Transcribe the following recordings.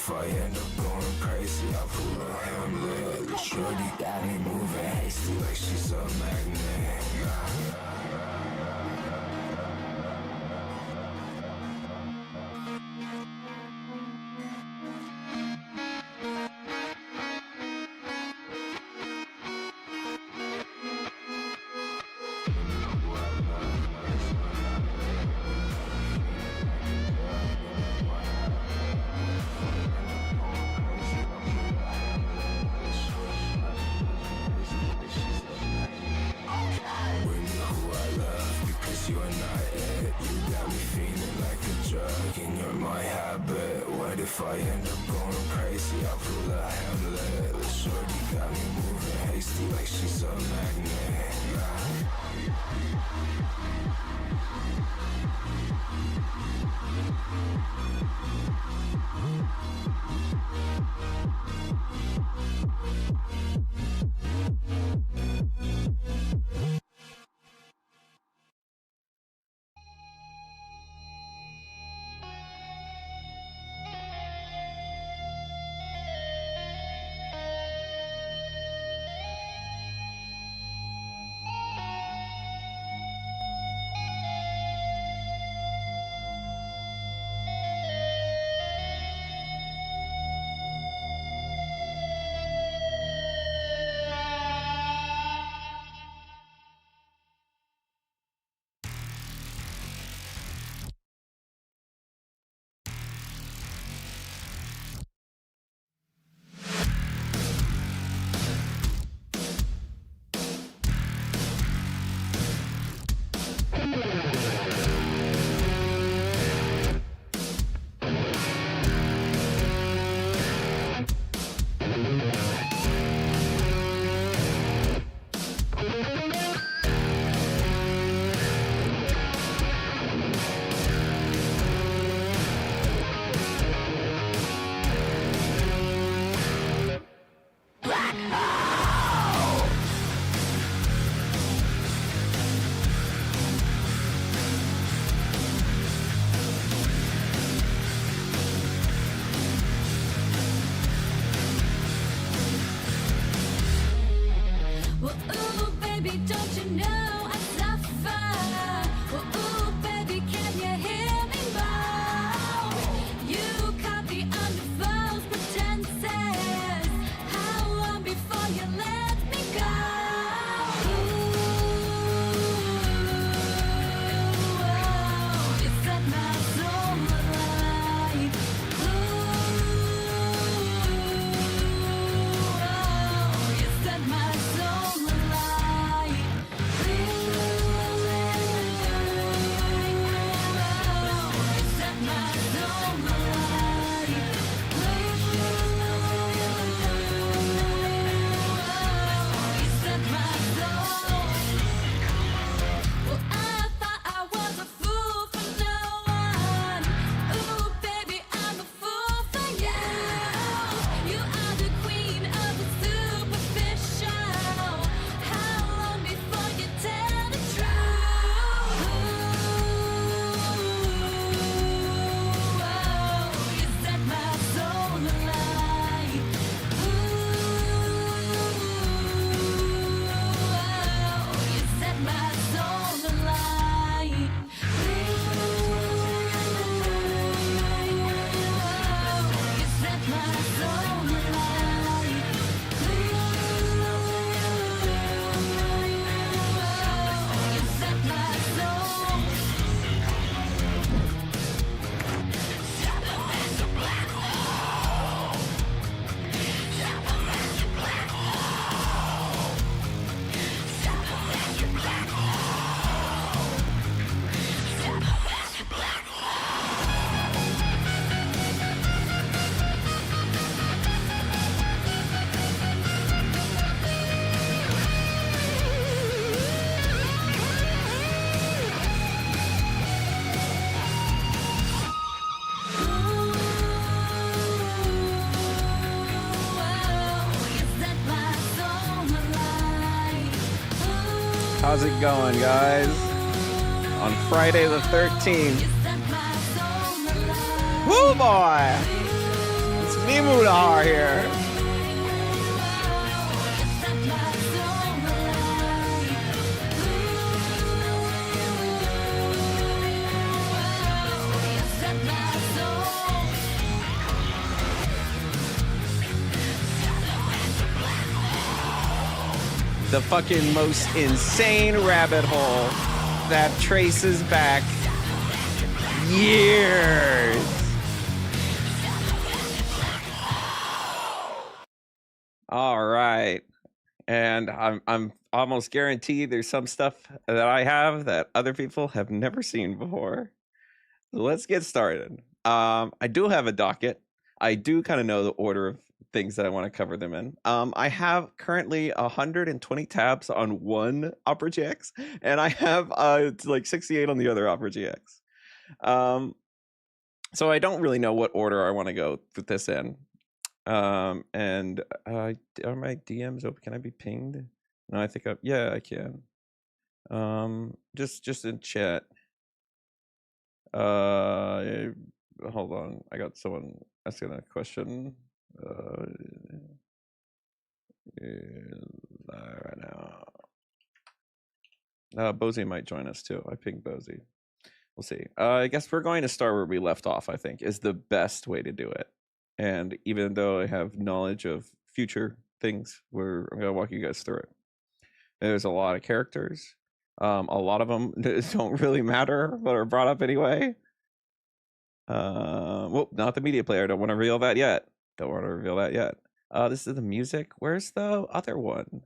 If I end up going crazy, I'll pull a Hamlet. Shorty got me moving hasty like she's a magnet. If I end up going crazy, I'll pull a Hamlet. Shorty got me moving hasty like she's a magnet. We How's it going, guys? On Friday the 13th. Woo, boy! It's me, Mudahar, here. The fucking most insane rabbit hole that traces back years. All right. And I'm almost guaranteed there's some stuff that I have that other people have never seen before. So let's get started. I do have a docket. I do kind of know the order of things that I want to cover them in. I have currently 120 tabs on one Opera GX, and I have like 68 on the other Opera GX. So I don't really know what order I want to go with this in. And are my DMs open? Can I be pinged? No, I think yeah, I can. Just in chat. Hold on, I got someone asking a question right now. Bozy might join us too. I pinged Bozy. We'll see. I guess we're going to start where we left off, I think, is the best way to do it. And even though I have knowledge of future things, I'm going to walk you guys through it. There's a lot of characters. A lot of them don't really matter, but are brought up anyway. Well, not the media player. Don't want to reveal that yet. This is the music. Where's the other one?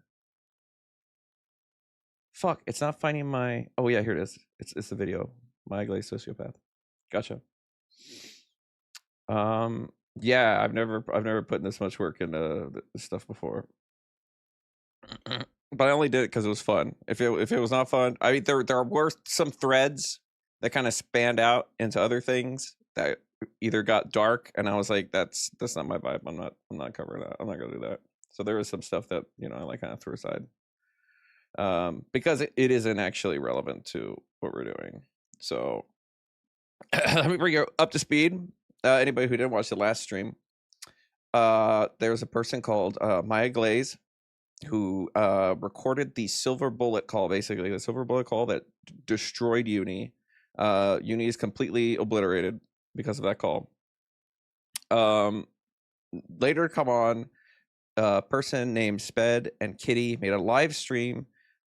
Fuck, it's not finding my... Oh yeah, here it is. It's the video. My Glazed Sociopath. Gotcha. Yeah, I've never put in this much work into this stuff before. But I only did it because it was fun. If it was not fun, I mean, there were some threads that kind of spanned out into other things that either got dark, and I was like, that's not my vibe. I'm not covering that. I'm not gonna do that. So there was some stuff that, you know, I like kind of threw aside, because it isn't actually relevant to what we're doing. So let me bring you up to speed. Anybody who didn't watch the last stream, there's a person called Maya Glaze who recorded the silver bullet call, basically the silver bullet call that destroyed Uni. Uni is completely obliterated because of that call. Later come on, a person named Sped and Kitty made a live stream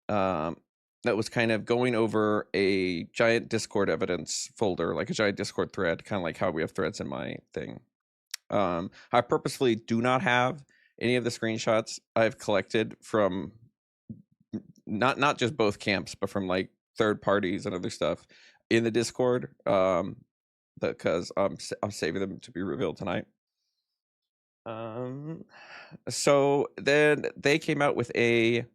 that was kind of going over a giant Discord evidence folder, like a giant Discord thread, kind of like how we have threads in my thing. I purposefully do not have any of the screenshots I've collected from not just both camps, but from like third parties and other stuff in the Discord, because I'm saving them to be revealed tonight. So then they came out with an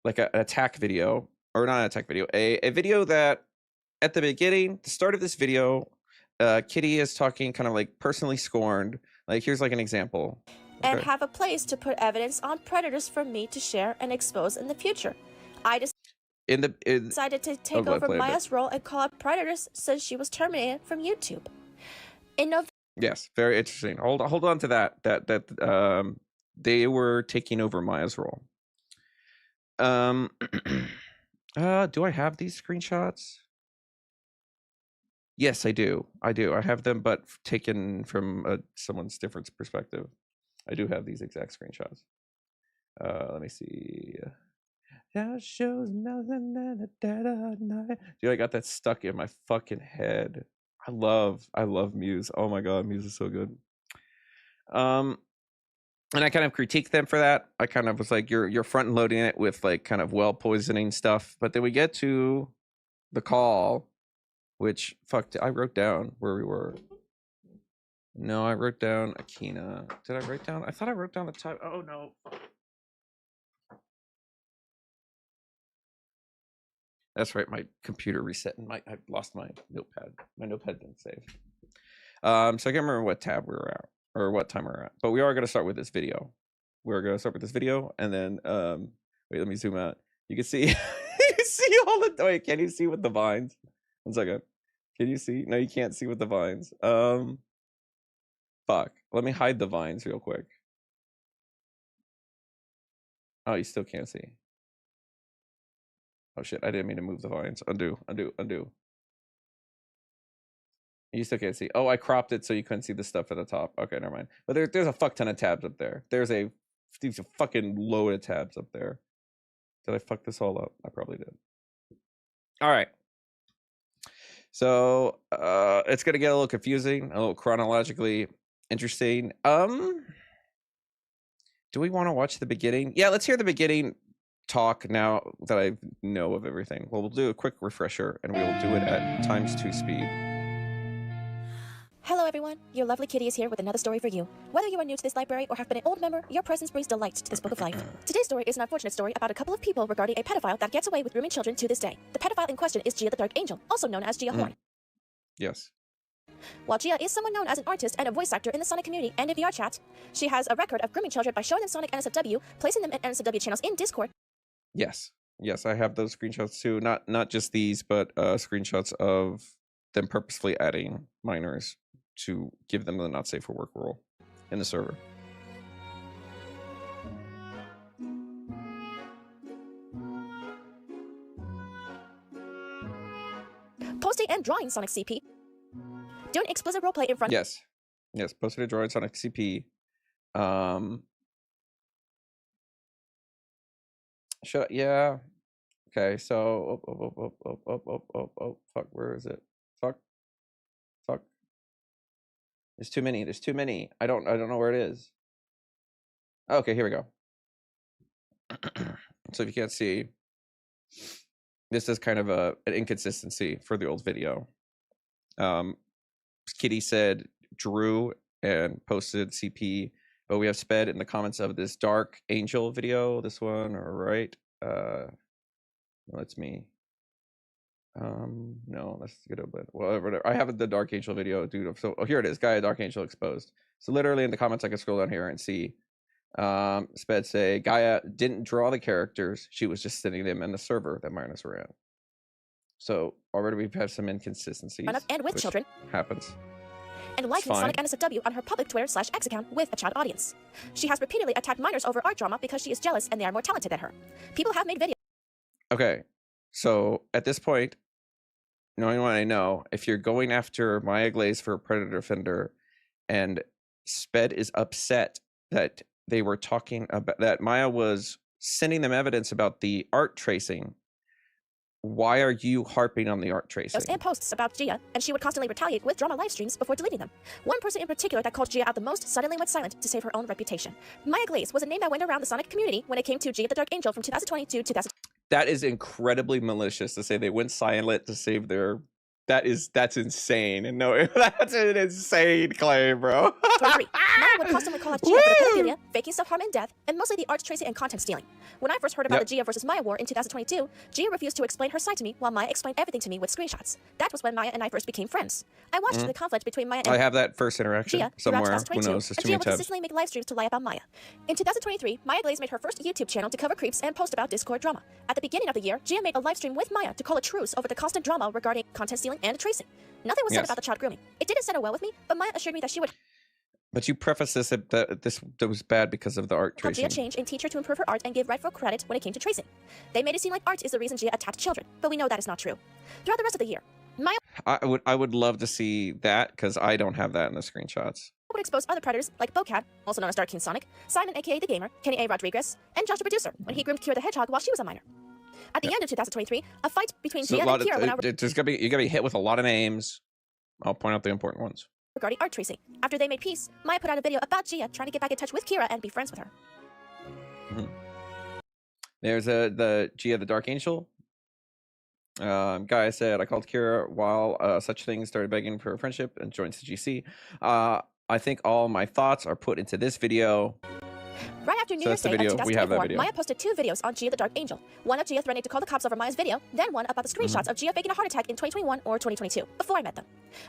attack video, or not an attack video, a video that at the beginning, the start of this video, Kitty is talking kind of like personally scorned. Like, here's like an example. And have a place to put evidence on predators for me to share and expose in the future. I decided to take over Maya's role and call out predators since she was terminated from YouTube. Yes, very interesting. Hold on to that. That they were taking over Maya's role. Do I have these screenshots? Yes, I do. I have them, but taken from someone's different perspective. I do have these exact screenshots. Let me see. That shows nothing in the dead of night. Dude, I got that stuck in my fucking head. I love Muse. Oh my god, Muse is so good. And I kind of critiqued them for that. I kind of was like, you're front and loading it with like kind of well poisoning stuff. But then we get to the call, which I wrote down where we were. No, I wrote down Akina. Did I write down? I thought I wrote down the time. Oh no. That's right. My computer reset and I lost my notepad. My notepad didn't save. So I can't remember what tab we were at or what time we're at. But we are going to start with this video. We're going to start with this video, and then wait, let me zoom out. You can see see all the... Wait, can you see with the vines? 1 second. Can you see? No, you can't see with the vines. Fuck. Let me hide the vines real quick. Oh, you still can't see. Oh shit, I didn't mean to move the vines. Undo. You still can't see. Oh, I cropped it so you couldn't see the stuff at the top. Okay, never mind. But there's a fuck ton of tabs up there. There's a fucking load of tabs up there. Did I fuck this all up? I probably did. All right. So it's gonna get a little confusing, a little chronologically interesting. Do we want to watch the beginning? Yeah, let's hear the beginning talk now that I know of everything. Well, we'll do a quick refresher and we will do it at ×2 speed. Hello everyone, your lovely kitty is here with another story for you. Whether you are new to this library or have been an old member, your presence brings delight to this book of life. Today's story is an unfortunate story about a couple of people regarding a pedophile that gets away with grooming children to this day. The pedophile in question is Gia the Dark Angel, also known as Gia Horn. Yes. While Gia is someone known as an artist and a voice actor in the Sonic community and in VR chat, she has a record of grooming children by showing them Sonic NSFW, placing them in NSFW channels in Discord. Yes, I have those screenshots too. Not just these, but screenshots of them purposefully adding minors to give them the not safe for work rule in the server. Posting and drawing Sonic CP. Doing explicit roleplay in front. Yes, posted a drawing Sonic CP. Yeah. Okay, so fuck, where is it? Fuck. There's too many. I don't know where it is. Okay, here we go. So if you can't see, this is kind of an inconsistency for the old video. Kitty said drew and posted CP, but we have sped in the comments of this Dark Angel video. This one, all right. That's me. No, let's get a bit. Whatever. I have the Dark Angel video, dude. So here it is, Gaia Dark Angel exposed. So literally in the comments, I can scroll down here and see. Sped say Gaia didn't draw the characters; she was just sitting them in the server that minus were in. So already we've had some inconsistencies. And with children happens. And liking Sonic NSFW on her public Twitter/X account with a child audience. She has repeatedly attacked minors over art drama because she is jealous and they are more talented than her. People have made videos. Okay, so at this point, knowing what I know, if you're going after Maya Glaze for a predator offender, and Sped is upset that they were talking about that Maya was sending them evidence about the art tracing, why are you harping on the art tracing? And posts about Gia, and she would constantly retaliate with drama live streams before deleting them. One person in particular that called Gia out the most suddenly went silent to save her own reputation. Maya Glaze was a name that went around the Sonic community when it came to Gia the Dark Angel from 2020 to 2000. That is incredibly malicious to say they went silent to save their... That's insane. And no, that's an insane claim, bro. 23. Maya would constantly call out Gia for the pedophilia, faking self-harm and death, and mostly the art tracing and content stealing. When I first heard about the Gia versus Maya war in 2022, Gia refused to explain her side to me while Maya explained everything to me with screenshots. That was when Maya and I first became friends. I watched the conflict between Maya and I have that first interaction Gia somewhere. Who knows? And Gia would consistently make live streams to lie about Maya. In 2023, Maya Glaze made her first YouTube channel to cover creeps and post about Discord drama. At the beginning of the year, Gia made a live stream with Maya to call a truce over the constant drama regarding content stealing and tracing. Nothing was said about the child grooming. It didn't settle well with me, but Maya assured me that she would. But you preface this that was bad because of the art tracing. Gia change and teach her to improve her art and give rightful credit when it came to tracing. They made it seem like art is the reason Gia attacked children, but we know that is not true. Throughout the rest of the year, Maya I would love to see that because I don't have that in the screenshots. Would expose other predators like Bocat, also known as Dark King Sonic, Simon aka the Gamer, Kenny A. Rodriguez, and Josh the Producer when he groomed Kira the Hedgehog while she was a minor. At the end of 2023, a fight between Gia and Kira went out. You gotta be hit with a lot of names. I'll point out the important ones. Regarding art tracing. After they made peace, Maya put out a video about Gia trying to get back in touch with Kira and be friends with her. There's the Gia the Dark Angel. Guy said, I called Kira while such things started begging for a friendship and joined CGC. I think all my thoughts are put into this video. Right after New Year's Day of 2024, Maya posted 2 videos on Gia the Dark Angel. One of Gia threatening to call the cops over Maya's video, then one about the screenshots of Gia faking a heart attack in 2021 or 2022, before I met them.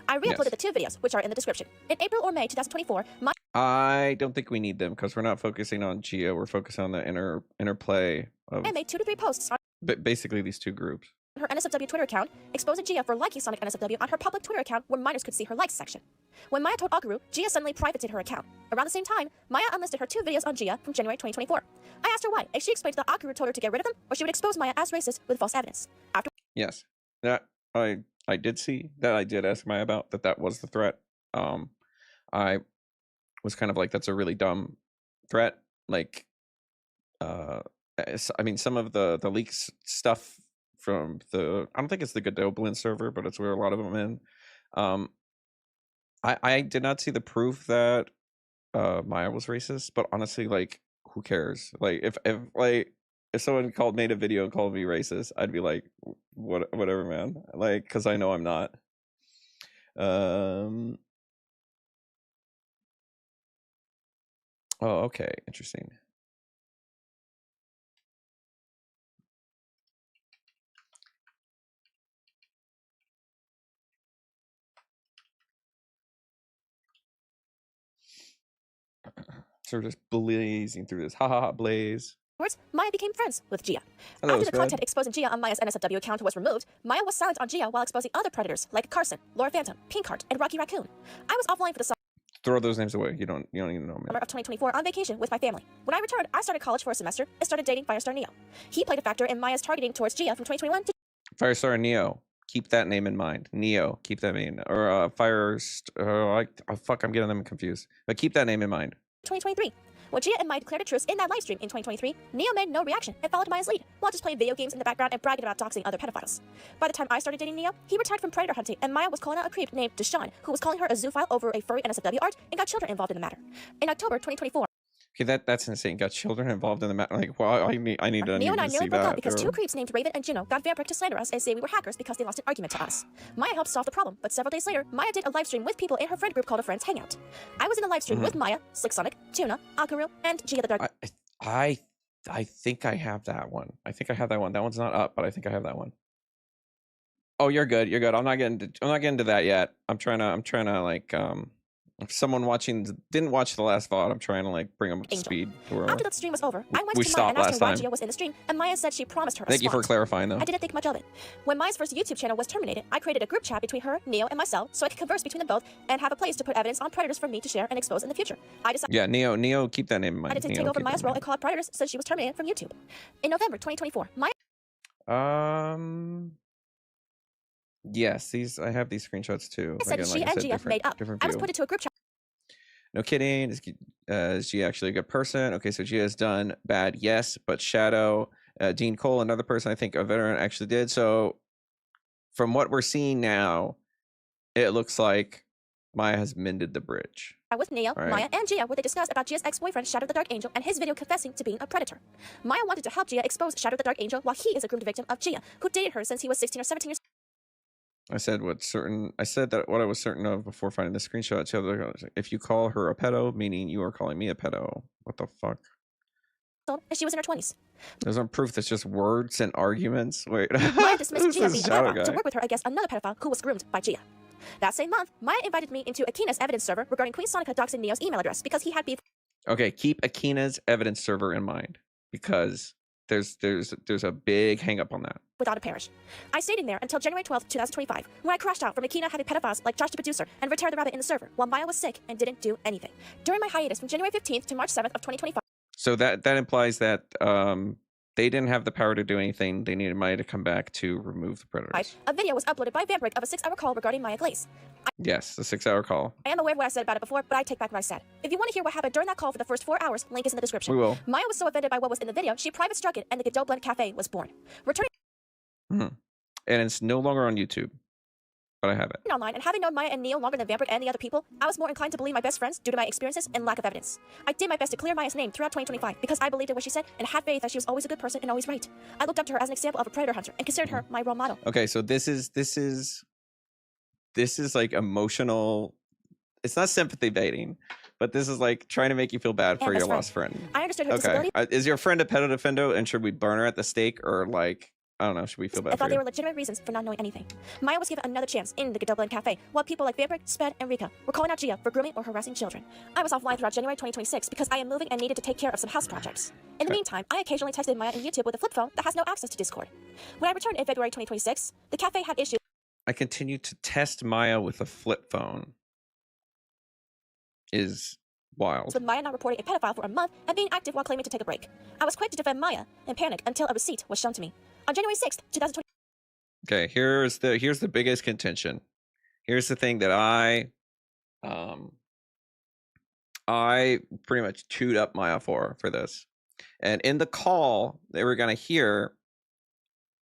I re-uploaded the 2 videos, which are in the description. In April or May 2024, I don't think we need them because we're not focusing on Gia. We're focusing on the interplay of I made 2 to 3 posts on basically these two groups. Her NSFW Twitter account, exposing Gia for liking Sonic NSFW on her public Twitter account where minors could see her likes section. When Maya told Akaru, Gia suddenly privated her account. Around the same time, Maya unlisted her 2 videos on Gia from January 2024. I asked her why, and she explained that Akaru told her to get rid of them, or she would expose Maya as racist with false evidence. After Yes, that I did see that. I did ask Maya about that. That was the threat. I was kind of like, that's a really dumb threat. Like, I mean, some of the leaks stuff from the, I don't think it's the Godoblin server, but it's where a lot of them in. I did not see the proof that Maya was racist, but honestly, like, who cares? Like, if someone made a video and called me racist, I'd be like, whatever, man. Like, because I know I'm not. Oh, okay, interesting. So we're just blazing through this. Ha ha ha, blaze. Maya became friends with Gia. Hello, After the content exposing Gia on Maya's NSFW account was removed, Maya was silent on Gia while exposing other predators like Carson, Laura Phantom, Pinkheart, and Rocky Raccoon. I was offline for the Throw those names away. You don't even know me. Summer of 2024 on vacation with my family. When I returned, I started college for a semester and started dating Firestar Neo. He played a factor in Maya's targeting towards Gia from 2021 to Firestar Neo. Keep that name in mind. Neo. Keep that name. Or fuck, I'm getting them confused. But keep that name in mind. 2023. When Gia and Maya declared a truce in that livestream in 2023, Neo made no reaction and followed Maya's lead, while just playing video games in the background and bragging about doxing other pedophiles. By the time I started dating Neo, he retired from predator hunting, and Maya was calling out a creep named Deshaun, who was calling her a zoophile over a furry NSFW art and got children involved in the matter. In October 2024, Okay, that's insane. Got children involved in the matter. Like, well, I need to Neo and I see nearly broke that. up because 2 creeps named Raven and Juno got Vampiric to slander us and say we were hackers because they lost an argument to us. Maya helped solve the problem, but several days later, Maya did a live stream with people in her friend group called a Friends Hangout. I was in a live stream with Maya, Slick Sonic, Tuna, Akaru, and Gia the Dark. I think I have that one. I think I have that one. That one's not up, but I think I have that one. Oh, you're good. You're good. I'm not getting to that yet. I'm trying to like if someone didn't watch the last VOD, I'm trying to like bring them up to speed. After the stream was over, I went to Maya and asked her why Gia was in the stream, and Maya said she promised her a Thank you for clarifying, though. I didn't think much of it. When Maya's first YouTube channel was terminated, I created a group chat between her, Neo, and myself so I could converse between them both and have a place to put evidence on predators for me to share and expose in the future. I decided Neo, keep that name in mind. I decided to take over Maya's role and call out predators since she was terminated from YouTube. In November 2024, Maya yes, I have these screenshots too. said Again, she and Gia made up. I was put into a group chat. No kidding. Is Gia actually a good person? Okay, so Gia has done bad, yes, but Shadow, Dean Cole, another person I think a veteran actually did. So from what we're seeing now, it looks like Maya has mended the bridge. With Neo, Maya, and Gia, where they discussed about Gia's ex-boyfriend, Shadow the Dark Angel, and his video confessing to being a predator. Maya wanted to help Gia expose Shadow the Dark Angel while he is a groomed victim of Gia, who dated her since he was 16 or 17 years. I said what I was certain of before finding the screenshot. So if you call her a pedo, meaning you are calling me a pedo. What the fuck? And she was in her 20s. There's no proof. That's just words and arguments. Wait. Maya dismissed Gia being to work with her against another pedophile who was groomed by Gia. That same month, Maya invited me into Akina's evidence server regarding Queen Sonica doxing Neo's email address because he had beef. Okay, keep Akina's evidence server in mind because there's a big hang up on that. Without a parish. I stayed in there until January 12th, 2025, when I crashed out from Akina having pedophiles like Josh the producer and retired the rabbit in the server while Maya was sick and didn't do anything. During my hiatus from January 15th to March 7th of 2025. So that implies that they didn't have the power to do anything. They needed Maya to come back to remove the predators. A video was uploaded by Vampiric of a 6-hour call regarding Maya Glaze. Yes, the 6-hour call. I am aware of what I said about it before, but I take back what I said. If you want to hear what happened during that call for the first 4 hours, link is in the description. We will. Maya was so offended by what was in the video, she private struck it, and the Godot Blend Cafe was born. Returning and it's no longer on YouTube, but I have it. Online, and having known Maya and Neo longer than Vampiric and the other people, I was more inclined to believe my best friends due to my experiences and lack of evidence. I did my best to clear Maya's name throughout 2025 because I believed in what she said and had faith that she was always a good person and always right. I looked up to her as an example of a predator hunter and considered her my role model. Okay, so this is like emotional. It's not sympathy baiting, but this is like trying to make you feel bad for your lost friend. I understood her disability. Is your friend a pedo defendo, and should we burn her at the stake or like I don't know. Should we feel bad I for thought you? there were legitimate reasons for not knowing anything. Maya was given another chance in the Godot Blend Cafe, while people like Vampiric, Sped, and Rika were calling out Gia for grooming or harassing children. I was offline throughout January 2026 because I am moving and needed to take care of some house projects. In the meantime, I occasionally texted Maya in YouTube with a flip phone that has no access to Discord. When I returned in February 2026, the cafe had issues. I continued to test Maya with a flip phone. Is wild. With Maya not reporting a pedophile for a month and being active while claiming to take a break. I was quick to defend Maya and panic until a receipt was shown to me. On January 6th, 2020. Okay, here's the biggest contention. Here's the thing that I pretty much chewed up Maya for this. And in the call, they were gonna hear,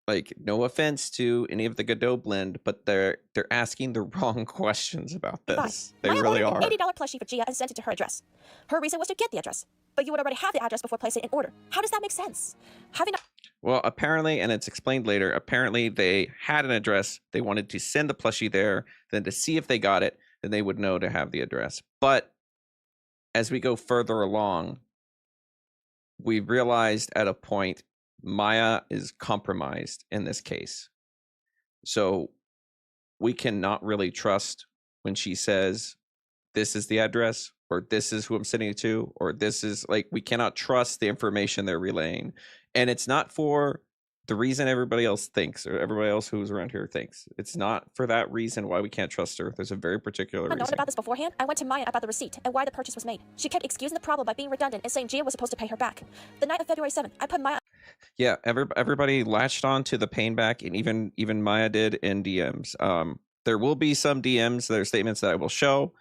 like, no offense to any of the Godot blend, but they're asking the wrong questions about this. They Maya really are. An $80 plushie for Gia and sent it to her address. Her reason was to get the address, but you would already have the address before placing an order. How does that make sense? Well, apparently, and it's explained later, apparently they had an address. They wanted to send the plushie there, then to see if they got it, then they would know to have the address. But as we go further along, we realized at a point Maya is compromised in this case. So we cannot really trust when she says, this is the address, or this is who I'm sending it to, or this is, like, we cannot trust the information they're relaying. And it's not for the reason everybody else thinks, or everybody else who's around here thinks. It's not for that reason why we can't trust her. There's a very particular reason. I known about this beforehand. I went to Maya about the receipt and why the purchase was made. She kept excusing the problem by being redundant and saying Gia was supposed to pay her back. The night of February 7th, I put Maya... Yeah, everybody latched on to the pain back, and even Maya did in DMs. There will be some DMs, there are statements that I will show.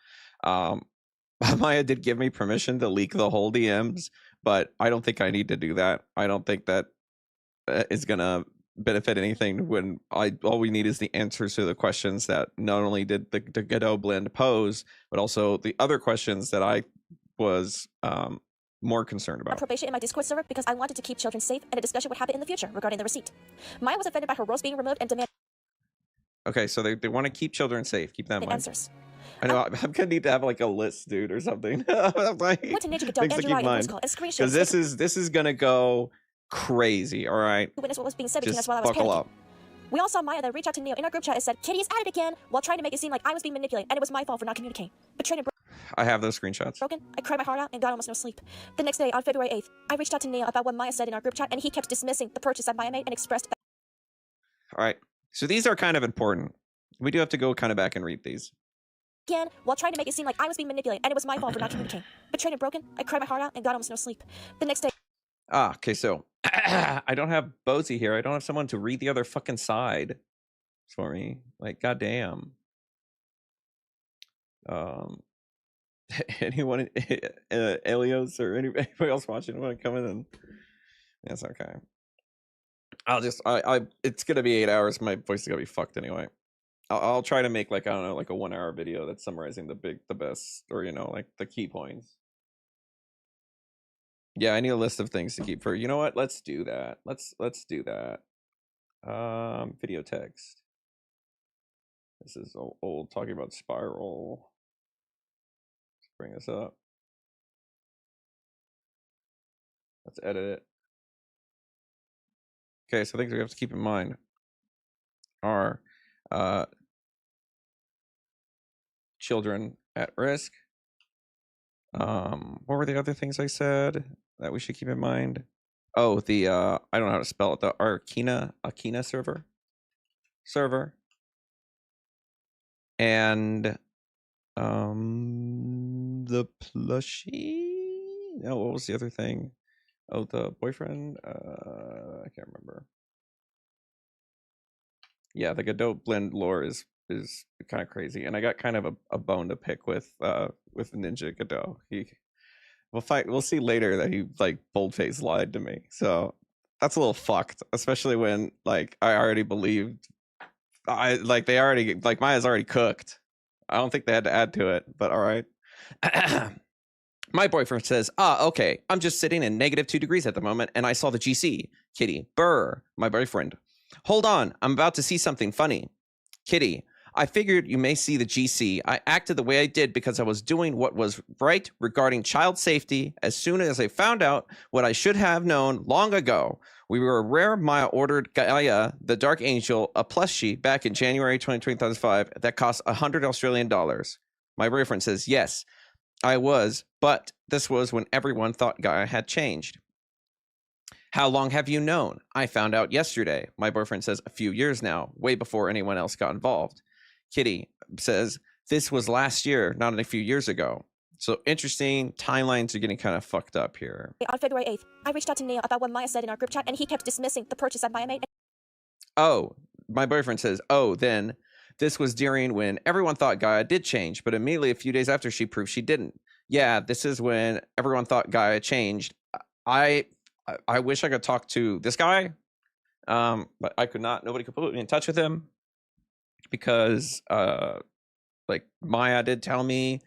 Maya did give me permission to leak the whole DMs, but I don't think I need to do that. I don't think that is gonna benefit anything when all we need is the answers to the questions that not only did the Godot blend pose, but also the other questions that I was more concerned about. Probation in my Discord server because I wanted to keep children safe and a discussion would happen in the future regarding the receipt. Maya was offended by her roast being removed and demanded... Okay, so they want to keep children safe. Keep that in mind. Answers. I know, I'm gonna need to have like a list, dude, or something. Like, went to Ninja Godot and because this is gonna go crazy. All right. Witness what was being said between us Just while I was buckle panicking. up. We all saw Maya then reach out to Neil in our group chat and said, Kitty is at it again, while trying to make it seem like I was being manipulated and it was my fault for not communicating. Betrayed and I have those screenshots. broken. I cried my heart out and got almost no sleep. The next day, on February 8th, I reached out to Neil about what Maya said in our group chat and he kept dismissing the purchase that Maya made and expressed... All right. So these are kind of important. We do have to go kind of back and read these. Again, while trying to make it seem like I was being manipulated and it was my fault for not communicating. Betrayed and broken. I cried my heart out and got almost no sleep. The next day... Okay, so I don't have Bozy here. I don't have someone to read the other fucking side for me. Like, goddamn. Anyone, Elios or anybody else watching want to come in? And that's okay. It's gonna be 8 hours. My voice is gonna be fucked anyway. I'll try to make, like, I don't know, like a 1 hour video that's summarizing the best, or, you know, like the key points. Yeah, I need a list of things to keep for, you know what? Let's do that. Let's do that. Video text. This is old talking about spiral. Let's bring this up. Let's edit it. Okay, so things we have to keep in mind are children at risk. What were the other things I said that we should keep in mind? Oh, the I don't know how to spell it. The Akina server. And the plushie. No, what was the other thing? Oh, the boyfriend. I can't remember. Yeah, the Godot blend lore is kind of crazy, and I got kind of a bone to pick with Ninja Godot. We'll see later that he, like, boldface lied to me, so that's a little fucked, especially when, like, I already believed Maya's already cooked. I don't think they had to add to it, but all right. My boyfriend says, okay, I'm just sitting in -2 degrees at the moment, and I saw the GC. Kitty, brr, my boyfriend. Hold on, I'm about to see something funny. Kitty, I figured you may see the GC. I acted the way I did because I was doing what was right regarding child safety. As soon as I found out what I should have known long ago, we were aware Maya ordered Gaia, the Dark Angel, a plushie back in January 2025 that cost $100 Australian. My boyfriend says, yes, I was, but this was when everyone thought Gaia had changed. How long have you known? I found out yesterday. My boyfriend says a few years now, way before anyone else got involved. Kitty says this was last year, not a few years ago. So interesting. Timelines are getting kind of fucked up here. On February 8th, I reached out to Neil about what Maya said in our group chat, and he kept dismissing the purchase that Maya made. Oh, my boyfriend says, oh, then this was during when everyone thought Gaia did change, but immediately a few days after she proved she didn't. Yeah, this is when everyone thought Gaia changed. I wish I could talk to this guy, but I could not. Nobody could put me in touch with him because, like Maya did tell me,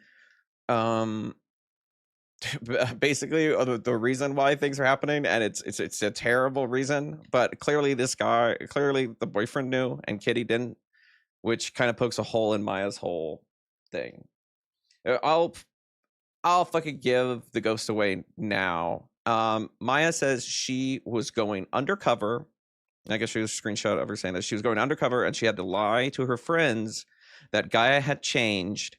basically the reason why things are happening, and it's a terrible reason. But clearly, the boyfriend knew, and Kitty didn't, which kind of pokes a hole in Maya's whole thing. I'll fucking give the ghost away now. Maya says she was going undercover. I guess she was a screenshot of her saying that she was going undercover and she had to lie to her friends that Gaia had changed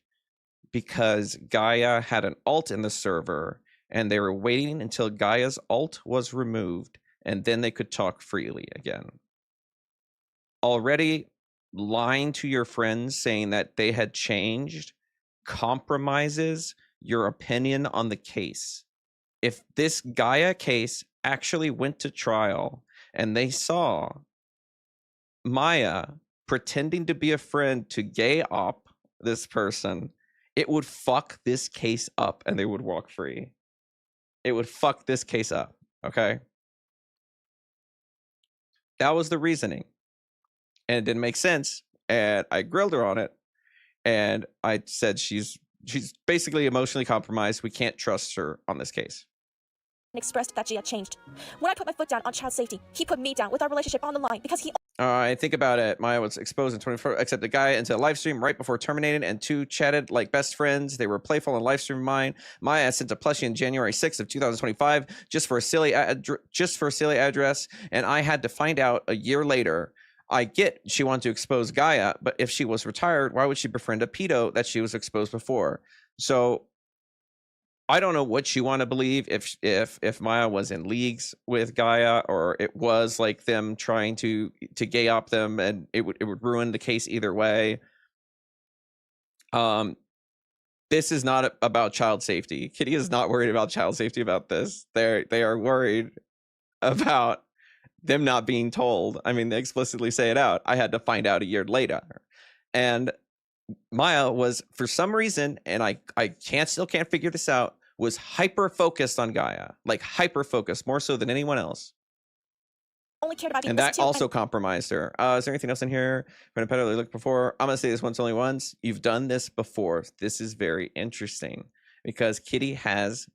because Gaia had an alt in the server and they were waiting until Gaia's alt was removed and then they could talk freely again. Already lying to your friends saying that they had changed compromises your opinion on the case. If this Gaia case actually went to trial and they saw Maya pretending to be a friend to gay op this person, it would fuck this case up and they would walk free. It would fuck this case up, okay? That was the reasoning. And it didn't make sense. And I grilled her on it. And I said she's basically emotionally compromised. We can't trust her on this case. Expressed that she had changed. When I put my foot down on child safety, he put me down with our relationship on the line because he... I think about it. Maya was exposed in 24, except the guy into a live stream right before terminating, and two chatted like best friends. They were playful and live stream mine. Maya sent a plushie on January 6th of 2025 just for a silly address, and I had to find out a year later. I get she wanted to expose Gaia, but if she was retired, why would she befriend a pedo that she was exposed before? So I don't know what you want to believe, if Maya was in leagues with Gaia or it was like them trying to gay up them and it would ruin the case either way. This is not about child safety. Kitty is not worried about child safety about this. They are worried about them not being told. I mean, they explicitly say it out. I had to find out a year later. And Maya was, for some reason, and I still can't figure this out, was hyper focused on Gaia, like hyper focused, more so than anyone else. Only cared about and that also compromised her. Is there anything else in here? I'm gonna pedal look before. I'm gonna say this once, only once. You've done this before. This is very interesting because Kitty has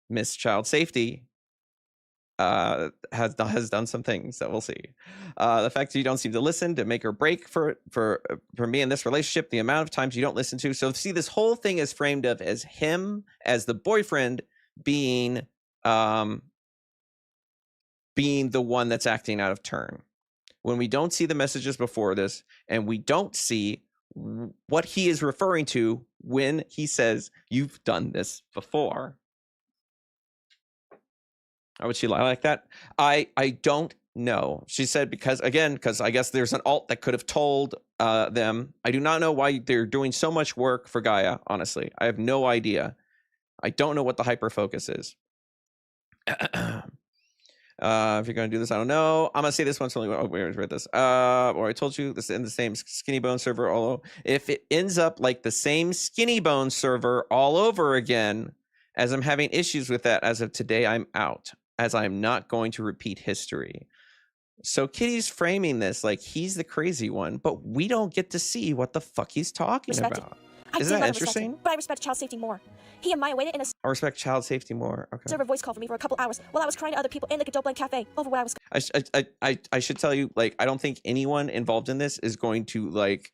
Miss Child Safety has done some things that we'll see. The fact that you don't seem to listen to make or break for me in this relationship, the amount of times you don't listen to. So see, this whole thing is framed of as him as the boyfriend being the one that's acting out of turn. When we don't see the messages before this, and we don't see what he is referring to when he says you've done this before. Why would she lie like that? I don't know. She said because I guess there's an alt that could have told them. I do not know why they're doing so much work for Gaia, honestly. I have no idea. I don't know what the hyper focus is. If you're going to do this, I don't know. I'm going to say this once only. Oh, we already read this. Or I told you this is in the same Skinny Bone server. Although if it ends up like the same Skinny Bone server all over again, as I'm having issues with that as of today, I'm out. As I'm not going to repeat history. So Kitty's framing this like he's the crazy one, but we don't get to see what the fuck he's talking about. Isn't that interesting? But I respect child safety more. He and Maya waited in a I respect child safety more. Okay. server voice call for me for a couple hours while I was crying to other people in the Godot Blend Cafe over what I was. I should tell you, like, I don't think anyone involved in this is going to like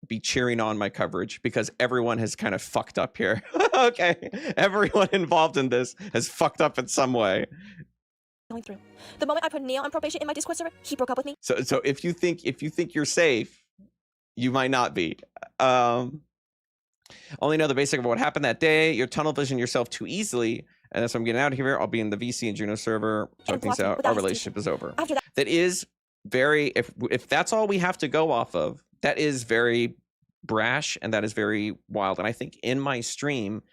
be cheering on my coverage because everyone has kind of fucked up here. Okay, everyone involved in this has fucked up in some way. Going through the moment I put Neil on probation in my Discord server, he broke up with me. So if you think you're safe, you might not be. Only know the basic of what happened that day. You tunnel vision yourself too easily, and that's why I'm getting out of here. I'll be in the VC and Juno server. Check things out. Our relationship is over. After that is very. If that's all we have to go off of, that is very brash and that is very wild. And I think in my stream,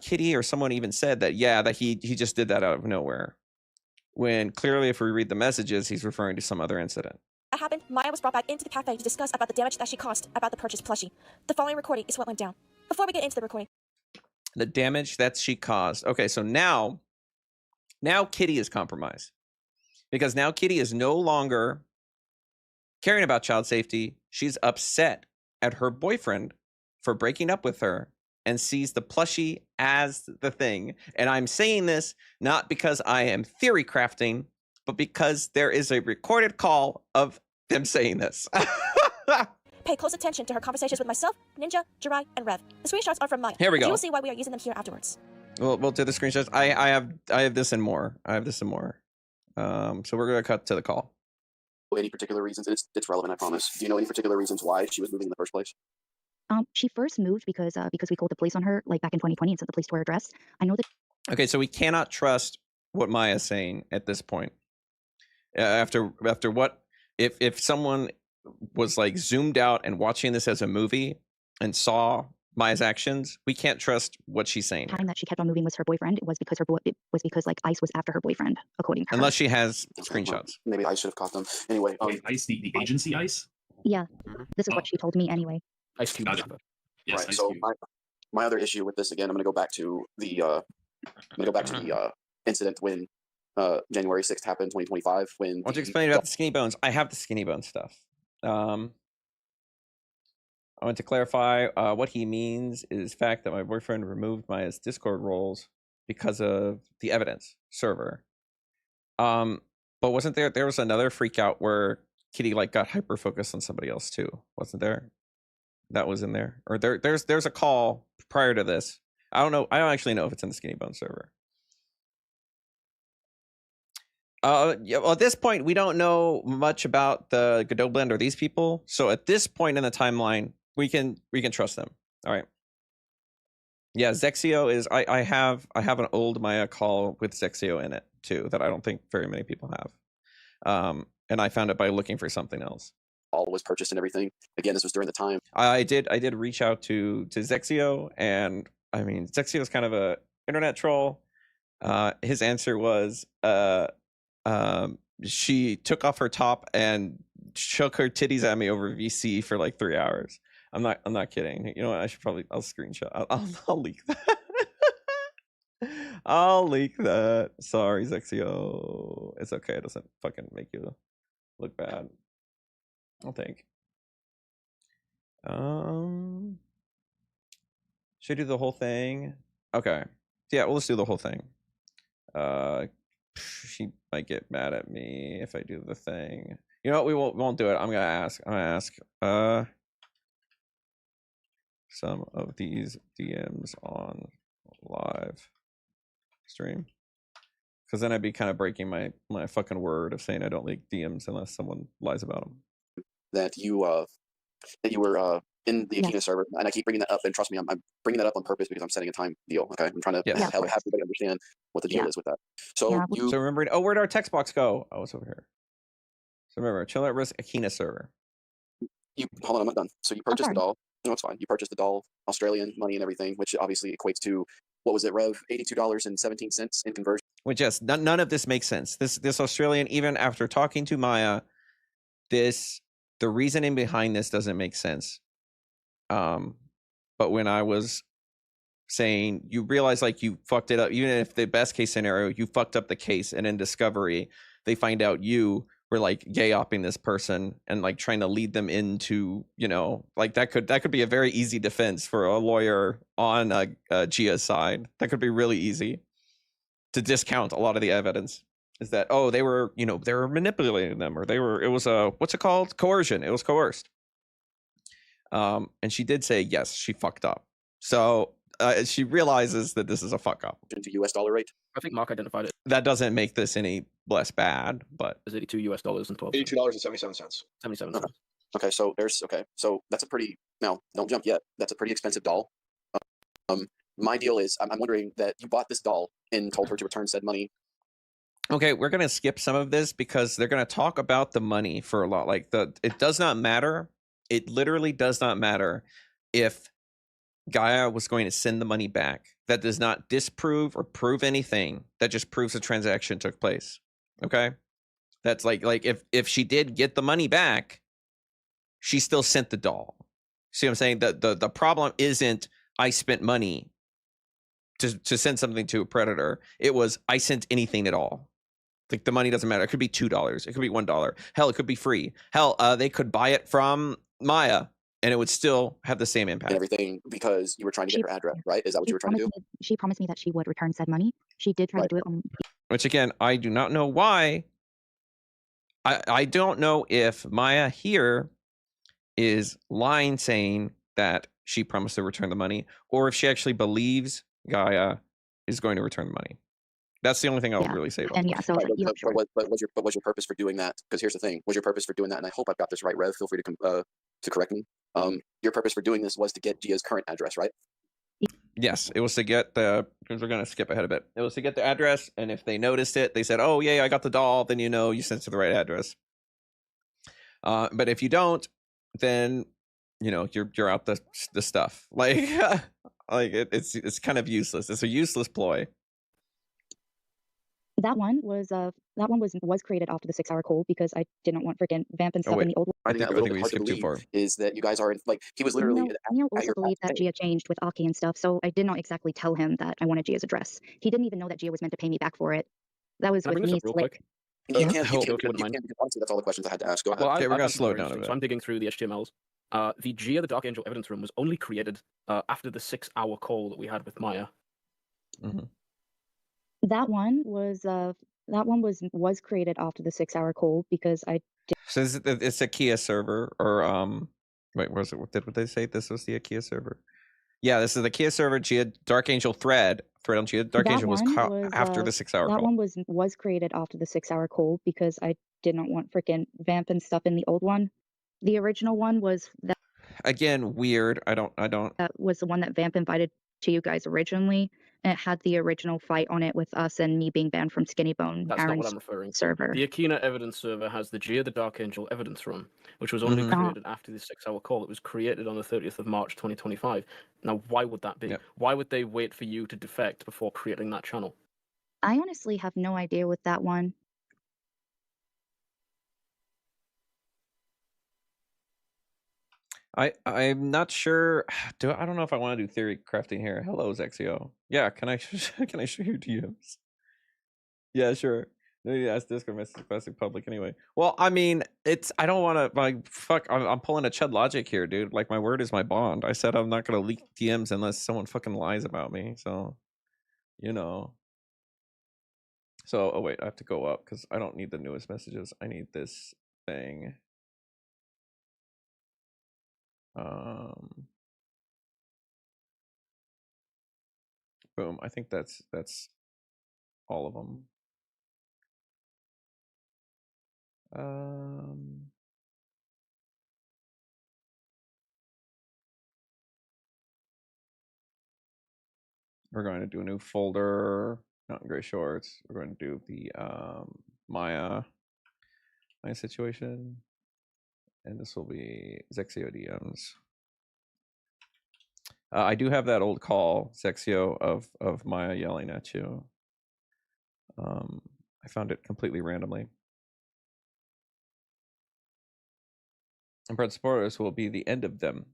Kitty or someone even said that that he just did that out of nowhere. When clearly, if we read the messages, he's referring to some other incident. That happened, Maya was brought back into the cafe to discuss about the damage that she caused about the purchased plushie. The following recording is what went down. Before we get into the recording. The damage that she caused. Okay, so now Kitty is compromised. Because now Kitty is no longer caring about child safety. She's upset at her boyfriend for breaking up with her and sees the plushie as the thing. And I'm saying this not because I am theory crafting, but because there is a recorded call of them saying this. Pay close attention to her conversations with myself, Ninja, Jirai, and Rev. The screenshots are from Maya. Here we go. You will see why we are using them here afterwards. We'll do the screenshots. I have this and more. So we're gonna cut to the call. Any particular reasons? It's relevant, I promise. Do you know any particular reasons why she was moving in the first place? She first moved because we called the police on her like back in 2020 and sent the police to her address. I know that. Okay, so we cannot trust what Maya's saying at this point. After what if someone was like zoomed out and watching this as a movie and saw Maya's actions, we can't trust what she's saying. The time that she kept on moving was her boyfriend. It was because like ICE was after her boyfriend, according to her. Unless she has screenshots. Maybe ICE should have caught them. Anyway, ICE, the agency ICE. Yeah, this is what she told me anyway. ICE Cube. Gotcha. Yes, right. So my other issue with this, again, I'm going to go back to the incident when January 6th happened, 2025. When Why don't you explain about the skinny bones? I have the skinny bone stuff. I want to clarify what he means is the fact that my boyfriend removed my Discord roles because of the evidence server. But wasn't there was another freak out where Kitty like got hyper focused on somebody else too, wasn't there? That was in there, or there's a call prior to this. I don't know. I don't actually know if it's in the Skinny Bone server. Yeah, well, at this point, we don't know much about the Godot blend or these people. So at this point in the timeline, we can trust them. All right. Yeah, Zexio is. I have an old Maya call with Zexio in it too that I don't think very many people have. And I found it by looking for something else. All was purchased and everything. Again, this was during the time. I did reach out to Zexio, and I mean Zexio is kind of a internet troll. His answer was she took off her top and shook her titties at me over VC for like 3 hours. I'm not kidding. You know what? I'll screenshot. I'll leak that. I'll leak that. Sorry, Zexio. It's okay. It doesn't fucking make you look bad. I think. Should I do the whole thing? Okay. Yeah, well, let's do the whole thing. She might get mad at me if I do the thing. You know what? We won't do it. I'm gonna ask. Some of these DMs on live stream, because then I'd be kind of breaking my fucking word of saying I don't leak DMs unless someone lies about them. That you were in the Akina server, and I keep bringing that up, and trust me, I'm bringing that up on purpose because I'm setting a time deal. Okay, I'm trying to have everybody understand what the deal is with that. So Yeah. So remembering, where'd our text box go? Oh, it's over here. So remember, chill at risk Akina server. You hold on, I'm not done. So you purchased the doll. No, it's fine. You purchased the doll, Australian money and everything, which obviously equates to, what was it, Rev? $82.17 in conversion. Which, yes, none of this makes sense. This Australian, even after talking to Maya, the reasoning behind this doesn't make sense. But when I was saying, you realize like you fucked it up, even if the best case scenario, you fucked up the case, and in discovery, they find out you were like gay-opping this person and like trying to lead them into, you know, like that could be a very easy defense for a lawyer on Gia's side. That could be really easy to discount a lot of the evidence. Is that, oh, they were manipulating them, or it was what's it called? Coercion. It was coerced. And she did say, yes, she fucked up. So she realizes that this is a fuck up. Into US dollar rate? I think Mark identified it. That doesn't make this any less bad, but It's $82 and 12. $82.77. 77 cents. Okay, so so that's a pretty, now don't jump yet. That's a pretty expensive doll. My deal is, I'm wondering that you bought this doll and told her to return said money. Okay, we're gonna skip some of this because they're gonna talk about the money for a lot. Like it does not matter. It literally does not matter if Gaia was going to send the money back. That does not disprove or prove anything. That just proves the transaction took place. Okay, that's like if she did get the money back, she still sent the doll. See what I'm saying? The problem isn't I spent money to send something to a predator. It was I sent anything at all. Like the money doesn't matter. It could be $2. It could be $1. Hell, it could be free. Hell, they could buy it from Maya, and it would still have the same impact. And everything because you were trying to get her address, right? Is that what you were trying to do? She promised me that she would return said money. She did try to do it on. Which again, I do not know why. I don't know if Maya here is lying, saying that she promised to return the money, or if she actually believes Gaia is going to return the money. That's the only thing I would really say about And that. yeah, so Right, sure. but was your purpose for doing that? Because here's the thing: was your purpose for doing that? And I hope I've got this right, Rev. Feel free to correct me. Your purpose for doing this was to get Gia's current address, right? Yes, it was to get because we're going to skip ahead a bit. It was to get the address, and if they noticed it, they said, "Oh yeah, I got the doll." Then you know you sent to the right address. But if you don't, then you know you're out the stuff. Like like it's kind of useless. It's a useless ploy. That one was created after the 6-hour cold because I did not want freaking vamp and stuff in the old one. I think that a little bit hard to believe is that you guys are like he was literally. Neo also believed that Gia changed with Aki and stuff, so I did not exactly tell him that I wanted Gia's address. He didn't even know that Gia was meant to pay me back for it. That was with me. Real quick. You can't, honestly, that's all the questions I had to ask. Go ahead. Well, okay, we're going to slow down a bit. So I'm digging through the HTMLs. The Gia the Dark Angel evidence room was only created after the 6-hour call that we had with Maya. Mm-hmm. That one was created after the 6-hour call because I did. So it's a Kia server, or wait, was it? What they say? This was the Kia server. Yeah, this is the Kia server. Gia Dark Angel thread on Gia Dark Angel was after the 6-hour call. That one was created after the 6-hour call because I did not want freaking vamp and stuff in the old one. The original one was that. Again, weird. I don't. That was the one that Vamp invited to you guys originally, and it had the original fight on it with us and me being banned from Skinny Bone. That's Aaron's not what I'm referring to. Server. The Akina evidence server has the Gia the Dark Angel evidence room, which was only created after the 6-hour call. It was created on the 30th of March 2025. Now, why would that be? Yep. Why would they wait for you to defect before creating that channel? I honestly have no idea with that one. I'm not sure. I don't know if I want to do theory crafting here. Hello, Zexio. Yeah, can I show you DMs? Yeah, sure. Maybe ask Discord message classic public anyway. Well, I mean, I don't want to like fuck. I'm pulling a Chud logic here, dude. Like my word is my bond. I said I'm not gonna leak DMs unless someone fucking lies about me. So, you know. So, oh wait, I have to go up because I don't need the newest messages. I need this thing. Boom. I think that's all of them. We're going to do a new folder. Not in Gray Shorts. We're going to do the Maya situation. And this will be Zexio DMs. I do have that old call, Zexio, of Maya yelling at you. I found it completely randomly. And Brett Spoilers will be the end of them.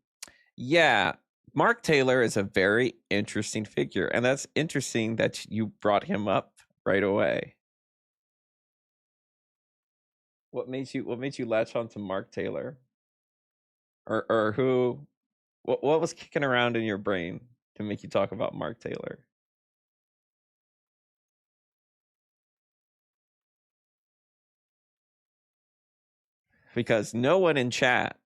Yeah, Mark Taylor is a very interesting figure. And that's interesting that you brought him up right away. What made you latch on to Mark Taylor? Or who? What was kicking around in your brain to make you talk about Mark Taylor? Because no one in chat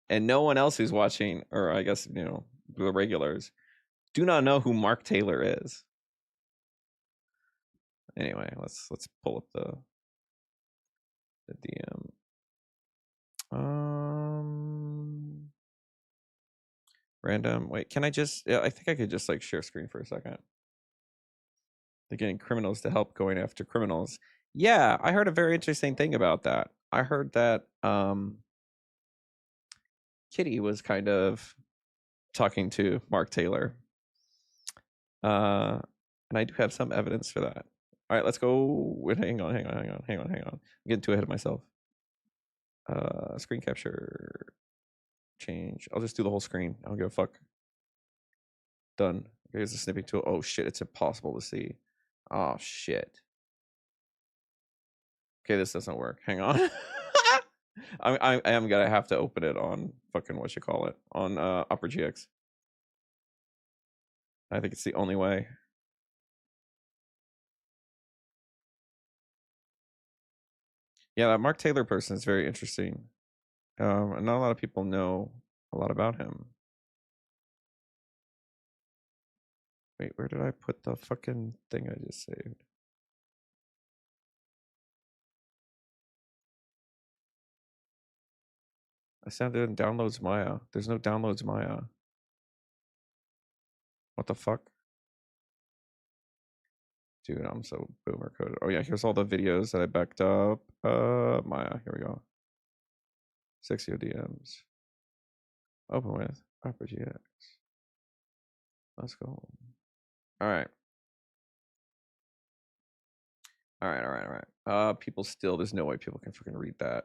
and no one else who's watching, or I guess, you know, the regulars, do not know who Mark Taylor is. Anyway, let's pull up the DM. Random. Wait, can I just? Yeah, I think I could just like share screen for a second. They're getting criminals to help going after criminals. Yeah, I heard a very interesting thing about that. I heard that Kitty was kind of talking to Mark Taylor. And I do have some evidence for that. All right, let's go. Wait, hang on. I'm getting too ahead of myself. Screen capture. Change. I'll just do the whole screen. I don't give a fuck. Done. Here's the snipping tool. Oh shit, it's impossible to see. Oh shit. Okay, this doesn't work. Hang on. I am gonna have to open it on fucking on Opera GX. I think it's the only way. Yeah, that Mark Taylor person is very interesting. And not a lot of people know a lot about him. Wait, where did I put the fucking thing I just saved? I sounded in downloads Maya. There's no downloads Maya. What the fuck? Dude, I'm so boomer coded. Oh yeah, here's all the videos that I backed up. Maya, here we go. Sexy ODMs. Open with Opera GX. Let's go. All right. People still, there's no way people can fucking read that.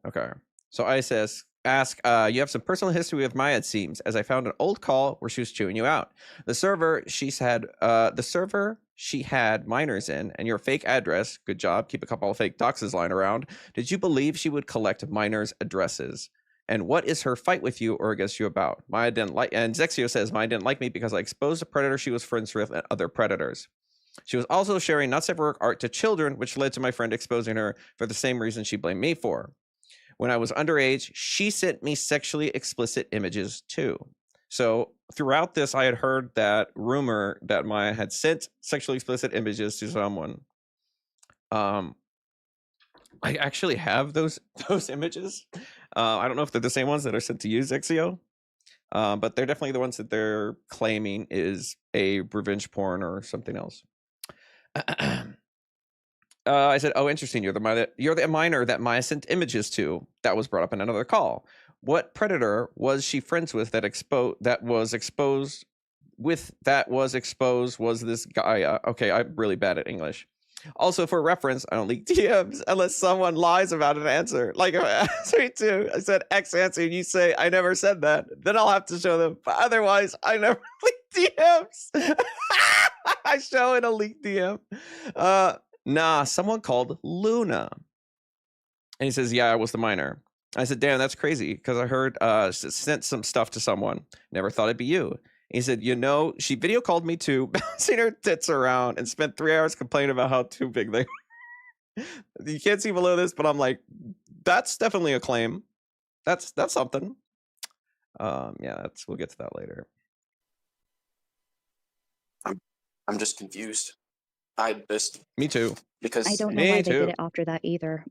Okay. So ISS ask, you have some personal history with Maya, it seems, as I found an old call where she was chewing you out. The server she had minors in, and your fake address, good job, keep a couple of fake doxes lying around. Did you believe she would collect minors' addresses? And what is her fight with you or against you about? Maya didn't like, and Zexio says, Maya didn't like me because I exposed a predator she was friends with and other predators. She was also sharing not safe for work art to children, which led to my friend exposing her for the same reason she blamed me for. When I was underage, she sent me sexually explicit images too. So throughout this, I had heard that rumor that Maya had sent sexually explicit images to someone. I actually have those images. I don't know if they're the same ones that are sent to you, Zexio. But they're definitely the ones that they're claiming is a revenge porn or something else. I said, "Oh, interesting. You're the minor that Maya sent images to." That was brought up in another call. What predator was she friends with that was exposed was this guy? Okay, I'm really bad at English. Also, for reference, I don't leak DMs unless someone lies about an answer. Like, if I answer you too, I said X answer, and you say I never said that, then I'll have to show them. But otherwise, I never leak DMs. I show in a leak DM. Nah, someone called Luna. And he says, yeah, I was the minor. I said, damn, that's crazy, because I heard sent some stuff to someone. Never thought it'd be you. He said, you know, she video called me too, bouncing her tits around, and spent 3 hours complaining about how too big they were. You can't see below this, but I'm like, that's definitely a claim. That's something. Yeah, we'll get to that later. I'm just confused. Me too. Because I don't know why they did it after that either.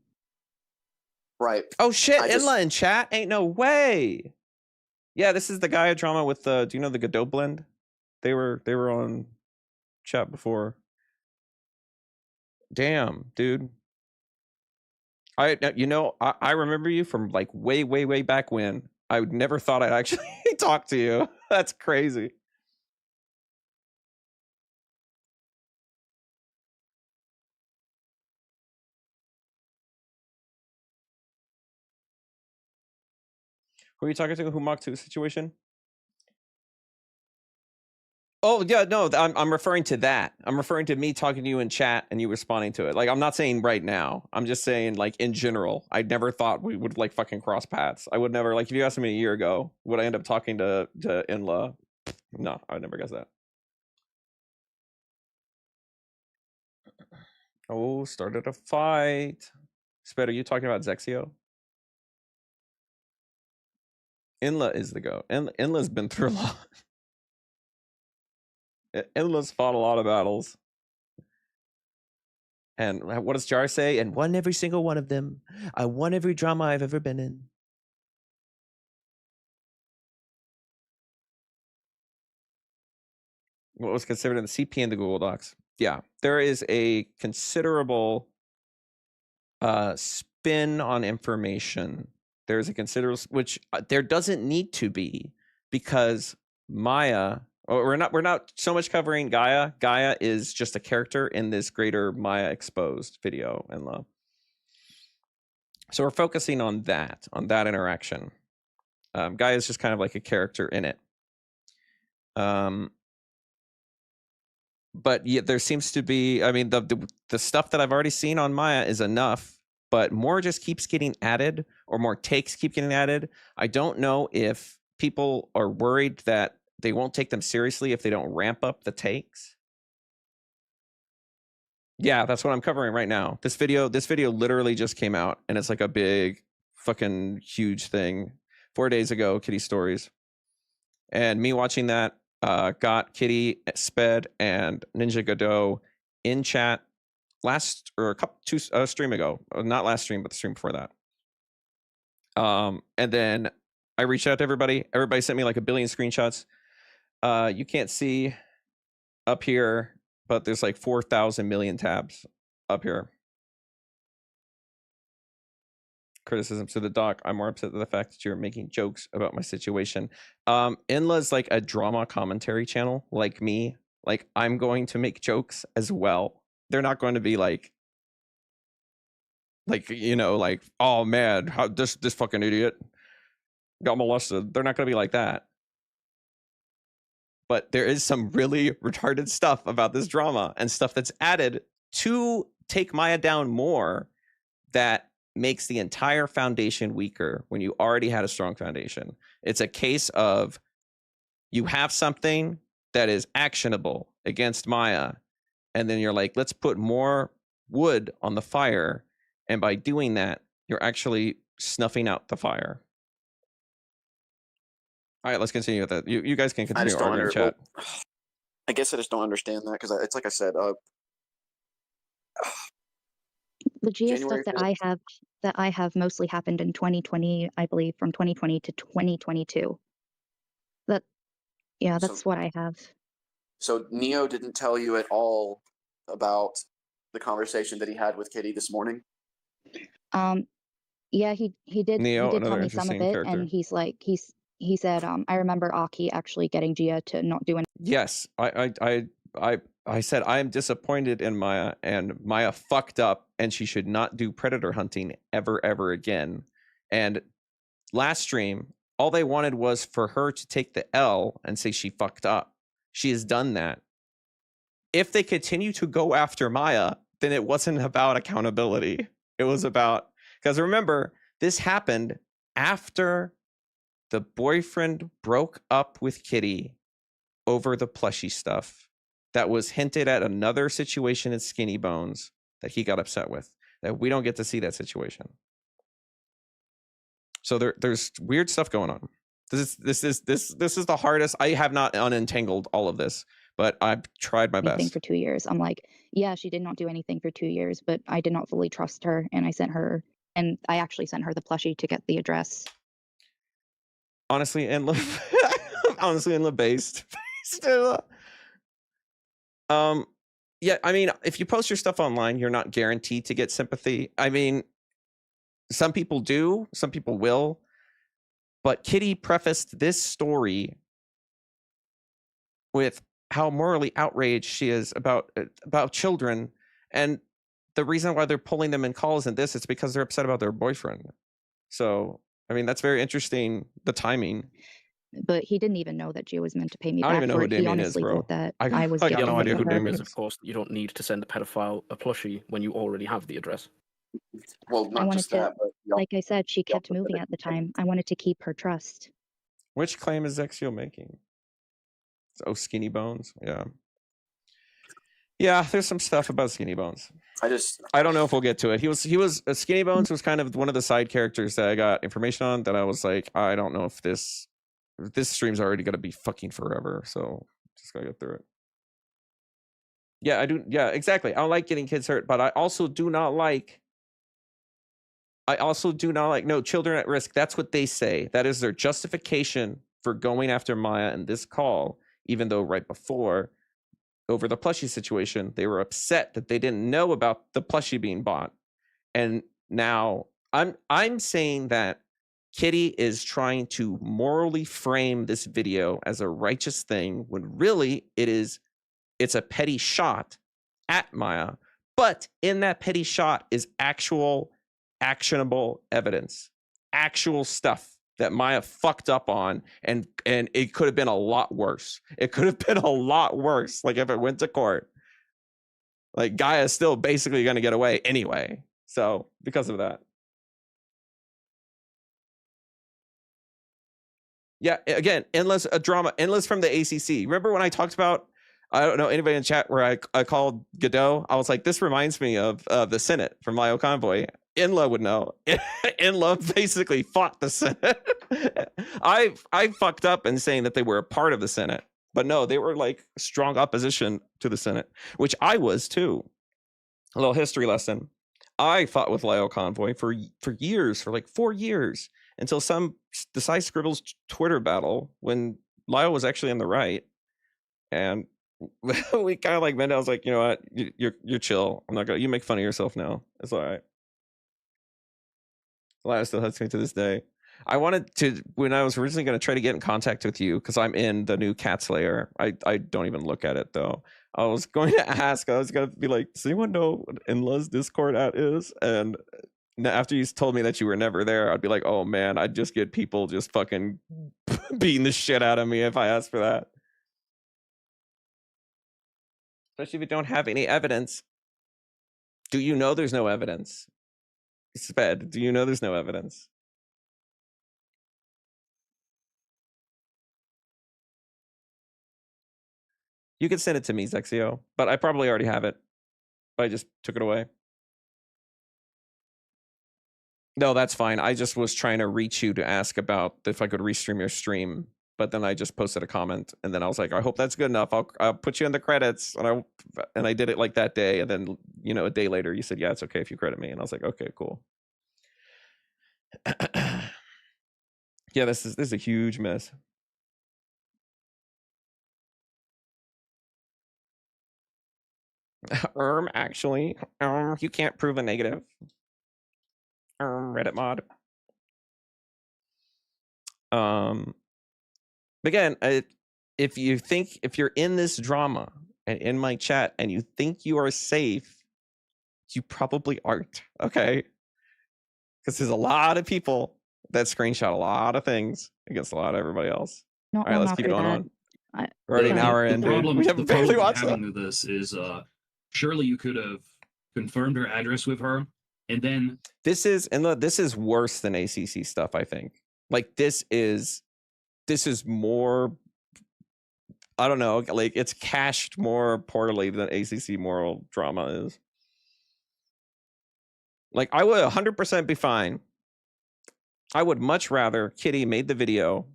Right. Oh shit, Inla in chat? Ain't no way. Yeah, this is the Gaia drama with do you know the Godot blend? They were on chat before. Damn, dude. I remember you from like way back when. I never thought I'd actually talk to you. That's crazy. Who are you talking to? Who mocked to the situation? Oh yeah, no, I'm referring to that. I'm referring to me talking to you in chat and you responding to it. Like, I'm not saying right now. I'm just saying, like, in general. I never thought we would like fucking cross paths. I would never, like, if you asked me a year ago, would I end up talking to Inla? No, I would never guess that. Oh, started a fight. Sped, are you talking about Zexio? Inla is the goat. Inla's been through a lot. Inla's fought a lot of battles. And what does Jar say? And won every single one of them. I won every drama I've ever been in. What was considered in the CP in the Google Docs? Yeah, there is a considerable spin on information. There's a considerable, which there doesn't need to be, because Maya, we're not so much covering Gaia. Gaia is just a character in this greater Maya exposed video and love. So we're focusing on that interaction. Gaia is just kind of like a character in it. But yeah, there seems to be, I mean, the stuff that I've already seen on Maya is enough, but more just keeps getting added, or more takes keep getting added. I don't know if people are worried that they won't take them seriously if they don't ramp up the takes. Yeah, that's what I'm covering right now. This video literally just came out, and it's like a big fucking huge thing. 4 days ago, Kitty Stories. And me watching that got Kitty, Sped, and Ninja Godot in chat stream ago. Not last stream, but the stream before that. And then I reached out to everybody. Everybody sent me like a billion screenshots. You can't see up here, but there's like 4,000 million tabs up here. Criticism to the doc. I'm more upset at the fact that you're making jokes about my situation. Inla's like a drama commentary channel, like me. Like, I'm going to make jokes as well. They're not going to be like, you know, like, oh man, how this fucking idiot got molested. They're not going to be like that. But there is some really retarded stuff about this drama and stuff that's added to take Maya down more that makes the entire foundation weaker when you already had a strong foundation. It's a case of you have something that is actionable against Maya, and then you're like, let's put more wood on the fire. And by doing that, you're actually snuffing out the fire. All right, let's continue with that. You guys can continue arguing in chat. I guess I just don't understand that, because it's like I said, the Gia stuff that I have mostly happened in 2020, I believe, from 2020 to 2022. That's what I have. So Neo didn't tell you at all about the conversation that he had with Kitty this morning? Yeah, he did. Neo, he did tell me some of it, character. And he said, I remember Aki actually getting Gia to not do anything. Yes, I said I am disappointed in Maya, and Maya fucked up, and she should not do predator hunting ever again. And last stream, all they wanted was for her to take the L and say she fucked up. She has done that. If they continue to go after Maya, then it wasn't about accountability. It was about, because remember, this happened after the boyfriend broke up with Kitty over the plushie stuff that was hinted at another situation at Skinny Bones that he got upset with, that we don't get to see that situation. So there's weird stuff going on. This is the hardest. I have not unentangled all of this, but I've tried my best. For 2 years. I'm like, yeah, she did not do anything for 2 years, but I did not fully trust her, and I actually sent her the plushie to get the address. Honestly, and based. Yeah, I mean, if you post your stuff online, you're not guaranteed to get sympathy. I mean, some people do, some people will, but Kitty prefaced this story with how morally outraged she is about children, and the reason why they're pulling them in calls and this, it's because they're upset about their boyfriend. So, I mean, that's very interesting, the timing. But he didn't even know that Gia was meant to pay me I don't back even know for who it. He Damien is, honestly bro. thought that I I was got gifting no it idea to who her. Damien is, is. of course, that you don't need to send the pedophile a plushie when you already have the address. Well, I not wanted just to, that, but like I said, she y'all kept moving at the time. I wanted to keep her trust. Which claim is Zexio making? Oh, Skinny Bones. Yeah. Yeah, there's some stuff about Skinny Bones. I don't know if we'll get to it. He was Skinny Bones was kind of one of the side characters that I got information on that I was like, I don't know if this stream's already gonna be fucking forever, so just gotta get through it. Yeah, I do. Yeah, exactly. I don't like getting kids hurt, but I also do not like no children at risk. That's what they say. That is their justification for going after Maya in this call, even though right before, over the plushie situation, they were upset that they didn't know about the plushie being bought. And now I'm saying that Kitty is trying to morally frame this video as a righteous thing when really it's a petty shot at Maya. But in that petty shot is actual actionable evidence, actual stuff that Maya fucked up on, and it could have been a lot worse. It could have been a lot worse. Like if it went to court, like Gaia's still basically going to get away anyway. So because of that. Yeah, again, endless drama, endless from the ACC. Remember when I talked about, I don't know anybody in chat where I called Godot. I was like, this reminds me of the Senate from Lyle Convoy. Inla would know. Inla basically fought the Senate. I fucked up in saying that they were a part of the Senate, but no, they were like strong opposition to the Senate, which I was too. A little history lesson. I fought with Lyle Convoy for years, for like 4 years, until the Cy Scribbles Twitter battle when Lyle was actually on the right, and we kind of like Mendel was like, you know what, you're chill. I'm not gonna. You make fun of yourself now. It's all right. Lyle still hurts me to this day. I wanted to, when I was originally going to try to get in contact with you, because I'm in the new Cat Slayer. I don't even look at it though. I was going to ask. I was going to be like, does anyone know what Inla's Discord at is? And after you told me that you were never there, I'd be like, oh man, I'd just get people just fucking beating the shit out of me if I asked for that. Especially if you don't have any evidence. Do you know there's no evidence? Sped, do you know there's no evidence? You can send it to me, Zexio, but I probably already have it. But I just took it away. No, that's fine. I just was trying to reach you to ask about if I could restream your stream, but then I just posted a comment, and then I was like, I hope that's good enough. I'll put you in the credits, and I did it like that day, and then a day later you said, yeah, it's okay if you credit me, and I was like, okay, cool. Yeah, this is a huge mess. Actually, you can't prove a negative. Reddit mod. Again, if you're in this drama and in my chat and you think you are safe, you probably aren't. Okay, because there's a lot of people that screenshot a lot of things against a lot of everybody else. No, all right, let's keep going on. We're already an hour in. We have barely watched that. The problem this is surely you could have confirmed her address with her, and then this is worse than ACC stuff. I think like this is more, I don't know, like it's cached more poorly than ACC moral drama is. Like I would 100% be fine. I would much rather Kitty made the video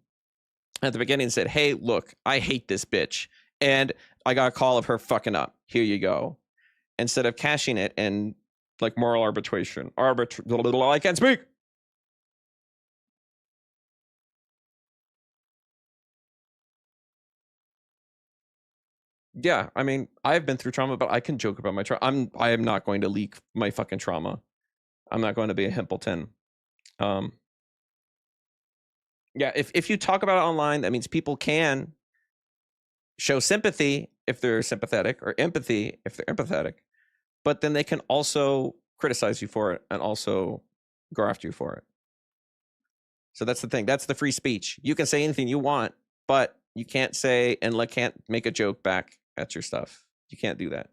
at the beginning and said, hey, look, I hate this bitch, and I got a call of her fucking up. Here you go. Instead of cashing it and like moral arbitration. I can't speak. Yeah, I mean, I've been through trauma, but I can joke about my trauma. I am not going to leak my fucking trauma. I'm not going to be a Himpleton. Yeah, if you talk about it online, that means people can show sympathy if they're sympathetic, or empathy if they're empathetic, but then they can also criticize you for it and also go after you for it. So that's the thing. That's the free speech. You can say anything you want, but you can't say and can't make a joke back at your stuff. You can't do that.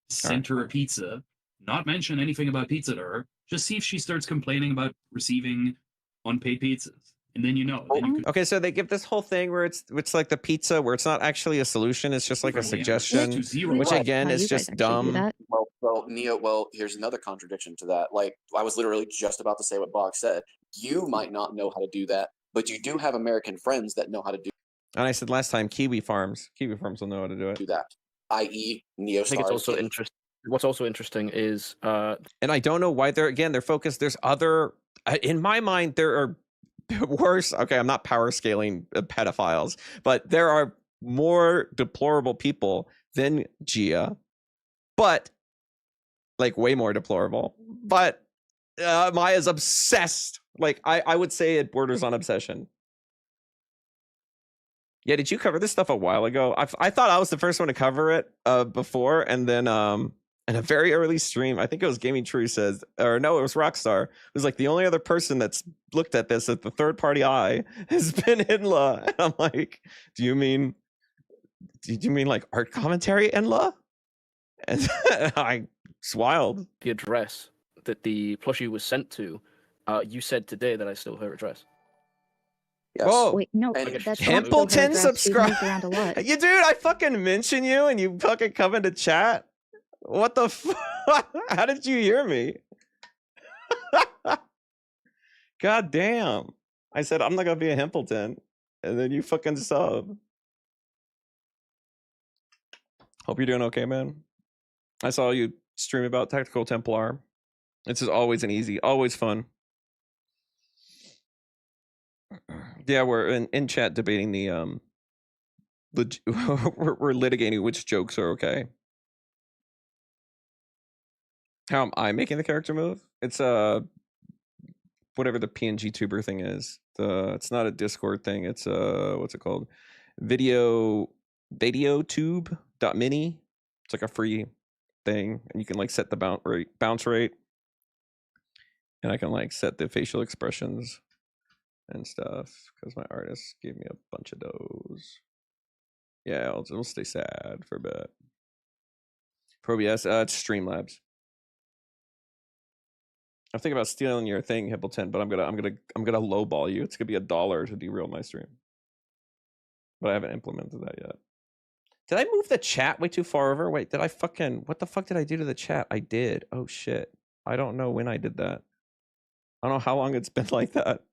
Send her a pizza, not mention anything about pizza to her. Just see if she starts complaining about receiving unpaid pizzas. And then then you could... Okay, so they give this whole thing where it's like the pizza, where it's not actually a solution, it's just like a suggestion, which again is just dumb. Well, Neo, here's another contradiction to that. Like, I was literally just about to say what Bog said. You might not know how to do that, but you do have American friends that know how to do. And I said last time, Kiwi Farms will know how to do it. Do that, i.e. Neo. I think it's also interesting. What's also interesting is, and I don't know why they're focused. There's other, in my mind, there are worse. Okay, I'm not power scaling pedophiles, but there are more deplorable people than Gia, but like way more deplorable. But Maya's obsessed. Like I would say it borders on obsession. Yeah, did you cover this stuff a while ago? I thought I was the first one to cover it before, and then in a very early stream, I think it was Gaming True says, or no, it was Rockstar. It was like the only other person that's looked at this at the third party eye has been Inla. And I'm like, do you mean like art commentary, Inla? And it's wild. The address that the plushie was sent to, you said today that I stole her address. Yes. Whoa, Wait, no, that's Templeton subscribe. Around a lot. You dude, I fucking mention you and you fucking come into chat. What the fuck? How did you hear me? God damn. I said I'm not gonna be a Hempleton, and then you fucking sub. Hope you're doing okay, man. I saw you stream about Tactical Templar. This is always always fun. Yeah, we're in chat debating the we're litigating which jokes are okay. How am I making the character move? It's whatever the PNG tuber thing is. It's not a Discord thing. It's what's it called? Video tube.mini. It's like a free thing, and you can like set the bounce rate, and I can like set the facial expressions and stuff because my artist gave me a bunch of those. Yeah, it'll stay sad for a bit. For OBS, it's Streamlabs. I'm thinking about stealing your thing, Hippleton, but I'm gonna lowball you. It's gonna be $1 to derail my stream. But I haven't implemented that yet. Did I move the chat way too far over? Wait, did I fucking, what the fuck did I do to the chat? I did. Oh shit. I don't know when I did that. I don't know how long it's been like that.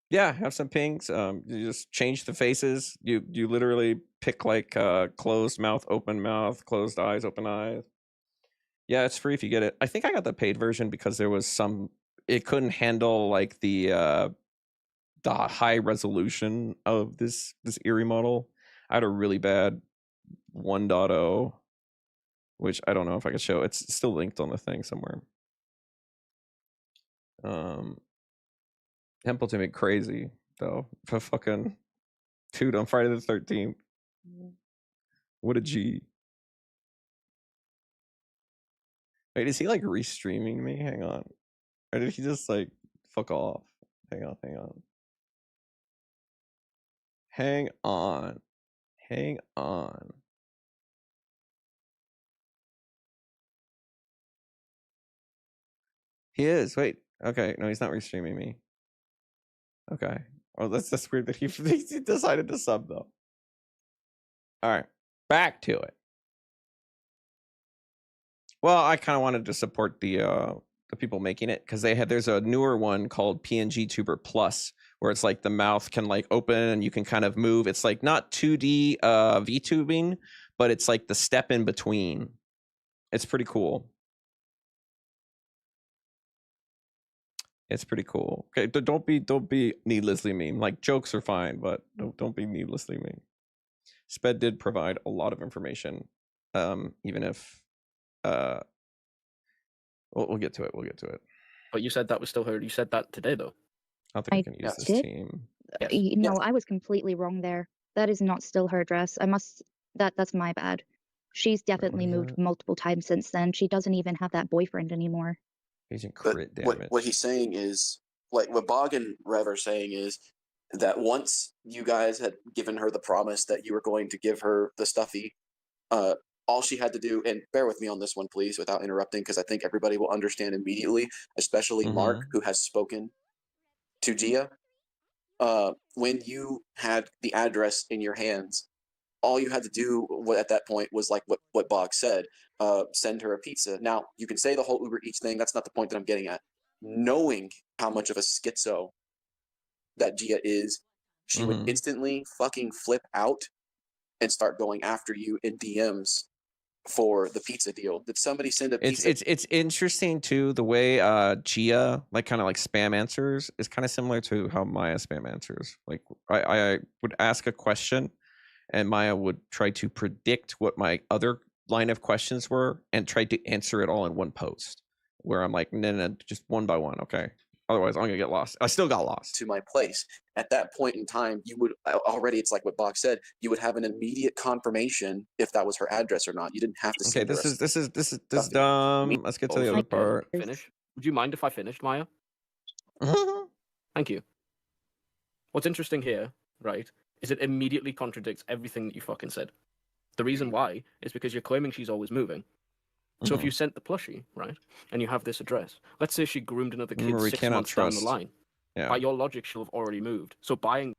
Yeah, have some pings. You just change the faces. You literally pick like closed mouth, closed eyes, open eyes. Yeah, it's free if you get it. I think I got the paid version because there was it couldn't handle like the high resolution of this Eerie model. I had a really bad 1.0, which I don't know if I could show. It's still linked on the thing somewhere. Templeton went crazy though for fucking dude on Friday the 13th. What a G. Wait, is he like restreaming me? Hang on. Or did he just like fuck off? Hang on. Hang on. He is. Wait. Okay. No, he's not restreaming me. Okay. Oh, that's weird that he decided to sub though. All right. Back to it. Well, I kind of wanted to support the people making it because there's a newer one called PNG Tuber Plus where it's like the mouth can like open and you can kind of move. It's like not 2D VTubing, but it's like the step in between. It's pretty cool. It's pretty cool. Okay, don't be needlessly mean. Like jokes are fine, but don't be needlessly mean. Sped did provide a lot of information, even if we'll get to it. But you said that was still her. You said that today, though. I don't think I can use this team. No, I was completely wrong there. That is not still her address. That's my bad. She's definitely moved multiple times since then. She doesn't even have that boyfriend anymore. Agent crit damage. What he's saying is, like, what Bog and Rev are saying is that once you guys had given her the promise that you were going to give her the stuffy, all she had to do, and bear with me on this one, please, without interrupting, because I think everybody will understand immediately, especially Mark, who has spoken to Gia. When you had the address in your hands, all you had to do at that point was like what Bog said, send her a pizza. Now, you can say the whole Uber Eats thing. That's not the point that I'm getting at. Knowing how much of a schizo that Gia is, she would instantly fucking flip out and start going after you in DMs for the pizza deal. Did somebody send a pizza? It's interesting too, the way Gia like kind of like spam answers is kind of similar to how Maya spam answers. Like I would ask a question and Maya would try to predict what my other line of questions were and try to answer it all in one post, where I'm like, no, just one by one, okay? Otherwise, I'm gonna get lost. I still got lost. To my place. At that point in time, you would already, it's like what Bach said, you would have an immediate confirmation if that was her address or not. You didn't have to see. Okay, this is dumb. Let's get to the other part. Finish. Would you mind if I finished, Maya? Thank you. What's interesting here, right, is it immediately contradicts everything that you fucking said. The reason why is because you're claiming she's always moving. So if you sent the plushie, right, and you have this address, let's say she groomed another kid 6 months down the line. Yeah. By your logic, she'll have already moved. So buying...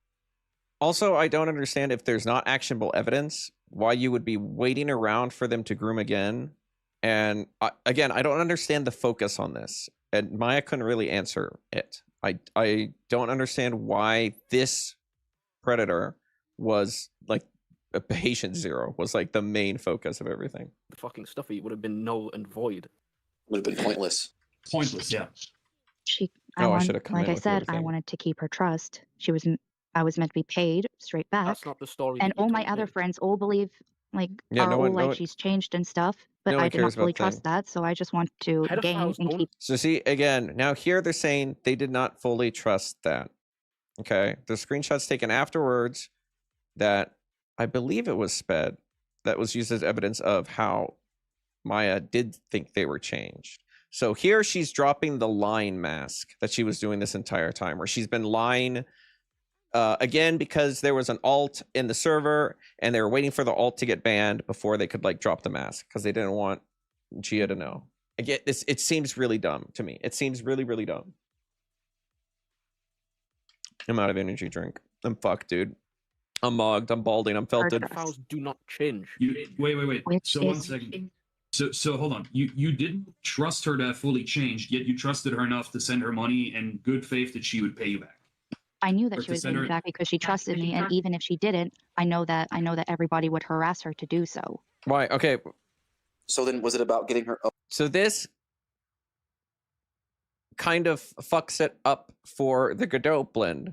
Also, I don't understand, if there's not actionable evidence, why you would be waiting around for them to groom again. And again, I don't understand the focus on this. And Maya couldn't really answer it. I don't understand why this predator was like a patient zero, was like the main focus of everything. The fucking stuffy would have been null and void. Would have been pointless. Pointless, yeah. I should have come like in I with said, everything. I wanted to keep her trust. I was meant to be paid straight back. That's not the story. And all my other friends all believe, like, she's changed and stuff. But I did not fully trust that, so I just want to gain and keep. So see, again, now here they're saying they did not fully trust that. Okay, the screenshots taken afterwards that I believe it was sped that was used as evidence of how Maya did think they were changed. So here she's dropping the lying mask that she was doing this entire time, where she's been lying again because there was an alt in the server and they were waiting for the alt to get banned before they could like drop the mask because they didn't want Gia to know. Again, it seems really dumb to me. It seems really, really dumb. I'm out of energy drink. I'm fucked, dude. I'm mugged. I'm balding. I'm felted. Files do not change. Wait. So 1 second. So hold on. You didn't trust her to have fully changed, yet you trusted her enough to send her money in good faith that she would pay you back. I knew that she would pay me back because she trusted me, and even if she didn't, I know that everybody would harass her to do so. Why? Okay. So then, was it about getting her? So this kind of fucks it up for the Godot blend,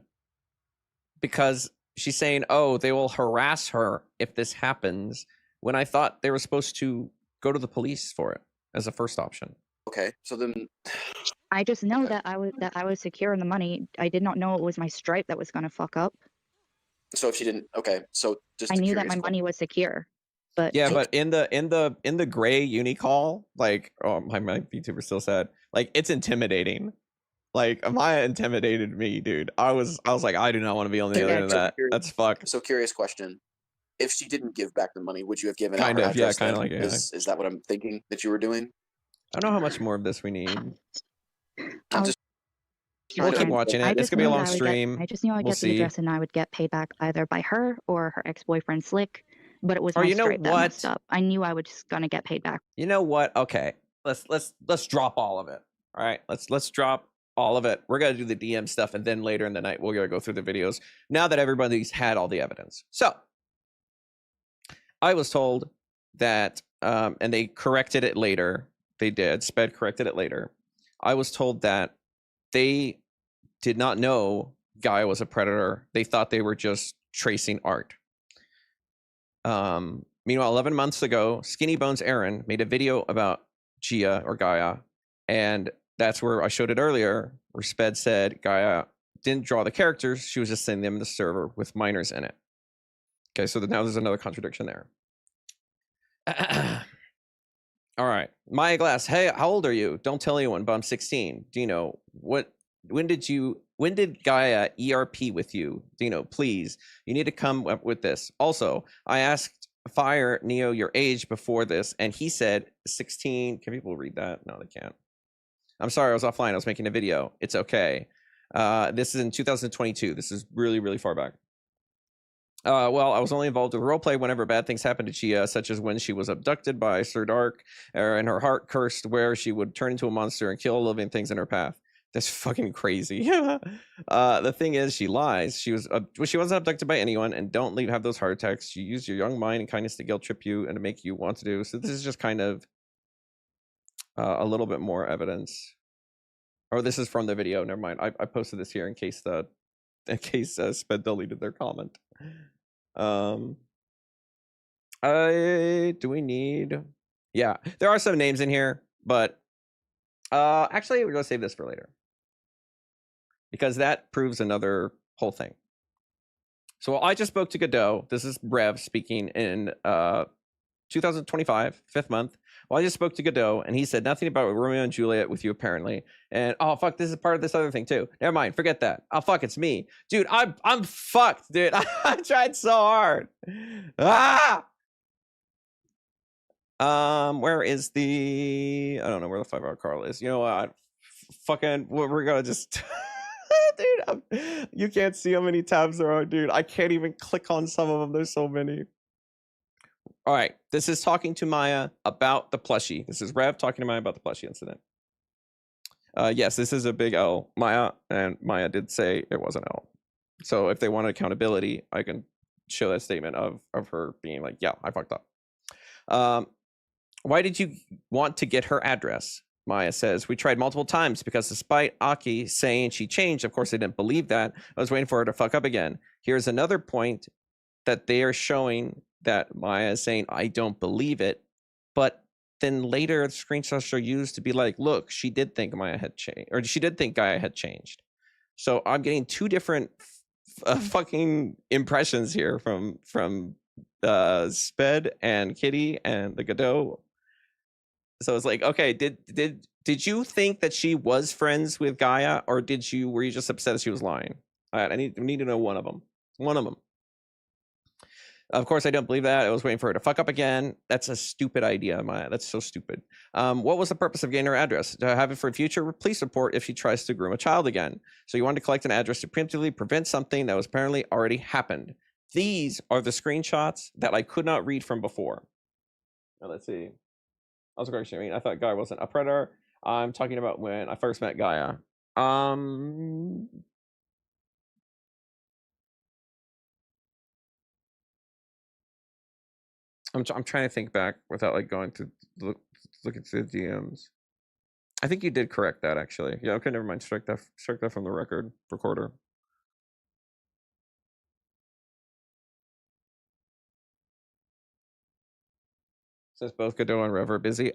because she's saying, oh, they will harass her if this happens, when I thought they were supposed to go to the police for it as a first option. Okay, so then I just know that I was secure in the money. I did not know it was my Stripe that was going to fuck up. So if she didn't, okay, so just I knew that my money was secure. But yeah, but in the gray uni call, like, oh, my VTuber still said, like, it's intimidating. Like, Maya intimidated me, dude. I was like, I do not want to be on the other end of that. That's fuck. So curious question: if she didn't give back the money, would you have given kind out her of, yeah, address? kind of like, yeah. Is that what I'm thinking that you were doing? I don't know how much more of this we need. I'm just we'll keep watching it. It's gonna be a long stream. I just knew I'd get the address and I would get paid back either by her or her ex-boyfriend Slick. But it was my Stripe that messed up. I knew I was just gonna get paid back. You know what? Okay, let's drop all of it. All right, let's drop all of it. We're gonna do the DM stuff, and then later in the night we're gonna go through the videos. Now that everybody's had all the evidence, so I was told that, and they corrected it later. They did. Sped corrected it later. I was told that they did not know Gaia was a predator. They thought they were just tracing art. Meanwhile, 11 months ago, Skinny Bones Aaron made a video about Gia or Gaia, and that's where I showed it earlier, where Sped said Gaia didn't draw the characters, she was just sending them the server with minors in it. Okay, so now there's another contradiction there. All right. Maya Glass. Hey, how old are you? Don't tell anyone, but I'm 16. Dino, when did Gaia ERP with you? Dino, please. You need to come up with this. Also, I asked Fire Neo your age before this, and he said 16. Can people read that? No, they can't. I'm sorry, I was offline. I was making a video. It's okay. This is in 2022. This is really, really far back. Well, I was only involved with roleplay whenever bad things happened to Chia, such as when she was abducted by Sir Dark, and her heart cursed, where she would turn into a monster and kill living things in her path. That's fucking crazy. The thing is, she lies. She wasn't abducted by anyone, and don't have those heart attacks. You use your young mind and kindness to guilt trip you and to make you want to do. So this is just kind of a little bit more evidence. Or this is from the video. Never mind. I posted this here in case Sped deleted their comment. Do we need? Yeah, there are some names in here, but actually we're gonna save this for later because that proves another whole thing. So I just spoke to Godot. This is Rev speaking in 2025, 5th month. Well, I just spoke to Godot, and he said nothing about Romeo and Juliet with you, apparently. And oh fuck, this is part of this other thing too. Never mind, forget that. Oh fuck, it's me, dude. I'm fucked, dude. I tried so hard. Where is the? I don't know where the 5-hour Carl is. You know what? Fucking, we're gonna just. Dude, you can't see how many tabs there are, dude. I can't even click on some of them. There's so many. All right, this is talking to Maya about the plushie. This is Rev talking to Maya about the plushie incident. Yes, this is a big L, Maya, and Maya did say it was an L. So if they wanted accountability, I can show that statement of her being like, yeah, I fucked up. Why did you want to get her address? Maya says, we tried multiple times because despite Aki saying she changed, of course I didn't believe that. I was waiting for her to fuck up again. Here's another point that they are showing that Maya is saying, I don't believe it. But then later the screenshots are used to be like, look, she did think Maya had changed, or she did think Gaia had changed. So I'm getting two different fucking impressions here from Sped and Kitty and the Godot. So it's like, okay, did you think that she was friends with Gaia, or were you just upset that she was lying? All right, I need to know one of them. One of them. Of course, I don't believe that. I was waiting for her to fuck up again. That's a stupid idea, Maya. That's so stupid. What was the purpose of getting her address? To have it for a future police report if she tries to groom a child again. So you wanted to collect an address to preemptively prevent something that was apparently already happened. These are the screenshots that I could not read from before. Now, let's see. I was correcting. I thought Gaia wasn't a predator. I'm talking about when I first met Gaia. I'm trying to think back without like going to look at the DMs. I think you did correct that actually. Yeah, okay, never mind. Strike that from the recorder. Since both Godot and Rev are busy.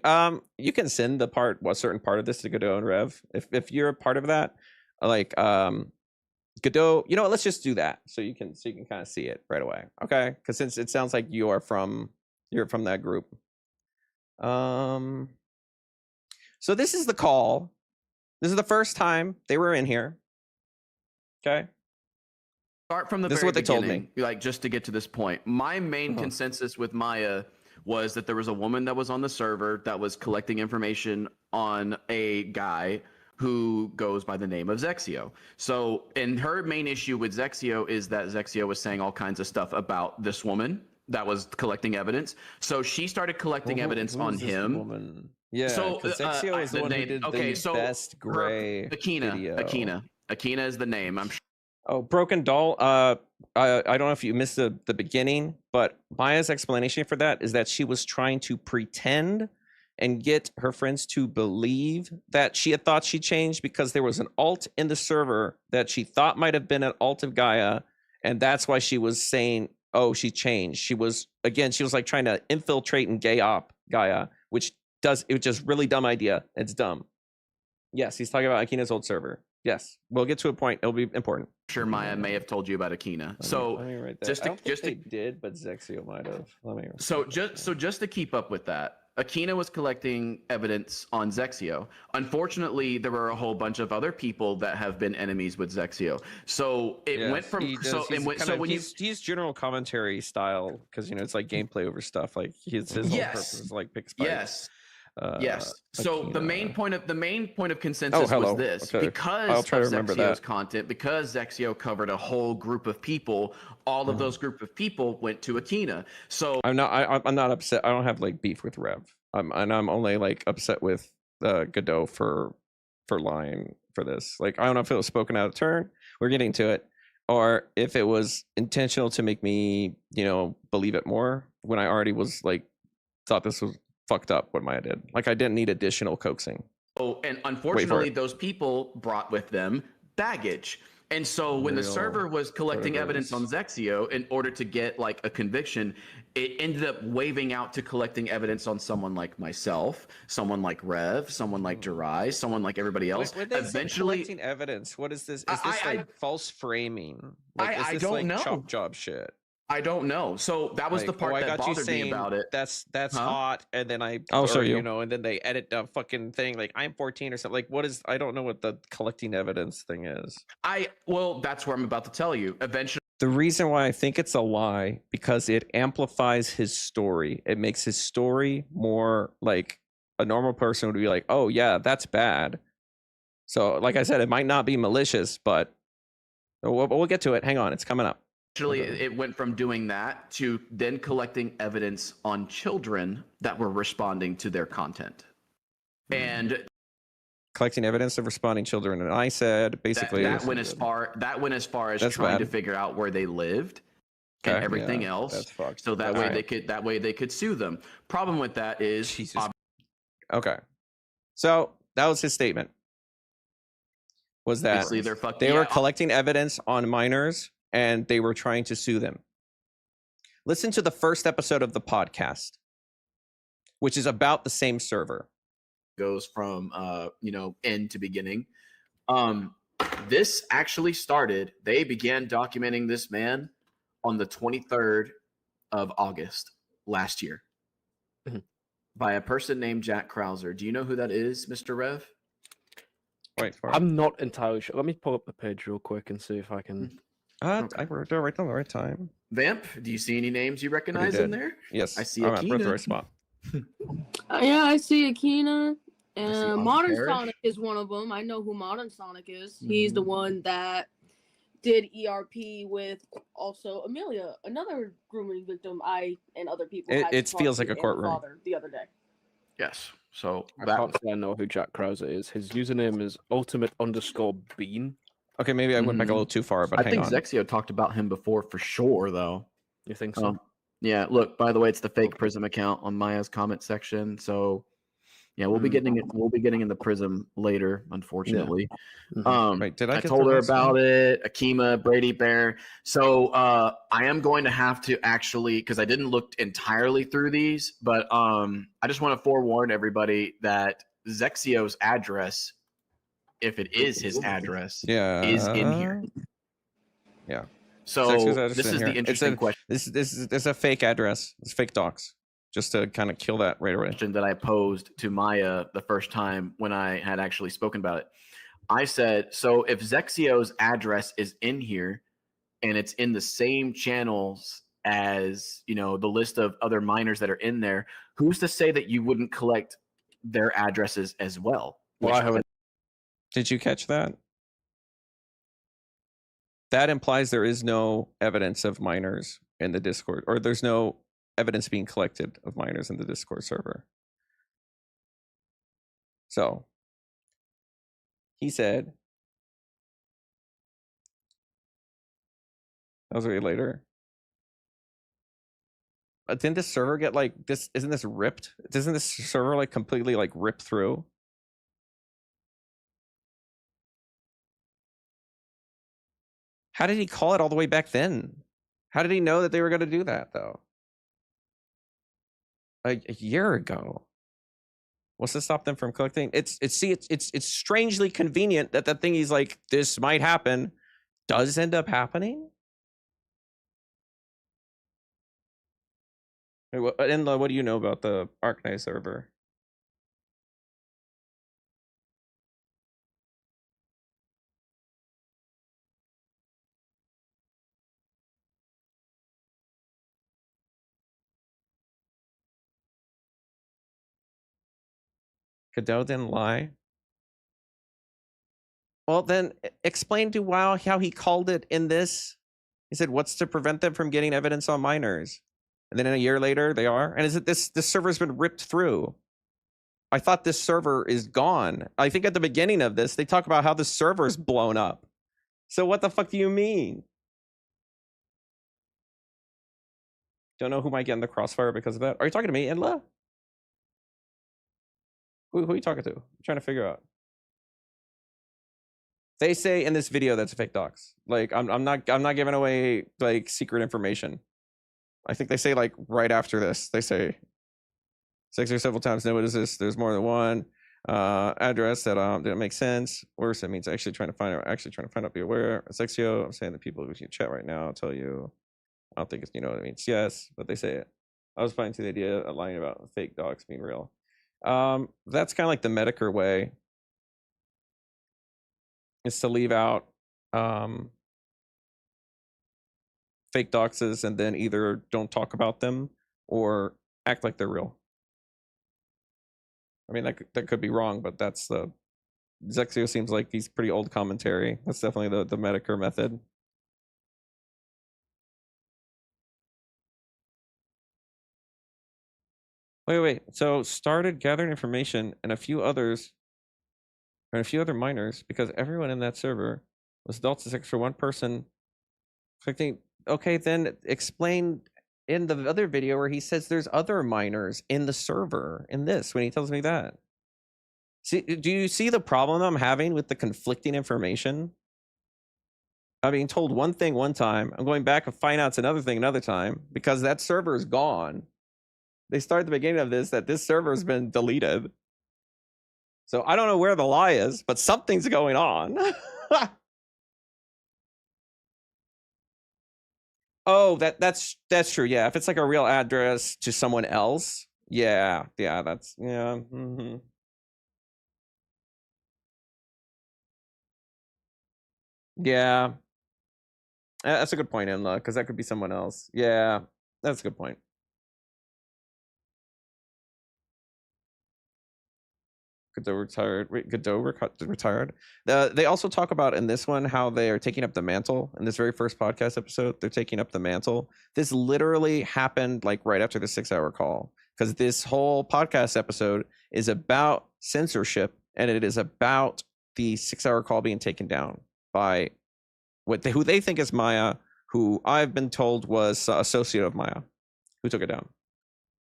You can send a certain part of this to Godot and Rev. If you're a part of that, like Godot, you know what, let's just do that so you can kind of see it right away. Okay? Because since it sounds like you're from that group. So this is the call. This is the first time they were in here. Okay. Start from the this very is what they beginning, told me. Like just to get to this point. My main consensus with Maya was that there was a woman that was on the server that was collecting information on a guy who goes by the name of Zexio. So, and her main issue with Zexio is that Zexio was saying all kinds of stuff about this woman that was collecting evidence. So she started collecting evidence on him. Woman? Yeah, so Zexio is the one who did the best gray video. Akina is the name. I'm sure. Oh, Broken Doll. I don't know if you missed the beginning, but Maya's explanation for that is that she was trying to pretend and get her friends to believe that she had thought she changed because there was an alt in the server that she thought might have been an alt of Gaia, and that's why she was saying, oh, she changed. She was like trying to infiltrate and gay op Gaia, which was just really dumb idea. It's dumb. Yes, he's talking about Akina's old server. Yes, we'll get to a point. It'll be important. Sure, Maya may have told you about Akina. So let me write that. just to, I don't think they did, but Zexio might have. Let me. So just to keep up with that, Akina was collecting evidence on Zexio. Unfortunately, there were a whole bunch of other people that have been enemies with Zexio. So it went from he's general commentary style because it's like gameplay over stuff. Like his whole purpose is like pick spikes. Yes. So Akina. the main point of consensus was this: because I'll try to of remember Zexio's that. content, because Zexio covered a whole group of people, all of those group of people went to Akina. So I'm not upset. I don't have like beef with Rev. And I'm only like upset with Godot for lying for this. Like I don't know if it was spoken out of turn. We're getting to it, or if it was intentional to make me believe it more when I already was like thought this was fucked up what Maya did. Like I didn't need additional coaxing. Oh, and unfortunately, those people brought with them baggage. And so when the server was collecting evidence on Zexio in order to get like a conviction, it ended up waving out to collecting evidence on someone like myself, someone like Rev, someone like Jirai, someone like everybody else. Eventually, collecting evidence. What is this? Is this like false framing? Like, is this don't like know. chop job shit? I don't know. So that was the part that bothered me about it. That's hot, and then I'll show you. And then they edit the fucking thing like I'm 14 or something. Like what is? I don't know what the collecting evidence thing is. Well, that's where I'm about to tell you. Eventually, the reason why I think it's a lie because it amplifies his story. It makes his story more like a normal person would be like, oh yeah, that's bad. So like I said, it might not be malicious, but we'll get to it. Hang on, it's coming up. Actually, it went from doing that to then collecting evidence on children that were responding to their content. And collecting evidence of responding children, and I said basically that went as far as that's trying bad. to figure out where they lived and everything else. That's fucked. So that way they could sue them. Problem with that is okay. So that was his statement. Was that they were collecting evidence on minors and they were trying to sue them. Listen to the first episode of the podcast, which is about the same server. Goes from end to beginning. This actually started, they began documenting this man on the 23rd of August last year by a person named Jack Krauser. Do you know who that is, Mr. Rev? Wait, I'm not entirely sure. Let me pull up the page real quick and see if I can. I wrote it right on the right time. Vamp, do you see any names you recognize in there? Yes, I see Akina. At the right spot. Yeah, I see Akina. And Modern Parrish. Sonic is one of them. I know who Modern Sonic is. He's the one that did ERP with also Amelia, another grooming victim. I and other people. It feels like a courtroom. The other day. Yes. So I can't say I know who Jack Krauser is. His username is ultimate_bean. Okay, maybe I went back a little too far, but I think Zexio talked about him before for sure, though. You think so? Yeah. Look, by the way, it's the fake Prism account on Maya's comment section. So, yeah, we'll be getting it. We'll be getting in the Prism later, unfortunately. Yeah. Wait, did I told her about it? Akima, Brady Bear. So I am going to have to actually, because I didn't look entirely through these, but I just want to forewarn everybody that Zexio's address, if it is his address, is in here. Yeah. So this is the interesting question. This is a fake address. It's fake docs. Just to kind of kill that right away. Question that I posed to Maya the first time when I had actually spoken about it. I said, so if Zexio's address is in here and it's in the same channels as, the list of other miners that are in there, who's to say that you wouldn't collect their addresses as well? Well, I haven't. Did you catch that? That implies there is no evidence of minors in the Discord, or there's no evidence being collected of minors in the Discord server. So he said, that was way later. Didn't this server get like this? Isn't this ripped? Doesn't this server like completely like rip through? How did he call it all the way back then? How did he know that they were going to do that though? A year ago. What's to stop them from collecting? It's strangely convenient that that thing he's like, this might happen, does end up happening. And what do you know about the Arknight server? Godot didn't lie. Well, then explain to WoW how he called it in this. He said, "What's to prevent them from getting evidence on minors?" And then a year later, they are. And is it this server's been ripped through? I thought this server is gone. I think at the beginning of this, they talk about how the server's blown up. So what the fuck do you mean? Don't know who might get in the crossfire because of that. Are you talking to me, Inla? Who are you talking to? I'm trying to figure out. They say in this video that's fake docs. Like I'm not giving away like secret information. I think they say like right after this, they say 6 or several times. No, what is this? There's more than one address that didn't make sense. Worse, that means actually trying to find out. Be aware. Sexio. I'm saying the people who can chat right now. I'll tell you. I don't think it's, you know what it means. Yes, but they say it. I was finding to the idea of lying about fake docs being real. That's kind of like the Medicare way. Is to leave out fake doxes and then either don't talk about them or act like they're real. I mean, that could be wrong, but that's the Zexio seems like he's pretty old commentary. That's definitely the Medicare method. Wait. So started gathering information and a few other minors because everyone in that server was adults except for one person clicking. Okay, then explain in the other video where he says there's other minors in the server in this when he tells me that. See, do you see the problem I'm having with the conflicting information? I'm being told one thing one time. I'm going back and find out it's another thing another time because that server is gone. They start at the beginning of this that this server has been deleted. So I don't know where the lie is, but something's going on. Oh, that's true. Yeah, if it's like a real address to someone else, yeah, that's yeah. Yeah, that's a good point, Emla, because that could be someone else. Yeah, that's a good point. Godot retired. Wait, Godot retired. They also talk about in this one how they are taking up the mantle. In this very first podcast episode, they're taking up the mantle. This literally happened like right after the 6-hour call, because this whole podcast episode is about censorship and it is about the 6-hour call being taken down by who they think is Maya, who I've been told was associate of Maya, who took it down,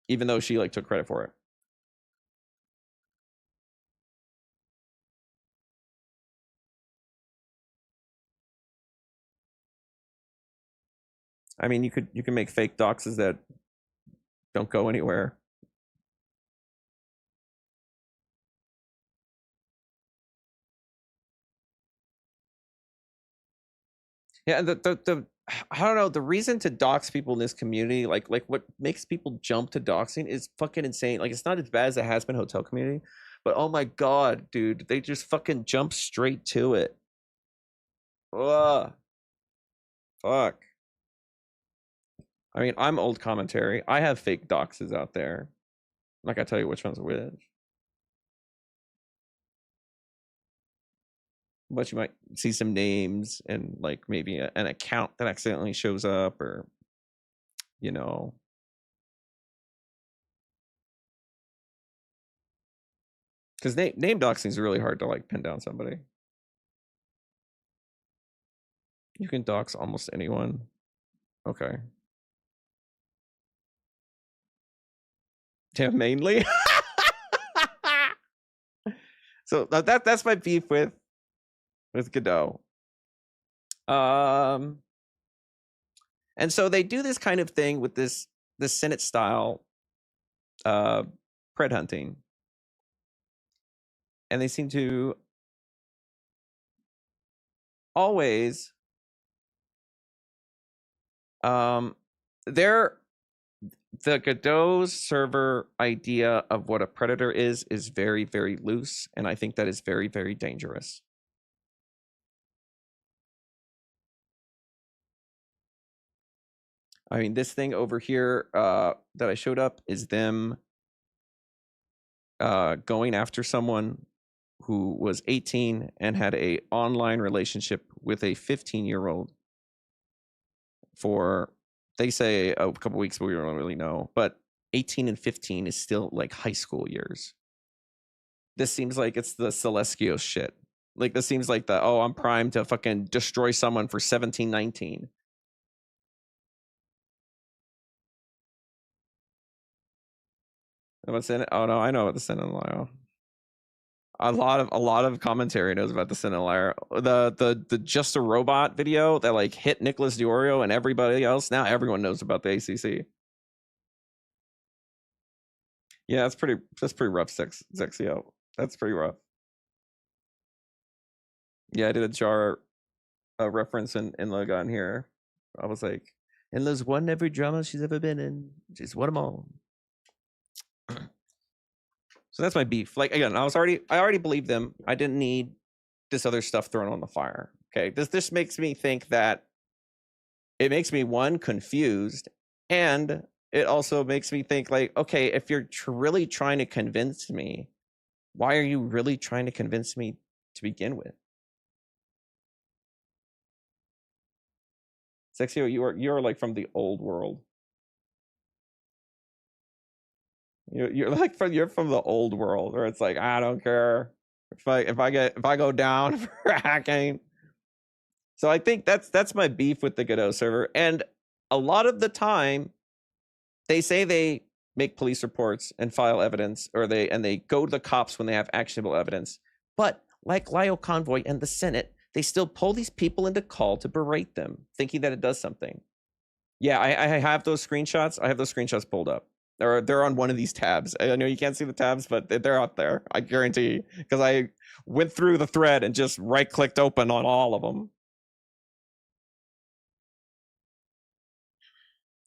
even though she like took credit for it. I mean, you can make fake doxes that don't go anywhere. Yeah, the I don't know, the reason to dox people in this community, like what makes people jump to doxing is fucking insane. Like it's not as bad as it has been hotel community, but oh my god, dude, they just fucking jump straight to it. Ugh. Fuck. I mean, I'm old commentary. I have fake doxes out there. I'm not gonna tell you which one's which. But you might see some names and like maybe an account that accidentally shows up, or you know. Because name doxing is really hard to like pin down somebody. You can dox almost anyone. Okay. Yeah, mainly. So that's my beef with Godot. And so they do this kind of thing with this Senate style pred hunting. and they seem to always the Godot's server idea of what a predator is very, very loose, and I think that is very, very dangerous. I mean, this thing over here that I showed up is them going after someone who was 18 and had a online relationship with a 15-year-old for, they say, a couple weeks, but we don't really know. But 18 and 15 is still like high school years. This seems like it's the Celestios shit. Like, this seems like the, oh, I'm primed to fucking destroy someone for 17, 19. What's in it? Oh no, I know what the Sin and Liar. A lot of commentary knows about the Sin and Liar. The Just a Robot video that like hit Nicholas Diorio and everybody else. Now everyone knows about the ACC. Yeah, that's pretty rough, Zexio. That's pretty rough. Yeah, I did a jar reference in Logon here. I was like, and there's one every drama she's ever been in. She's won them all. So that's my beef. Like, again, I already believed them. I didn't need this other stuff thrown on the fire. Okay, this makes me think that it makes me, one, confused, and it also makes me think like, okay, if you're really trying to convince me, why are you really trying to convince me to begin with? Sexio, you're like from the old world. You're like you're from the old world, where it's like, I don't care if I go down for hacking. So I think that's my beef with the Godot server. And a lot of the time, they say they make police reports and file evidence, or they go to the cops when they have actionable evidence. But like Lyle Convoy and the Senate, they still pull these people into call to berate them, thinking that it does something. Yeah, I have those screenshots. I have those screenshots pulled up. They're on one of these tabs. I know you can't see the tabs, but they're out there. I guarantee, because I went through the thread and just right-clicked open on all of them.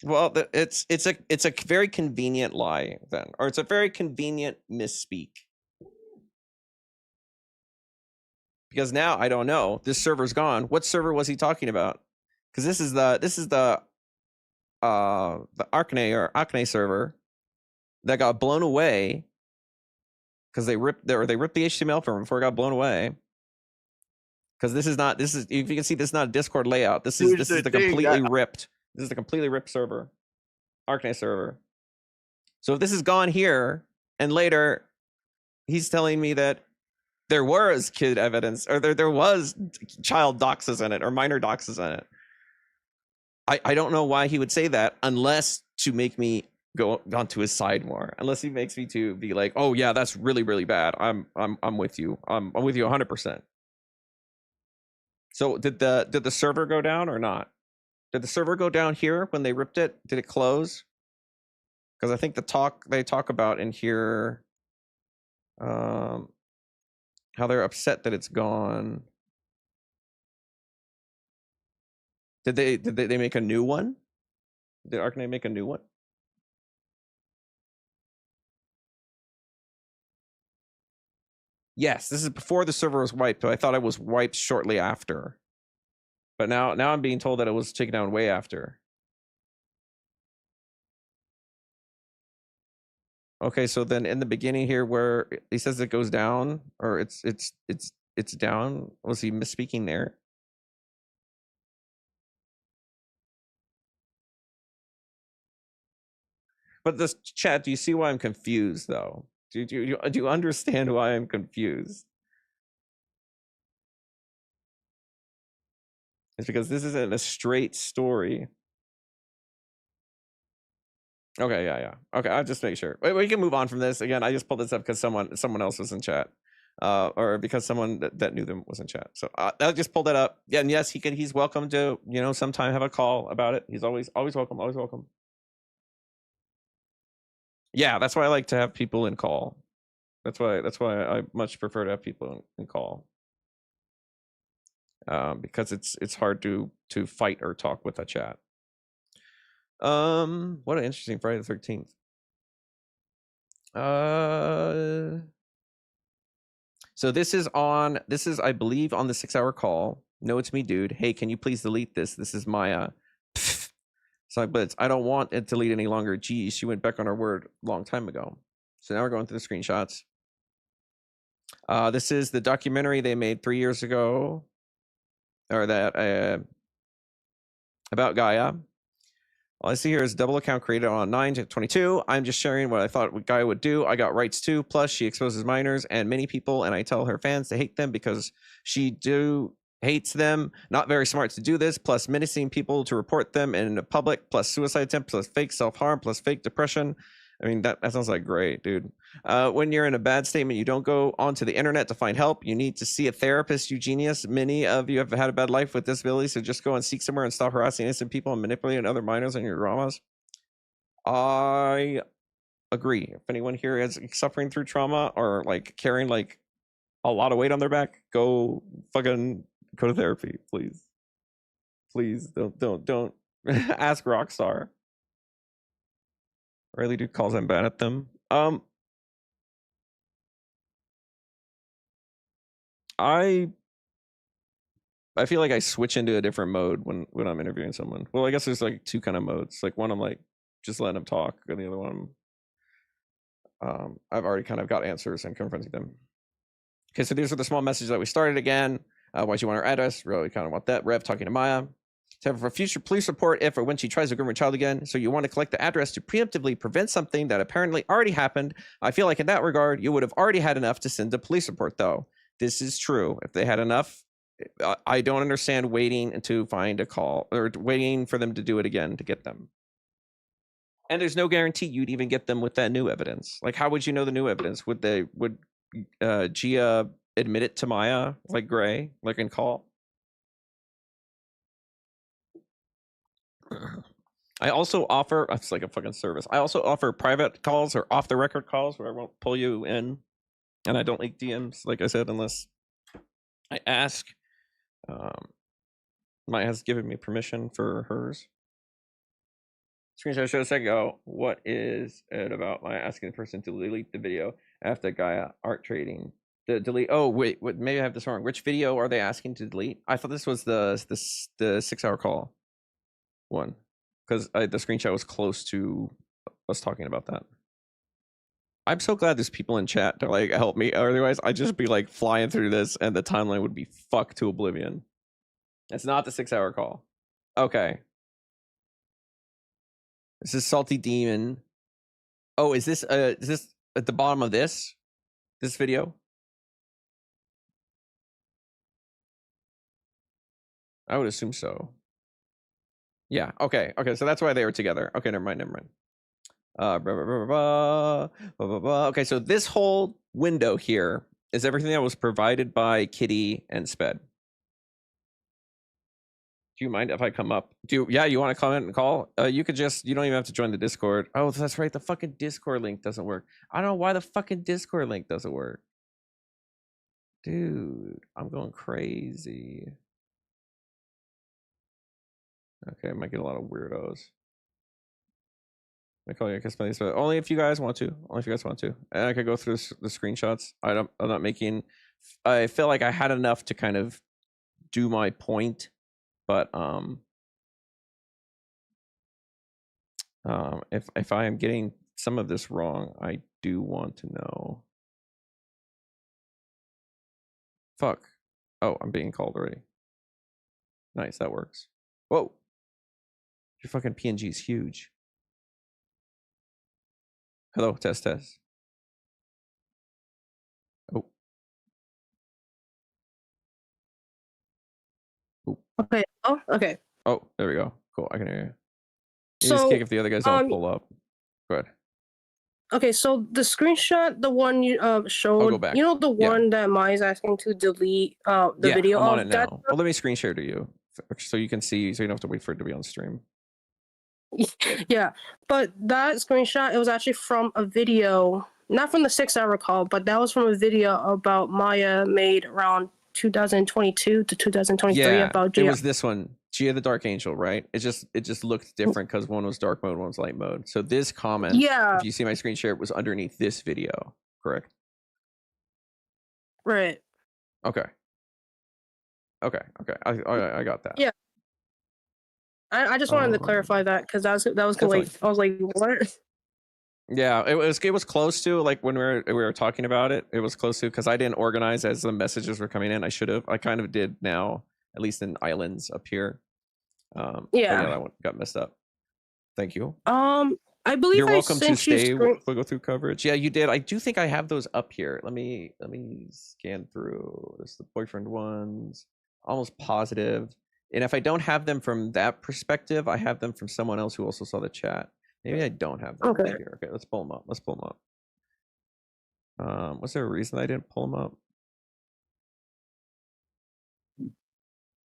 Well, it's a very convenient lie then, or it's a very convenient misspeak. Because now I don't know. This server's gone. What server was he talking about? Because this is the Arcane server that got blown away because they ripped the HTML from before it got blown away. Because this is if you can see, this is not a Discord layout. This is the completely ripped. This is the completely ripped server, Arcane server. So if this is gone here, and later he's telling me that there was kid evidence, or there was child doxes in it, or minor doxes in it, I don't know why he would say that, unless to make me go onto his side more. Unless he makes me to be like, oh yeah, that's really, really bad. I'm with you. I'm with you 100%. So did the server go down or not? Did the server go down here when they ripped it? Did it close? Because I think they talk about in here how they're upset that it's gone. Did they make a new one? Did Arcanine make a new one? Yes, this is before the server was wiped, but I thought it was wiped shortly after. But now I'm being told that it was taken down way after. Okay, so then in the beginning here where he says it goes down, or it's down, was he misspeaking there? But this chat, do you see why I'm confused though? Do you understand why I'm confused? It's because this isn't a straight story. Okay, yeah. Okay, I'll just make sure. Wait, we can move on from this. Again, I just pulled this up because someone else was in chat. Or because someone that knew them was in chat. So I just pulled that up. Yeah, and yes, he's welcome to, sometime have a call about it. He's always welcome, always welcome. Yeah, that's why I like to have people in call. That's why I much prefer to have people in call. Because it's hard to fight or talk with a chat. What an interesting Friday the 13th. So this is I believe on the 6-hour call. No, it's me, dude. Hey, can you please delete this? This is Maya. So, but I don't want it to delete any longer. Geez, she went back on her word a long time ago. So now we're going through the screenshots. This is the documentary they made 3 years ago, or that about Gaia. All I see here is a double account created on 9/22. I'm just sharing what I thought Gaia would do. I got rights too. Plus, she exposes minors and many people, and I tell her fans to hate them because she hates them. Not very smart to do this. Plus, menacing people to report them in public. Plus, suicide attempt. Plus, fake self-harm. Plus, fake depression. I mean, that sounds like great, dude. When you're in a bad statement, you don't go onto the internet to find help. You need to see a therapist, you genius. Many of you have had a bad life with disabilities, so just go and seek somewhere and stop harassing innocent people and manipulating other minors in your dramas. I agree. If anyone here is suffering through trauma or like carrying like a lot of weight on their back, go to therapy, please. Please don't ask Rockstar. Really do calls I'm bad at them. I feel like I switch into a different mode when I'm interviewing someone. Well, I guess there's like two kind of modes. Like one, I'm like just letting them talk, and the other one, I've already kind of got answers and confronting them. Okay, so these are the small messages that we started again. Why'd you want her address? Really kind of want that. Rev talking to Maya. For future police report if or when she tries to groom a child again. So you want to collect the address to preemptively prevent something that apparently already happened. I feel like in that regard, you would have already had enough to send a police report, though. This is true. If they had enough, I don't understand waiting to find a call or waiting for them to do it again to get them. And there's no guarantee you'd even get them with that new evidence. Like, how would you know the new evidence? Would Gia admit it to Maya, like Gray, like in call? I also offer, it's like a fucking service. I also offer private calls or off the record calls where I won't pull you in and I don't leak DMs, like I said, unless I ask. Maya has given me permission for hers. Screenshot showed a second ago. What is it about Maya asking the person to delete the video after Gaia art trading? Delete. Oh, wait, maybe I have this wrong. Which video are they asking to delete? I thought this was the 6-hour call one, because the screenshot was close to us talking about that. I'm so glad there's people in chat to like help me. Otherwise, I'd just be like flying through this and the timeline would be fucked to oblivion. It's not the 6-hour call. Okay. This is Salty Demon. Oh, is this at the bottom of this video? I would assume so. Yeah. Okay. So that's why they were together. Okay. Never mind. Okay. So this whole window here is everything that was provided by Kitty and Sped. Do you mind if I come up? Yeah, you want to comment and call? You don't even have to join the Discord. Oh, that's right. The fucking Discord link doesn't work. I don't know why the fucking Discord link doesn't work. Dude, I'm going crazy. Okay, I might get a lot of weirdos. I call you but only if you guys want to. And I could go through the screenshots. I'm not making. I feel like I had enough to kind of do my point, but if I am getting some of this wrong, I do want to know. Fuck. Oh, I'm being called already. Nice, that works. Whoa. Your fucking PNG is huge. Hello, test. Oh. Okay. Oh, okay. Oh, there we go. Cool, I can hear you. You So, just kick if the other guys don't pull up. Go ahead. Okay, so the screenshot, the one you showed, I'll go back. you know, the one that Maya's asking to delete the video I'm on of it that. now. Well, let me screen share to you so you can see, so you don't have to wait for it to be on stream. Yeah, but that screenshot, it was actually from a video not from the 6-hour call, but that was from a video about Maya made around 2022 to 2023 about Gia. It was this one, Gia the Dark Angel, right? It just looked different because one was dark mode, one was light mode. So this comment, if you see my screen share, it was underneath this video, correct? Right. Okay. I got that. Yeah. I just wanted to clarify that because that was like, I was like, what? Yeah, it was close to, like, when we were talking about it. It was close to, because I didn't organize as the messages were coming in. I should have. I kind of did now, at least in islands up here. Yeah, that one got messed up. Thank you. I believe you're welcome to stay. We'll go through coverage. Yeah, you did. I do think I have those up here. Let me scan through. This is the boyfriend ones. Almost positive. And if I don't have them from that perspective, I have them from someone else who also saw the chat. Maybe I don't have them here. Okay, let's pull them up. Was there a reason I didn't pull them up?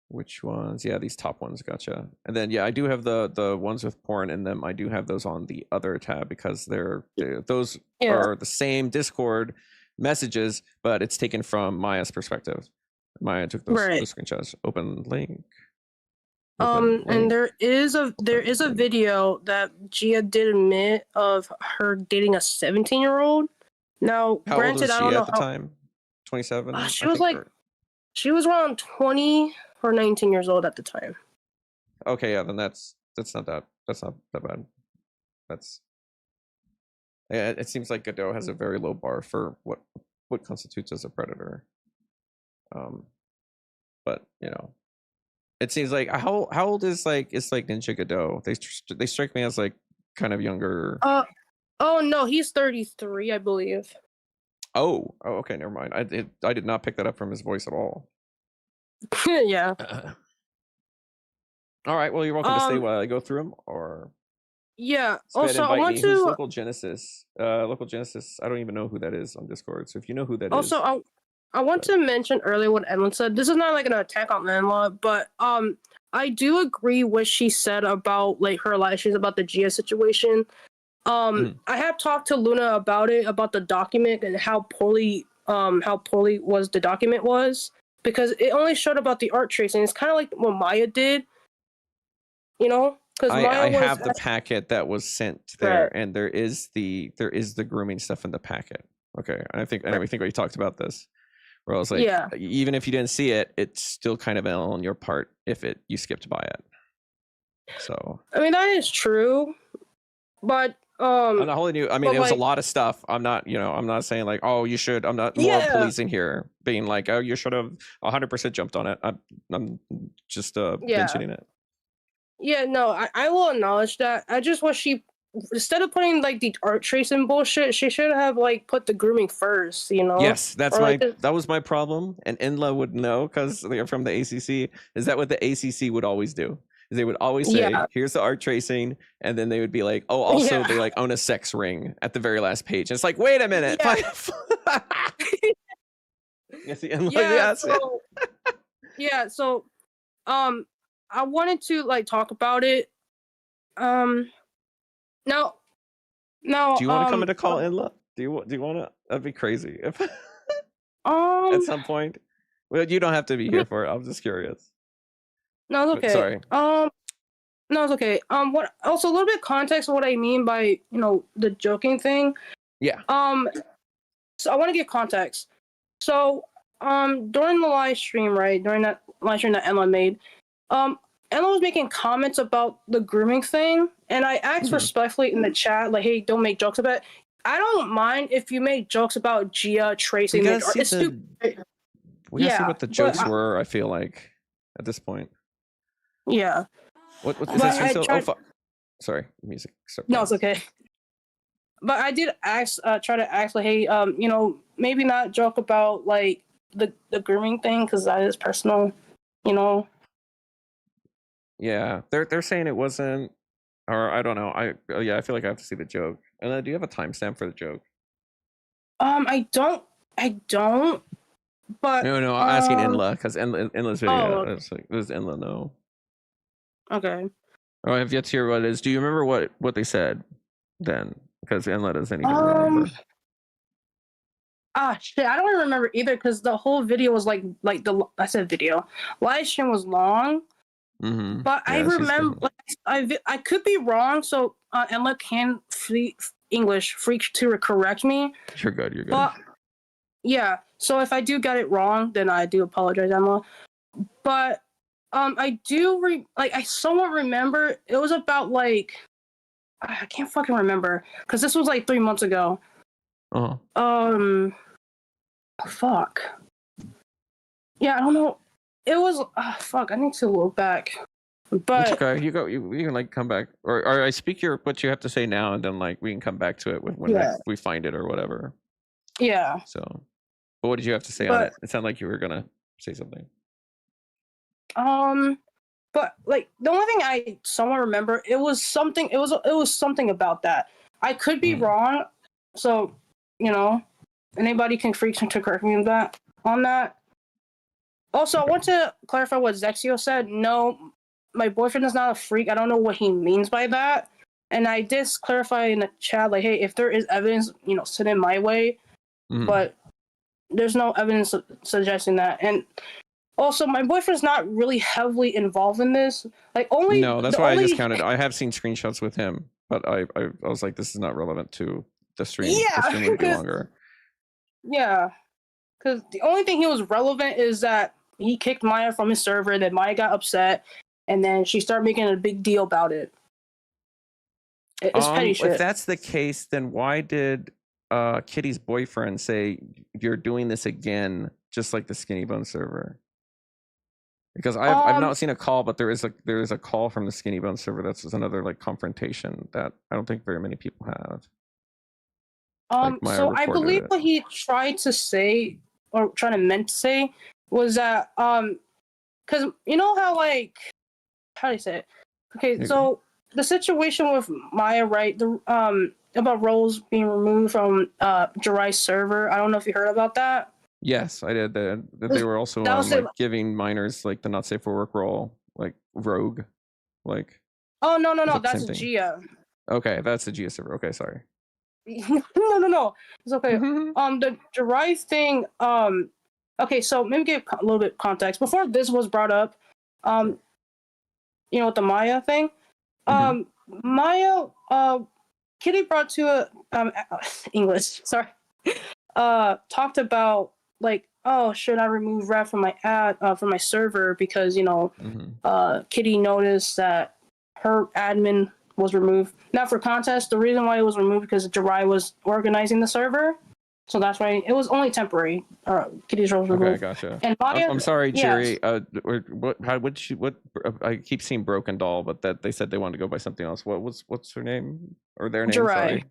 Which ones? Yeah, these top ones. Gotcha. And then, yeah, I do have the ones with porn in them. I do have those on the other tab because those are the same Discord messages, but it's taken from Maya's perspective. Maya took those screenshots. Open link. And there is a video that Gia did admit of her dating a 17-year-old. Now, how granted, old was I don't she know at the time. 27. She was around 20 or 19 years old at the time. Okay, yeah, then that's not that bad. It seems like Godot has a very low bar for what constitutes as a predator. But you know, it seems like how old is Ninja Godot? They strike me as like kind of younger. Oh no, he's 33, I believe. Oh, okay, never mind. I did not pick that up from his voice at all. Yeah. All right. Well, you're welcome to stay while I go through them, or yeah. Also, I want to. Who's Local Genesis? Local Genesis. I don't even know who that is on Discord. So if you know who that is. Also, I want to mention earlier what Emlyn said. This is not like an attack on Landlaw, but I do agree what she said about like her lashes about the Gia situation. I have talked to Luna about it, about the document and how poorly was the document was, because it only showed about the art tracing. It's kind of like what Maya did, you know. Because I have the packet that was sent there, and there is the grooming stuff in the packet. Okay, and I think we talked about this. Where I was like, even if you didn't see it, it's still kind of on your part if you skipped by it. So I mean, that is true, but I'm not holding you. I mean, it was a lot of stuff. I'm not saying like, oh, you should. I'm not more policing here, being like, oh, you should have 100% jumped on it. I'm just mentioning it. Yeah, no, I will acknowledge that. I just wish she, instead of putting like the art tracing bullshit, she should have like put the grooming first, you know? Yes, that was my problem, and Inla would know because they're from the ACC. Is that what the ACC would always do? Is they would always say, "Here's the art tracing," and then they would be like, "Oh, also they like own a sex ring" at the very last page. And it's like, wait a minute. So, I wanted to like talk about it. Now, do you want to come into call Inla? Do you want to? That'd be crazy. If at some point, well, you don't have to be here for it. I'm just curious. No, it's okay. Sorry. No, it's okay. What? Also, a little bit of context of what I mean by the joking thing. Yeah. So I want to give context. So, during the live stream, right? During that live stream that Emma made, Emma was making comments about the grooming thing, and I asked respectfully in the chat, like, "Hey, don't make jokes about it." I don't mind if you make jokes about Gia tracing. We gotta see what the jokes were. I feel like at this point. Yeah. What is this? Oh, fuck. Sorry, music. No, it's okay. But I did try to ask, like, hey, maybe not joke about like the grooming thing because that is personal, Yeah, they're saying it wasn't, or I don't know. I feel like I have to see the joke. And then, do you have a timestamp for the joke? I don't. But no, I'm asking Inla because Inla's video. Does Inla know? Okay. Oh, I have yet to hear what it is. Do you remember what they said then? Because Inla doesn't even remember. Shit, I don't remember either because the whole video was like I said video live stream was long. Mm-hmm. But I remember, like, I could be wrong. So Emma can English freak to correct me. You're good. You're good. But yeah, so if I do get it wrong, then I do apologize, Emma. But I do I somewhat remember it was about like I can't fucking remember because this was like 3 months ago. Fuck. Yeah, I don't know. It was fuck. I need to look back. But it's okay. You can like come back or I speak what you have to say now, and then like we can come back to it when we find it or whatever. Yeah. So, but what did you have to say on it? It sounded like you were gonna say something. But like the only thing I somewhat remember, it was something. It was something about that. I could be wrong, so anybody can freak to correct me on that. Also, I want to clarify what Zexio said. No, my boyfriend is not a freak. I don't know what he means by that. And I did clarify in the chat, like, hey, if there is evidence, send it my way. But there's no evidence suggesting that. And also, my boyfriend's not really heavily involved in this. Like, only no, that's why I discounted. I have seen screenshots with him, but I was like, this is not relevant to the stream. Yeah, the stream would be longer. Yeah, because the only thing he was relevant is that he kicked Maya from his server, and then Maya got upset, and then she started making a big deal about it. It's petty shit. If that's the case, then why did Kitty's boyfriend say you're doing this again, just like the Skinny Bone server? Because I've not seen a call, but there is a call from the Skinny Bone server. That's another like confrontation that I don't think very many people have. So I believe what he tried to say, or meant to say, was that because you know how like how do you say it? Okay, so the situation with Maya, right? The about roles being removed from Jiraiya's server. I don't know if you heard about that. Yes, I did. They were also giving minors like the not safe for work role, like rogue, like. Oh no, that's Gia. Okay, that's the Gia server. Okay, sorry. No, it's okay. The Jiraiya thing. Okay, so maybe give a little bit of context before this was brought up. With the Maya thing. Maya. Kitty brought to English. Sorry. Talked about like, oh, should I remove Rev from my server because Kitty noticed that her admin was removed. Not for contest. The reason why it was removed because Jiraiya was organizing the server, so that's why it was only temporary. Kitty's role was removed. Okay, gotcha. And Maya, I'm sorry, Jerry. What I keep seeing Broken Doll, but that they said they wanted to go by something else. What's her name or their name? Jiraiya. Sorry,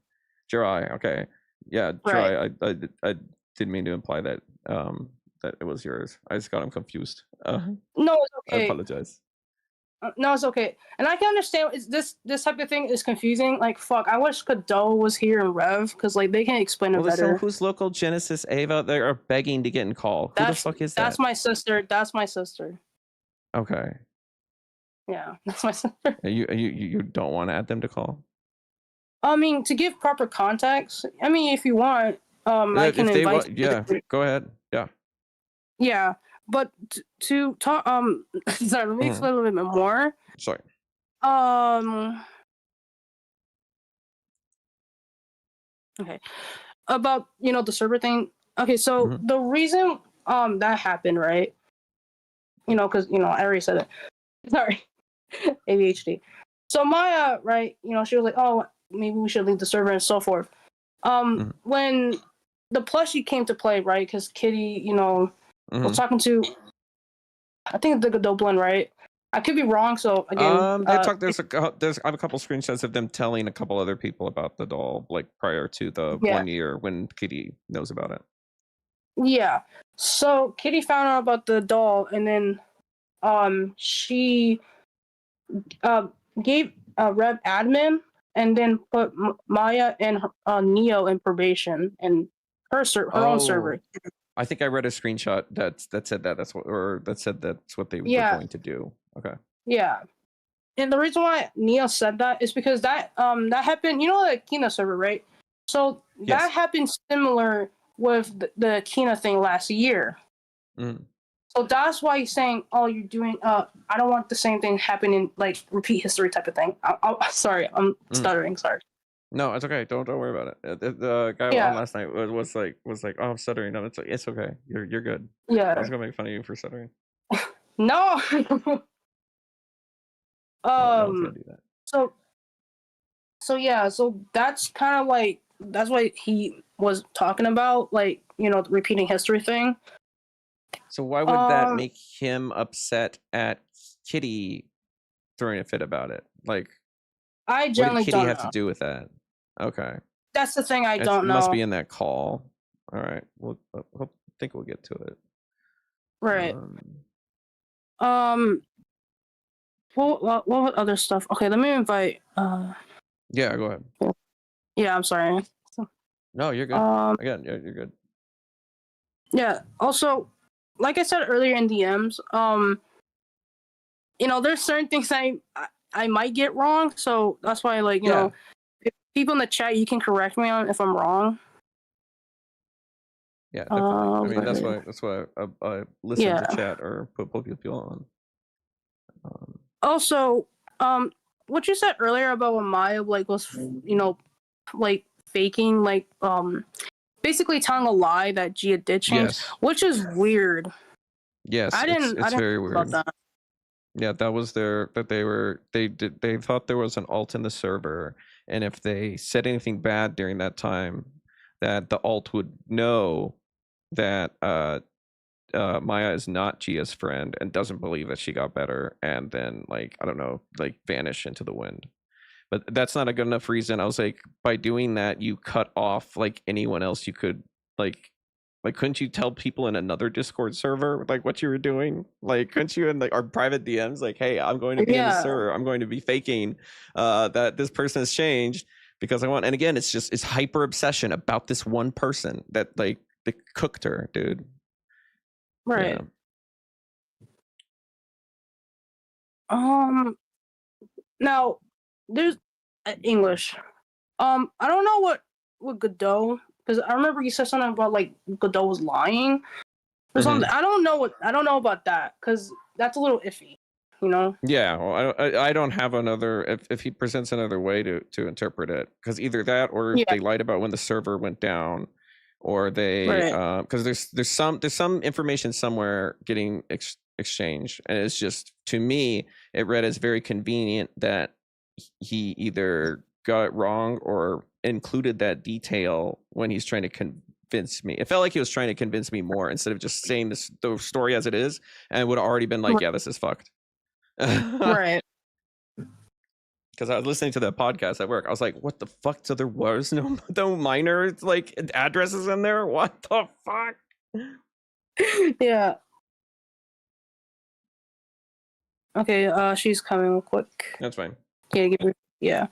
Jiraiya. Okay, yeah, Jiraiya. Right. I didn't mean to imply that that it was yours. I just got him confused. No, it's okay. I apologize. No, it's okay. And I can understand this type of thing is confusing. Like, fuck, I wish Godot was here in Rev because like they can explain it better. Well, who's local Genesis Ava? They are begging to get in call. Who the fuck is that? That's my sister. That's my sister. Okay. Yeah, that's my sister. You don't want to add them to call? I mean, to give proper context. I mean, if you want, I can invite. Go ahead. Yeah. Yeah. But to talk, sorry, let me explain a little bit more. Sorry. Okay. About the server thing. Okay, so the reason that happened, right? Because I already said it. Sorry, ADHD. So Maya, right? She was like, oh, maybe we should leave the server and so forth. When the plushie came to play, right? Because Kitty, was talking to, I think the Godot blend, right? I could be wrong, so again. There's I have a couple screenshots of them telling a couple other people about the doll, like prior to the 1 year when Kitty knows about it. Yeah. So Kitty found out about the doll, and then she gave Rev admin, and then put Maya and Neo in probation and her own server. I think I read a screenshot that said that that's what they were going to do. Okay. Yeah. And the reason why Neo said that is because that happened, the Kina server, right? So that happened similar with the Kina thing last year. So that's why he's saying, "Oh, you're doing. I don't want the same thing happening, like repeat history type of thing." Sorry, I'm stuttering. Sorry. No, it's okay. Don't worry about it. The guy on last night was like, "Oh, I'm stuttering." No, it's okay. You're good. Yeah. I was gonna make fun of you for stuttering. No. No one's gonna do that. So yeah. So that's kind of like that's what he was talking about, like the repeating history thing. So why would that make him upset at Kitty throwing a fit about it? Like, I generally what did Kitty don't have know. to do with that? Okay. That's the thing I don't know. It must be in that call. All right. I think we'll get to it. Right. What other stuff? Okay, let me invite. Yeah, go ahead. Yeah, I'm sorry. No, you're good. Again, you're good. Yeah. Also, like I said earlier in DMs, there's certain things I might get wrong, so that's why, like, you know, if people in the chat, you can correct me on if I'm wrong. Yeah, definitely. I mean, that's why I listen to chat or put people on. Also, what you said earlier about when Maya was, like faking, like basically telling a lie that Gia did change, which is weird. Yes, I didn't very know weird. about that. Yeah, that was they thought there was an alt in the server, and if they said anything bad during that time, that the alt would know that Maya is not Gia's friend and doesn't believe that she got better, and then, like, I don't know, like, vanish into the wind. But that's not a good enough reason. I was like, by doing that, you cut off like anyone else you could like couldn't you tell people in another Discord server like what you were doing? Like, couldn't you in like our private DMs like, hey, I'm going to be in the server, I'm going to be faking that this person has changed because I want. And again, it's hyper obsession about this one person that like they cooked her, dude. Right. Yeah. Now there's English. I don't know what Godot, because I remember you said something about like Godot was lying or something. I don't know about that because that's a little iffy, Yeah, well, I don't have another. If he presents another way to interpret it, because either that or they lied about when the server went down, or they because there's some information somewhere getting exchanged, and it's just, to me, it read as very convenient that he either got it wrong or included that detail when he's trying to convince me. It felt like he was trying to convince me more instead of just saying the story as it is, and it would have already been like, yeah, this is fucked. Right. Because I was listening to that podcast at work. I was like, what the fuck? So there was no minor like addresses in there? What the fuck? Yeah. Okay, she's coming real quick. That's fine. Yeah.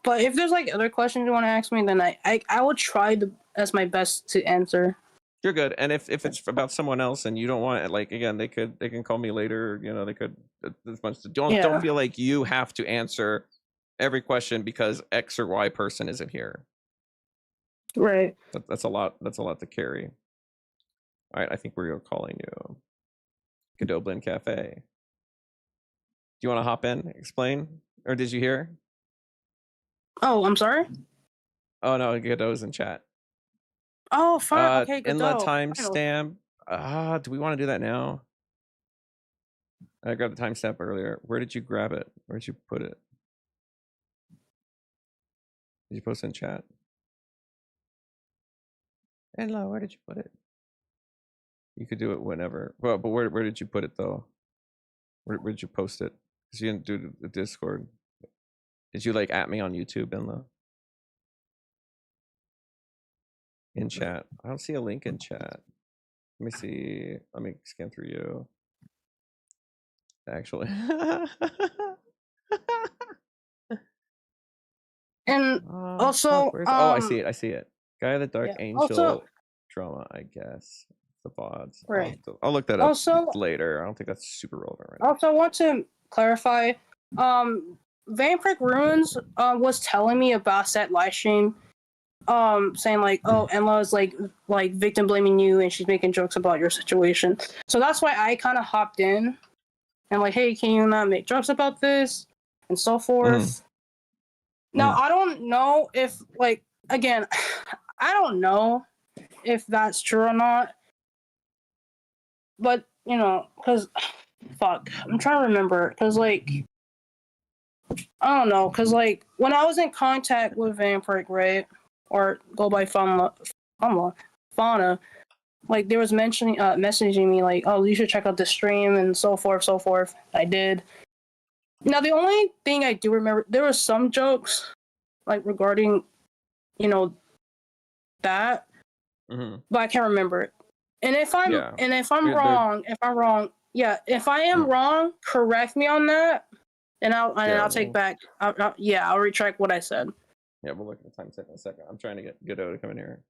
But if there's like other questions you want to ask me, then I will try as my best to answer. You're good. And if it's about someone else and you don't want it, like, again, they can call me later. They could. Don't feel like you have to answer every question because X or Y person isn't here. Right. That's a lot. That's a lot to carry. All right. I think we're calling you Godoblin Cafe. Do you want to hop in, explain, or did you hear? Oh, I'm sorry. Oh no, Godot's in chat. Oh, fine. Okay, Godot. In the timestamp. Do we want to do that now? I grabbed the timestamp earlier. Where did you grab it? Where did you put it? Did you post it in chat? Hello, where did you put it? You could do it whenever. Well, but where did you put it though? Where did you post it? Because you didn't do the Discord. Did you like at me on YouTube, Inla? In chat. I don't see a link in chat. Let me see. Let me scan through you. Actually. And also, I see it. I see it. Guy of the Dark Angel also, drama, I guess. The VODs. Right. I'll look that up later. I don't think that's super relevant right now. Also, I want to clarify. Vampiric Ruins was telling me about that live stream saying like, oh, Enla is like victim blaming you and she's making jokes about your situation. So that's why I kind of hopped in and like, hey, can you not make jokes about this and so forth. Now I don't know if like, again, I don't know if that's true or not, but you know, because fuck, I'm trying to remember, because like, I don't know, because like when I was in contact with Vampiric, right, or go by Fauna, like there was messaging me like, oh, you should check out the stream and so forth. I did. Now the only thing I do remember, there were some jokes like regarding, you know, that, but I can't remember it. And if I'm wrong, if I am wrong, correct me on that, and I'll take back. I'll retract what I said. Yeah, we'll look at the time set in a second. I'm trying to get Godot to come in here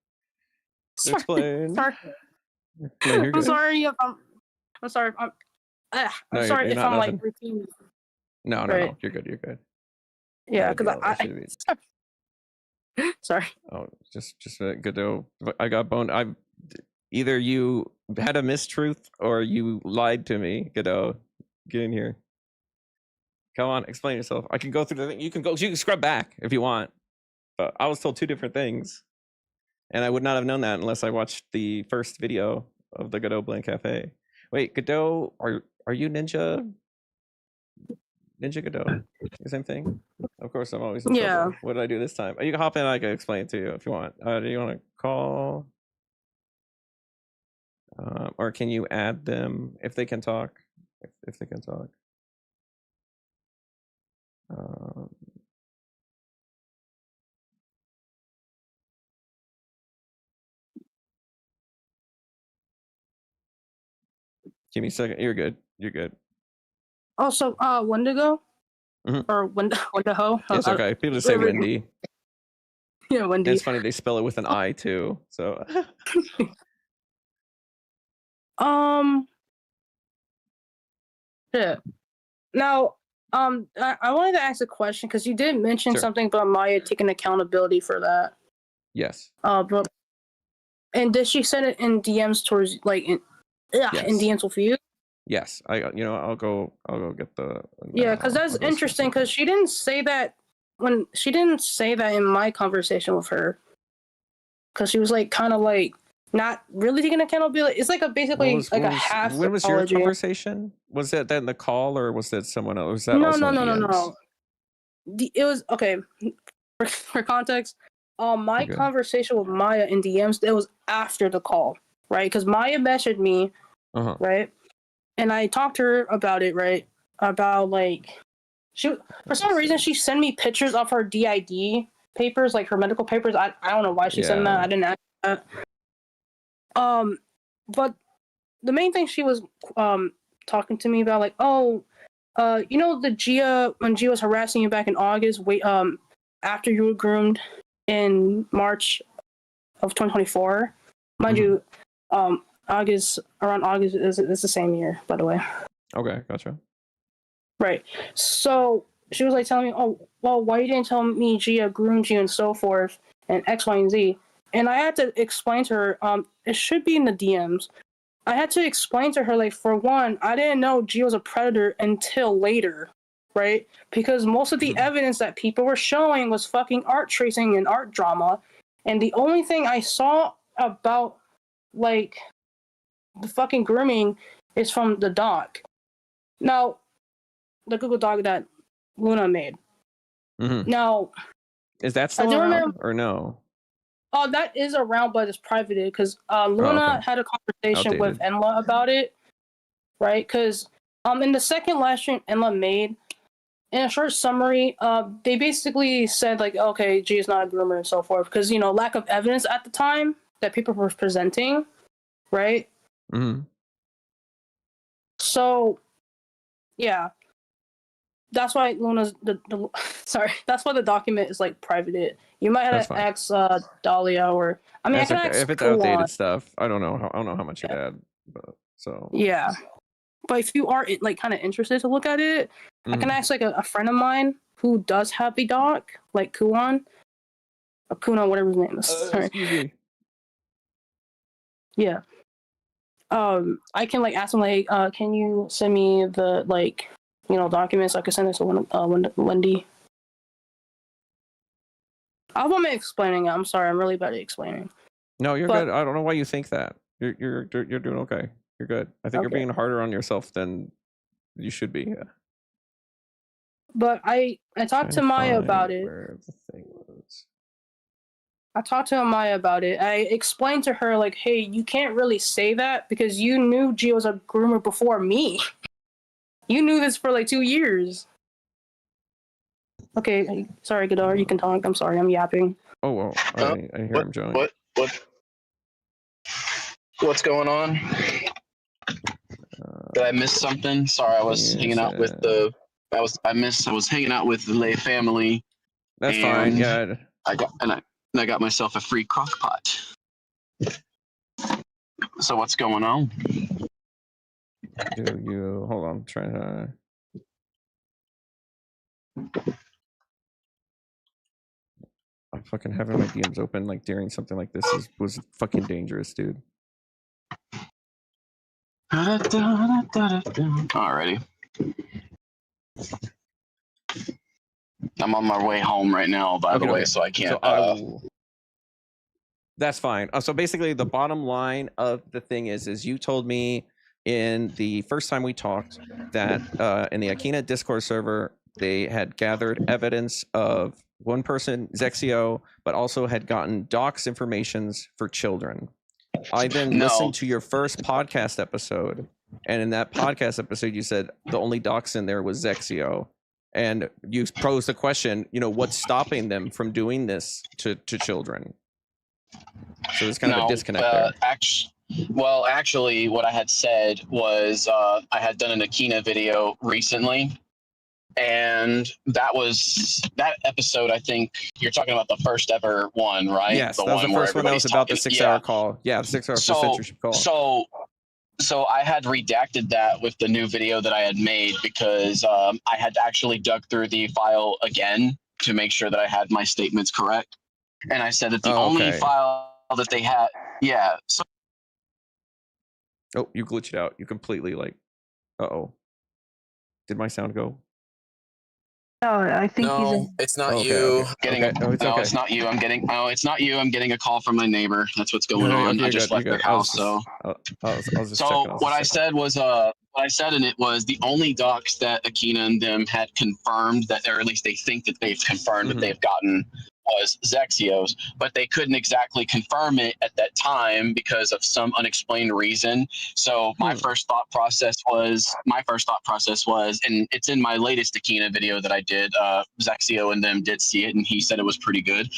to explain. Sorry. No, you're good. I'm sorry if I'm sorry if I'm like repeating. No, you're good. Yeah, because sorry. Oh, just Godot. I got boned. Either you had a mistruth or you lied to me, Godot. Get in here. Come on, explain yourself. I can go through the thing. You can scrub back if you want. But I was told two different things. And I would not have known that unless I watched the first video of the Godot Blank Cafe. Wait, Godot, are you Ninja? Ninja Godot? The same thing? Of course, I'm always in trouble. What did I do this time? You can hop in and I can explain it to you if you want. Do you want to call? Or can you add them if they can talk? If they can talk. Give me a second. You're good. Also, Wendigo? Or Wendigo? It's okay. People just say Wendy. Yeah, Wendy. It's funny they spell it with an I too. So. Yeah. Now, I wanted to ask a question because you did mention something about Maya taking accountability for that. Yes. And did she send it in DMs towards in DMs with you? Yes. I'll go get the. Yeah, because that's interesting because she didn't say that in my conversation with her. Because she was like kind of like not really taking accountability. It's like a half. When was your conversation? Was that in the call or was that someone else? Was that No. It was okay. For context, my conversation with Maya in DMs, it was after the call, right? Because Maya messaged me, right, and I talked to her about it, right? About like for some reason she sent me pictures of her DID papers, like her medical papers. I don't know why she sent that. I didn't ask that. But the main thing she was talking to me about, like, the Gia, when Gia was harassing you back in August, after you were groomed in March of 2024, mind you, around August is the same year, by the way. Okay, gotcha. Right. So she was like telling me, oh, well, why you didn't tell me Gia groomed you and so forth, and X, Y, and Z. And I had to explain to her, it should be in the DMs. I had to explain to her, like, for one, I didn't know Gia was a predator until later, right? Because most of the evidence that people were showing was fucking art tracing and art drama. And the only thing I saw about, like, the fucking grooming is from the doc. Now, the Google Doc that Luna made. Now, is that still around or no? Oh, that is around, but it's privated because Luna had a conversation with Enla about it, right? Because in the second live stream Enla made, in a short summary, they basically said like, okay, G is not a groomer and so forth because lack of evidence at the time that people were presenting, right? So, yeah. That's why Luna's that's why the document is like privated. You might have to ask Dahlia or I can ask if it's outdated stuff. I don't know how much you'd add, but so yeah. But if you are like kind of interested to look at it, I can ask like a friend of mine who does have the doc, like Kuan, Akuna, whatever his name is. Sorry. Excuse me. Yeah. I can like ask him like, can you send me the like, documents I can send it to Wendy. I want me explaining it. I'm sorry, I'm really bad at explaining. No, you're good. I don't know why you think that. You're doing okay. You're good. I think you're being harder on yourself than you should be. Yeah. But I talked to Maya about it. Where the thing was. I talked to Maya about it. I explained to her like, hey, you can't really say that because you knew Gia was a groomer before me. You knew this for like 2 years. Okay, sorry, Godar, you can talk. I'm sorry, I'm yapping. Oh well, I hear him, Johnny. What's going on? Did I miss something? Sorry, I was hanging out with the. I was hanging out with the Lay family. That's fine. Yeah. I got myself a free crock pot. So what's going on? Do you hold on? I'm trying to. I'm fucking having my DMs open like during something like this was fucking dangerous, dude. Alrighty. I'm on my way home right now, by the way, so I can't. That's fine. So basically, the bottom line of the thing is you told me in the first time we talked that in the Akina Discord server, they had gathered evidence of one person, Zexio, but also had gotten docs informations for children. I then listened to your first podcast episode, and in that podcast episode, you said the only docs in there was Zexio. And you posed the question, what's stopping them from doing this to children? So there's kind of a disconnect there. Actually, what I had said was I had done an Akina video recently, and that episode, I think you're talking about the first ever one, right? Yes, that was the first one that was about the 6-hour call. Yeah, the 6 hour censorship call. So I had redacted that with the new video that I had made because I had actually dug through the file again to make sure that I had my statements correct. And I said that the only file that they had, So, you glitched out. You completely Did my sound go? No, I think it's not you. It's not you. It's not you. I'm getting a call from my neighbor. That's what's going on. I just left their house. So what I said was and it was the only docs that Akina and them had confirmed that, or at least they think that they've confirmed that they've gotten was Zexio's, but they couldn't exactly confirm it at that time because of some unexplained reason. So my first thought process was, and it's in my latest Akina video that I did, Zexio and them did see it, and he said it was pretty good.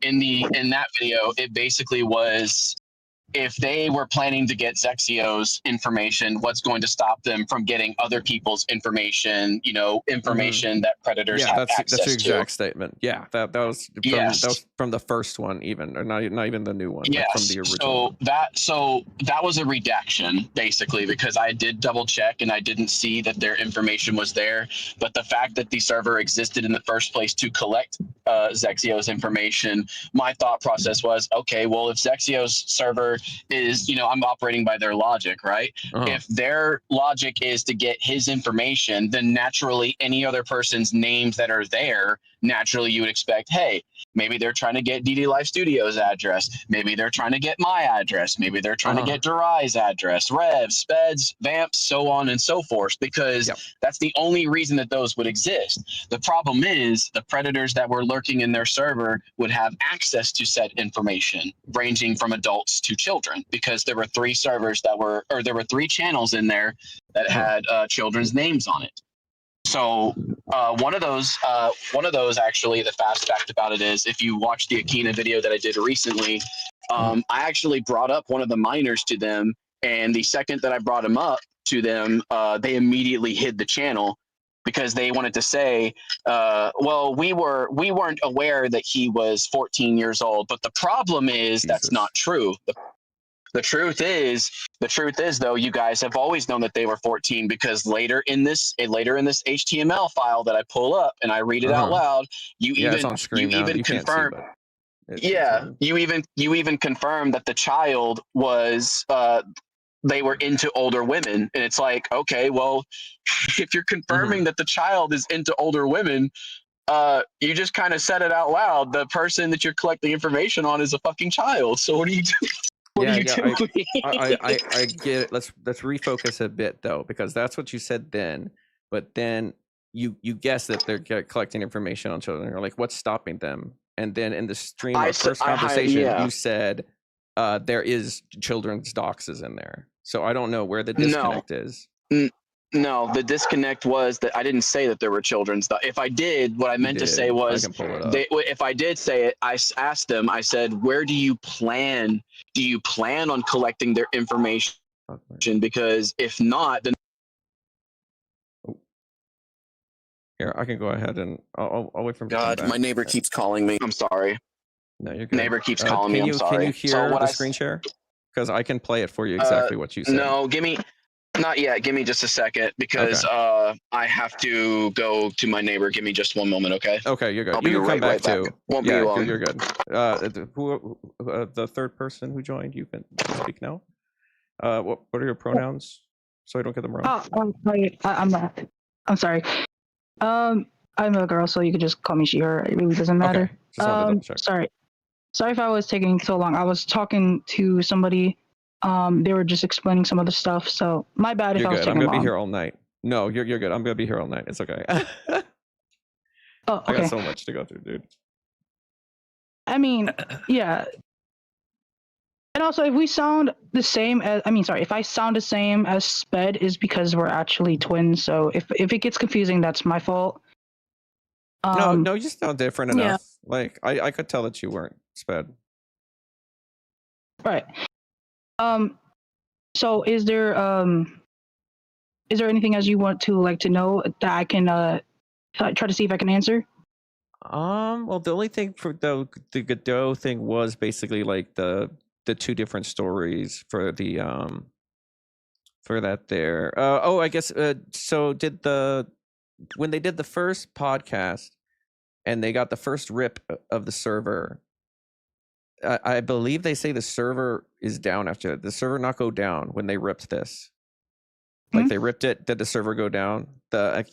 In that video, it basically was, if they were planning to get Zexio's information, what's going to stop them from getting other people's information, information that predators have access to? That's your exact statement. Yeah, that was from the first one, even, or not even the new one, but from the original. So that was a redaction, basically, because I did double check and I didn't see that their information was there. But the fact that the server existed in the first place to collect Zexio's information, my thought process was, okay, well, if Zexio's server is, I'm operating by their logic, right? If their logic is to get his information, then naturally any other person's names that are there, naturally you would expect, hey, maybe they're trying to get DD Life Studios address. Maybe they're trying to get my address. Maybe they're trying to get Durai's address, Revs, Speds, Vamps, so on and so forth, because that's the only reason that those would exist. The problem is the predators that were lurking in their server would have access to said information, ranging from adults to children, because there were 3 servers there were 3 channels in there that had children's names on it. So one of those actually, the fast fact about it is, if you watch the Akina video that I did recently, I actually brought up one of the minors to them, and the second that I brought him up to them, they immediately hid the channel because they wanted to say, well, we weren't aware that he was 14 years old. But the problem is that's not true. The truth is though, you guys have always known that they were 14, because later in this HTML file that I pull up and I read it out loud, you even confirm Yeah, you even confirmed that the child was they were into older women, and it's like, okay, well, if you're confirming that the child is into older women, you just kind of said it out loud. The person that you're collecting information on is a fucking child. So what are you doing? What are you doing? I get it. Let's refocus a bit though, because that's what you said then. But then you guess that they're collecting information on children. You're like, what's stopping them? And then in the stream of first conversation, you said there is children's doxes in there. So I don't know where the disconnect is. No, the disconnect was that I didn't say that there were children's. If I did, what I meant to say was, if I did say it, I asked them. I said, "Where do you plan? Do you plan on collecting their information? Because if not, then." Here, I can go ahead and I'll wait for him. God, my neighbor keeps calling me. I'm sorry. No, you're good. Neighbor keeps calling me. I'm sorry. Can you hear the screen share? Because I can play it for you exactly what you said. No, not yet. Give me just a second because I have to go to my neighbor. Give me just one moment, okay? Okay, you're good. I'll be right back too. Won't be long. You're good. The third person who joined, you can speak now. What are your pronouns? So I don't get them wrong. I'm sorry. I'm sorry. I'm a girl, so you could just call me she, her. It really doesn't matter. Okay. Sorry if I was taking so long. I was talking to somebody. They were just explaining some of the stuff, so my bad if I was taking long. I'm gonna be here all night. No, you're good. I'm gonna be here all night. It's okay. Oh, okay. I got so much to go through, dude. I mean, yeah. And also, if we sound the same as, if I sound the same as Sped, is because we're actually twins. So if it gets confusing, that's my fault. No, you sound different enough. Yeah. Like I could tell that you weren't Sped. Right. So is there anything else you want to know that I can try to see if I can answer? Well, the only thing for the Godot thing was basically like the two different stories for the for that there. I guess so when they did the first podcast and they got the first rip of the server, I believe they say the server is down after that. The server not go down when they ripped this. Like they ripped it, did the server go down? The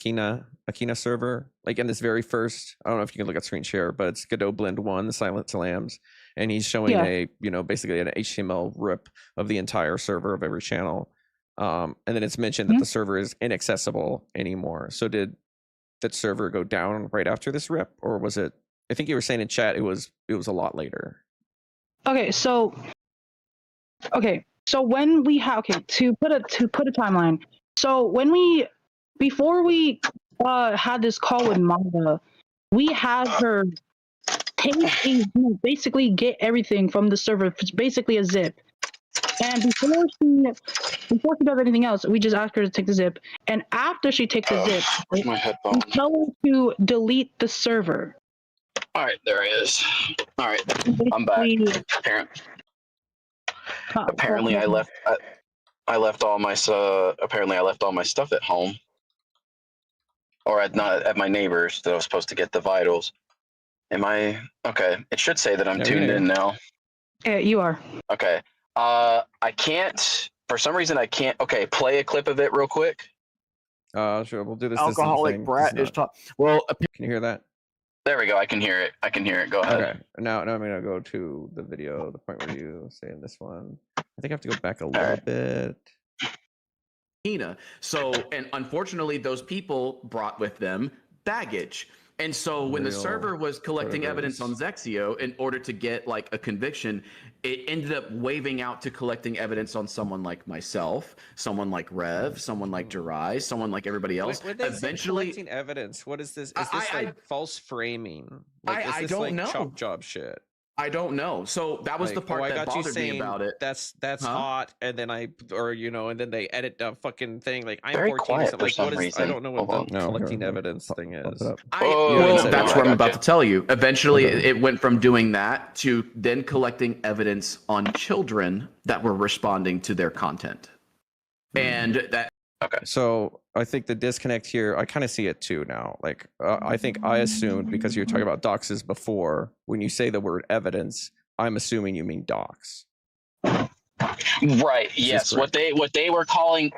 Akina server, like in this very first, I don't know if you can look at screen share, but it's Godot Blend 1, the Silent Lambs, and he's showing basically an HTML rip of the entire server of every channel. And then it's mentioned that the server is inaccessible anymore. So did that server go down right after this rip, or was it? I think you were saying in chat it was a lot later. Okay, so when we have to put a timeline. So before we had this call with Manga, we had her basically get everything from the server. It's basically a zip. And before she does anything else, we just ask her to take the zip. And after she takes the zip, we tell her to delete the server. All right, there he is. All right, I'm back. Apparently, I left all my stuff at home, or at my neighbor's that I was supposed to get the vitals. Am I okay? It should say that I'm tuned in now. Yeah, you are. Okay. I can't. For some reason, I can't. Okay, play a clip of it real quick. Sure. We'll do this. Alcoholic brat is talking. Well, can you hear that? There we go. I can hear it. Go ahead. Okay. Now I'm gonna go to the video, the point where you say in this one. I think I have to go back a little bit. So, and unfortunately, those people brought with them baggage. And so when the server was collecting evidence on Zexio in order to get like a conviction, it ended up waving out to collecting evidence on someone like myself, someone like Rev, someone like Jirai, someone like everybody else. When they eventually collecting evidence, what is this? Is this like false framing? Like, is this don't like know. Chop job shit? I don't know. So that was the part that bothered me about it. That's hot, and then and then they edit the fucking thing. Like I'm very 14. Quiet so, for like, some what is? reason. I don't know what the collecting evidence thing is. That's what I'm about to tell you. Eventually, it went from doing that to then collecting evidence on children that were responding to their content, and that Okay. So I think the disconnect here, I kind of see it too now. Like, I think I assumed, because you were talking about doxes before, when you say the word evidence, I'm assuming you mean dox. Right. Yes. What they were calling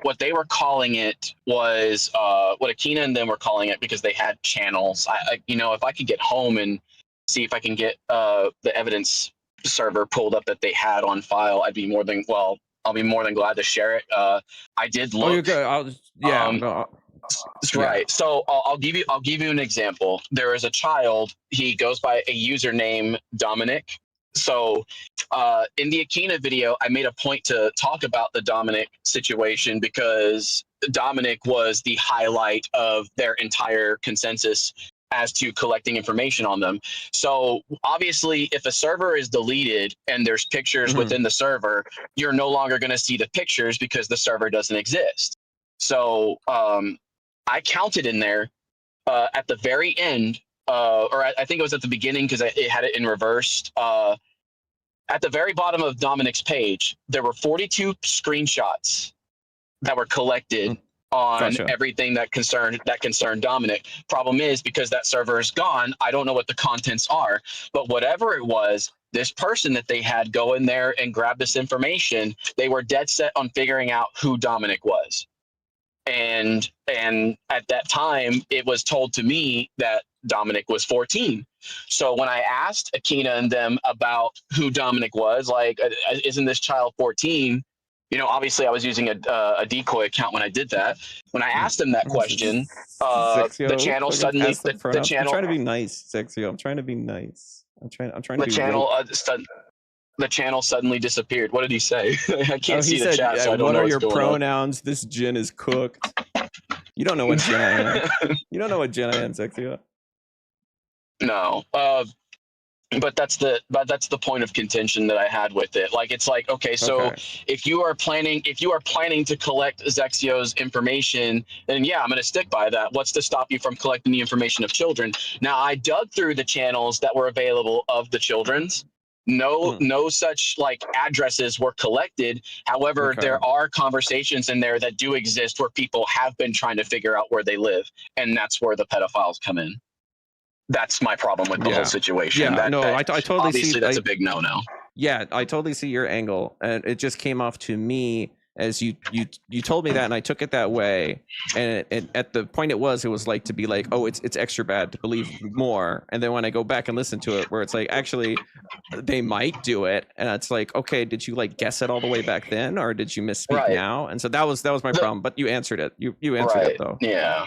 it was what Akina and them were calling it, because they had channels. If I could get home and see if I can get the evidence server pulled up that they had on file, I'll be more than glad to share it. I did look. Oh, you're good. Right. So I'll give you an example. There is a child. He goes by a username Dominic. So in the Akina video, I made a point to talk about the Dominic situation because Dominic was the highlight of their entire consensus as to collecting information on them. So obviously, if a server is deleted and there's pictures within the server, you're no longer going to see the pictures because the server doesn't exist. So I counted in there at the very end, or I think it was at the beginning because it had it in reversed. At the very bottom of Dominic's page, there were 42 screenshots that were collected on everything that concerned Dominic. Problem is, because that server is gone, I don't know what the contents are. But whatever it was, this person that they had go in there and grab this information, they were dead set on figuring out who Dominic was. And at that time, it was told to me that Dominic was 14. So when I asked Akina and them about who Dominic was, like, isn't this child 14? Obviously I was using a decoy account when I did that. When I asked them that question, the channel suddenly, the channel. I'm trying to be nice, Zexio. I'm trying to be nice. I'm trying to the be channel. The channel suddenly disappeared. What did he say? I can't see the chat, so I don't know what are what's your going pronouns? On. This gin is cooked. You don't know what gin I am. You don't know what gin I am, Zexio. No. But that's the point of contention that I had with it. Like, it's like, okay, so if you are planning to collect Zexio's information, then yeah, I'm going to stick by that. What's to stop you from collecting the information of children? Now, I dug through the channels that were available of the children's. No such like addresses were collected. However, there are conversations in there that do exist where people have been trying to figure out where they live, and that's where the pedophiles come in. That's my problem with the whole situation. Yeah, I totally obviously see. That's a big no-no. Yeah, I totally see your angle, and it just came off to me as you told me that, and I took it that way. And at the point it was like to be like, oh, it's extra bad to believe more. And then when I go back and listen to it, where it's like, actually, they might do it, and it's like, okay, did you like guess it all the way back then, or did you misspeak now? And so that was my problem. But you answered it. You answered it though. Yeah.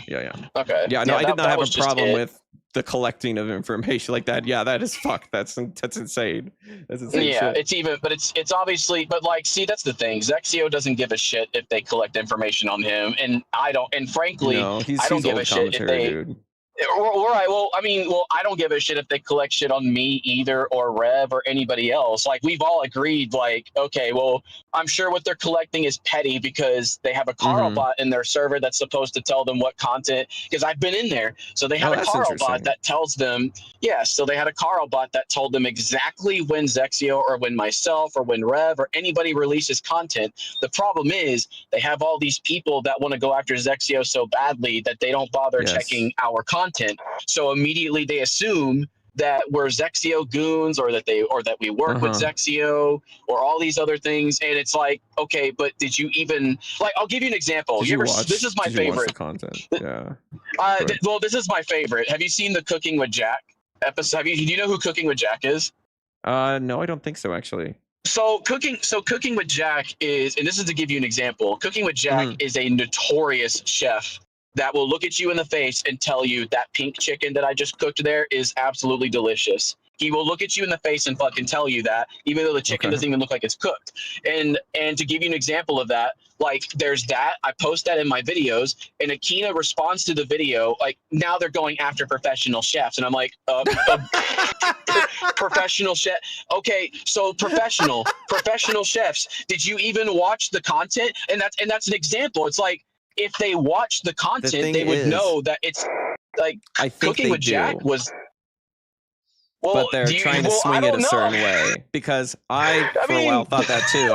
Okay. Yeah. No, I did not have a problem with the collecting of information like that. Yeah, that is fucked. That's insane. That's insane. Yeah, shit. it's obviously, but like, see, that's the thing. Zexio doesn't give a shit if they collect information on him, and I don't. And frankly, I don't give a shit if they. Dude. Right. Well, I don't give a shit if they collect shit on me either, or Rev, or anybody else. Like, we've all agreed, like, okay, well, I'm sure what they're collecting is petty because they have a Carl bot in their server that's supposed to tell them what content, because I've been in there. So they have a Carl bot that tells them, so they had a Carl bot that told them exactly when Zexio or when myself or when Rev or anybody releases content. The problem is they have all these people that want to go after Zexio so badly that they don't bother checking our content. So immediately they assume that we're Zexio goons, or that we work with Zexio, or all these other things. And it's like, okay, but did you even, like, I'll give you an example. This is my favorite content. Yeah. Well, this is my favorite. Have you seen the Cooking with Jack episode? Do you know who Cooking with Jack is? No, I don't think so, actually. So Cooking with Jack is, and this is to give you an example. Cooking with Jack is a notorious chef that will look at you in the face and tell you that pink chicken that I just cooked there is absolutely delicious. He will look at you in the face and fucking tell you that, even though the chicken doesn't even look like it's cooked. And to give you an example of that, like, there's that. I post that in my videos, and Akina responds to the video like, now they're going after professional chefs, and I'm like, professional chef. Okay, so professional chefs. Did you even watch the content? And that's an example. It's like, if they watched the content, they would know that it's like Cooking with Jack was. but they're trying to swing it a certain way, because I for a while thought that too.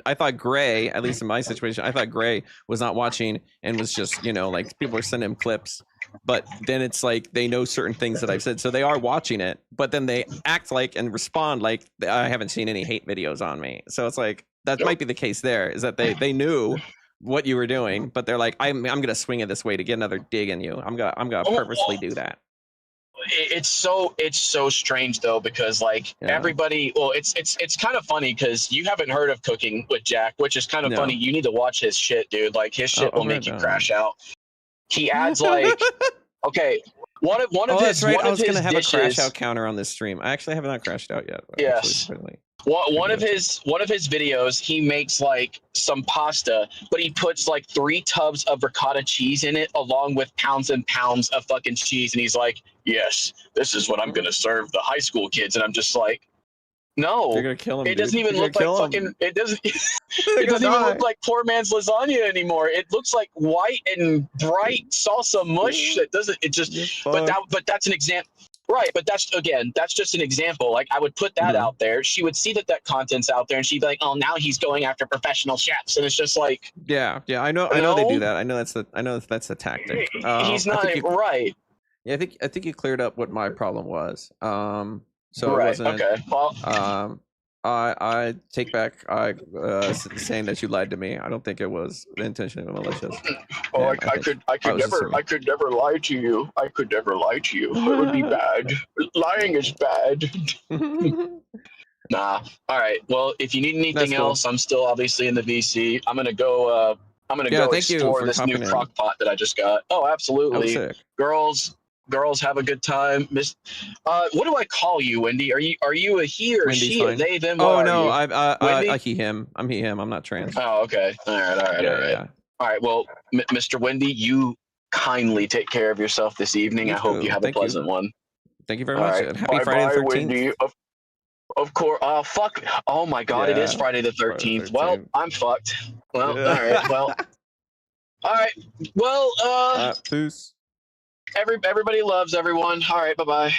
I thought Gray, at least in my situation, I thought Gray was not watching and was just, you know, like people are sending him clips, but then it's like they know certain things that I've said, so they are watching it, but then they act like and respond like I haven't seen any hate videos on me. So it's like that might be the case there, is that they knew what you were doing, but they're like, I'm gonna swing it this way to get another dig in you. I'm gonna purposely do that. It's so strange though, because like everybody, well, it's kind of funny because you haven't heard of Cooking with Jack, which is kind of funny. You need to watch his shit, dude. Like his shit will make you crash out. He adds like, okay, one of his right. one I of was his gonna have dishes, a crash out counter on this stream. I actually have not crashed out yet. Yes. One of his videos, he makes like some pasta, but he puts like 3 tubs of ricotta cheese in it, along with pounds and pounds of fucking cheese, and he's like, "Yes, this is what I'm gonna serve the high school kids," and I'm just like, "No, you're gonna kill him. It doesn't even look like fucking. It doesn't. It doesn't even look like poor man's lasagna anymore. It looks like white and bright salsa mush. That doesn't. It just. But that's an example. Right, but that's just an example. Like I would put that out there. She would see that content's out there, and she'd be like, "Oh, now he's going after professional chefs," and it's just like, yeah, I know they do that. I know that's the tactic. He's not right. Yeah, I think you cleared up what my problem was. So right, it wasn't. Okay. Well, I take back saying that you lied to me. I don't think it was intentionally malicious. Oh, I could never lie to you. I could never lie to you. It would be bad. Lying is bad. Nah. All right. Well, if you need anything else, I'm still obviously in the VC. I'm gonna go. Explore this new crock pot that I just got. Oh, absolutely. Girls, have a good time. What do I call you, Wendy? Are you a he or Wendy's she? Fine. A they, them? Oh no, I he, him. I'm he, him. I'm not trans. Oh, okay. All right. Yeah. All right. Well, Mr. Wendy, you kindly take care of yourself this evening. I hope you have a pleasant one. Thank you very much. Right. And happy Friday the 13th. Wendy. Of course. Fuck. Oh my God! It is Friday the 13th. Well, I'm fucked. Well, all right. Well. All right. Well. Peace. Everybody loves everyone. All right, bye.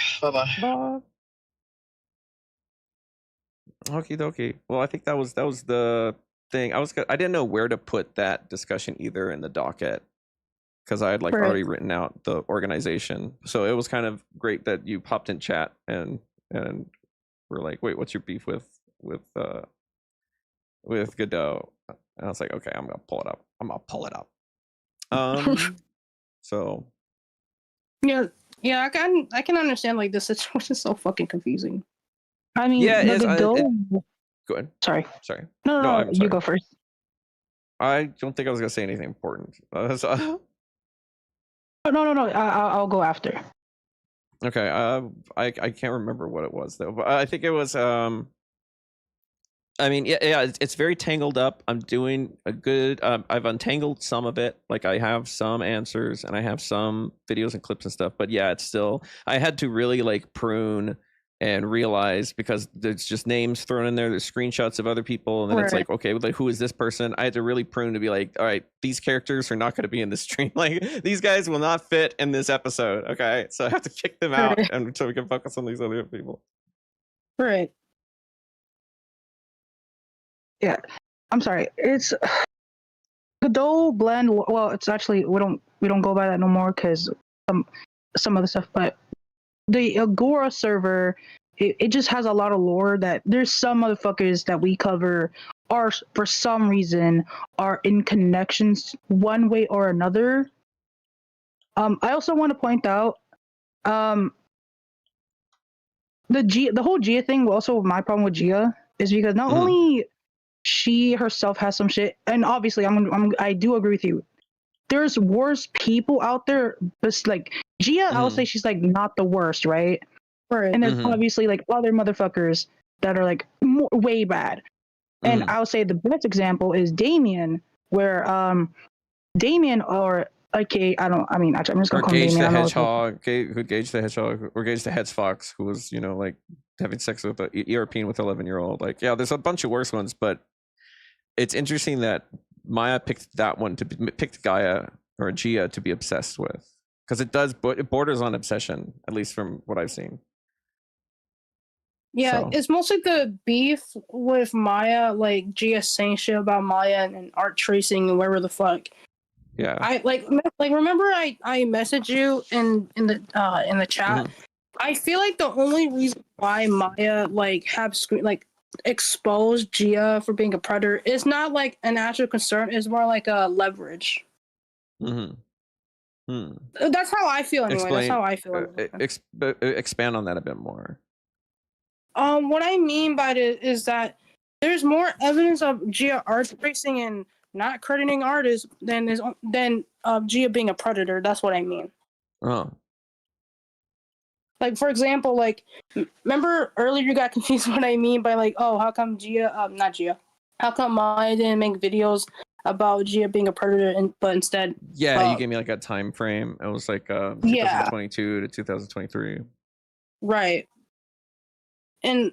Okie dokie. Well, I think that was the thing. I didn't know where to put that discussion either in the docket, because I had already written out the organization. So it was kind of great that you popped in chat and were like, "Wait, what's your beef with Godot?" And I was like, "Okay, I'm gonna pull it up." So. Yeah, I can understand like this situation is so fucking confusing. I mean, go ahead. Sorry. No, you go first. I don't think I was gonna say anything important. No. I'll go after. Okay. I can't remember what it was though, but I think it was I mean, it's very tangled up. I'm doing a good. I've untangled some of it. Like I have some answers and I have some videos and clips and stuff. But yeah, it's still. I had to really prune and realize, because there's just names thrown in there. There's screenshots of other people, and then it's like, okay, who is this person? I had to really prune to be like, all right, these characters are not going to be in this stream. Like these guys will not fit in this episode. Okay, so I have to kick them out, and so we can focus on these other people. Right. Yeah, I'm sorry. It's Godot blend. Well, it's actually we don't go by that no more because some other stuff. But the Agora server, it just has a lot of lore that there's some motherfuckers that we cover are for some reason are in connections one way or another. I also want to point out the whole Gia thing. Also, my problem with Gia is because not only she herself has some shit, and obviously I do agree with you. There's worse people out there, but like Gia, I would say she's not the worst, right? And there's obviously other motherfuckers that are way bad. And I would say the best example is Damien, where Damien or actually I'm just gonna call him Damien. The Hedgehog, Gage the Hedgehog, or Gage the Hedgefox, who was having sex with a European with 11-year-old. There's a bunch of worse ones, but it's interesting that Maya picked that one picked Gaia or Gia to be obsessed with, because it borders on obsession, at least from what I've seen. Yeah, So. it's mostly the beef with Maya, like Gia saying shit about Maya and art tracing and wherever the fuck. Yeah. I like remember I messaged you in the chat. I feel like the only reason why Maya like exposed Gia for being a predator is not like an actual concern. It's more like a leverage. That's how I feel anyway. That's how I feel. Expand on that a bit more. What I mean by it is that there's more evidence of Gia art tracing and not crediting artists than Gia being a predator. That's what I mean. Oh. Like, for example, like, remember earlier you got confused what I mean by like, oh, how come how come Maya didn't make videos about Gia being a predator, but instead... Yeah, you gave me like a time frame. It was like 2022 to 2023. Right. And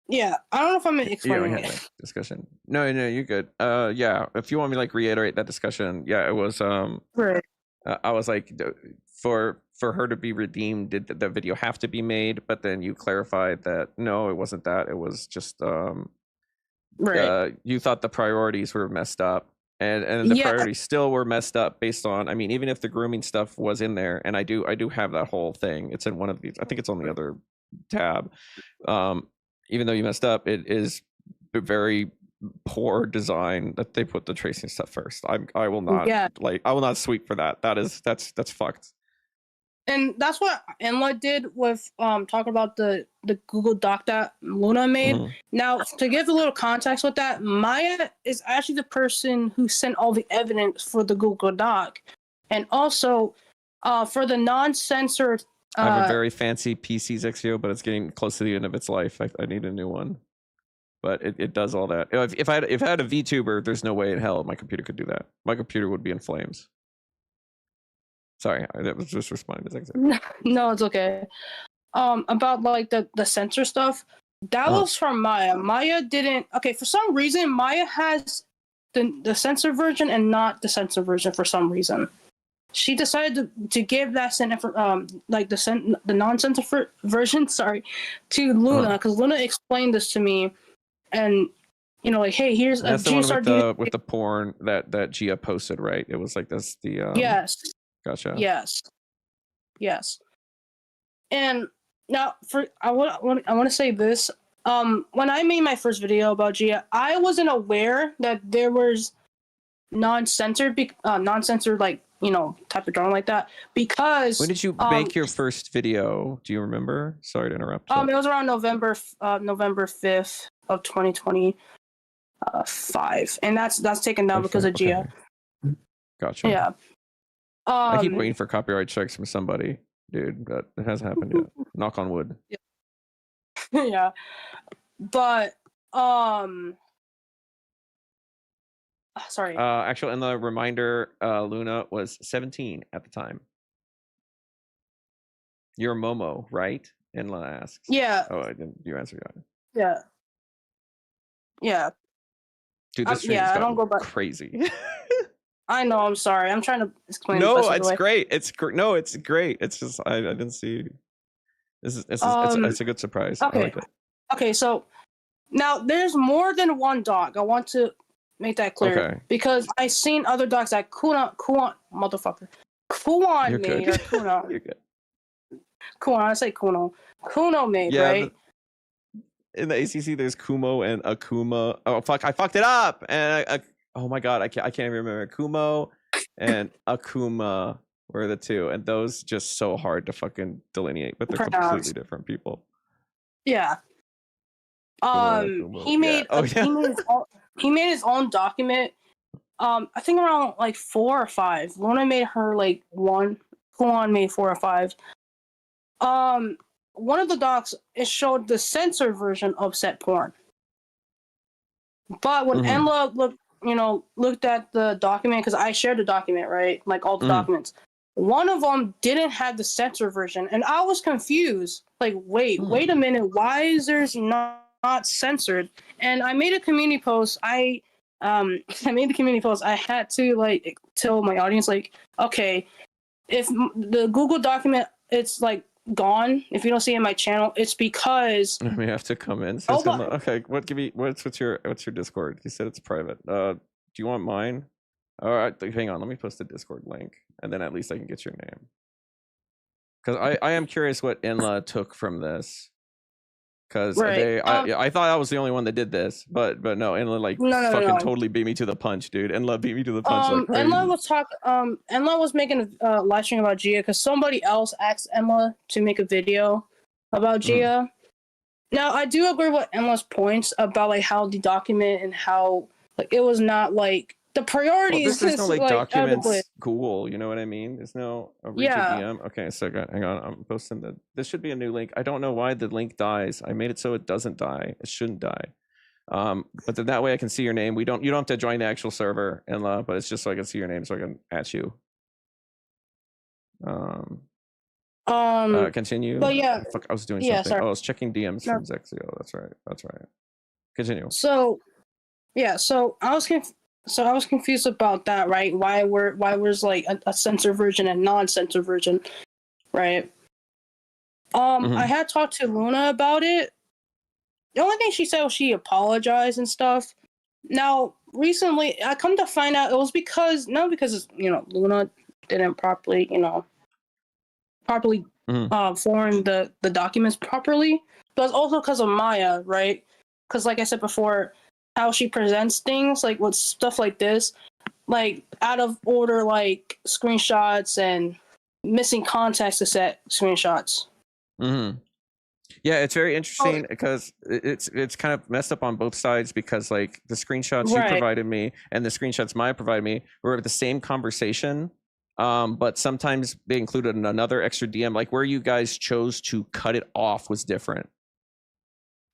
yeah, I don't know if I'm explaining it. That discussion. No, you're good. Yeah, if you want me to like reiterate that discussion, yeah, it was right. I was like, for her to be redeemed, did the video have to be made? But then you clarified that no, it wasn't that. It was just right. You thought the priorities were messed up, and the priorities still were messed up based on. I mean, even if the grooming stuff was in there, and I do have that whole thing. It's in one of these. I think it's on the other tab. Even though you messed up, it is very poor design that they put the tracing stuff first. I will not I will not sweep for that. That's fucked. And that's what Enla did with talking about the Google Doc that Luna made. Now, to give a little context with that, Maya is actually the person who sent all the evidence for the Google Doc, and also for the non-censored. I have a very fancy PC Zexio, but it's getting close to the end of its life. I need a new one. But it does all that. If I had a VTuber, there's no way in hell my computer could do that. My computer would be in flames. Sorry, I was just responding to Zexio. No, it's okay. About like the censor stuff, that was from Maya. Maya didn't. Okay, for some reason, Maya has the censor version and not the censor version for some reason. She decided to give that the non-censor version, to Luna, because Luna explained this to me, and like, hey, here's that's the one with the porn that Gia posted, right? It was like this yes. Gotcha. Yes. And now I want to say this. When I made my first video about Gia, I wasn't aware that there was non-censored like type of drawing like that, because when did you make your first video? Do you remember? Sorry to interrupt. It was around November 5th of 2025, and that's taken down because of Gia. Gotcha. Yeah. I keep waiting for copyright strikes from somebody, dude. But it hasn't happened yet. Knock on wood. Yeah. But sorry. Actually, in the reminder, Luna was 17 at the time. You're Momo, right? Inla asks. Yeah. Oh, I didn't. You answered that. Yeah. Yeah. Dude, this stream I don't go back. Crazy. I know. I'm sorry. I'm trying to explain. No, it's great. It's great. No, it's great. It's just I didn't see. It's a good surprise. Okay. I like it. Okay. So now there's more than one dog. I want to make that clear because I seen other dogs that Kuan motherfucker. Kuan made or Kuno. You're good. Kuan. I say Kuno. Kuno made, right? In the ACC, there's Kumo and Akuma. Oh fuck! I fucked it up. And oh my god, I can't even remember. Kumo and Akuma were the two, and those just so hard to fucking delineate, but they're completely different people. Yeah. He made he made his own document. I think around like 4 or 5. Luna made her like 1. Kuan made 4 or 5. One of the docs, it showed the censored version of set porn. But when Enla looked at the document, because I shared the document, right? Like all the documents. One of them didn't have the censored version, and I was confused. Like, wait a minute, why is there's not censored? And I made a community post. I made the community post. I had to like tell my audience, like, okay, if the Google document, it's like gone, if you don't see it in my channel, it's because we have to come in. Okay, what's your Discord? You said it's private. Do you want mine? All right, hang on. Let me post the Discord link, and then at least I can get your name. Because I am curious what Inla took from this. Because I thought I was the only one that did this, but no, Enla totally beat me to the punch, dude. Enla beat me to the punch like crazy. Enla was making a live stream about Gia because somebody else asked Enla to make a video about Gia. Now I do agree with Enla's points about like how the document and how like it was not like the priorities. There's no like documents. Cool, you know what I mean? There's no DM. Okay, so hang on. I'm posting this should be a new link. I don't know why the link dies. I made it so it doesn't die. It shouldn't die. But then that way I can see your name. You don't have to join the actual server, Enla, but it's just so I can see your name so I can at you. Continue. But yeah, fuck, I was doing something. Sorry. Oh, I was checking DMs from Zexio. That's right. Continue. So I was confused about that, right? Why was like a censored version and non-censored version, right? I had talked to Luna about it. The only thing she said was she apologized and stuff. Now, recently, I come to find out it was because Luna didn't properly form the documents properly, but it's also because of Maya, right? Because like I said before, how she presents things, like with stuff like this, like out of order, like screenshots and missing context to set screenshots. Yeah, it's very interesting because it's kind of messed up on both sides because like the screenshots you provided me and the screenshots Maya provided me were the same conversation, but sometimes they included another extra DM, like where you guys chose to cut it off was different.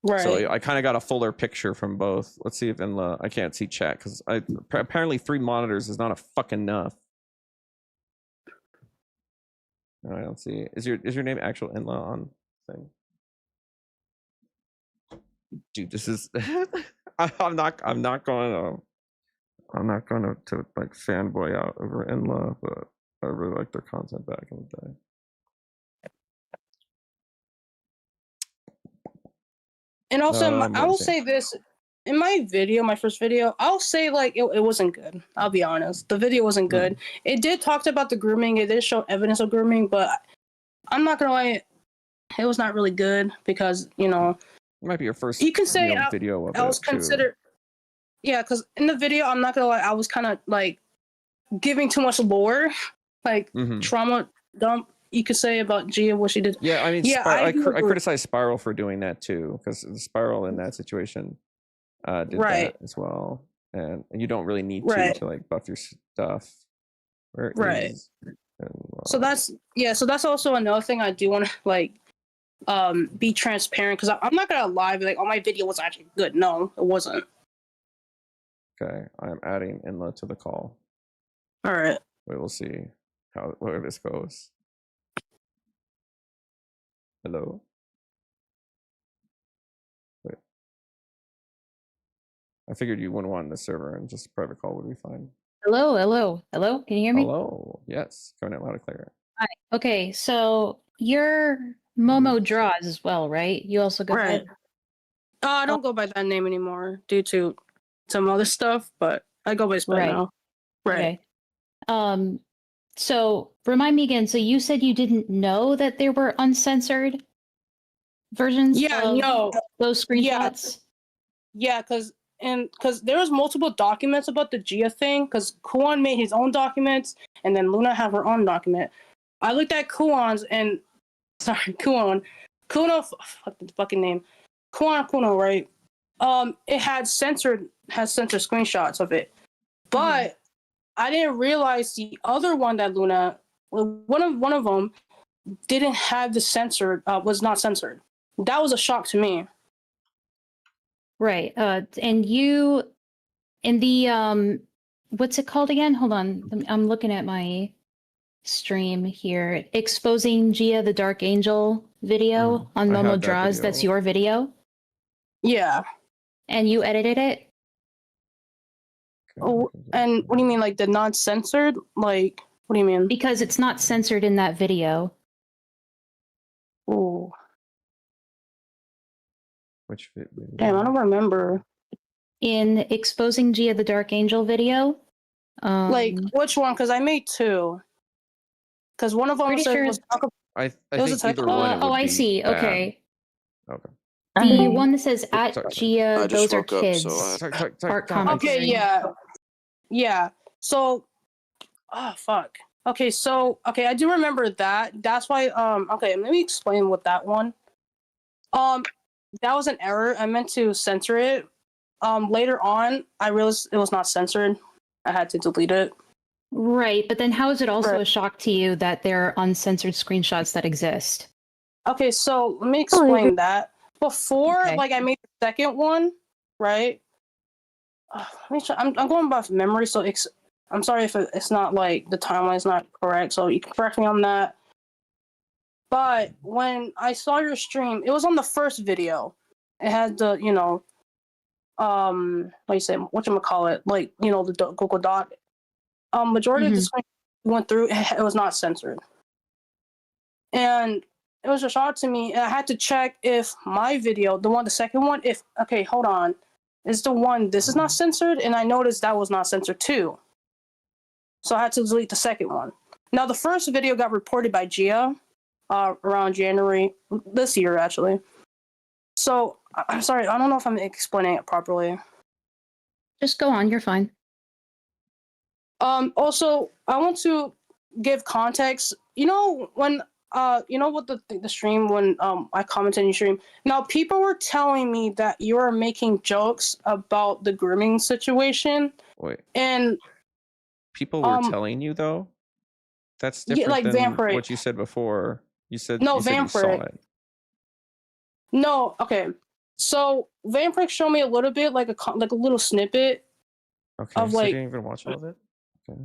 Right. So I kind of got a fuller picture from both. Let's see if Enla. I can't see chat because apparently 3 monitors is not a fucking enough. I don't see. Is your name actual Enla on thing? Dude, this is. I'm not going to like fanboy out over Enla, but I really like their content back in the day. And also, I will say this in my video, my first video, I'll say like it wasn't good. I'll be honest, the video wasn't good. It did talk about the grooming. It did show evidence of grooming, but I'm not gonna lie, it was not really good because it might be your first. You can say video of I was considered. Yeah, because in the video, I'm not gonna lie, I was kind of like giving too much lore, like trauma dump. You could say about Gia what she did. Yeah, I mean, I criticize Spiral for doing that too, because Spiral in that situation did that as well, and you don't really need to like buff your stuff. So that's also another thing I do want to like be transparent because I'm not gonna lie, like, oh, my video was actually good. No, it wasn't. Okay, I'm adding Enla to the call. All right. We'll see where this goes. Hello. Wait. I figured you wouldn't want the server and just a private call would be fine. Hello. Can you hear me? Hello. Yes. Coming out loud and clear. Hi. Okay, so you're Momo Draws as well, right? You also go by. I don't go by that name anymore due to some other stuff, but I go by Spud now. Right. Okay. So remind me again. So you said you didn't know that there were uncensored versions of those screenshots? Yeah, because there was multiple documents about the Gia thing, because Kuan made his own documents, and then Luna had her own document. I looked at Kuno, fuck the fucking name. Kuno, right? It had censored screenshots of it. But I didn't realize the other one that Luna, one of them didn't have the censored, was not censored. That was a shock to me. Right. And you, in the, what's it called again? Hold on. I'm looking at my stream here. Exposing Gia the Dark Angel video on Momo Draws. That's your video? Yeah. And you edited it? Oh, and what do you mean, like the non-censored? Like, what do you mean? Because it's not censored in that video. Ooh. Which video? Damn, I don't remember. In exposing Gia the Dark Angel video. Like which one? Because I made two. Because one of them Pretty said sure was I think either one. It would I be see. bad. Okay. Okay. The one that says at sorry. Gia, those are woke up, kids. so Art commentary. Okay, yeah. So, oh fuck. Okay, so I do remember that. That's why. Okay, let me explain what that one. That was an error. I meant to censor it. Later on, I realized it was not censored. I had to delete it. Right, but then how is it also a shock to you that there are uncensored screenshots that exist? Okay, so let me explain that. Before, like, I made the second one, right? Let me try. I'm going by memory, so I'm sorry if it's not like the timeline's not correct. So you can correct me on that. But when I saw your stream, it was on the first video. It had the, what do you say, whatchamacallit, like, the Google Doc. Majority of the screen went through, it was not censored. And it was a shock to me. And I had to check if my video, the second one, okay, hold on. Is the one, this is not censored? And I noticed that was not censored too. So I had to delete the second one. Now, the first video got reported by Gia around January this year, actually. So I'm sorry, I don't know if I'm explaining it properly. Just go on, you're fine. Also, I want to give context. When what the stream when I commented in your stream. Now, people were telling me that you are making jokes about the grooming situation. Wait. And people were telling you though? That's different like than Vampire. what you said before. You said no you said you saw Vampire. it. No, okay. So Vampire showed me a little bit, like a little snippet. Okay, of so like. you didn't even watch all of it? Okay.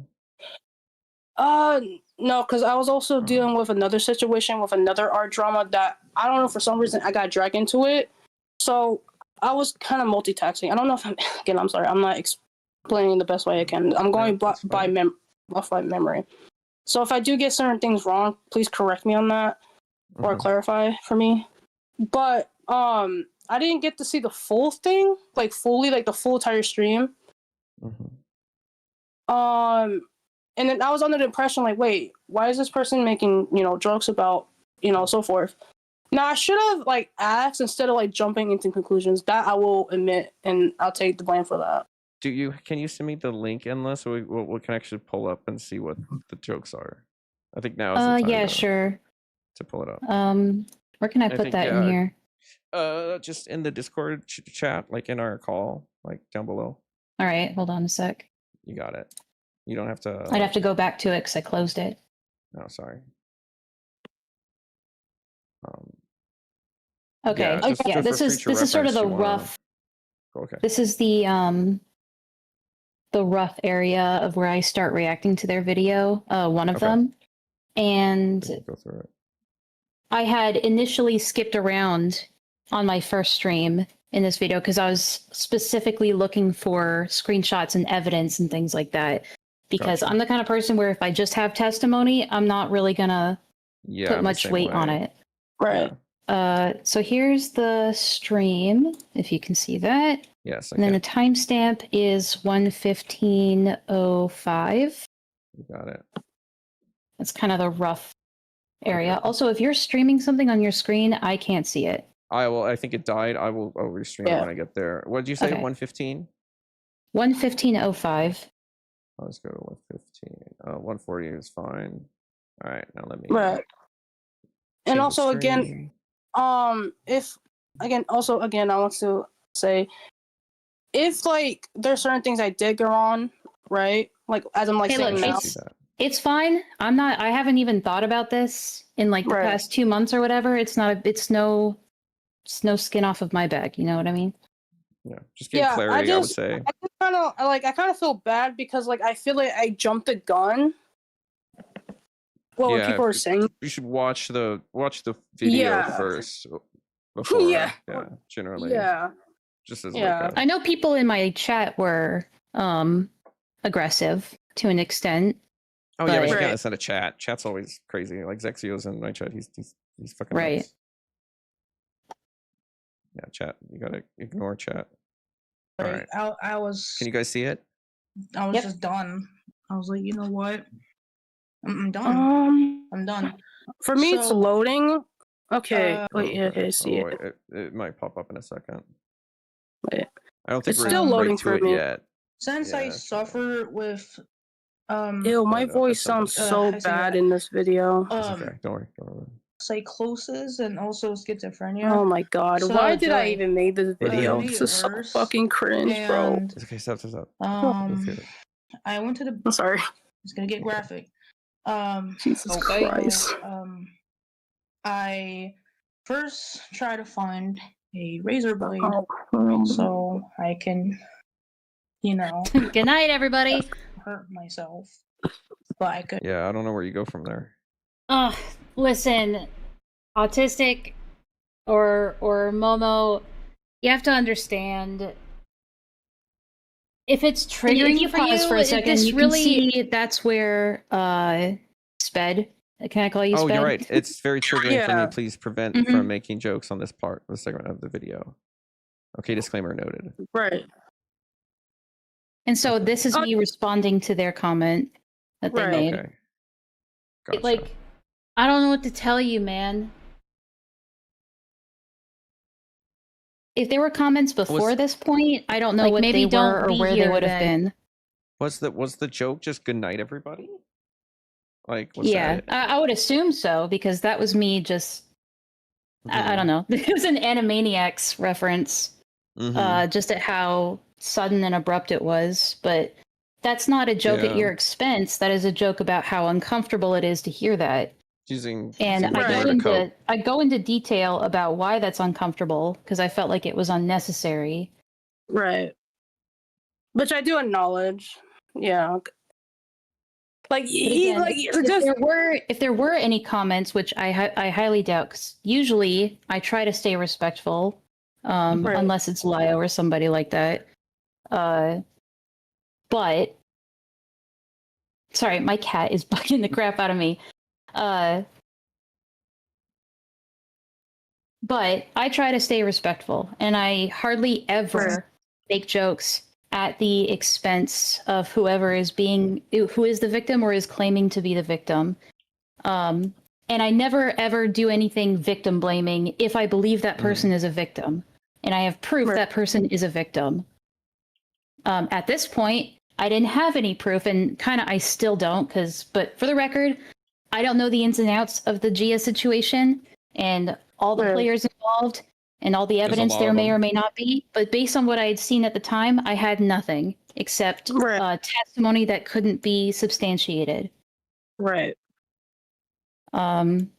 No, because I was also dealing with another situation with another art drama that I don't know, for some reason I got dragged into it. So I was kind of multitasking. I don't know if I'm sorry, I'm not explaining the best way I can. I'm going off by memory. So if I do get certain things wrong, please correct me on that or clarify for me. But I didn't get to see the full thing, like fully, like the full entire stream. And then I was under the impression, like, wait, why is this person making, jokes about, so forth. Now, I should have, like, asked instead of, like, jumping into conclusions. That I will admit, and I'll take the blame for that. Can you send me the link, Endless, so we can actually pull up and see what the jokes are? I think now is the time yeah, sure. to pull it up. Where can I put that in here? Just in the Discord chat, like in our call, like down below. All right, hold on a sec. You got it. You don't have to. I'd have to go back to it because I closed it. Oh, sorry. Okay. Yeah, this is sort of the rough. Okay. This is the rough area of where I start reacting to their video. One of them, and go through it. I had initially skipped around on my first stream in this video because I was specifically looking for screenshots and evidence and things like that. Because I'm the kind of person where if I just have testimony, I'm not really gonna put much weight on it. Right. So here's the stream, if you can see that. Yes. And then the timestamp is 1:15:05. You got it. That's kind of the rough area. Also, if you're streaming something on your screen, I can't see it. I think it died. I'll restream it when I get there. What did you say? 1:15? 1:15:05. Let's go to 1:15. 1:40 is fine. All right, now let me. Right. And also again, I want to say, if like there's certain things I did go on, right? Like as I'm like saying now. It's fine. I haven't even thought about this in like the past 2 months or whatever. It's no skin off of my back. You know what I mean? Yeah, just give clarity. I would say. I kind of feel bad because like I feel like I jumped the gun. Well, what people are saying. You should watch the video first before. Generally. Yeah. Just as like I know people in my chat were aggressive to an extent. Oh yeah, we should get this in a chat. Chat's always crazy. Like Zexio's in my chat. He's He's fucking Right. nuts. Yeah, chat. You gotta ignore chat. All right. I was. Can you guys see it? I was Yep. just done. I was like, you know what? I'm done. I'm done. For me, it's So, loading. Okay. Wait. Okay. Okay. See Oh, it. wait, it might pop up in a second. Wait. I don't think It's we're still right loading to for it me. yet. Since I Yeah, suffer with Ew, my up voice at some sounds point. so I say bad that. in this video. It's okay. Don't worry. Psychosis and also schizophrenia. Oh my god. So, Why did I Joy, even make this video? made This it is so worse, fucking cringe, bro. and It's okay. Stop. Let's hear it. I went to the. I'm sorry. It's gonna get graphic. Jesus okay. Christ. So, I first try to find a razor blade so I can, Good night, everybody. hurt myself. But I could. Yeah, I don't know where you go from there. Listen, autistic or Momo, you have to understand. If it's triggering you for pause you, for a second, this you can really see that's where Sped. Can I call you Oh, Sped? you're right. It's very triggering for me. Yeah. Please prevent Mhm. from making jokes on this part of the segment of the video. Okay, disclaimer noted. Right. And so this is me responding to their comment that they Right. made. Okay. Gotcha. Like, I don't know what to tell you, man. If there were comments before this point, I don't know Like, what maybe they don't were or be where they here would have then. been. Was the joke just good night, everybody? Like, was Yeah, that it? I would assume so, because that was me just. I don't know. It was an Animaniacs reference, just at how sudden and abrupt it was. But that's not a joke at Yeah. your expense. That is a joke about how uncomfortable it is to hear that. Using And seems like I you go were to into cope. I go into detail about why that's uncomfortable because I felt like it was unnecessary. Right. Which I do acknowledge. Yeah. Like, But again, like if there were any comments, which I highly doubt, because usually I try to stay respectful, Right. unless it's Lio or somebody like that. But sorry, my cat is bugging the crap out of me. But I try to stay respectful, and I hardly ever make jokes at the expense of who is the victim or is claiming to be the victim. And I never ever do anything victim blaming if I believe that person is a victim, and I have proof that person is a victim. At this point, I didn't have any proof, and kind of I still don't, but for the record, I don't know the ins and outs of the Gia situation and all the players involved and all the evidence there may or may not be. But based on what I had seen at the time, I had nothing except testimony that couldn't be substantiated. Right. And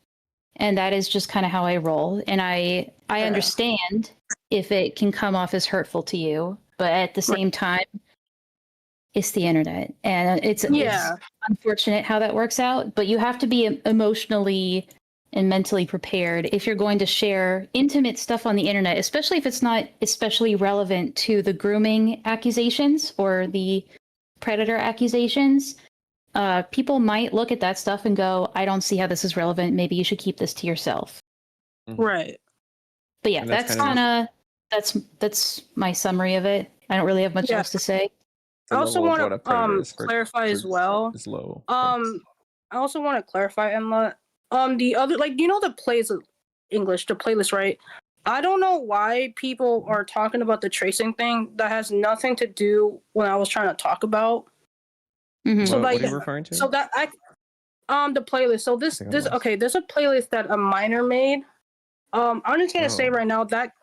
that is just kind of how I roll. And I understand if it can come off as hurtful to you, but at the same time, it's the internet, and it's unfortunate how that works out. But you have to be emotionally and mentally prepared if you're going to share intimate stuff on the internet, especially if it's not especially relevant to the grooming accusations or the predator accusations. People might look at that stuff and go, I don't see how this is relevant. Maybe you should keep this to yourself. Right. But yeah, that's my summary of it. I don't really have much else to say. I also want to clarify as well. Is low. I also want to clarify, Emma. The other, like, the playlist, right? I don't know why people are talking about the tracing thing. That has nothing to do what I was trying to talk about. Mm-hmm. So, what are you referring to? So that the playlist. So there's a playlist that a minor made. I'm just gonna say right now that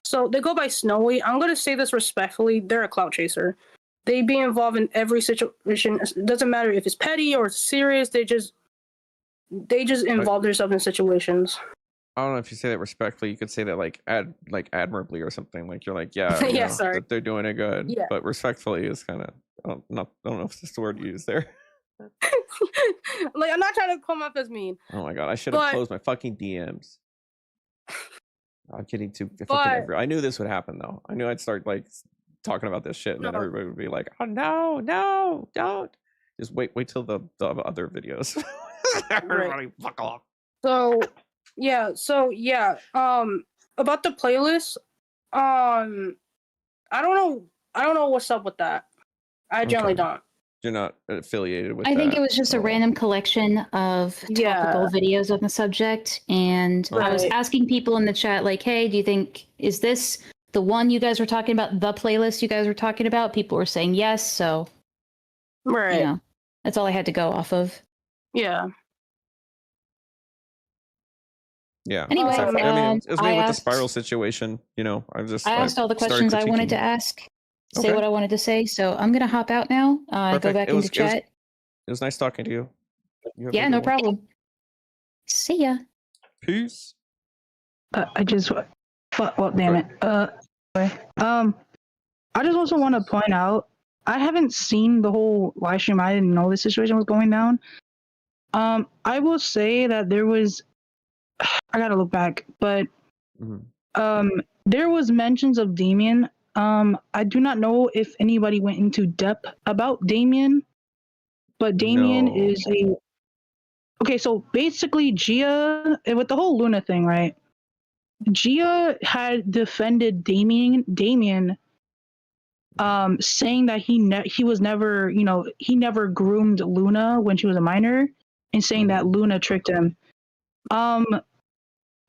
so they go by Snowy. I'm gonna say this respectfully. They're a clout chaser. They be involved in every situation. It doesn't matter if it's petty or serious. They just involve themselves in situations. I don't know if you say that respectfully. You could say that like admirably or something. Like you're like, sorry, they're doing it good. Yeah. But respectfully is kind of I don't know if it's the word you use there. Like, I'm not trying to come off as mean. Oh my god, I should have closed my fucking DMs. I'm kidding too. I knew this would happen though. I knew I'd start like talking about this shit, and then everybody would be like, "Oh no, don't!" Just wait till the other videos. Everybody fuck off. So Yeah. So yeah. About the playlist. I don't know. I don't know what's up with that. I generally don't. You're not affiliated with I think that it was just a at all. random collection of topical videos on the subject, and I was asking people in the chat, like, "Hey, do you think is this the one you guys were talking about? The playlist you guys were talking about?" People were saying yes, so you know, that's all I had to go off of. Yeah. Yeah. Anyway, exactly. I mean, it was me with the asked- spiral situation. You know, I asked all the questions I wanted to ask, say what I wanted to say. So I'm gonna hop out now. Go back into chat. It was nice talking to you. Yeah, no problem. See ya. Peace. I just, well, damn it. I just also want to point out, I haven't seen the whole live stream. I didn't know this situation was going down. I will say that there was, I gotta look back, but there was mentions of Damien. I do not know if anybody went into depth about Damien, but Damien is a. Okay, so basically, Gia, with the whole Luna thing, right? Gia had defended Damien, saying that he was never, he never groomed Luna when she was a minor, and saying that Luna tricked him.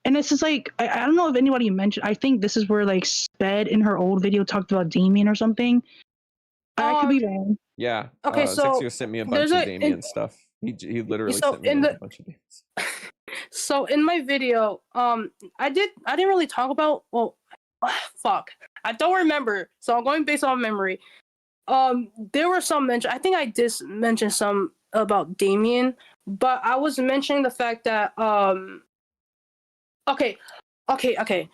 And this is like, I don't know if anybody mentioned. I think this is where like Sped in her old video talked about Damien or something. I could be wrong. Yeah. Okay, so Zexio sent me a bunch of Damien stuff. He literally sent me a bunch of Damien. So in my video, I didn't really talk about. Well, fuck, I don't remember. So I'm going based on memory. There were some mention. I think I did mention some about Damien, but I was mentioning the fact that Okay. I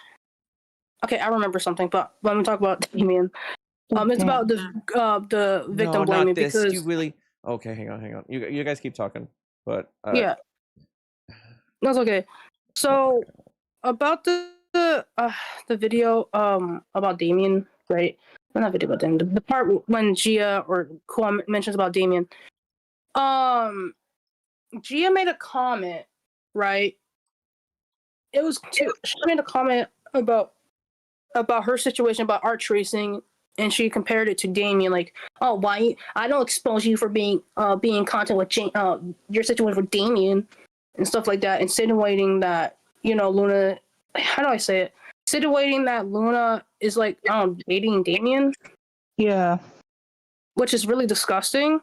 remember something, but let me talk about Damien. It's about the victim blaming because you really. Okay, hang on. You guys keep talking, but yeah, that's okay. So about the video about Damien, right? Well, not video about Damien. The part when Gia or Kuan mentions about Damien. Gia made a comment, right? She made a comment about her situation about art tracing, and she compared it to Damien, like, oh, why I don't expose you for being in contact with your situation with Damien and stuff like that, insinuating that Luna, how do I say it? Insinuating that Luna is like dating Damien. Yeah, which is really disgusting.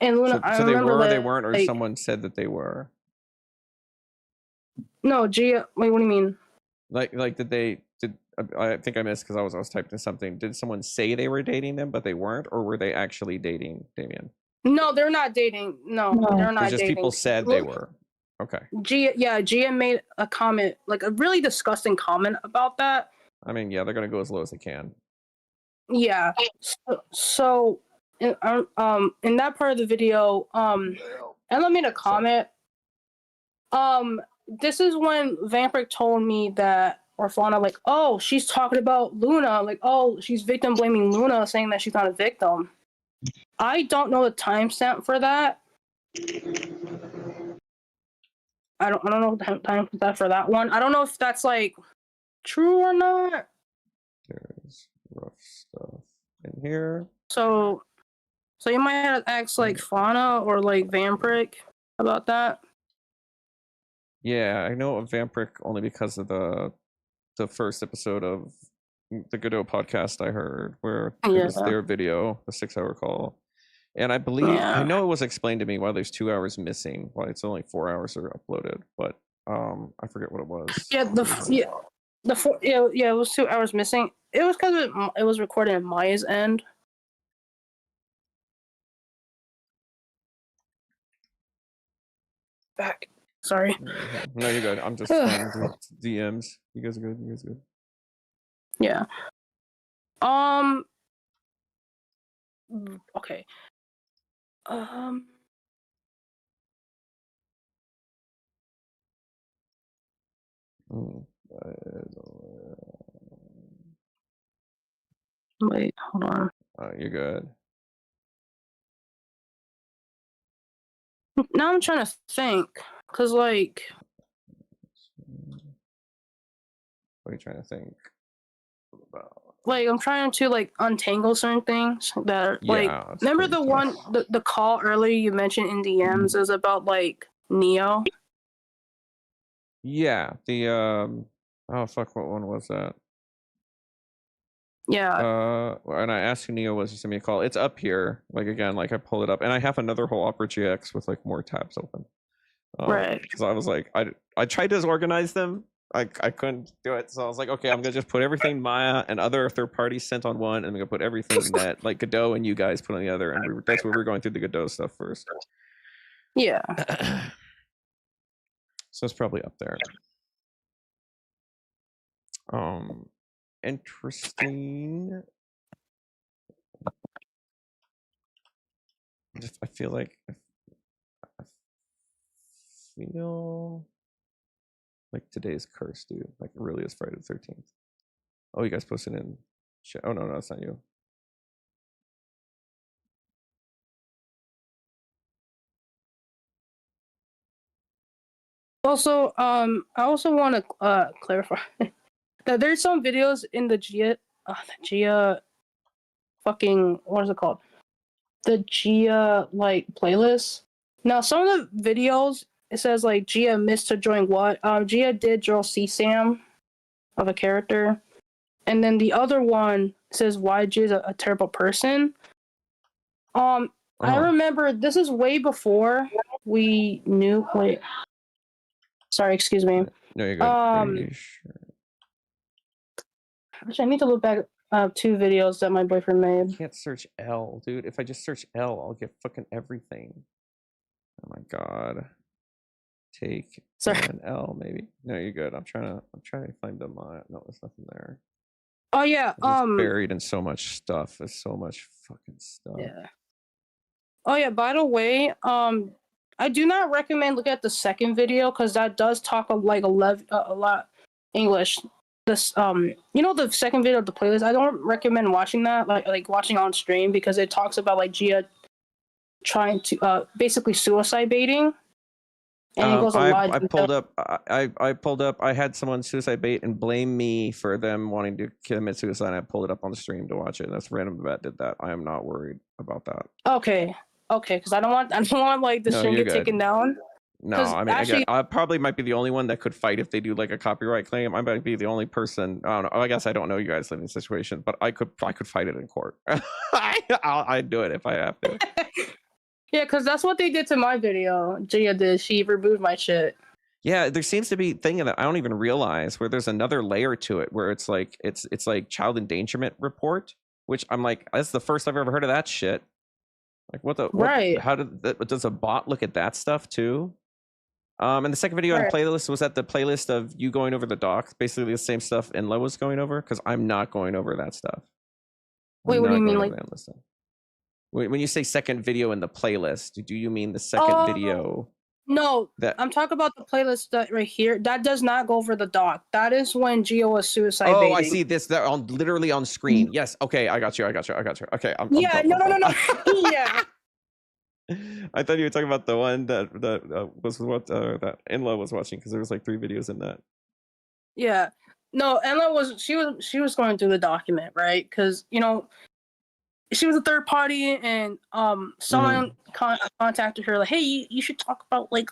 And Luna, so they were or they weren't, or someone said that they were. No, Gia. Wait, what do you mean? Like did I think I missed because I was typing something. Did someone say they were dating them, but they weren't, or were they actually dating Damien? No, they're not dating. No, they're not just dating. People said they were. Okay. Gia made a comment, like a really disgusting comment about that. I mean, yeah, they're gonna go as low as they can. Yeah. So in that part of the video, Ella made a comment. This is when Vampiric told me that, or Fauna, like, oh, she's talking about Luna, like, oh, she's victim blaming Luna, saying that she's not a victim. I don't know the timestamp for that. I don't know the timestamp for that one. I don't know if that's like true or not. There's rough stuff in here. So you might have to ask like Fauna or like Vampiric about that. Yeah, I know of Vampiric only because of the first episode of the Godot podcast I heard, where it was their video, the 6-hour call. And I believe I know it was explained to me why there's 2 hours missing, why it's only 4 hours are uploaded, but I forget what it was. Yeah, it was 2 hours missing. It was because it was recorded at Maya's end. Back. Sorry. No, you're good. I'm just finding DMs. You guys are good. Yeah. Okay. Wait, hold on. You're good. Now I'm trying to think, cause like, What are you trying to think about? Like, I'm trying to like untangle certain things that like. Remember the one, the call earlier you mentioned in DMs is about like Neo. Yeah, the oh fuck, what one was that? Yeah. And I asked who Neo was to send me a call. It's up here. Like again, like I pulled it up, and I have another whole Opera GX with like more tabs open. Right. Because I was like, I tried to organize them. I couldn't do it, so I was like, okay, I'm gonna just put everything Maya and other third parties sent on one, and I'm gonna put everything that like Godot and you guys put on the other, and that's where we're going through the Godot stuff first. Yeah. So it's probably up there. Interesting. I feel like today's curse, dude. Like it really is Friday the 13th. Oh, you guys posted in chat. Oh no, that's not you. Also, I also want to clarify that there's some videos in the Gia fucking, what is it called? The Gia like playlist. Now, some of the videos it says like Gia missed to join what? Gia did draw CSAM of a character, and then the other one says why Gia's a terrible person. I remember this is way before we knew. Wait, sorry, excuse me. No, you're good. I need to look back up 2 videos that my boyfriend made. I can't search L, dude. If I just search L, I'll get fucking everything. Oh my god. Take an L, maybe. No, you're good. I'm trying to find them. No, there's nothing there. Oh yeah. It's buried in so much stuff. There's so much fucking stuff. Yeah. Oh yeah. By the way, I do not recommend looking at the second video because that does talk of like a lot English. This you know, the second video of the playlist, I don't recommend watching that, like watching on stream, because it talks about like Gia trying to basically suicide baiting, and it goes a lot. I pulled up. I had someone suicide bait and blame me for them wanting to commit suicide. I pulled it up on the stream to watch it. That's random. Vet did that. I am not worried about that. Okay, because I don't want like the stream get taken down. No, I mean, actually, I probably might be the only one that could fight if they do like a copyright claim. I might be the only person. I don't know. I guess I don't know you guys live in a situation, but I could fight it in court. I'd do it if I have to. Yeah, because that's what they did to my video. Gia did. She removed my shit. Yeah, there seems to be a thing that I don't even realize where there's another layer to it where it's like it's like child endangerment report, which I'm like, that's the first I've ever heard of that shit. Like right? How does a bot look at that stuff too? And the second video on the playlist was at the playlist of you going over the docs, basically the same stuff Inla was going over, because I'm not going over that stuff. Wait, what do you mean? Like, when you say second video in the playlist, do you mean the second video? No, I'm talking about the playlist that right here. That does not go over the doc. That is when Gia was suicide baiting. Oh, I see this. They're literally on screen. Yes. Okay, I got you. Okay. No. Yeah. I thought you were talking about the one that was what that Inla was watching, because there was like 3 videos in that. Yeah, no, Inla was going through the document, right? Because you know she was a third party, and someone contacted her like, hey, you should talk about like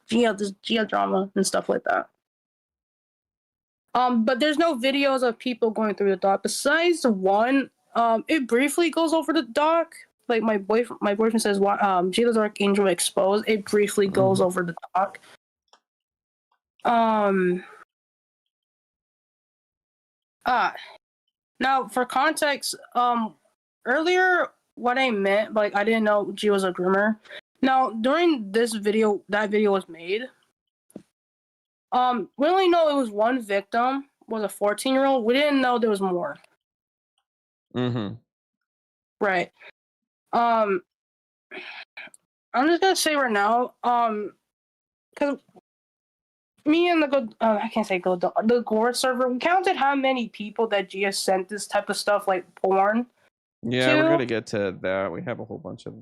this Gia drama and stuff like that. But there's no videos of people going through the doc besides the one. It briefly goes over the doc. Like my boyfriend says, Gia's Archangel exposed. It briefly goes over the doc. Now for context, earlier what I meant, like I didn't know Gia was a groomer. Now during this video, that video was made. We only know it was one victim, was a 14-year-old. We didn't know there was more. Right. I'm just gonna say right now, because me and the Gore server, we counted how many people that Gia sent this type of stuff, like porn. Yeah, we're gonna get to that. We have a whole bunch of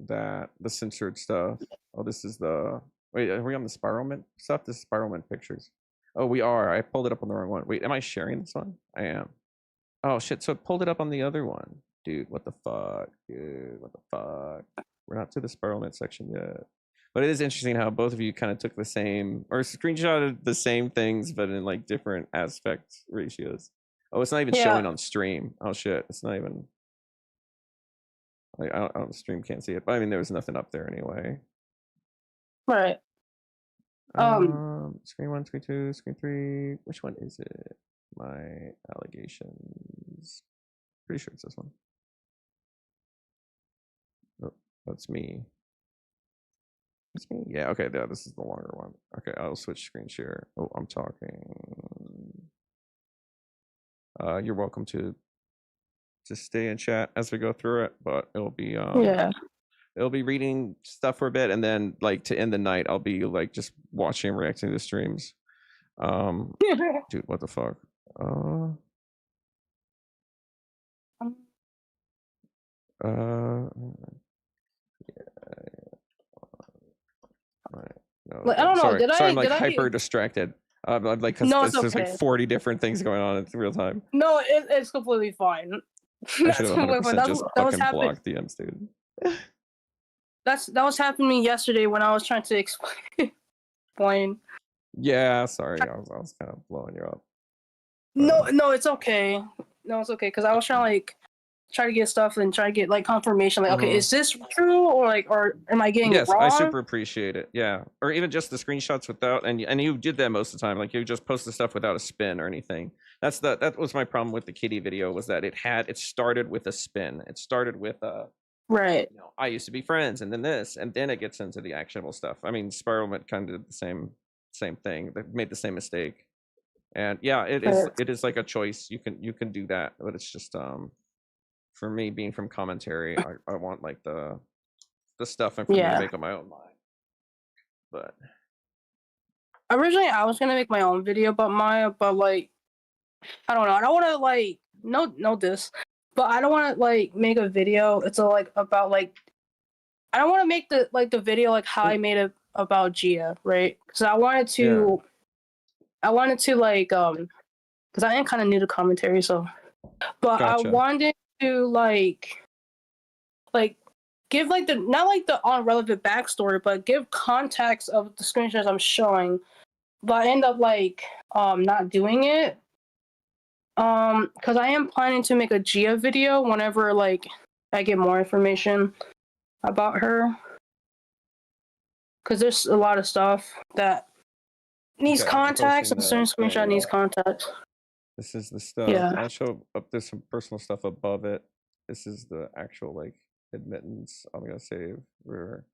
that, the censored stuff. Oh, this is the wait. Are we on the Spiralment stuff? This is Spiralment pictures. Oh, we are. I pulled it up on the wrong one. Wait, am I sharing this one? I am. Oh shit! So it pulled it up on the other one, dude. What the fuck, dude? What the fuck? We're not to the Sparrowman section yet. But it is interesting how both of you kind of took the same or screenshotted the same things, but in like different aspect ratios. Oh, it's not even showing on stream. Oh shit! It's not even. Like I don't stream can't see it, but I mean there was nothing up there anyway. Right. Screen 1, screen 2, screen 3. Which one is it? My allegations. Pretty sure it's this one. Oh, that's me. That's me. Yeah. Okay. Yeah, this is the longer one. Okay, I'll switch screen share. Oh, I'm talking. You're welcome to stay in chat as we go through it, but it'll be it'll be reading stuff for a bit, and then like to end the night, I'll be like just watching and reacting to the streams. Dude, what the fuck? No, I don't know. Sorry, I'm like did I hyper distracted. I'm like, No, cause it's there's like okay. 40 different things going on in real time. No, it's completely fine. I should have 100% just that was fucking happening. blocked DMs, dude. That was happening to me yesterday when I was trying to explain. Yeah, sorry, I was kind of blowing you up. No, it's okay. No, it's okay because I was trying to like try to get stuff and try to get like confirmation. Like, okay, is this true or am I getting it wrong? I super appreciate it. Yeah, or even just the screenshots without and you did that most of the time. Like you just post the stuff without a spin or anything. That was my problem with the kitty video was that it started with a spin. It started with right. You know, I used to be friends, and then this, and then it gets into the actionable stuff. I mean, Spiralment kind of did the same thing. They made the same mistake, and yeah, it is like a choice. You can do that, but it's just for me being from commentary, I want like the stuff and for me to make up my own mind. But originally, I was gonna make my own video about Maya, but like, I don't know. I don't want to like know this. But I don't want to like make a video. It's like about like I don't want to make the video like how I made it about Gia, right? Because I wanted to like because I am kind of new to commentary, so but gotcha. I wanted to like give like the not like the unrelevant backstory, but give context of the screenshots I'm showing. But I end up like not doing it. Because I am planning to make a Gia video whenever like I get more information about her. Because there's a lot of stuff that needs context, and a certain screenshot needs context. This is the stuff. Yeah. I'll show up. There's some personal stuff above it. This is the actual like admittance I'm gonna save. Where,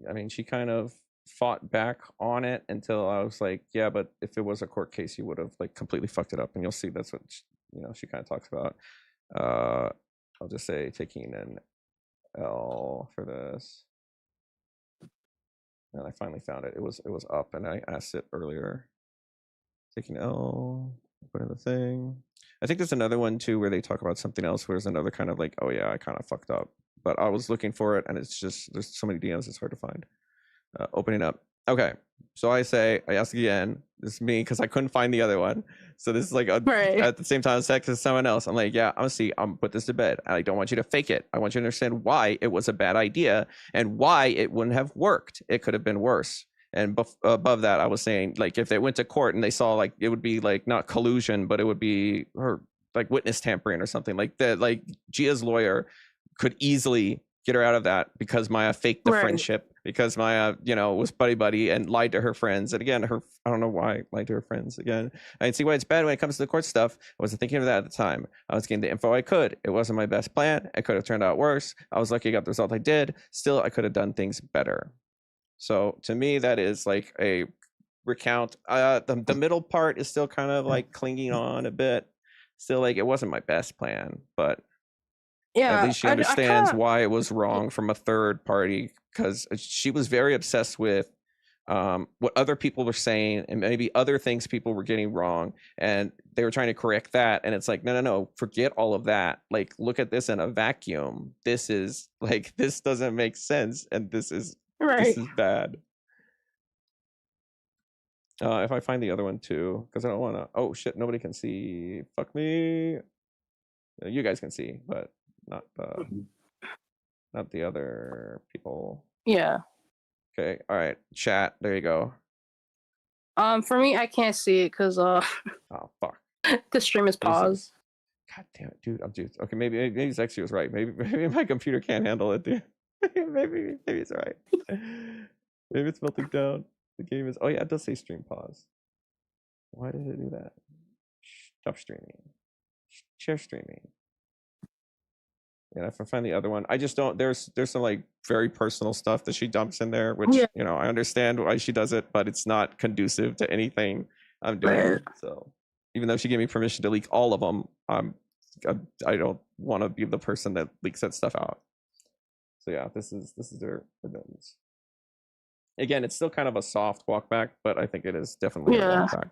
I mean, she kind of fought back on it until I was like, yeah, but if it was a court case, you would have like completely fucked it up, and you'll see that's what she kind of talks about. I'll just say taking an L for this, and I finally found it. It was up, and I asked it earlier. Taking L, put in the thing. I think there's another one too where they talk about something else. Where there's another kind of like, oh yeah, I kind of fucked up, but I was looking for it, and it's just there's so many DMs, it's hard to find. Opening up. Okay, so I ask again. This is me because I couldn't find the other one. So this is like at the same time sex as someone else. I'm like, yeah, I'm gonna put this to bed. I don't want you to fake it. I want you to understand why it was a bad idea and why it wouldn't have worked. It could have been worse. And above that, I was saying like if they went to court and they saw like it would be like not collusion, but it would be her like witness tampering or something like that. Like Gia's lawyer could easily get her out of that because Maya faked the friendship, because Maya, was buddy and lied to her friends. And again, I don't know why lied to her friends again. I can see why it's bad when it comes to the court stuff. I wasn't thinking of that at the time. I was getting the info I could. It wasn't my best plan. It could have turned out worse. I was lucky I got the result I did. Still, I could have done things better. So to me, that is like a recount. The middle part is still kind of like clinging on a bit. Still like it wasn't my best plan, but at least she understands why it was wrong from a third party, because she was very obsessed with what other people were saying and maybe other things people were getting wrong, and they were trying to correct that. And it's like, no, forget all of that. Like, look at this in a vacuum. This is like, this doesn't make sense, and this is bad. If I find the other one too, because I don't want to. Oh shit! Nobody can see. Fuck me. You guys can see, but not the other people. Yeah. Okay. All right. Chat. There you go. For me, I can't see it because Oh fuck. the stream is paused. God damn it, dude! I'm dude. Okay, maybe Zexy was right. Maybe my computer can't handle it, dude. maybe it's right. Maybe it's melting down. The game is. Oh yeah, it does say stream pause. Why did it do that? Stop streaming. Share streaming. And if I find the other one, I just don't. There's some like very personal stuff that she dumps in there, which you know I understand why she does it, but it's not conducive to anything I'm doing. So even though she gave me permission to leak all of them, I don't want to be the person that leaks that stuff out. So yeah, this is their evidence. Again, it's still kind of a soft walk back, but I think it is definitely a walk back.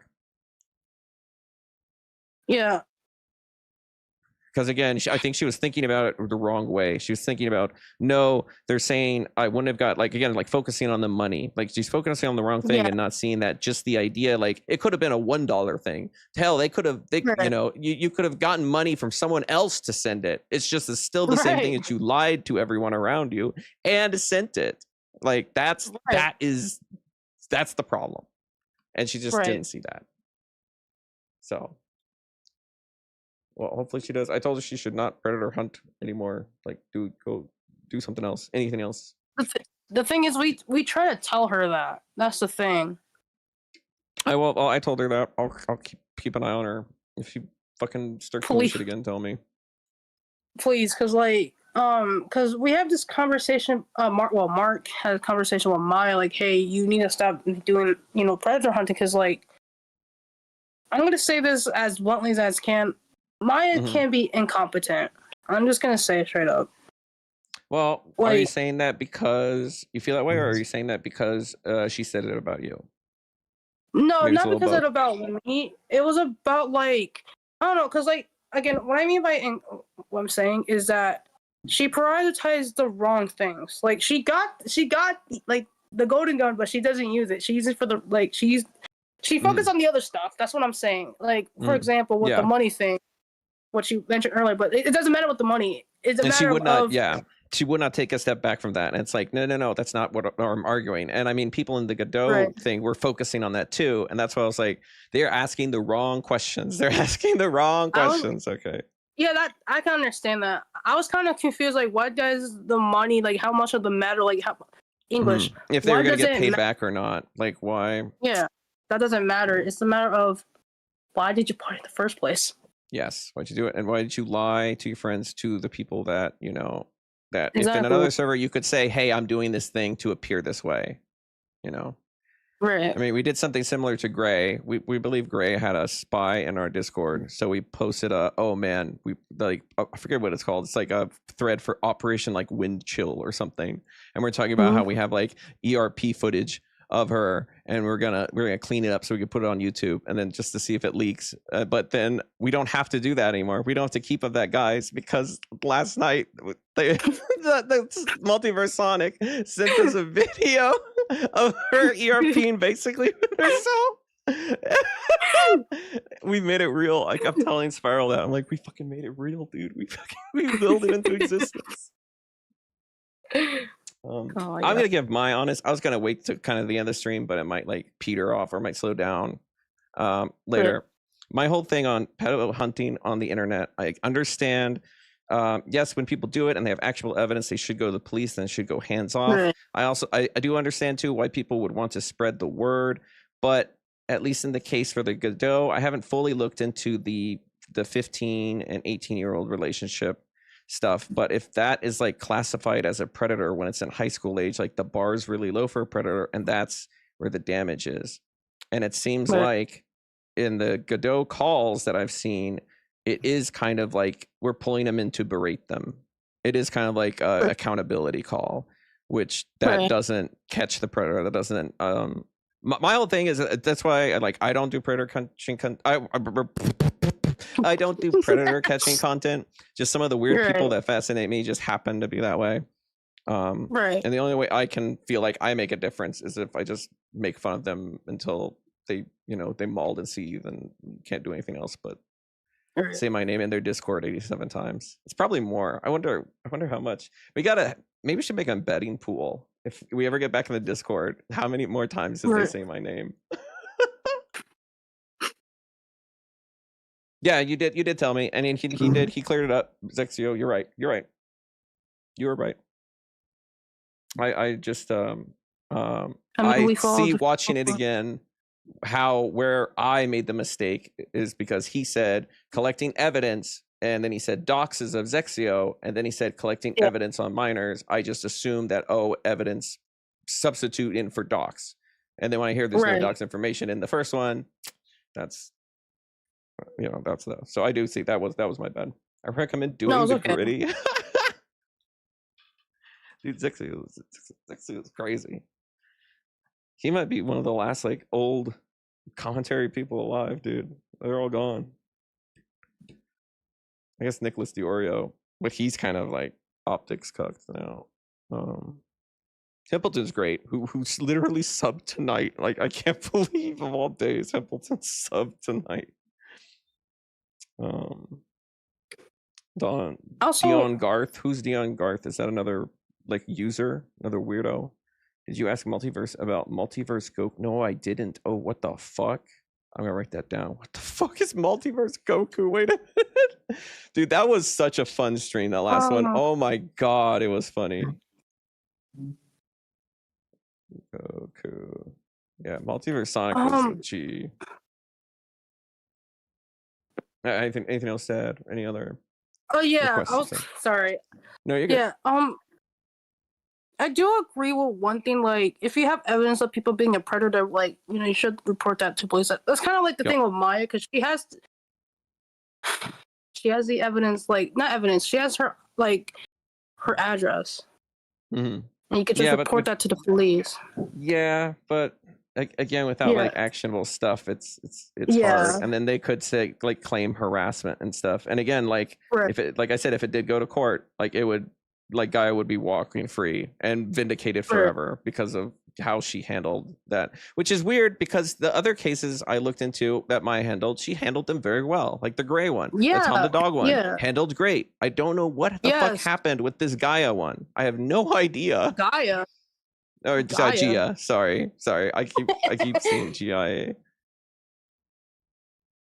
Yeah. Because again, I think she was thinking about it the wrong way. She was thinking about, no, they're saying I wouldn't have got, like, again, like focusing on the money. Like she's focusing on the wrong thing and not seeing that just the idea, like it could have been a $1 thing. Hell, they could have, you know, you could have gotten money from someone else to send it. It's just still the same thing that you lied to everyone around you and sent it. Like that's the problem. And she just didn't see that. So. Well, hopefully she does. I told her she should not predator hunt anymore. Like, go do something else. Anything else. The thing is, we try to tell her that. That's the thing. I told her that. I'll keep an eye on her. If she fucking starts doing shit again, tell me. Please, because because we have this conversation. Mark had a conversation with Maya. Like, hey, you need to stop doing predator hunting. Because like, I'm gonna say this as bluntly as I can. Maya can be incompetent. I'm just gonna say it straight up. Well, are you saying that because you feel that way, or are you saying that because she said it about you? No, not because it's about me. It was about like I don't know, because like again, what I mean by what I'm saying is that she prioritized the wrong things. Like she got like the golden gun, but she doesn't use it. She uses it for the like she focused on the other stuff. That's what I'm saying. Like for example, with the money thing. What you mentioned earlier, but it doesn't matter with the money. It's a matter she would not. She would not take a step back from that. And it's like, no, that's not what I'm arguing. And I mean, people in the Godot thing were focusing on that too, and that's why I was like, they're asking the wrong questions. They're asking the wrong questions. Okay. Yeah, that I can understand that. I was kind of confused. Like, what does the money? Like, how much of the matter? Like, how English? If they were gonna get paid back or not? Like, why? Yeah, that doesn't matter. It's a matter of why did you put it in the first place? Yes. Why'd you do it? And why did you lie to your friends, to the people that, that if in another server you could say, hey, I'm doing this thing to appear this way, Right. I mean, we did something similar to Gray. We believe Gray had a spy in our Discord. So we posted I forget what it's called. It's like a thread for Operation like Wind Chill or something. And we're talking about how we have like ERP footage of her, and we're gonna clean it up so we can put it on YouTube, and then just to see if it leaks. But then we don't have to do that anymore. We don't have to keep up that, guys, because last night the Multiverse Sonic sent us a video of her ERPing basically with herself. We made it real. Like I'm telling Spiral that I'm like, we fucking made it real, dude. We willed it into existence. I'm gonna give my honest. I was gonna wait to kind of the end of the stream, but it might like peter off or might slow down later. My whole thing on pedo hunting on the internet, I understand. Yes, when people do it and they have actual evidence, they should go to the police and it should go hands off. I do understand too why people would want to spread the word, but at least in the case for the Godot, I haven't fully looked into the 15 and 18-year-old relationship stuff, but if that is like classified as a predator when it's in high school age, like the bar is really low for a predator, and that's where the damage is. And it seems like in the Godot calls that I've seen, it is kind of like we're pulling them in to berate them. It is kind of like a accountability call, which that doesn't catch the predator. That doesn't. My whole thing is that's why I don't do predator catching. I don't do predator catching content. Just some of the weird people that fascinate me just happen to be that way. And the only way I can feel like I make a difference is if I just make fun of them until they they mauled and seethe and can't do anything else but Right. say my name in their Discord 87 times. It's probably more. I wonder how much. Maybe we should make a betting pool. If we ever get back in the Discord, how many more times did they say my name? Yeah, you did tell me. And he cleared it up. Zexio, you're right. You were right. I just I see watching it again where I made the mistake is because he said collecting evidence, and then he said doxes of Zexio, and then he said collecting evidence on minors. I just assumed that evidence substitute in for dox, and then when I hear there's no dox information in the first one, that's that's the. So I do see that was my bad. I recommend doing the gritty. Dude, Zexio is crazy. He might be one of the last like old commentary people alive, dude. They're all gone. I guess Nicholas DiOrio, but he's kind of like optics cucked now. Templeton's great, who's literally subbed tonight. Like I can't believe of all days Templeton subbed tonight. Dion Garth. Who's Dion Garth? Is that another like user, another weirdo? Did you ask Multiverse about Multiverse Goku? No, I didn't. Oh, what the fuck? I'm gonna write that down. What the fuck is Multiverse Goku? Wait a minute. Dude, that was such a fun stream, that last one. Oh my god, it was funny. Goku. Yeah, Multiverse Sonic was a G. Anything else to add? Any other? Oh yeah. Sorry. No, you're good. Yeah. I do agree with one thing. Like, if you have evidence of people being a predator, like you should report that to police. That's kind of like the thing with Maya, because she has the evidence. Like, not evidence. She has her address. Mm-hmm. And you could just report that to the police. Yeah, but again, without like actionable stuff, it's hard. And then they could say like claim harassment and stuff. And again, like if it, like I said, if it did go to court, like it would, like Gaia would be walking free and vindicated forever because of how she handled that, which is weird because the other cases I looked into that Maya handled, she handled them very well. Like the gray one, the Tom the dog one, handled great. I don't know what the fuck happened with this Gaia one. I have no idea. Gaia. Or Gia. Sorry. I keep saying GIA.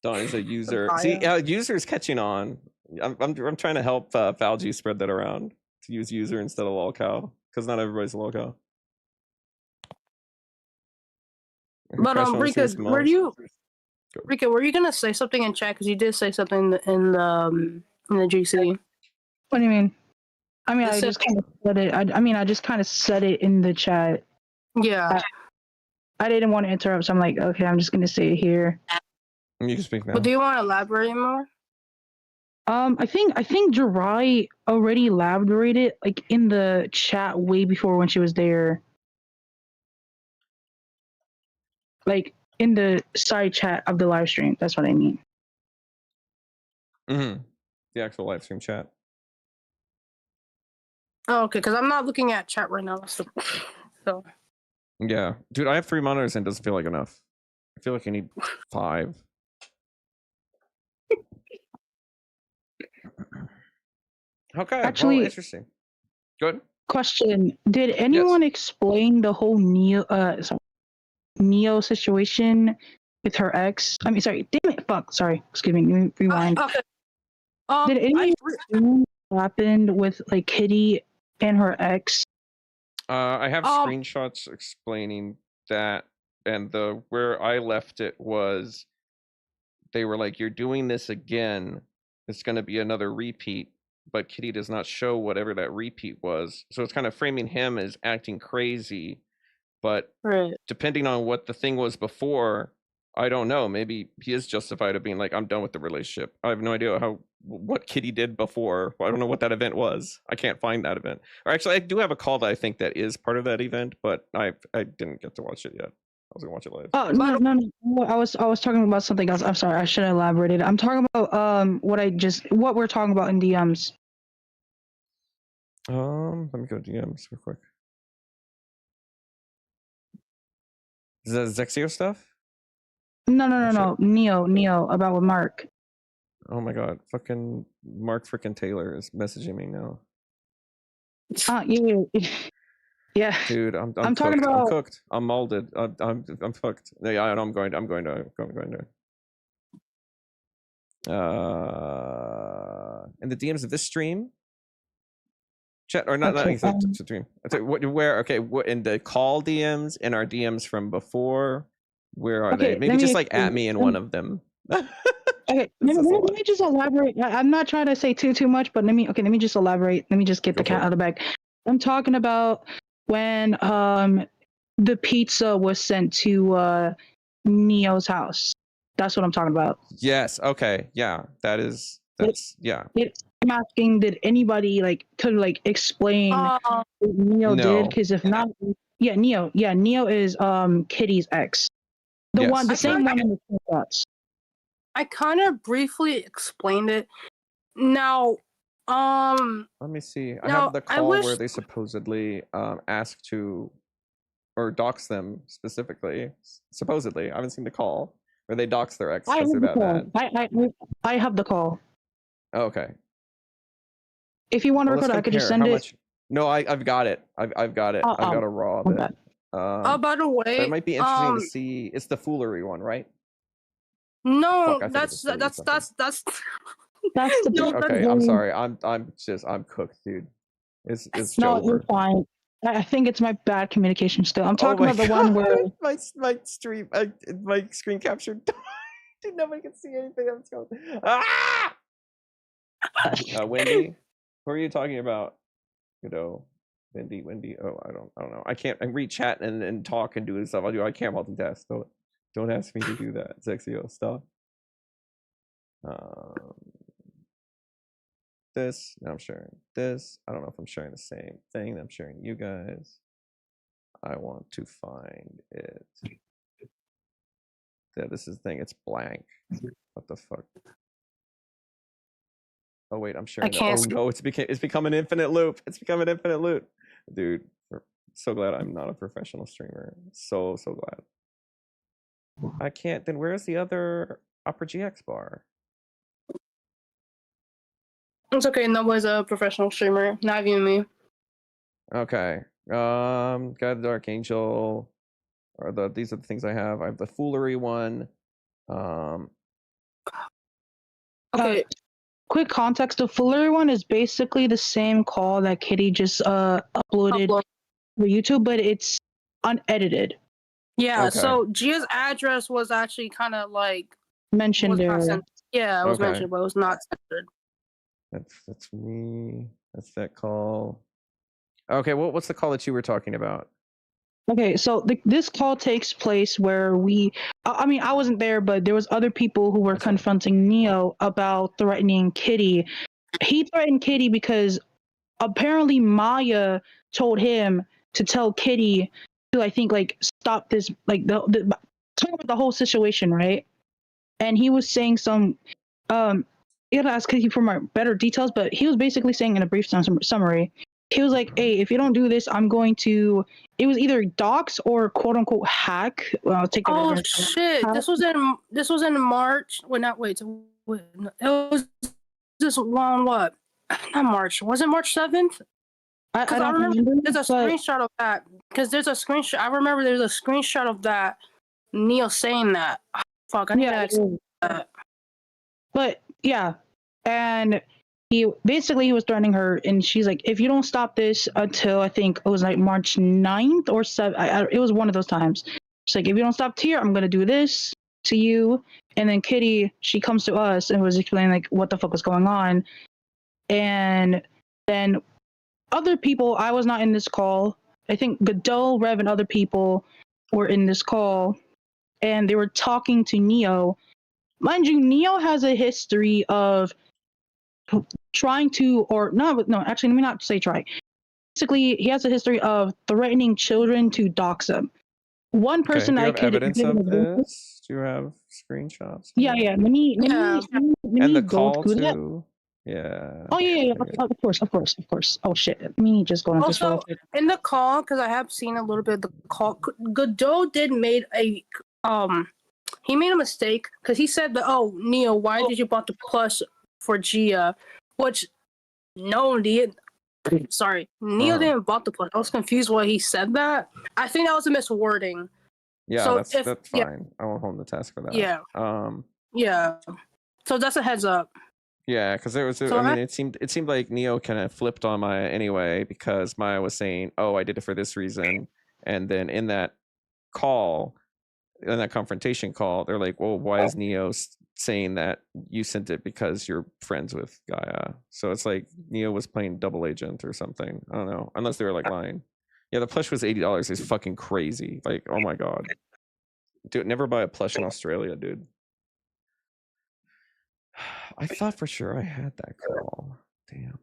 Don is a user. See, users catching on. I'm trying to help Valji spread that around to use user instead of lolcow, because not everybody's a lolcow. But Rika, were you gonna say something in chat? Because you did say something in the GC. What do you mean? I mean, I just kind of said it. I just kind of said it in the chat. Yeah. I didn't want to interrupt, so I'm like, okay, I'm just gonna say it here. You can speak now. But do you want to elaborate more? I think Jirai already elaborated like in the chat way before when she was there. Like in the side chat of the live stream. That's what I mean. Mm-hmm. The actual live stream chat. Oh, okay, because I'm not looking at chat right now. So. Yeah, dude, I have 3 monitors and it doesn't feel like enough. I feel like I need 5. Okay, actually, well, interesting. Good. Question: did anyone explain the whole Neo situation with her ex? I mean, sorry, damn it, fuck, sorry, excuse me, rewind. Okay. Did anyone explain what happened with like Kitty and her ex? I have screenshots explaining that, and where I left it was they were like, "You're doing this again. It's going to be another repeat." But Kitty does not show whatever that repeat was, so it's kind of framing him as acting crazy. But depending on what the thing was before, I don't know. Maybe he is justified of being like, "I'm done with the relationship." I have no idea what Kitty did before. I don't know what that event was. I can't find that event. Or actually, I do have a call that I think that is part of that event, but I didn't get to watch it yet. I was gonna watch it live. Oh no! I was talking about something else. I'm sorry, I should have elaborated. I'm talking about what we're talking about in DMs. Let me go to DMs real quick. Is that Zexio stuff? No. Neo, about with Mark. Oh my god, fucking Mark freaking Taylor is messaging me now. Yeah. Dude, I'm talking cooked. about. I'm cooked. I'm molded. I'm fucked. Yeah, I'm going to. In the DMs of this stream, chat or not stream. Where? Okay, what in the call DMs, in our DMs from before? Where are they? Maybe just like at me in one of them. Okay, let me just elaborate. I'm not trying to say too much, but let me just elaborate. Let me just get the cat out of the bag. I'm talking about when the pizza was sent to Neo's house. That's what I'm talking about. Yes. Okay. Yeah. That's yeah. I'm asking, did anybody could explain what Neo did? Because if not, Neo is Kitty's ex, the same one in the screenshots. I kind of briefly explained it. Now, let me see. I have the call where they supposedly asked to or dox them specifically. Supposedly, I haven't seen the call where they dox their ex because they're that bad. I have the call. Oh, okay. If you want to record it, I could just send it. No, I've got it. I've got it. I've got a raw of it. By the way, that might be interesting to see. It's the foolery one, right? No, that's the okay. I'm sorry. I'm cooked, dude. It's no, Joker. You're fine. I think it's my bad communication still. I'm talking about the one where my stream, my screen captured. Dude, nobody can see anything. I'm going. Ah! Wendy, who are you talking about? Wendy. Oh, I don't know. I can't. I read chat and talk and do stuff. I can't multitask. Don't ask me to do that. Zexio stuff. This. Now I'm sharing this. I don't know if I'm sharing the same thing. I'm sharing you guys. I want to find it. Yeah, this is the thing. It's blank. What the fuck? Oh wait, I'm sharing. Oh no, it's become an infinite loop. It's become an infinite loop, dude. So glad I'm not a professional streamer. So glad. I can't. Then where's the other Opera GX bar? It's okay. Nobody's a professional streamer. Not even me. Okay. Got the Dark Angel. These are the things I have. I have the Foolery one. Okay. Quick context: the Foolery one is basically the same call that Kitty just uploaded to YouTube, but it's unedited. Yeah. Okay. So Gia's address was actually kind of mentioned there. Yeah, it was mentioned, but it was not censored. That's me. That's that call. Okay, what's the call that you were talking about? Okay, so this call takes place where I wasn't there, but there was other people who were confronting Neo about threatening Kitty. He threatened Kitty because apparently Maya told him to tell Kitty to, I think, stop this, talk about the whole situation, right? And he was saying some, you gotta ask Kitty for more better details, but he was basically saying in a brief summary, he was like, hey, if you don't do this, I'm going to, it was either dox or quote unquote hack. Well, take shit. This was in March. It was this one, what? Not March. Was it March 7th? I remember there's a screenshot of that. Because there's a screenshot. I remember there's a screenshot of that. Neil saying that. Fuck, I need to that. But yeah. And he was threatening her, and she's like, if you don't stop this until, I think it was March 9th or 7th, it was one of those times. She's like, if you don't stop here, I'm going to do this to you. And then Kitty, she comes to us and was explaining what the fuck was going on. And then other people, I was not in this call. I think Godot, Rev, and other people were in this call, and they were talking to Neo. Mind you, Neo has a history of trying to, or no, actually, let me not say try. Basically, he has a history of threatening children to dox them. One person I could evidence of this. Do you have screenshots? Yeah. Let me and the call too. Yeah. Oh yeah. Of course. Oh shit. Let me just go on. Also, in the call, because I have seen a little bit of the call, Godot did made a he made a mistake because he said that, oh, Neo, why did you bought the plush for Gia? Which, no, Neo didn't bought the plush. I was confused why he said that. I think that was a miswording. Yeah, so that's fine. Yeah. I won't hold the task for that. Yeah. Yeah. So that's a heads up. Yeah, because there was. It seemed like Neo kind of flipped on Maya anyway, because Maya was saying, "Oh, I did it for this reason," and then in that confrontation call, they're like, "Well, why is Neo saying that you sent it because you're friends with Gaia?" So it's like Neo was playing double agent or something. I don't know, unless they were like lying. Yeah, the plush was $80. It's fucking crazy. Like, oh my god, dude, never buy a plush in Australia, dude. I thought for sure I had that call. Damn.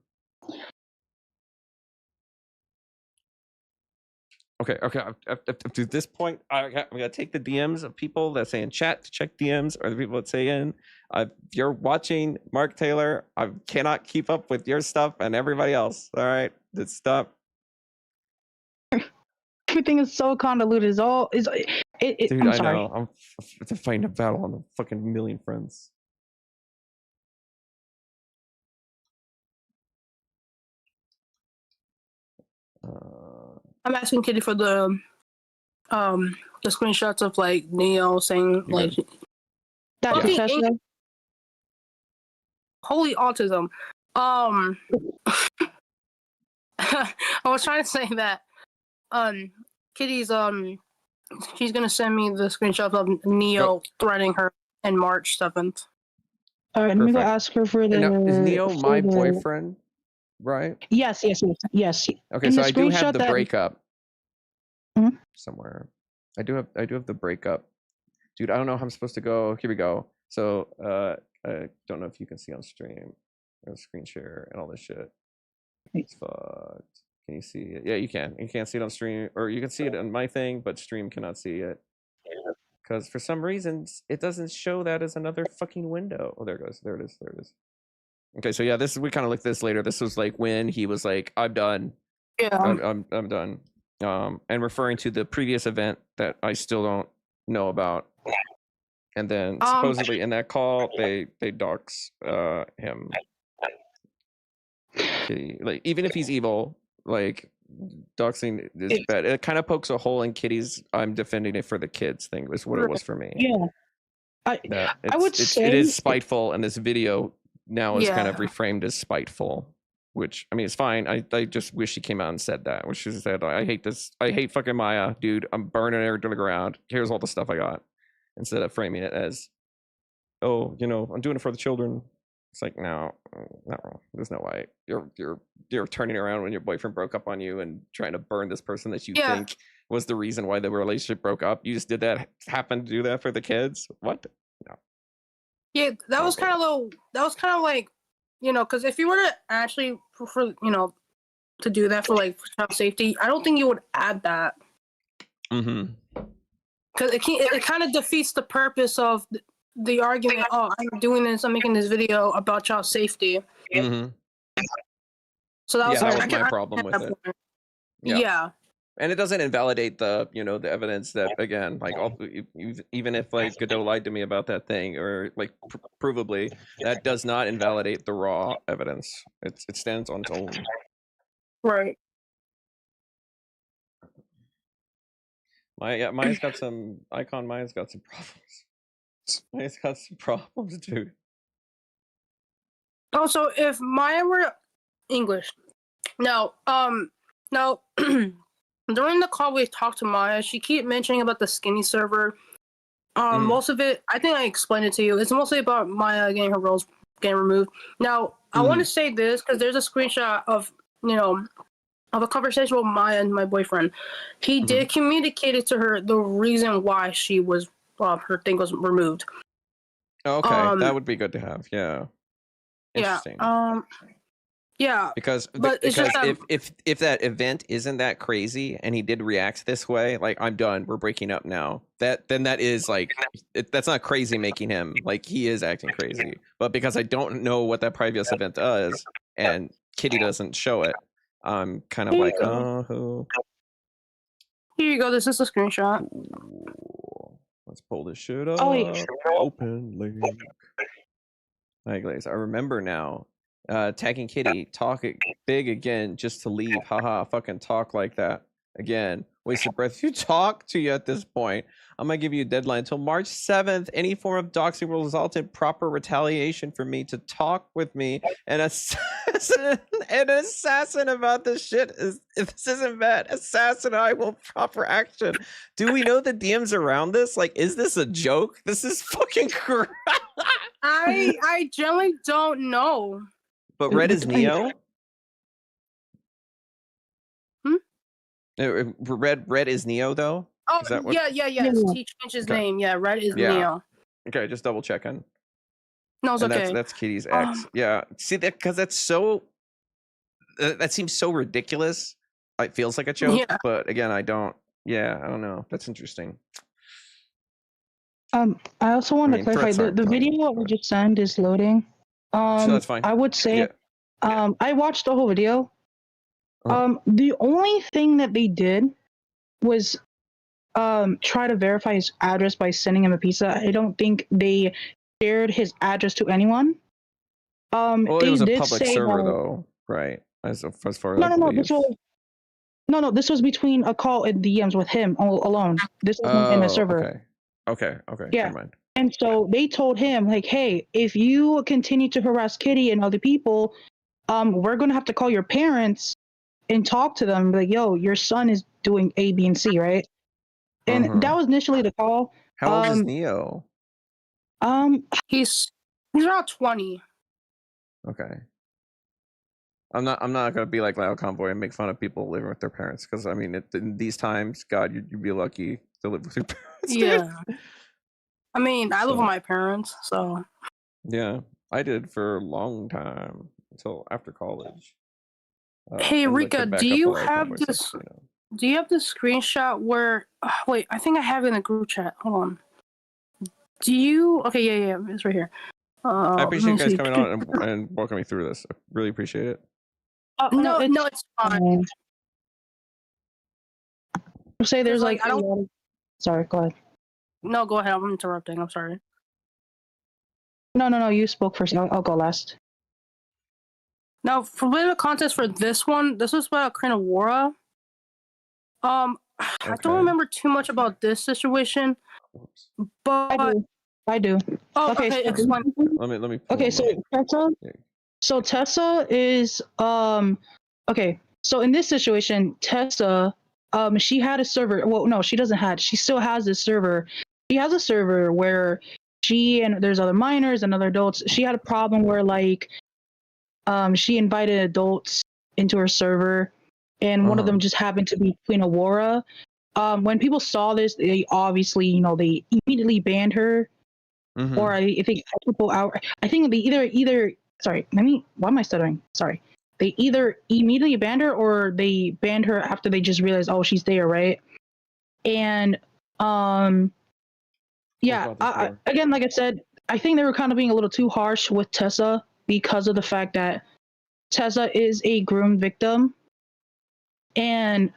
Okay. Up to this point, I'm gonna take the DMs of people that say in chat to check DMs, or the people that say in. If you're watching Mark Taylor, I cannot keep up with your stuff and everybody else. All right, just stop. Everything is so convoluted. Dude, I'm sorry. I know. I'm fighting a battle on a fucking million friends. I'm asking Kitty for the screenshots of like Neo saying like that. Holy autism. I was trying to say that Kitty's she's gonna send me the screenshots of Neo threatening her in March 7th. All right, let me go ask her for the. Now, is Neo my boyfriend? Right? Yes. Okay, so I do have the breakup somewhere. I do have the breakup. Dude, I don't know how I'm supposed to go. Here we go. So I don't know if you can see on stream. Screen share and all this shit. It's fucked. Can you see it? Yeah, you can. You can't see it on stream, or you can see it on my thing, but stream cannot see it. Because for some reasons it doesn't show that as another fucking window. Oh, there it goes. There it is. Okay, so yeah, we kind of looked at this later. This was like when he was like, "I'm done." Yeah, I'm done. And referring to the previous event that I still don't know about. And then supposedly in that call, they dox him. Kitty, like even if he's evil, like doxing is bad. It kind of pokes a hole in Kitty's "I'm defending it for the kids" thing. Was what it was for me. Yeah, I would say it is spiteful, and this video now is kind of reframed as spiteful, which I mean it's fine. I just wish she came out and said that. Which she said, "I hate this. I hate fucking Maya, dude. I'm burning her to the ground. Here's all the stuff I got," instead of framing it as, "Oh, I'm doing it for the children." It's like, no, not wrong. There's no way you're turning around when your boyfriend broke up on you and trying to burn this person that you think was the reason why the relationship broke up. You just did that, happened to do that for the kids. What? No. Yeah, that was kind of like, because if you were to actually for to do that for like child safety, I don't think you would add that. Mm-hmm. Because it kind of defeats the purpose of the argument. Oh, I'm doing this. I'm making this video about child safety. Mm-hmm. So that was, my problem with it. Yeah. And it doesn't invalidate the the evidence that, again, like even if like Godot lied to me about that thing, or like provably, that does not invalidate the raw evidence. It stands on its own. Right. Maya's got some Maya's got some problems. Maya's got some problems, dude. Also, if Maya were English, now during the call we talked to Maya, she keep mentioning about the skinny server. Most of it, I think I explained it to you. It's mostly about Maya getting her roles getting removed. Now, I want to say this because there's a screenshot of a conversation with Maya and my boyfriend. He did communicate it to her the reason why she was her thing was removed. Okay, that would be good to have. Yeah. Interesting. Yeah. Because if that event isn't that crazy and he did react this way, like, "I'm done, we're breaking up now," then that is like that's not crazy making him, like, he is acting crazy. But because I don't know what that previous event does and Kitty doesn't show it, I'm kind of like, oh. Here you go. This is a screenshot. Let's pull this shit up. Oh, yeah. Open link. Hi, Glaze. I remember now. Tagging Kitty, talk big again just to leave. Haha, fucking talk like that. Again, wasted breath. You talk to you at this point. I'm gonna give you a deadline until March 7th. Any form of doxing will result in proper retaliation for me to talk with me and an assassin about this shit. If this isn't bad, assassin, I will proper action. Do we know the DMs around this? Like, is this a joke? This is fucking crap. I generally don't know. But Red is Neo. Red is Neo though. Oh, is that what... yeah. He changed his name. Yeah, Red is Neo. Okay, just double checking. No, it's okay. That's Kitty's ex. Yeah, see that because that's so. That seems so ridiculous. It feels like a joke, but again, I don't. Yeah, I don't know. That's interesting. I also want to clarify the video that we just sent is loading. So that's fine. I would say, I watched the whole video. The only thing that they did was try to verify his address by sending him a pizza. I don't think they shared his address to anyone. Well, it was a public server though, right? As far as no, this was between a call and DMs with him alone. This wasn't in a server. Okay. Yeah. Never mind. And so they told him, like, hey, if you continue to harass Kitty and other people, we're gonna have to call your parents and talk to them. Like, yo, your son is doing A, B, and C, right? And that was initially the call. How old is Neo? He's around 20. Okay. I'm not gonna be like Loud Convoy and make fun of people living with their parents, because I mean, in these times, God, you'd be lucky to live with your parents. Yeah. I mean, I live with my parents, so. Yeah, I did for a long time until after college. Hey, Rika, do you have this? Do you have the screenshot where? Wait, I think I have it in the group chat. Hold on. Do you? Okay, yeah, it's right here. I appreciate you guys coming on and walking me through this. I really appreciate it. No, it's fine. Say there's like I don't. Sorry, go ahead. No, go ahead. I'm interrupting. I'm sorry. No. You spoke first. I'll go last. Now, for a bit of context for this one, this was about Krinawara. I don't remember too much about this situation, but I do. Oh, okay. Explain. Let me. Okay, so Tessa is okay. So in this situation, Tessa she had a server. Well, no, she doesn't have. She still has this server. She has a server where she and there's other minors and other adults. She had a problem where like she invited adults into her server, and one of them just happened to be Queen Aurora. When people saw this, they obviously, they immediately banned her. Or I think people out. I think they either. Sorry, why am I stuttering? Sorry. They either immediately banned her or they banned her after they just realized, oh, she's there, right? And again, like I said, I think they were kind of being a little too harsh with Tessa because of the fact that Tessa is a groom victim, and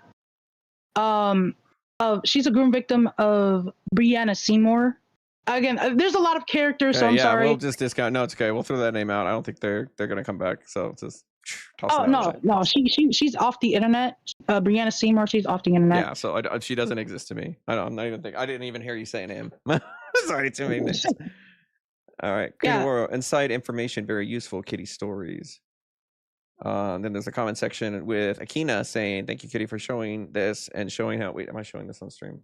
she's a groom victim of Brianna Seymour. Again, there's a lot of characters, so I'm sorry. We'll just discount. No, it's okay. We'll throw that name out. I don't think they're gonna come back. So just toss it out. No. She's off the internet. Brianna Seymour, she's off the internet. Yeah, so she doesn't exist to me. I didn't even hear you say a name. Sorry, too many names. All right, World inside information, very useful. Kitty stories. Then there's a comment section with Akina saying, "Thank you, Kitty, for showing this and showing how." Wait, am I showing this on stream?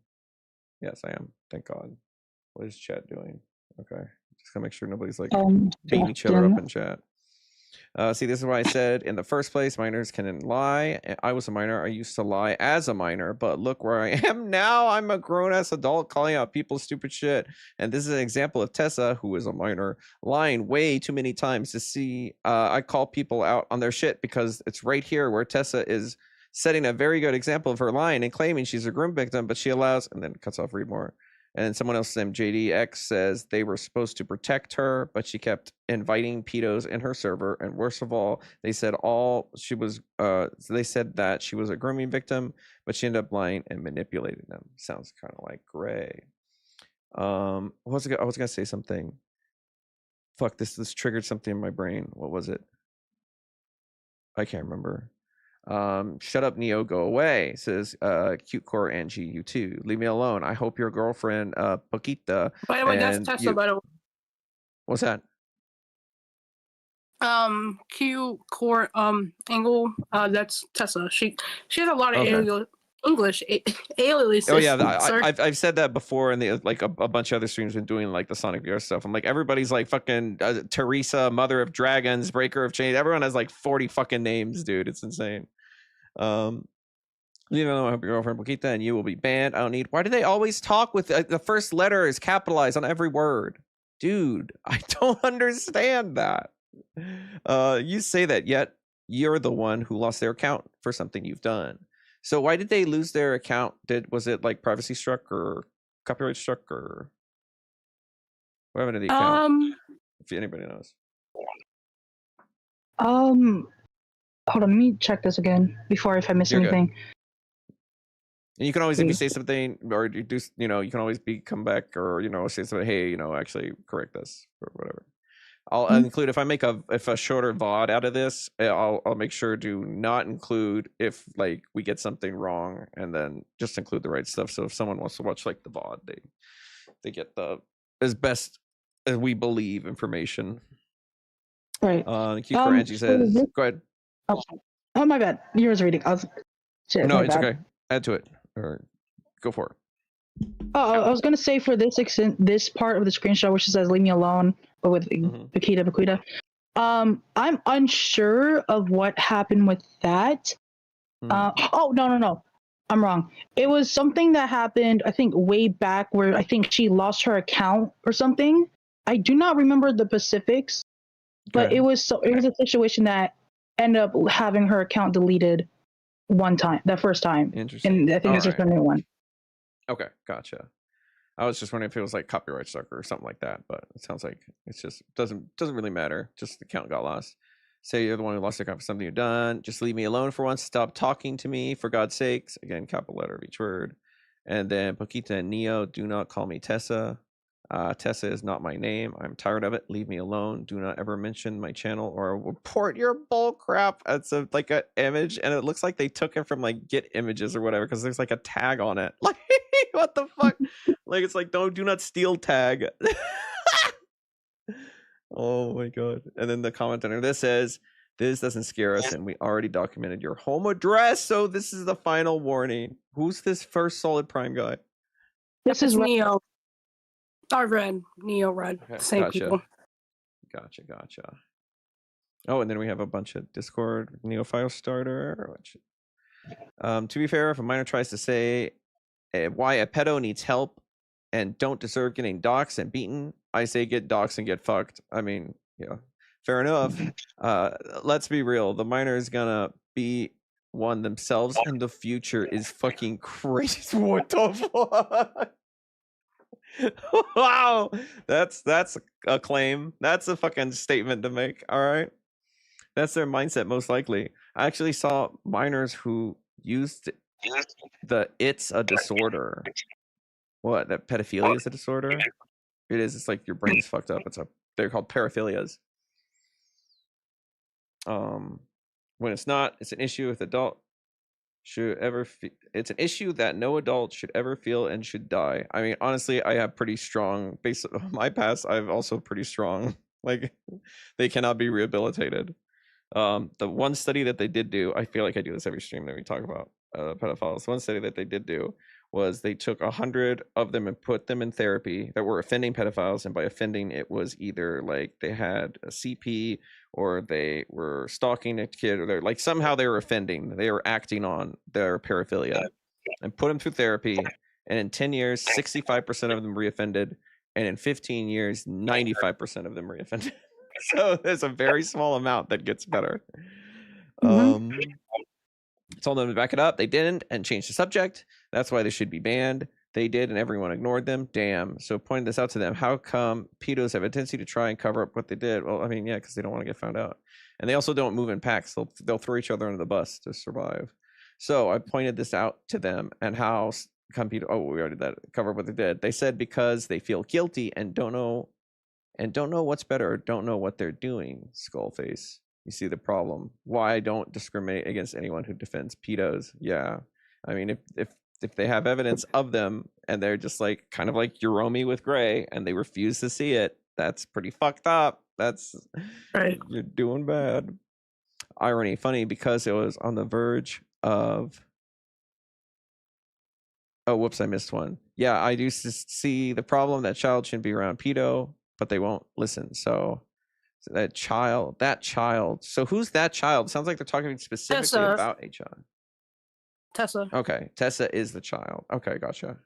Yes, I am. Thank God. What is chat doing? Okay, just gotta make sure nobody's like beating each other up in chat. See, this is why I said in the first place, minors can lie. I was a minor. I used to lie as a minor, but look where I am now. I'm a grown-ass adult calling out people's stupid shit. And this is an example of Tessa, who is a minor, lying way too many times to see. I call people out on their shit because it's right here where Tessa is setting a very good example of her lying and claiming she's a groom victim, but she allows, and then cuts off read more. And someone else named JDX says they were supposed to protect her, but she kept inviting pedos in her server. And worst of all, they said they said that she was a grooming victim, but she ended up lying and manipulating them. Sounds kind of like Gray. I was gonna say something. Fuck, this triggered something in my brain. What was it? I can't remember. Shut up, Neo, go away, says Cute Core Angie, you too. Leave me alone. I hope your girlfriend, Paquita. By the way, that's Tessa, by the way. What's that? Q Core Angle, that's Tessa. She has a lot of English aliases. Oh yeah, I've said that before, and like a bunch of other streams been doing like the Sonic VR stuff. I'm like, everybody's like fucking Teresa, Mother of Dragons, Breaker of Chains. Everyone has like 40 fucking names, dude. It's insane. You know, I hope your girlfriend Paquita and you will be banned. I don't need. Why do they always talk with the first letter is capitalized on every word, dude? I don't understand that. You say that, yet you're the one who lost their account for something you've done. So why did they lose their account? Was it like privacy struck or copyright struck or what happened to the account? If anybody knows. Hold on, let me check this again before if I miss anything. Good. And you can always, if you say something or you do, you know, you can always come back or, you know, say something, hey, you know, actually correct this or whatever. I'll include if I make a shorter VOD out of this, I'll make sure to not include if like we get something wrong, and then just include the right stuff. So if someone wants to watch like the VOD, they get the as best as we believe information. Right. Cute for Angie says, go ahead. Oh my bad. Yours reading. No, it's okay. Add to it or go for it. Oh, I was gonna say for this part of the screenshot, which says "Leave me alone," but with Paquita. I'm unsure of what happened with that. Oh no, I'm wrong. It was something that happened, I think, way back where I think she lost her account or something. I do not remember the specifics, but it was a situation that ended up having her account deleted that first time. Interesting. And I think it's just a new one. Okay, gotcha. I was just wondering if it was like copyright struck or something like that, but it sounds like it's just doesn't really matter. Just the account got lost. Say you're the one who lost your account for something you've done. Just leave me alone for once. Stop talking to me, for God's sakes. Again, capital letter of each word. And then Paquita and Neo, do not call me Tessa. Tessa is not my name. I'm tired of it. Leave me alone. Do not ever mention my channel or report your bull crap. It's like an image, and it looks like they took it from like Get Images or whatever, because there's like a tag on it. Like, what the fuck? Like, it's like, do not steal tag. Oh my god. And then the comment under this says, this doesn't scare us, and we already documented your home address, so this is the final warning. Who's this first solid Prime guy? This is Neo. Red. Neo Red. Okay, same people. Gotcha. Oh, and then we have a bunch of Discord Neofile starter. To be fair, if a minor tries to say why a pedo needs help and don't deserve getting doxxed and beaten, I say get doxxed and get fucked. I mean, yeah, fair enough. Let's be real. The minor is gonna be one themselves, and the future is fucking crazy. What the fuck? Wow, that's a claim. That's a fucking statement to make. All right, that's their mindset most likely. I actually saw minors who used it's a disorder. What, that pedophilia is a disorder? It is. It's like your brain's fucked up. They're called paraphilias. When it's not, it's an issue with adult should ever it's an issue that no adult should ever feel and should die. I mean, honestly, I have pretty strong, based on my past, I've also pretty strong, like, they cannot be rehabilitated. The one study that they did do, I feel like I do this every stream that we talk about pedophiles. One study that they did do was they took 100 of them and put them in therapy that were offending pedophiles, and by offending, it was either like they had a CP or they were stalking a kid, or they're like somehow they were offending, they were acting on their paraphilia, and put them through therapy. And in 10 years, 65% of them reoffended, and in 15 years, 95% of them reoffended. So there's a very small amount that gets better. Told them to back it up. They didn't, and changed the subject. That's why they should be banned. They did, and everyone ignored them. Damn. So pointed this out to them. How come pedos have a tendency to try and cover up what they did? Well, I mean, yeah, because they don't want to get found out. And they also don't move in packs. They'll throw each other under the bus to survive. So I pointed this out to them, and how computer. Oh, we already did that. Cover what they did. They said because they feel guilty and don't know what's better, or don't know what they're doing. Skullface. You see the problem. Why I don't discriminate against anyone who defends pedos. Yeah, I mean, if they have evidence of them and they're just like kind of like Yuromi with Gray and they refuse to see it, that's pretty fucked up. That's right. You're doing bad. Irony, funny because it was on the verge of. Oh, whoops, I missed one. Yeah, I do see the problem that child shouldn't be around pedo, but they won't listen. So that child. So who's that child? Sounds like they're talking specifically Tessa. about a child. Tessa. Okay, Tessa is the child. Okay, gotcha.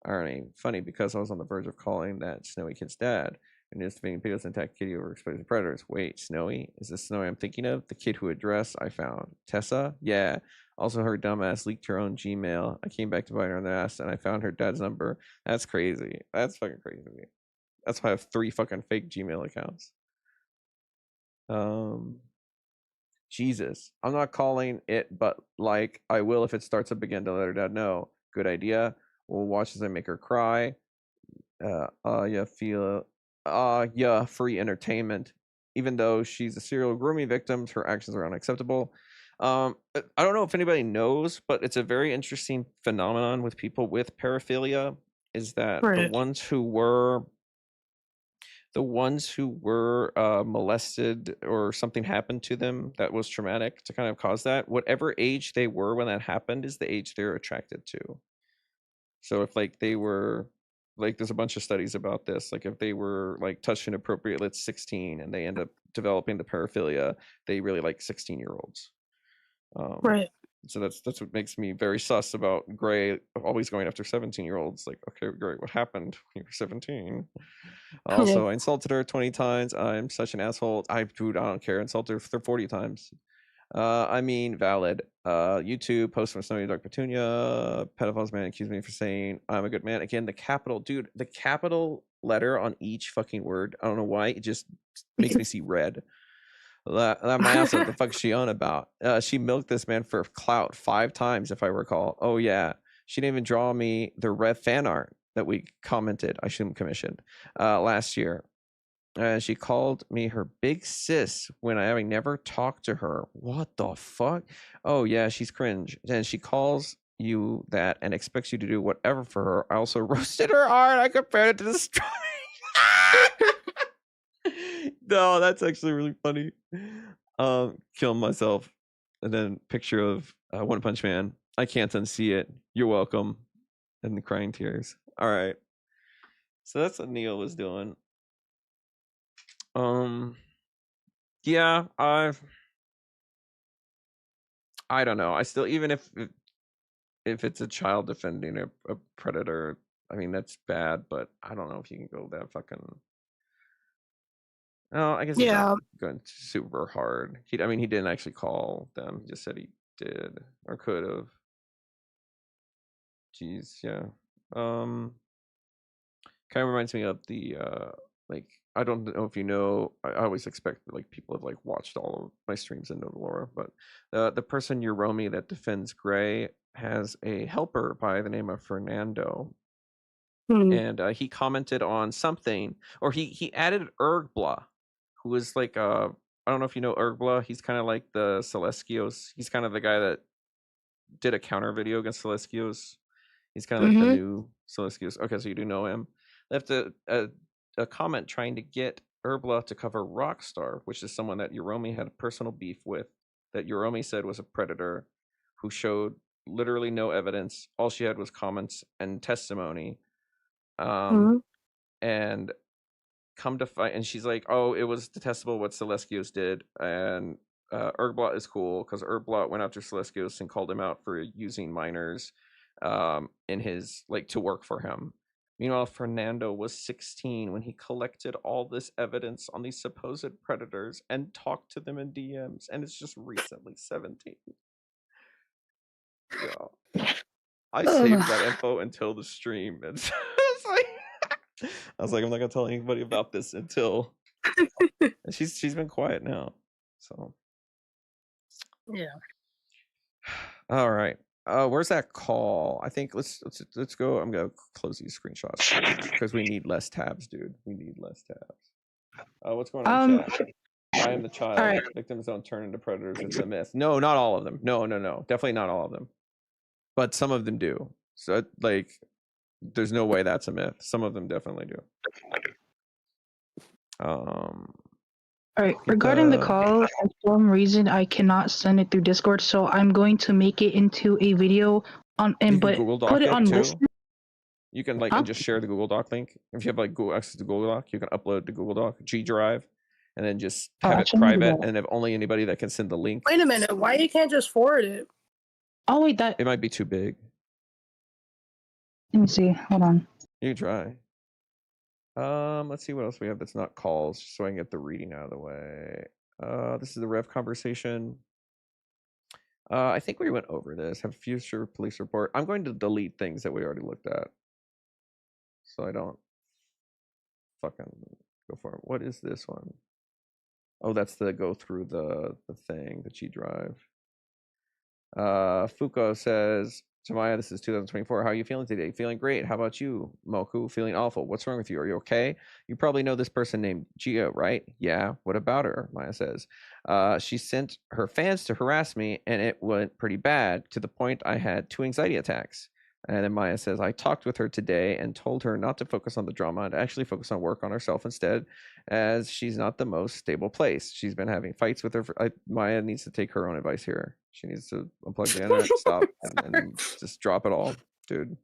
Irony, funny because I was on the verge of calling that Snowy kid's dad and just being pedos and attack kitty over exposed to predators. Wait, Snowy? Is this Snowy I'm thinking of? The kid who address I found. Tessa? Yeah. Also, her dumbass leaked her own Gmail. I came back to bite her in the ass and I found her dad's number. That's crazy. That's fucking crazy. That's why I have 3 fucking fake Gmail accounts. Jesus. I'm not calling it, but like I will if it starts up again to let her dad know. Good idea. We'll watch as I make her cry. Free entertainment. Even though she's a serial grooming victim, her actions are unacceptable. I don't know if anybody knows, but it's a very interesting phenomenon with people with paraphilia. Is that the ones who were molested or something happened to them that was traumatic to kind of cause that, whatever age they were when that happened is the age they're attracted to. So if like they were like, there's a bunch of studies about this, like if they were like touched inappropriately at 16 and they end up developing the paraphilia, they really like 16-year-olds. Right. So that's what makes me very sus about Gray always going after 17-year-olds. Like, okay, great, what happened when you were 17? Also, I insulted her 20 times. I'm such an asshole. I don't care. Insulted her 40 times. I mean, valid. YouTube post from Snowy Dark Petunia. Pedophiles man accused me for saying I'm a good man. Again, the capital, dude. The capital letter on each fucking word. I don't know why. It just makes me see red. My ass, what the fuck is she on about? She milked this man for clout 5 times, if I recall. Oh yeah, she didn't even draw me the red fan art that we commented. I shouldn't commissioned last year. She called me her big sis when I having never talked to her. What the fuck? Oh yeah, she's cringe. And she calls you that and expects you to do whatever for her. I also roasted her art. I compared it to the strawberry. No, that's actually really funny. Killing myself. And then picture of One Punch Man. I can't unsee it. You're welcome. And the crying tears. All right. So that's what Neil was doing. Yeah, I don't know. I still, even if it's a child defending a predator, I mean that's bad, but I don't know if you can go that fucking. No, I guess he's not going super hard. He didn't actually call them. He just said he did or could have. Jeez, yeah. Kind of reminds me of the like, I don't know if you know. I always expect like people have like watched all of my streams and know the lore, but the person Yuromi that defends Gray has a helper by the name of Fernando, and he commented on something, or he added Ergbla, who is like I don't know if you know Ergbla. He's kind of like the Celestios. He's kind of the guy that did a counter video against Celestios. He's kind of like the new Celestios. Okay, so you do know him. Left a comment trying to get Ergbla to cover Rockstar, which is someone that Yuromi had a personal beef with, that Yuromi said was a predator, who showed literally no evidence. All she had was comments and testimony. And come to fight, and she's like, oh, it was detestable what Celestios did, and Ergbla is cool because Ergbla went after Celestios and called him out for using minors in his, like, to work for him. Meanwhile, Fernando was 16 when he collected all this evidence on these supposed predators and talked to them in DMs, and it's just recently 17. Yeah. I saved that info until the stream, and I was like, I'm not gonna tell anybody about this until. And she's been quiet now, so yeah. All right. Where's that call? I think let's go. I'm gonna close these screenshots because we need less tabs, dude. We need less tabs. What's going on, chat? I am the child. Right. Victims don't turn into predators. It's a myth. No, not all of them. No. Definitely not all of them. But some of them do. So like, there's no way that's a myth. Some of them definitely do. All right. Regarding the call, for some reason I cannot send it through Discord, so I'm going to make it into a video on and but Google Doc put it on too. listen. You can and just share the Google Doc link. If you have Google access to Google Doc, you can upload the Google Doc G Drive, and then just have it private, and have only anybody that can send the link. Wait a minute, why you can't just forward it? Oh wait, that it might be too big. Let me see. Hold on. You can try. Let's see what else we have that's not calls, just so I can get the reading out of the way. This is the Rev conversation. I think we went over this. Have future police report. I'm going to delete things that we already looked at, so I don't fucking go for it. What is this one? Oh, that's the go through the thing, the G Drive. Foucault says, Jamaya, this is 2024. How are you feeling today? Feeling great. How about you, Moku? Feeling awful. What's wrong with you? Are you okay? You probably know this person named Gia, right? Yeah. What about her? Maya says. She sent her fans to harass me, and it went pretty bad to the point I had 2 anxiety attacks. And then Maya says, I talked with her today and told her not to focus on the drama and actually focus on work on herself instead, as she's not the most stable place. She's been having fights with her. Maya needs to take her own advice here. She needs to unplug the internet, stop, and just drop it all, dude.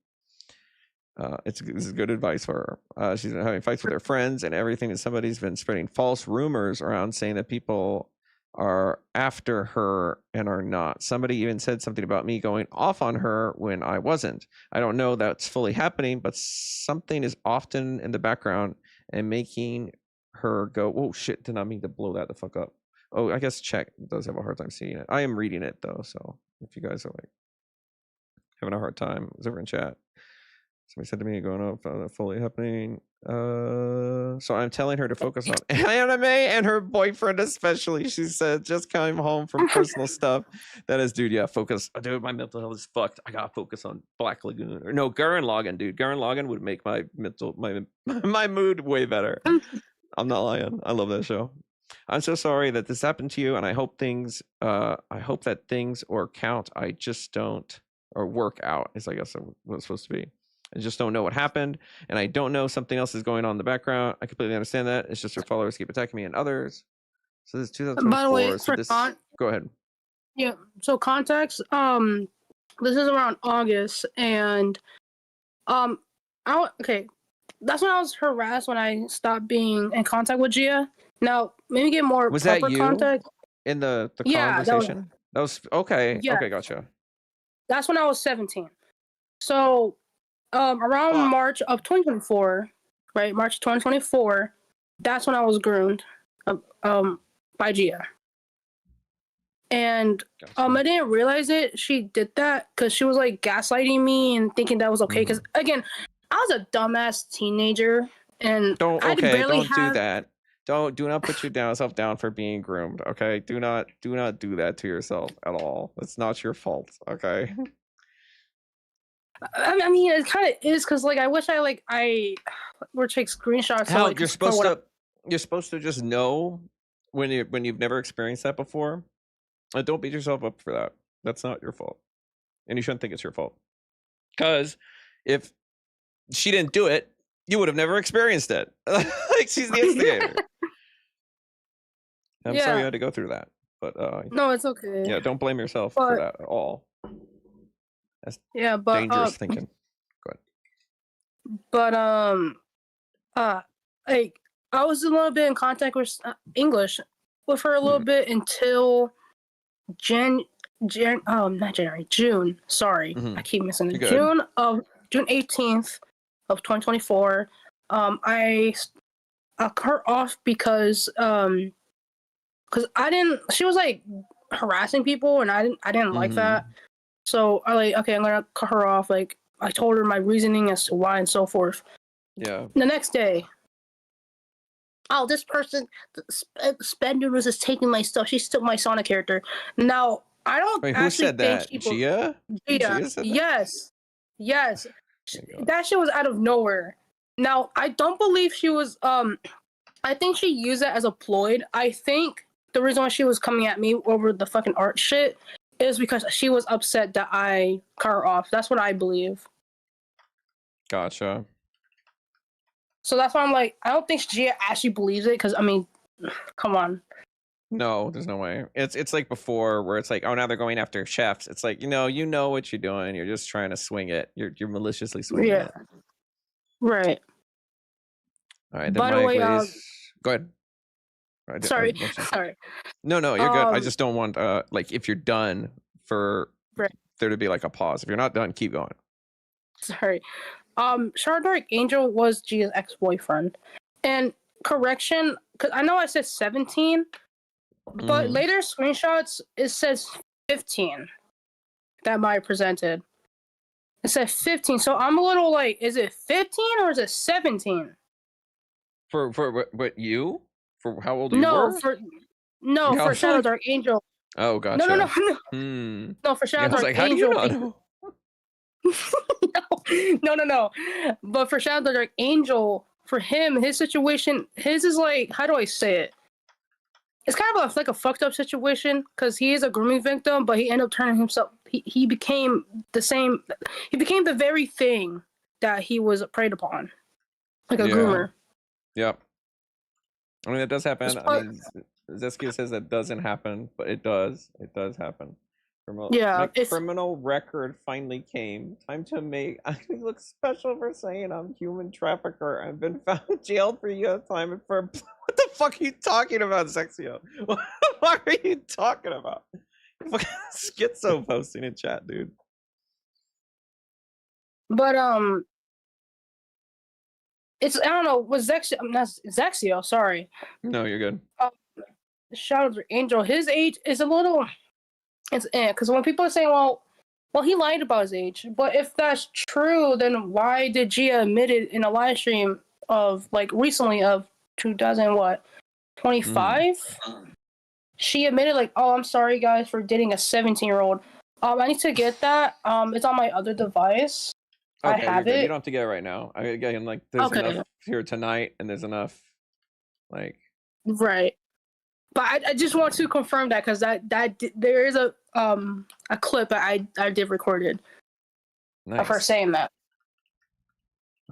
This is good advice for her. She's been having fights with her friends and everything, and somebody's been spreading false rumors around saying that people are after her and are not. Somebody even said something about me going off on her when I wasn't. I don't know that's fully happening, but something is often in the background and making her go, oh shit, did not mean to blow that the fuck up. Oh, I guess Czech does have a hard time seeing it. I am reading it though, so if you guys are having a hard time, it's over in chat. Somebody said to me, going up, fully happening. So I'm telling her to focus on anime and her boyfriend especially. She said, just came home from personal stuff. That is, dude, yeah, focus. Dude, my mental health is fucked. I gotta focus on Black Lagoon. Or no, Gurren Lagann, dude. Gurren Lagann would make my my mood way better. I'm not lying. I love that show. I'm so sorry that this happened to you, and I hope that things or count I just don't, or work out is I guess what it's supposed to be. I just don't know what happened, and I don't know something else is going on in the background. I completely understand that. It's just her followers keep attacking me and others. So this is 2024. By the way, so go ahead. Yeah. So context. This is around August, and okay. That's when I was harassed when I stopped being in contact with Gia. Now, maybe get more was proper that you context. In the conversation? That was okay. Yeah. Okay, gotcha. That's when I was 17. So around March of 2024, right? March 2024, that's when I was groomed by Gia. And I didn't realize it. She did that because she was like gaslighting me and thinking that was okay. Because again, I was a dumbass teenager, and do that. Do not put yourself down for being groomed. Okay, do not do that to yourself at all. It's not your fault. Okay. I mean, it kind of is because I wish I were to take screenshots. How you're supposed to just know when you've never experienced that before. Don't beat yourself up for that. That's not your fault, and you shouldn't think it's your fault. Because if she didn't do it, you would have never experienced it. She's the instigator. I'm sorry you had to go through that, but no, it's okay. Yeah, don't blame yourself for that at all. That's dangerous thinking. Go ahead. But I was a little bit in contact with English with her a little bit until June. Sorry, I keep missing it. June 18th of 2024. I cut her off because she was harassing people, and I didn't like that. So I'm gonna cut her off. I told her my reasoning as to why and so forth. Yeah. The next day, this person, Spendoodles, is taking my stuff. She took my Sonic character. Now, I don't Wait, who actually said think that? she Gia? Gia, Gia said that? yes. Oh That shit was out of nowhere. Now, I don't believe she was I think she used that as a ploy. I think the reason why she was coming at me over the fucking art shit is because she was upset that I cut her off. That's what I believe. Gotcha. So that's why I'm like, I don't think Gia actually believes it, because I mean, come on. No, there's no way. It's like before where it's like, oh, now they're going after chefs. It's like, you know what you're doing. You're just trying to swing it. You're maliciously swinging it. Right. All right, then By the Mike, way, please. Go ahead. sorry. No, you're good. I just don't want like if you're done for there to be like a pause. If you're not done, keep going. Sorry. Charlotte Dark Angel was Gia's ex-boyfriend. And correction, because I know I said 17, but later screenshots, it says 15 that Maya presented. It said 15, so I'm a little like, is it 15 or is it 17? For what you? For how old you were? For Shadow Dark Angel. Oh, gotcha. No. No, for Shadow Dark like, Angel. How do you not know? No. But for Shadow Dark Angel, for him, his situation, his is like, how do I say it? It's kind of like a fucked up situation, because he is a grooming victim, but he ended up turning himself. He became the same. He became the very thing that he was preyed upon, like a groomer. Yep. I mean, that does happen. I mean, Zeskia says that doesn't happen, but it does. It does happen. My criminal record finally came. Time to make I look special for saying I'm human trafficker. I've been found jailed for your time and for what the fuck are you talking about, Zexio? What the fuck are you talking about? Fucking schizo posting in chat, dude. But it's I don't know. Was Zexio? Sorry. No, you're good. Shadow Angel. His age is a little. It's because when people are saying, well, he lied about his age. But if that's true, then why did Gia admit it in a live stream of like recently of 2025? She admitted like, oh, I'm sorry guys for dating a 17-year-old. I need to get that. It's on my other device. Okay, I have it. You don't have to get it right now. I mean, again, like there's enough here tonight, and there's enough, like. Right. But I just want to confirm that, because that there is a clip that I did recorded of her saying that.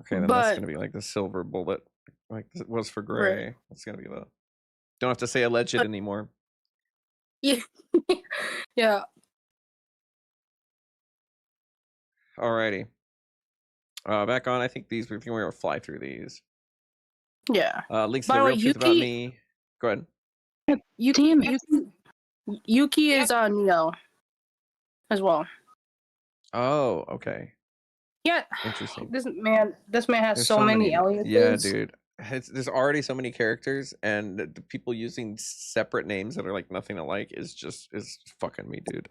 Okay, then that's gonna be like the silver bullet, like it was for Gray. Right. It's gonna be the. Don't have to say alleged anymore. Yeah. Yeah. Alrighty. Back on. I think we're gonna fly through these. Yeah. Links to the real truth about me. Go ahead. Yuki is on Neo as well. Oh, okay. Yeah. Interesting. This man has so many aliases. Yeah, dude. There's already so many characters, and the people using separate names that are like nothing alike is fucking me, dude.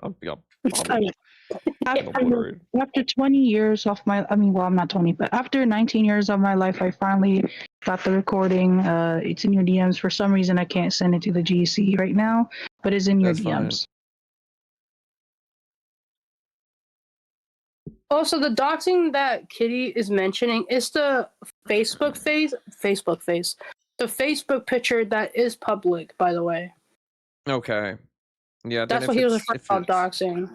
After 20 years of my, I'm not 20, but after 19 years of my life, I finally got the recording. It's in your DMs. For some reason, I can't send it to the GC right now, but it's in your DMs. Also, the doxing that Kitty is mentioning is the Facebook face. The Facebook picture that is public, by the way. Okay. Yeah, that's what he was referring about doxing.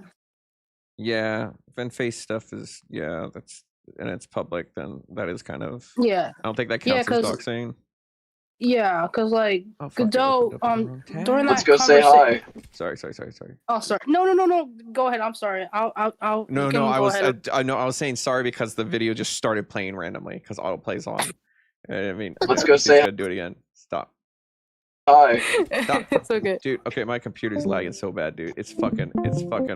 Yeah, then face stuff is that's and it's public. Then that is kind of I don't think that counts as doxing. Yeah, because like Godot, during that let's go say hi. Sorry. Oh, sorry. No. Go ahead. I'm sorry. I'll. No. I was saying sorry because the video just started playing randomly because auto plays on. I mean, let's go say. Do it again. Stop. Hi. Stop. It's okay, dude. Okay, my computer's lagging so bad, dude. It's fucking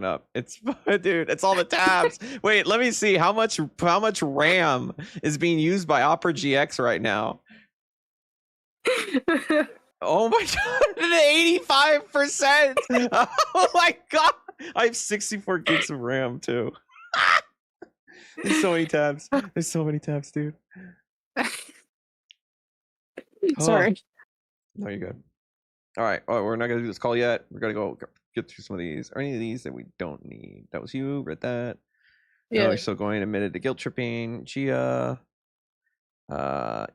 up. Dude. It's all the tabs. Wait, let me see how much RAM is being used by Opera GX right now. Oh my god, 85%. Oh my god, I have 64 gigs of RAM too. There's so many tabs. Dude. Sorry. No, you're good. All right. Oh, we're not gonna do this call yet. We're gonna go get through some of these. Are any of these that we don't need? That was you. Read that. Yeah. No, we're still going. Admitted to guilt tripping. Gia.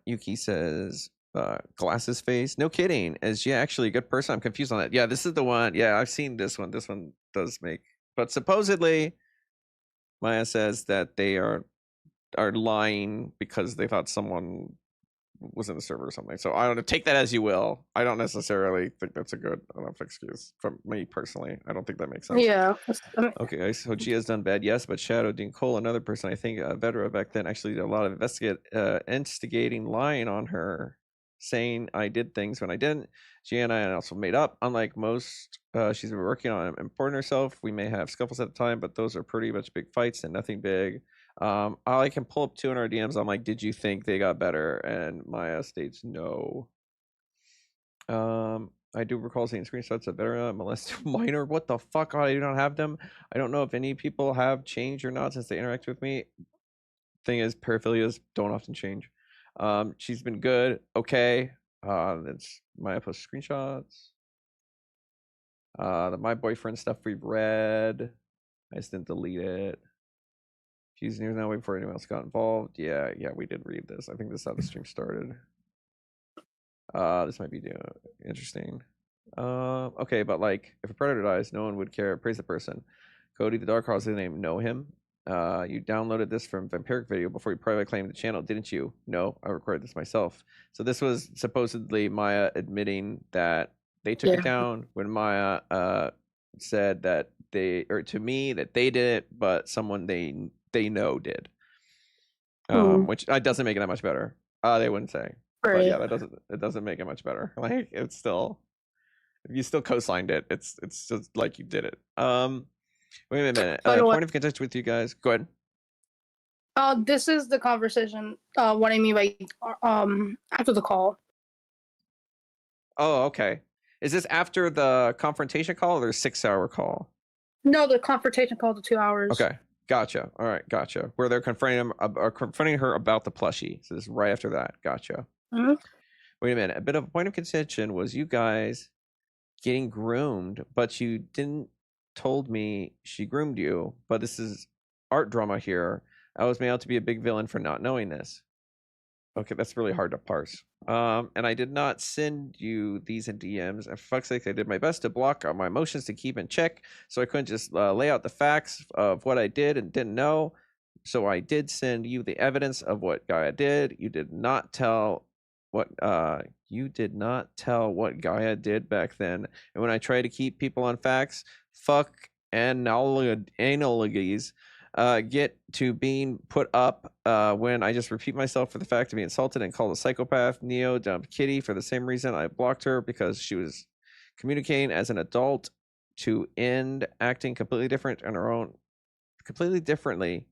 Yuki says, glasses face. No kidding. Is she actually a good person? I'm confused on that. Yeah, this is the one. Yeah, I've seen this one. This one does make. But supposedly, Maya says that they are lying because they thought someone was in the server or something. So I don't know. Take that as you will. I don't necessarily think that's a good enough excuse from me personally. I don't think that makes sense. Yeah. Okay, so Gia's done bad, yes, but Shadow Dean Cole, another person I think Vedra back then actually did a lot of instigating, lying on her, saying I did things when I didn't. Gia and I also made up. Unlike most, she's been working on importing herself. We may have scuffles at the time, but those are pretty much big fights and nothing big. I can pull up 200 DMs. I'm like, did you think they got better? And Maya states no. I do recall seeing screenshots of better molested minor. What the fuck? I do not have them. I don't know if any people have changed or not since they interact with me. Thing is, paraphilias don't often change. She's been good. Okay. That's Maya post screenshots. The my boyfriend stuff we've read. I just didn't delete it. She's near now waiting before anyone else got involved. Yeah, we did read this. I think this is how the stream started. This might be interesting. Okay, but like if a predator dies, no one would care. Praise the person. Cody the Dark Horse name. Know him. You downloaded this from Vampiric Video before you private claimed the channel, didn't you? No, I recorded this myself. So this was supposedly Maya admitting that they took it down when Maya said that to me that they did it, but someone they know did. Which doesn't make it that much better. They wouldn't say. Right. But yeah, it doesn't make it much better. Like it's still, if you still co-signed it, it's just like you did it. Wait a minute. Point of contention with you guys. Go ahead. This is the conversation. What I mean by after the call. Oh, okay. Is this after the confrontation call or the 6-hour call? No, the confrontation call to 2 hours. Okay, gotcha. All right, gotcha. Where they're confronting her about the plushie. So this is right after that. Gotcha. Mm-hmm. Wait a minute. A bit of a point of contention was you guys getting groomed, but you didn't told me she groomed you. But this is art drama here. I was made out to be a big villain for not knowing this. Okay, that's really hard to parse. And I did not send you these in DMs. And for fuck's sake, I did my best to block my emotions to keep in check, so I couldn't just lay out the facts of what I did and didn't know. So I did send you the evidence of what Gaia did. You did not tell what Gaia did back then. And when I try to keep people on facts, fuck analogies get to being put up when I just repeat myself for the fact of being insulted and called a psychopath. Neo dumped Kitty for the same reason. I blocked her because she was communicating as an adult to end acting completely differently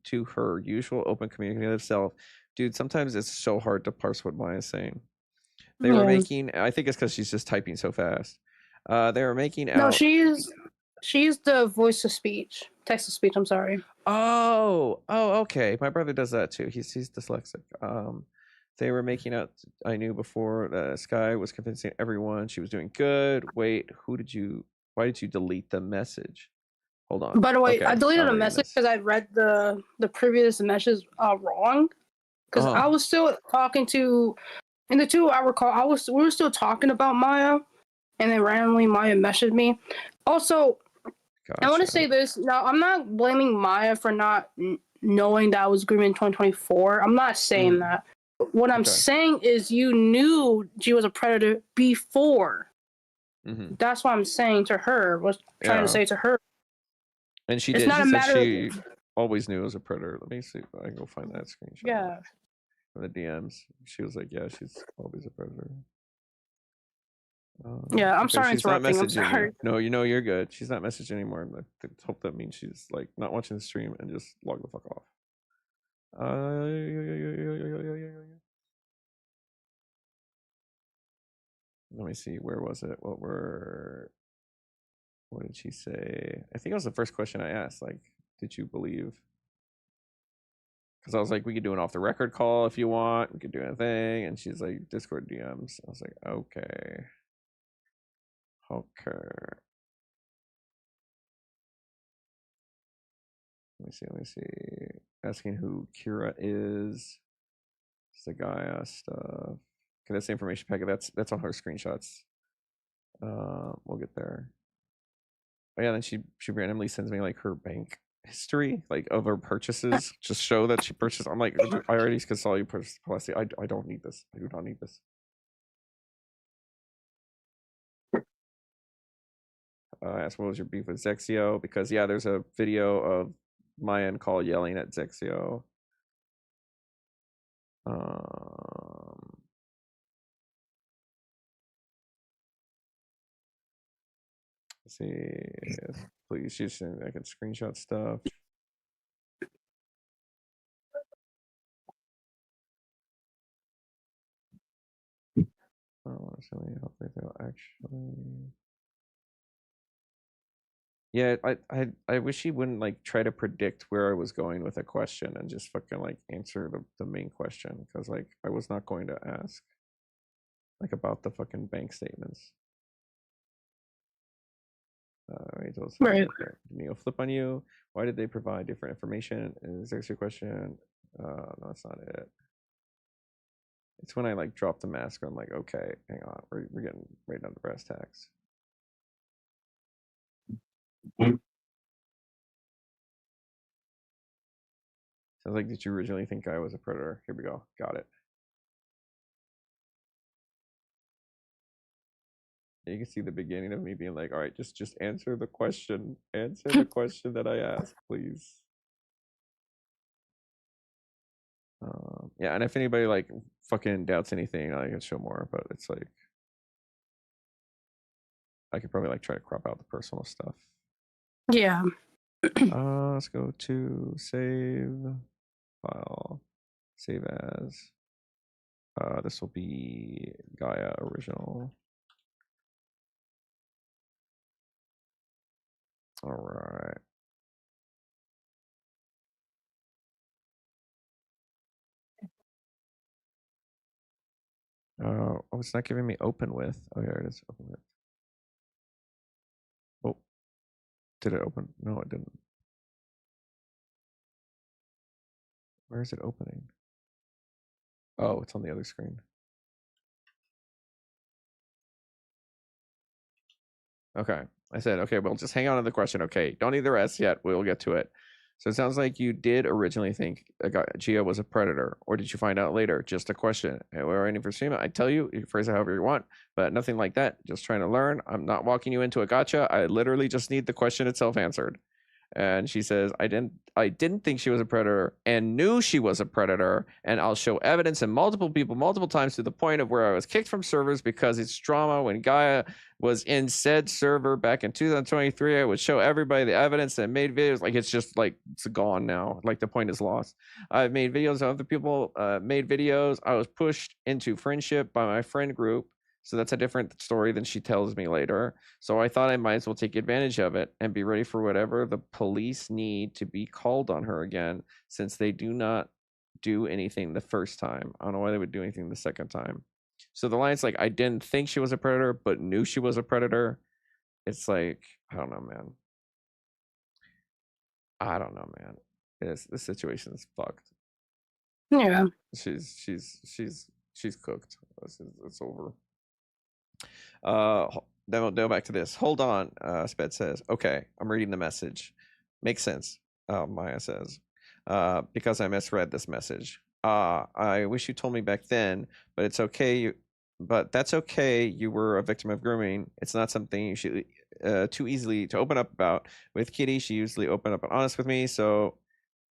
to her usual open communicative self. Dude, sometimes it's so hard to parse what Maya's saying. They were making, I think it's because she's just typing so fast. They were making out. No, she's the voice of speech, text to speech. I'm sorry. Oh, okay. My brother does that too. He's dyslexic. They were making out. I knew before. Sky was convincing everyone she was doing good. Wait, why did you delete the message? Hold on. By the way, okay, I deleted a message because I read the previous message wrong. Because I was still talking to, in the 2-hour call, we were still talking about Maya, and then randomly Maya messaged me. Also, gotcha. I want to say this. Now, I'm not blaming Maya for not knowing that I was grooming in 2024. I'm not saying that. What I'm saying is you knew she was a predator before. Mm-hmm. That's what I'm saying to her, was trying to say to her. And she did. She said she always knew it was a predator. Let me see if I can go find that screenshot. Yeah. From the DMs. She was like, yeah, she's always a predator. Yeah, I'm sorry interrupting. I'm sorry. You. No, you're good. She's not messaging anymore. I hope that means she's like not watching the stream and just log the fuck off. Let me see. Where was it? What did she say? I think it was the first question I asked. Like, did you believe? Because I was like, we could do an off the record call if you want. We could do anything. And she's like, Discord DMs. I was like, okay. Let me see. Asking who Kira is. It's the Gaia stuff. Okay, that's the information packet. That's on her screenshots. We'll get there. Oh yeah, then she randomly sends me like her bank history, like of her purchases, just show that she purchased. I'm like, I already saw you purchase policy. I don't need this. I do not need this. I asked, what was your beef with Zexio? Because yeah, there's a video of Maya and Call yelling at Zexio. Let's see, please, she's saying I can screenshot stuff. Oh, actually. Yeah, I wish he wouldn't like try to predict where I was going with a question and just fucking like answer the main question, because like I was not going to ask like about the fucking bank statements. Right. Neo flip on you. Why did they provide different information? Is there a question? No, that's not it. It's when I like drop the mask. I'm like, okay, hang on, we're getting right down to brass tacks. Sounds like, did you originally think I was a predator? Here we go. Got it. You can see the beginning of me being like, all right, just answer the question. Answer the question that I asked, please. Yeah, and if anybody like fucking doubts anything, I can show more, but it's like I could probably like try to crop out the personal stuff. Yeah. Let's go to save file, save as. This will be Gaia original. All right. Oh, it's not giving me open with. Oh, here it is. Open with. Oh, did it open? No, it didn't. Where is it opening? Oh, it's on the other screen. Okay. I said, okay, well, just hang on to the question. Okay. Don't need the rest yet. We'll get to it. So it sounds like you did originally think Gia was a predator, or did you find out later? Just a question. We're waiting for Seema. I tell you, you phrase it however you want, but nothing like that. Just trying to learn. I'm not walking you into a gotcha. I literally just need the question itself answered. And she says, I didn't think she was a predator and knew she was a predator, and I'll show evidence and multiple people multiple times to the point of where I was kicked from servers because it's drama. When Gaia was in said server back in 2023, I would show everybody the evidence and made videos. Like, it's just like, it's gone now. Like, the point is lost. I've made videos of other people made videos. I was pushed into friendship by my friend group. So that's a different story than she tells me later. So I thought I might as well take advantage of it and be ready for whatever the police need to be called on her again, since they do not do anything the first time. I don't know why they would do anything the second time. So the line's like, I didn't think she was a predator, but knew she was a predator. It's like, I don't know, man. I don't know, man. This situation is fucked. Yeah. She's cooked. It's over. Then we'll go back to this. Hold on, Sped says. Okay, I'm reading the message. Makes sense, Maya says. Because I misread this message. I wish you told me back then, but it's okay. But that's okay. You were a victim of grooming. It's not something you should too easily to open up about. With Kitty, she usually opened up and honest with me. So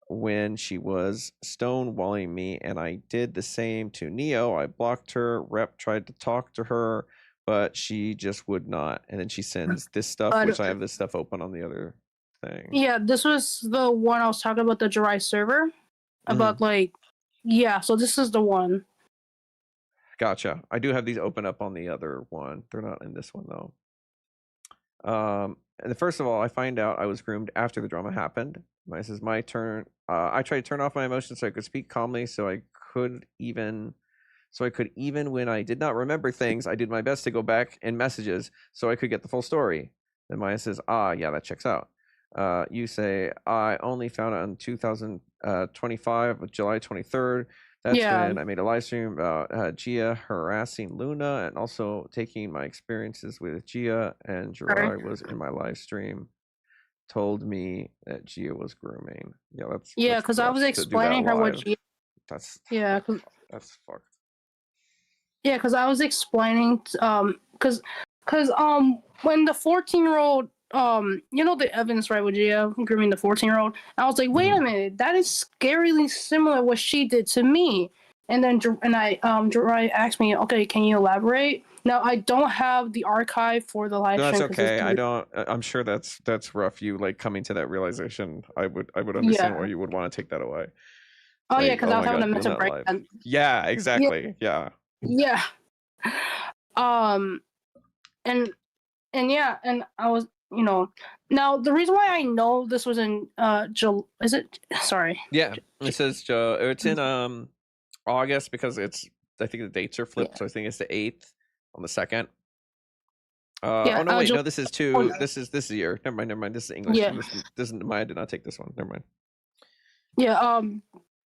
when she was stonewalling me, and I did the same to Neo, I blocked her. Rep tried to talk to her, but she just would not. And then she sends this stuff, which I have this stuff open on the other thing. Yeah, this was the one I was talking about, the Jirai server. About like, yeah, so this is the one. Gotcha. I do have these open up on the other one. They're not in this one though. And first of all, I find out I was groomed after the drama happened. This is my turn. I tried to turn off my emotions so I could speak calmly, so I could even when I did not remember things, I did my best to go back in messages so I could get the full story. Then Maya says, yeah, that checks out. You say, I only found it on 2025, July 23rd. That's when I made a live stream about Gia harassing Luna and also taking my experiences with Gia. And Jirai was in my live stream, told me that Gia was grooming. Yeah, that's because I was explaining her what Gia. That's that's fucked. Yeah, because I was explaining, because when the 14-year-old, you know the evidence, right, with Gia grooming the 14-year-old, I was like, wait a minute, that is scarily similar to what she did to me. And then Jirai asked me, okay, can you elaborate? Now I don't have the archive for the live stream. That's okay. I'm sure that's rough. You like coming to that realization. I would understand why you would want to take that away. Oh, like, yeah, because I was having a mental breakdown. Yeah, exactly. Yeah. Yeah. And yeah, and I was, now the reason why I know this was in is it? Sorry. Yeah, it says it's in August because I think the dates are flipped, so I think it's the 8th on the 2nd. Oh no, wait, no, this is this is year. Never mind. This is English. Yeah. This is I did not take this one. Never mind. Yeah.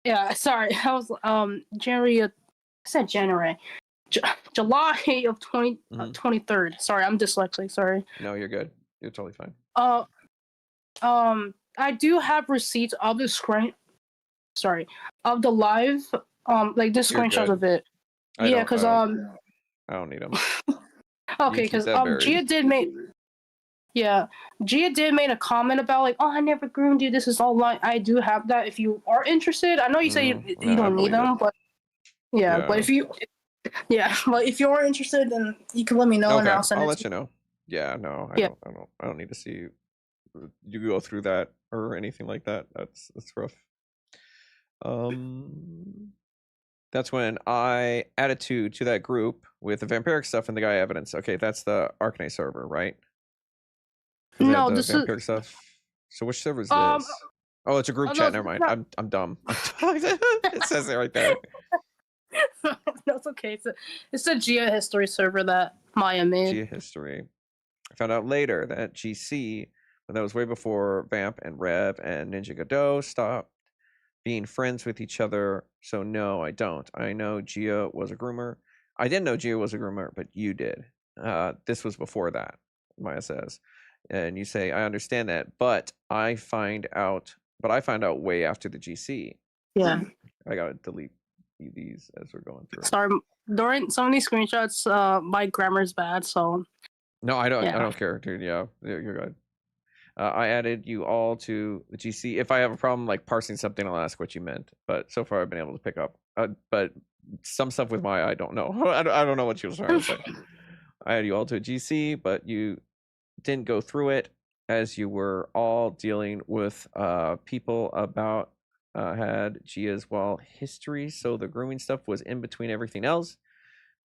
Yeah. Sorry, I was January. I said January. July of 23rd. Sorry, I'm dyslexic. Sorry. No, you're good. You're totally fine. I do have receipts of the of the live. Like the screenshots of it. Yeah, because I don't need them. Okay, because Gia did make. Yeah, Gia did make a comment about like, oh, I never groomed you. This is all lie. I do have that. If you are interested, I know you say you don't need them, but yeah, but if you. Yeah, but if you're interested, then you can let me know, and I'll send it. I'll let you know. Yeah, no, I don't need to see you go through that or anything like that. That's rough. That's when I added to that group with the vampiric stuff and the guy evidence. Okay, that's the Arcanine server, right? No, this vampiric is stuff. So which server is this? Oh, it's a group chat. Never mind. I'm dumb. It says it right there. That's okay. It's a Gia history server that Maya made. Gia history. I found out later that GC, but that was way before Vamp and Rev and Ninja Godot stopped being friends with each other. So no, I don't. I know Gia was a groomer. I didn't know Gia was a groomer, but you did. This was before that, Maya says. And you say, I understand that, but I find out way after the GC. Yeah. I gotta delete these as we're going through. Sorry, during some of these screenshots, my grammar's bad, so. No, I don't care, dude. Yeah, you're good. I added you all to the GC. If I have a problem like parsing something, I'll ask what you meant. But so far, I've been able to pick up. But some stuff with Maya, I don't know. I don't know what she was trying to say. I added you all to a GC, but you didn't go through it as you were all dealing with people about had Gia's history. So the grooming stuff was in between everything else.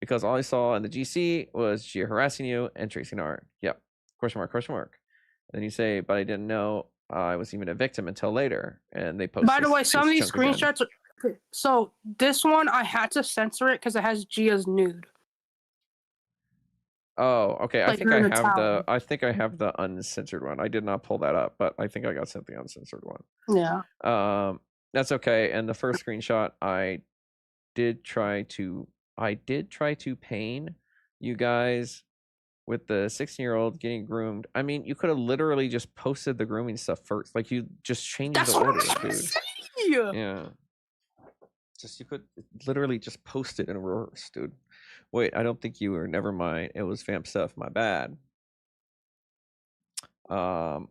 Because all I saw in the GC was Gia harassing you and tracing art. Yep. Question mark. And then you say, but I didn't know I was even a victim until later. And they posted. By the way, some of these screenshots. So this one, I had to censor it because it has Gia's nude. Oh, okay. I think I have the uncensored one. I did not pull that up, but I think I got sent the uncensored one. Yeah. That's okay. And the first screenshot, I did try to pain you guys with the 16-year-old getting groomed. I mean, you could have literally just posted the grooming stuff first. Like you just changed the order, dude. Yeah. You could literally just post it in reverse, dude. Wait, I don't think you were. Never mind. It was Vamp stuff. My bad. But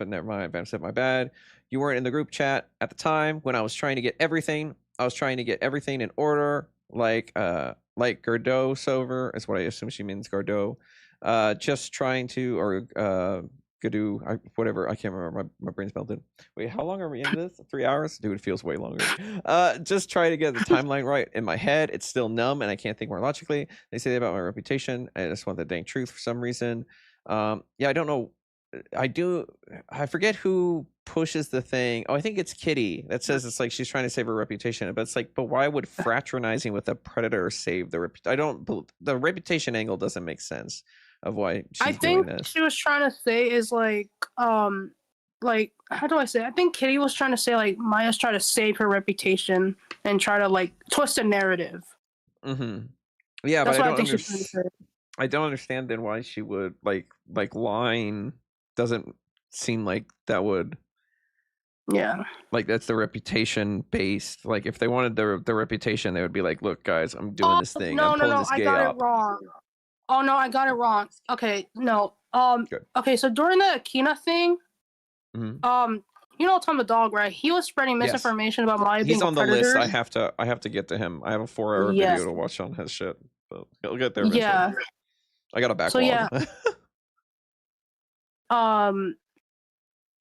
never mind. Vamp stuff. My bad. You weren't in the group chat at the time when I was trying to get everything. In order. Like Godot server is what I assume she means. Godot. Just trying to, or Godot, whatever. I can't remember. My brain's melted. Wait, how long are we in this? 3 hours? Dude, it feels way longer. Just try to get the timeline right in my head. It's still numb and I can't think more logically. They say about my reputation. I just want the dang truth for some reason. Yeah, I don't know. I forget who pushes the thing. Oh, I think it's Kitty that says it's like she's trying to save her reputation. But it's like, but why would fraternizing with a predator save the reputation? The reputation angle doesn't make sense of why she's doing this. She was trying to say is like, like, how do I say? I think Kitty was trying to say like Maya's trying to save her reputation and try to like twist a narrative. Mm-hmm. Yeah, That's but what I think she's trying to say. I don't understand then why she would like lying doesn't seem like that would. Yeah. Like that's the reputation based. Like if they wanted the reputation, they would be like, "Look, guys, I'm doing this thing. I'm pulling this I gay got up." it wrong. Oh no, I got it wrong. Okay, no. Good. Okay, so during the Akina thing, Mm-hmm. you know Tom the dog, right? He was spreading Yes. misinformation about Maya being He's a on the predator. list. I have to get to him. I have a 4-hour Yes. video to watch on his shit. But he'll get there eventually. Yeah. I got a backlog. So yeah.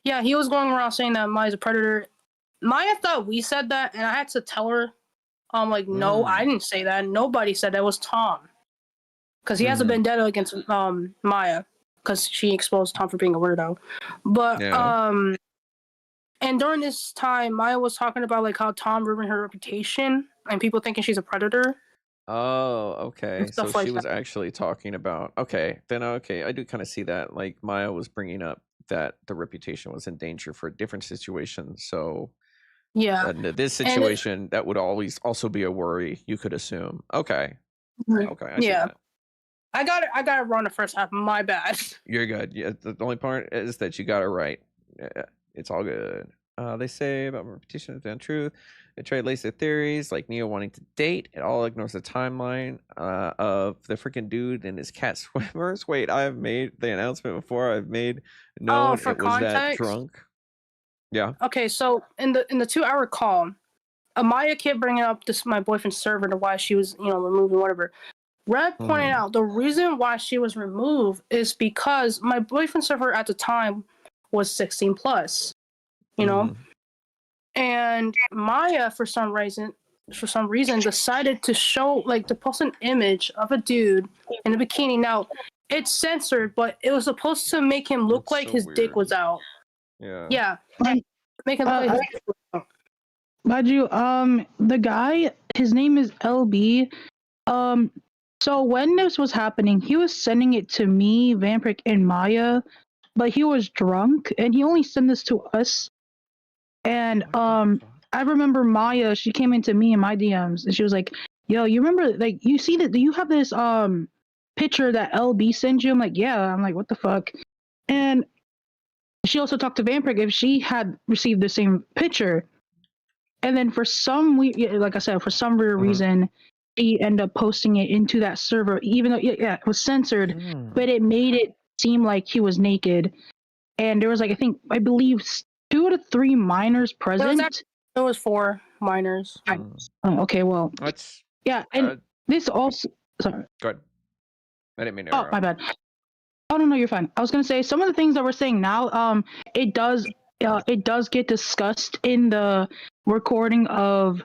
Yeah, he was going around saying that Maya's a predator. Maya thought we said that, and I had to tell her, like, no, I didn't say that. Nobody said that. It was Tom. Because he has a vendetta against Maya, because she exposed Tom for being a weirdo. But, and during this time, Maya was talking about, like, how Tom ruined her reputation, and people thinking she's a predator. Oh, okay. So like she was that. actually talking about, okay, I do kind of see that. Like Maya was bringing up that the reputation was in danger for a different situation. So yeah, in this situation, that would always also be a worry, you could assume. Okay. Okay. I see that. I got it wrong the first half. My bad. You're good. Yeah, the only part is that you got it right. Yeah, it's all good. They say about my reputation is untruth. They try to lace their theories, like Neo wanting to date. It all ignores the timeline of the freaking dude and his cat swimmers. Wait, I've made the announcement before. I've made known for it was context, that drunk. Yeah. Okay, so in the 2-hour call, Amaya kept bringing up my boyfriend's server to why she was removed and whatever. Red pointed out the reason why she was removed is because my boyfriend's server at the time was 16 plus, you know, and Maya for some reason decided to show to post an image of a dude in a bikini. Now it's censored, but it was supposed to make him look like his dick was out. Yeah. Make him look like his dick was out. Baju, the guy, his name is LB. So when this was happening, he was sending it to me, Vampiric, and Maya, but he was drunk, and he only sent this to us. And I remember Maya, she came into me in my DMs, and she was like, "Yo, you remember? Like, you see that? Do you have this picture that LB sent you?" I'm like, "Yeah." I'm like, "What the fuck?" And she also talked to Vampiric if she had received the same picture. And then for some like I said, for some weird reason, she ended up posting it into that server, even though it was censored, but it made it seem like he was naked. And there was I believe 2 to 3 minors present. It was 4 minors. Oh, okay, well, that's and this also. Sorry. Go ahead. I didn't mean to interrupt. Oh, my bad. Oh no, you're fine. I was gonna say some of the things that we're saying now. It does get discussed in the recording of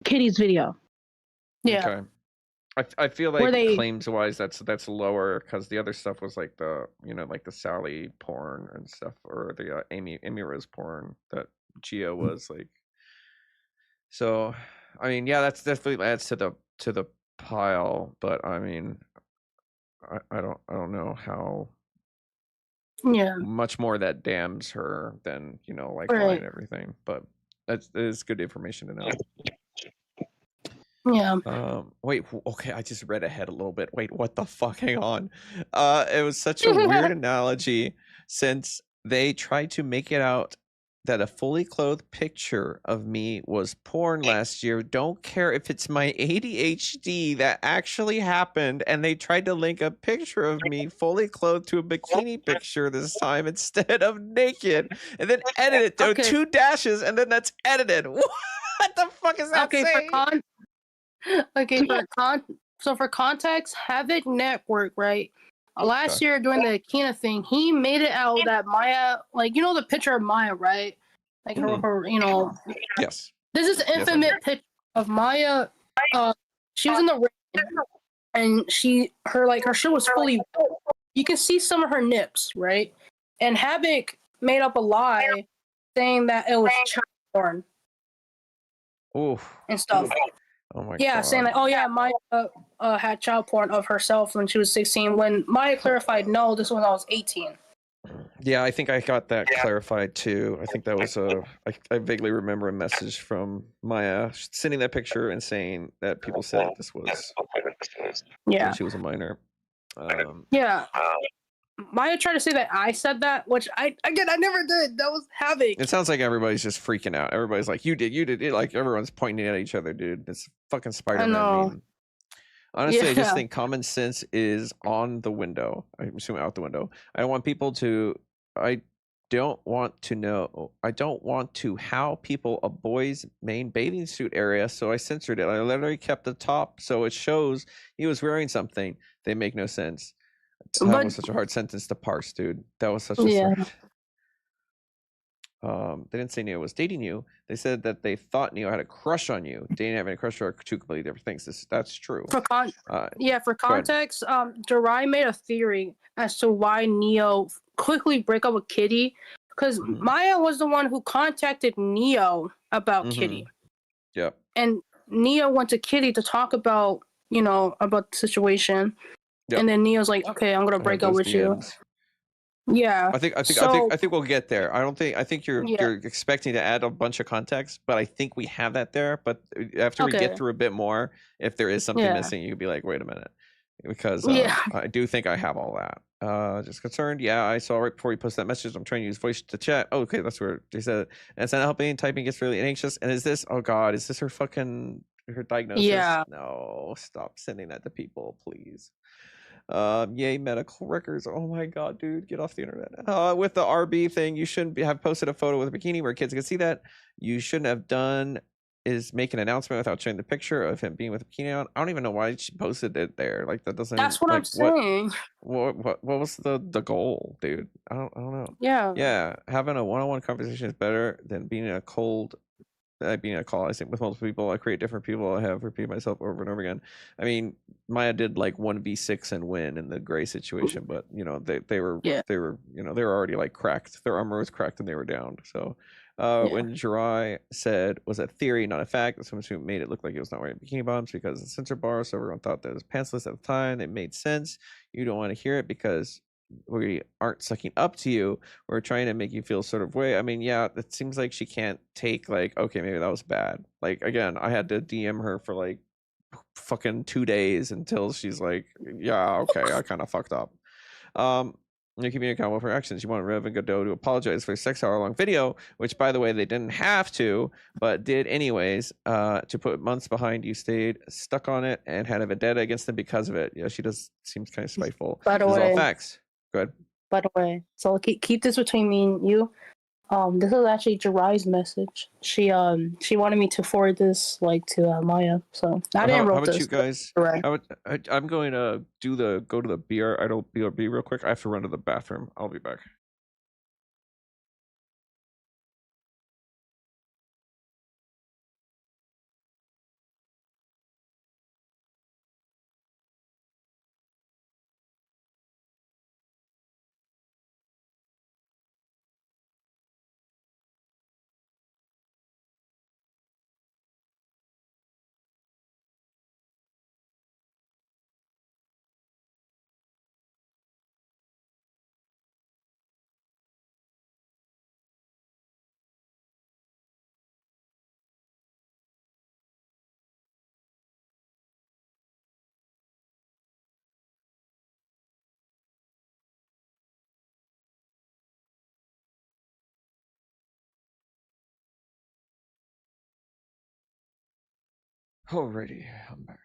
Kitty's video. Yeah. Okay. I feel like claims wise that's lower because the other stuff was like the like the Sally porn and stuff, or the Amy Rose porn that Gia was like. So I mean, yeah, that's definitely adds to the pile, but I mean, I don't know how much more that damns her than like lying and everything, but that is good information to know. Yeah. Wait. Okay, I just read ahead a little bit. Wait, what the fuck? Hang on. It was such a weird analogy since they tried to make it out that a fully clothed picture of me was porn last year. Don't care if it's my ADHD that actually happened, and they tried to link a picture of me fully clothed to a bikini picture this time instead of naked, and then edit it. There were 2 dashes, and then that's edited. What the fuck is that saying? So for context, Havoc Network, right? Last year during the Akina thing, he made it out that Maya, the picture of Maya, right? Like her, Yes. This is an infamous picture of Maya. She was in the ring, and her shirt was fully. You can see some of her nips, right? And Havoc made up a lie saying that it was child porn. Oof. And stuff. Oh my God. Saying Maya had child porn of herself when she was 16. When Maya clarified, no, this was when I was 18. Yeah, I think I got that clarified too. I think that was I vaguely remember a message from Maya sending that picture and saying that people said this was when she was a minor. Yeah. Maya tried to say that I said that, which I never did. That was Havoc. It sounds like everybody's just freaking out. Everybody's like, you did it. Like everyone's pointing at each other, dude. It's fucking Spider-Man meme. Honestly, I just think common sense is on the window. I'm assuming out the window. I don't want people to. I don't want to know. I don't want to how people a boy's main bathing suit area. So I censored it. I literally kept the top so it shows he was wearing something. They make no sense. That was such a hard sentence to parse, dude. That was such a. They didn't say Neo was dating you. They said that they thought Neo had a crush on you. Dating having a crush are two completely different things. That's true. For context, Jirai made a theory as to why Neo quickly break up with Kitty, because Maya was the one who contacted Neo about Kitty. Yep. And Neo went to Kitty to talk about, about the situation. Yep. And then Neo's like, "Okay, I'm gonna break up with you." Yeah. I think we'll get there. I think you're expecting to add a bunch of context, but I think we have that there. But after we get through a bit more, if there is something missing, you'd be like, wait a minute. Because I do think I have all that. Just concerned. Yeah, I saw right before you posted that message. I'm trying to use voice to chat. Oh, okay, that's where they said it. And it's not helping. Typing gets really anxious. And is this, oh God, is this her diagnosis? Yeah. No, stop sending that to people, please. Yay, medical records. Oh my God, dude, get off the internet. With the RB thing, you shouldn't have posted a photo with a bikini where kids can see that. You shouldn't have done is make an announcement without showing the picture of him being with a bikini on. I don't even know why she posted it there. Like that doesn't. That's what I'm saying. What was the goal, dude? I don't know. Yeah. Having a one-on-one conversation is better than being in a call. I think with multiple people. I create different people. I have repeated myself over and over again. I mean, Maya did like 1v6 and win in the gray situation, but they were already like cracked. Their armor was cracked and they were downed. So when Jirai said was a theory, not a fact, someone who made it look like he was not wearing bikini bottoms because of the sensor bar, so everyone thought that it was pantsless at the time. It made sense. You don't want to hear it because we aren't sucking up to you. We're trying to make you feel sort of way. I mean, yeah, it seems like she can't take like, okay, maybe that was bad. Like again, I had to DM her for like fucking 2 days until she's like, yeah, okay, I kind of fucked up. You're keeping accountable for actions. You want Rev and Godot to apologize for a 6-hour-long video, which, by the way, they didn't have to, but did anyways, to put months behind. You stayed stuck on it and had a vendetta against them because of it. Yeah, she seems kind of spiteful. By the way, all facts. Good. By the way, so keep this between me and you. This is actually Jirai's message. She wanted me to forward this to Maya. So I didn't wrote this. How about you guys? I'm going to go to the BRB real quick. I have to run to the bathroom. I'll be back. Alrighty, I'm back.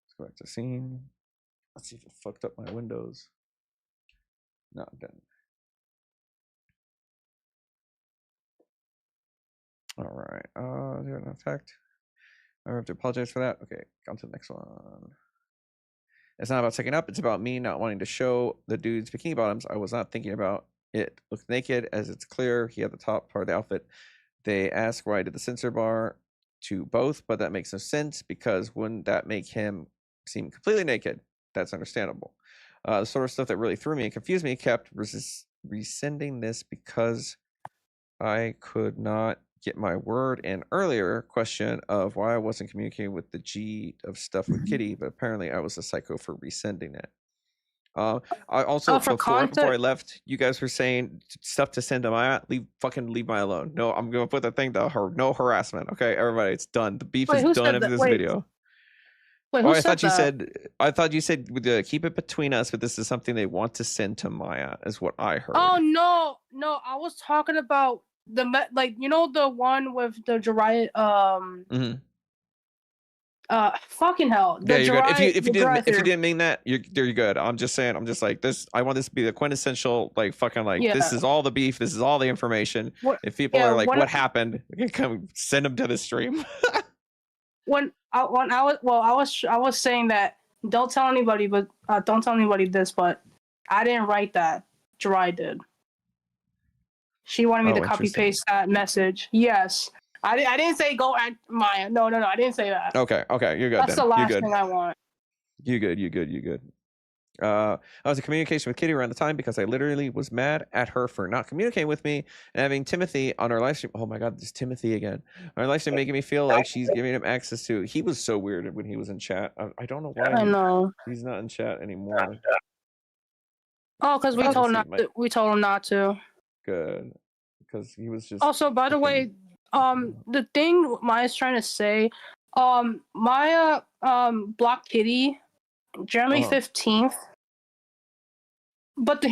Let's go back to scene. Let's see if it fucked up my windows. No, it didn't. Alright, is there an effect? I have to apologize for that. Okay, on to the next one. It's not about second up. It's about me not wanting to show the dude's bikini bottoms. I was not thinking about it. Looked naked, as it's clear he had the top part of the outfit. They ask why I did the censor bar to both, but that makes no sense because wouldn't that make him seem completely naked? That's understandable. The sort of stuff that really threw me and confused me kept rescinding this because I could not get my word in earlier question of why I wasn't communicating with the G of stuff with Kitty, but apparently I was a psycho for resending it. I also for before I context, left, you guys were saying stuff to send to Maya. Leave my alone. No, I'm gonna put the thing to her. No harassment. Okay, everybody, it's done. The beef wait, is who done said after that? this video. Wait, Oh, who said that? I thought you said keep it between us, but this is something they want to send to Maya, is what I heard. Oh no, I was talking about like the one with the Jiraiya fucking hell. Yeah, you're good. If you theory. didn't mean that, you're good. I'm just saying. I'm just like this. I want this to be the quintessential, like fucking, like Yeah. this is all the beef. This is all the information. If people are like, what happened? You can come send them to the stream. when I was saying that don't tell anybody, but don't tell anybody this, but I didn't write that. Jiraiya did. She wanted me to copy paste that message. Yes. I didn't say go at Maya. No, I didn't say that. Okay, you're good. That's the last thing I want. You good. I was in communication with Kitty around the time because I literally was mad at her for not communicating with me and having Timothy on our live stream. Oh my god, there's Timothy again. Our live stream making me feel like she's giving him access to. He was so weird when he was in chat. I don't know why. I know he's not in chat anymore. Oh, because we told him not to. Good, because he was just. Also, by the way, the thing Maya's trying to say, Maya blocked Kitty January 15th. But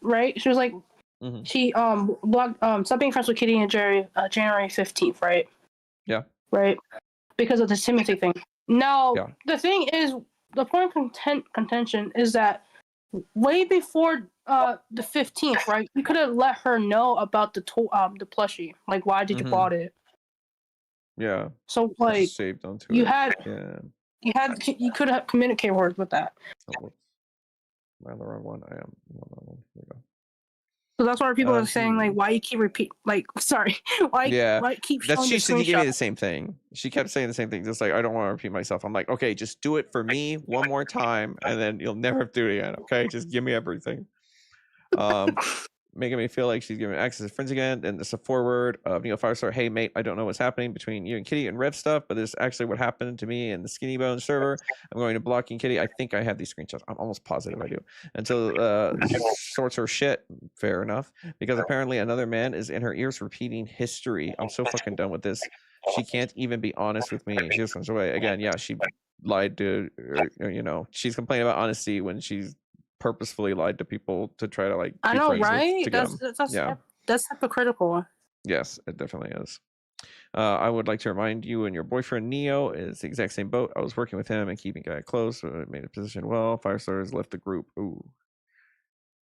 right, she was like, she blocked stop being friends with Kitty and Jerry January 15th, right? Yeah. Right, because of the Timothy thing. Now the thing is, the point of contention is that way before the 15th, right? You could have let her know about the plushie. Like, why did you bought it? Yeah. So like, saved onto you it. had you could have communicated with that. Oh, am I on the wrong one? I am. Here we go. So that's why people are saying, like, why you keep why keep showing she the gave me the same thing. She kept saying the same thing, just like, I don't want to repeat myself. I'm like, okay, just do it for me one more time, and then you'll never have to do it again. Okay, just give me everything. Making me feel like she's giving access to friends again. And it's a forward of Neo Firestar. Hey mate, I don't know what's happening between you and Kitty and Rev stuff, but this is actually what happened to me in the Skinny Bone server. I'm going to blocking Kitty. I think I have these screenshots. I'm almost positive I do. Until sorts her shit. Fair enough. Because apparently another man is in her ears repeating history. I'm so fucking done with this. She can't even be honest with me. She just comes away again. Yeah, she lied to, or, she's complaining about honesty when she's purposefully lied to people to try to, like, I know, right? That's hypocritical. Yes, it definitely is. I would like to remind you and your boyfriend Neo is the exact same boat. I was working with him and keeping guy close, so it made a position well. Firestars left the group. Ooh.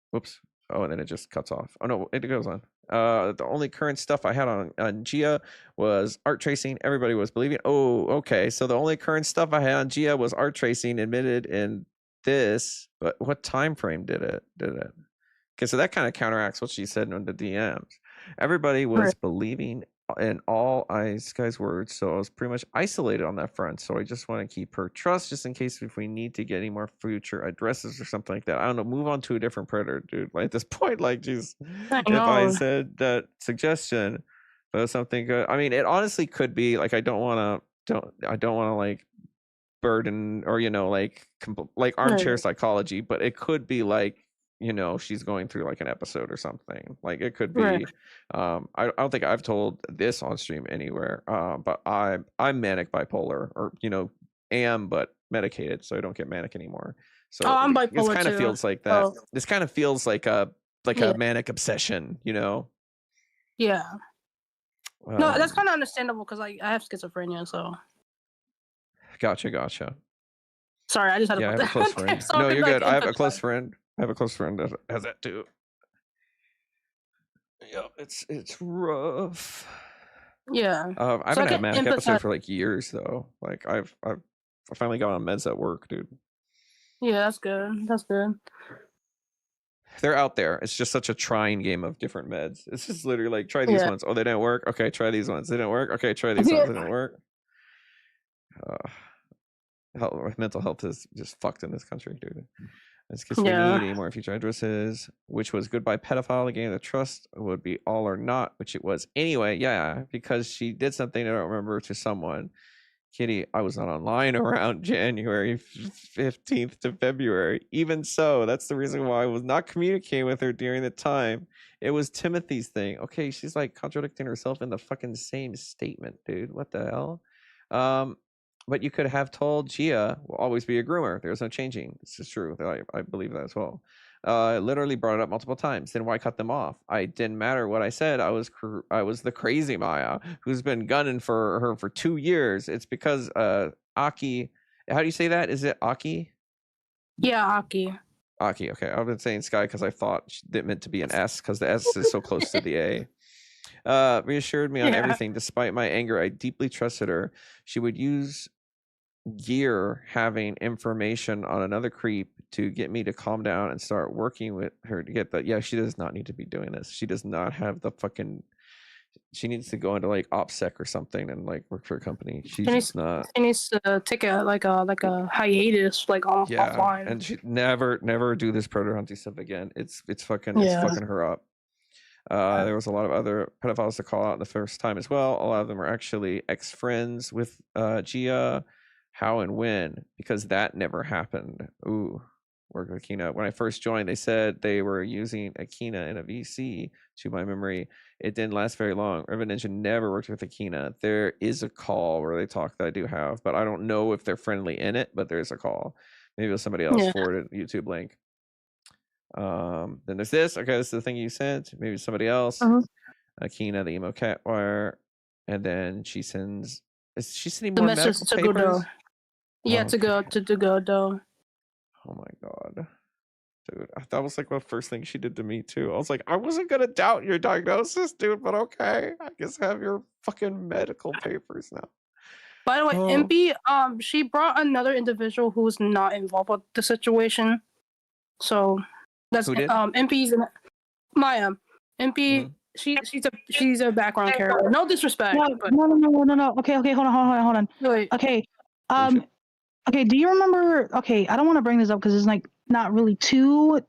Whoops. Oh, and then it just cuts off. Oh no, it goes on. The only current stuff I had on Gia was art tracing. Everybody was believing. Oh, okay. So the only current stuff I had on Gia was art tracing admitted in this, but what time frame did it? Okay, so that kind of counteracts what she said in the DMs. Everybody was believing in all Sky's words, so I was pretty much isolated on that front. So I just want to keep her trust, just in case if we need to get any more future addresses or something like that. I don't know. Move on to a different predator, dude. Like, at this point, like, geez, if I said that suggestion, but something good. I mean, it honestly could be like, I don't want to like burden or like armchair psychology, but it could be like, she's going through like an episode or something. Like, it could be I don't think I've told this on stream anywhere, but I'm manic bipolar, or am, but medicated, so I don't get manic anymore. So I'm bipolar this kind too. of feels like that. This kind of feels like a manic obsession, Yeah. No, that's kind of understandable because I have schizophrenia, so. Gotcha. Sorry, I just had to put I have a close friend. No, you're good. I have a close friend. that has that too. Yeah, it's rough. Yeah. I haven't had manic episode for like years though. Like, I've finally got on meds at work, dude. Yeah, that's good. They're out there. It's just such a trying game of different meds. It's just literally like, try these ones. Oh, they didn't work. Okay, try these ones. They didn't work. Okay, try these ones. They didn't work. Mental health is just fucked in this country, dude. It's because we need any more future addresses, which was goodbye pedophile. Again, the trust would be all or not, which it was anyway. Yeah, because she did something I don't remember to someone. Kitty, I was not online around January 15th to February. Even so, that's the reason why I was not communicating with her during the time. It was Timothy's thing. Okay, she's like contradicting herself in the fucking same statement, dude. What the hell? But you could have told Gia will always be a groomer. There's no changing. This is true. I believe that as well. Literally brought it up multiple times. Then why cut them off? I didn't matter what I said. I was the crazy Maya who's been gunning for her for 2 years. It's because Aki, how do you say that? Is it Aki? Yeah, Aki. Aki. Okay, I've been saying Sky because I thought it meant to be an S because the S is so close to the A. Reassured me on everything. Despite my anger, I deeply trusted her. She would use gear having information on another creep to get me to calm down and start working with her to get that. Yeah, she does not need to be doing this. She does not have the fucking. She needs to go into like OPSEC or something and like work for a company. She's just not. She needs to take a hiatus, like offline. And she never do this predator hunting stuff again. It's fucking her up. There was a lot of other pedophiles to call out the first time as well. A lot of them are actually ex-friends with Gia. How and when? Because that never happened. Ooh, work with Akina. When I first joined, they said they were using Akina in a VC. To my memory, it didn't last very long. Urban Ninja never worked with Akina. There is a call where they talk that I do have, but I don't know if they're friendly in it. But there's a call. Maybe it was somebody else forwarded YouTube link. Then there's this. Okay, this is the thing you sent. Maybe somebody else. Akina, the emo cat wire, and then she sends. Is she sending more medical papers? Yeah, to go though. Oh my god, dude, that was like the first thing she did to me too. I was like, I wasn't gonna doubt your diagnosis, dude, but okay, I guess have your fucking medical papers now. By the way, MP, she brought another individual who was not involved with the situation. So that's MP's Maya. MP, she's a background character. No disrespect. No. Okay, hold on. Wait. Okay. Okay, do you remember? Okay, I don't want to bring this up because it's like not really too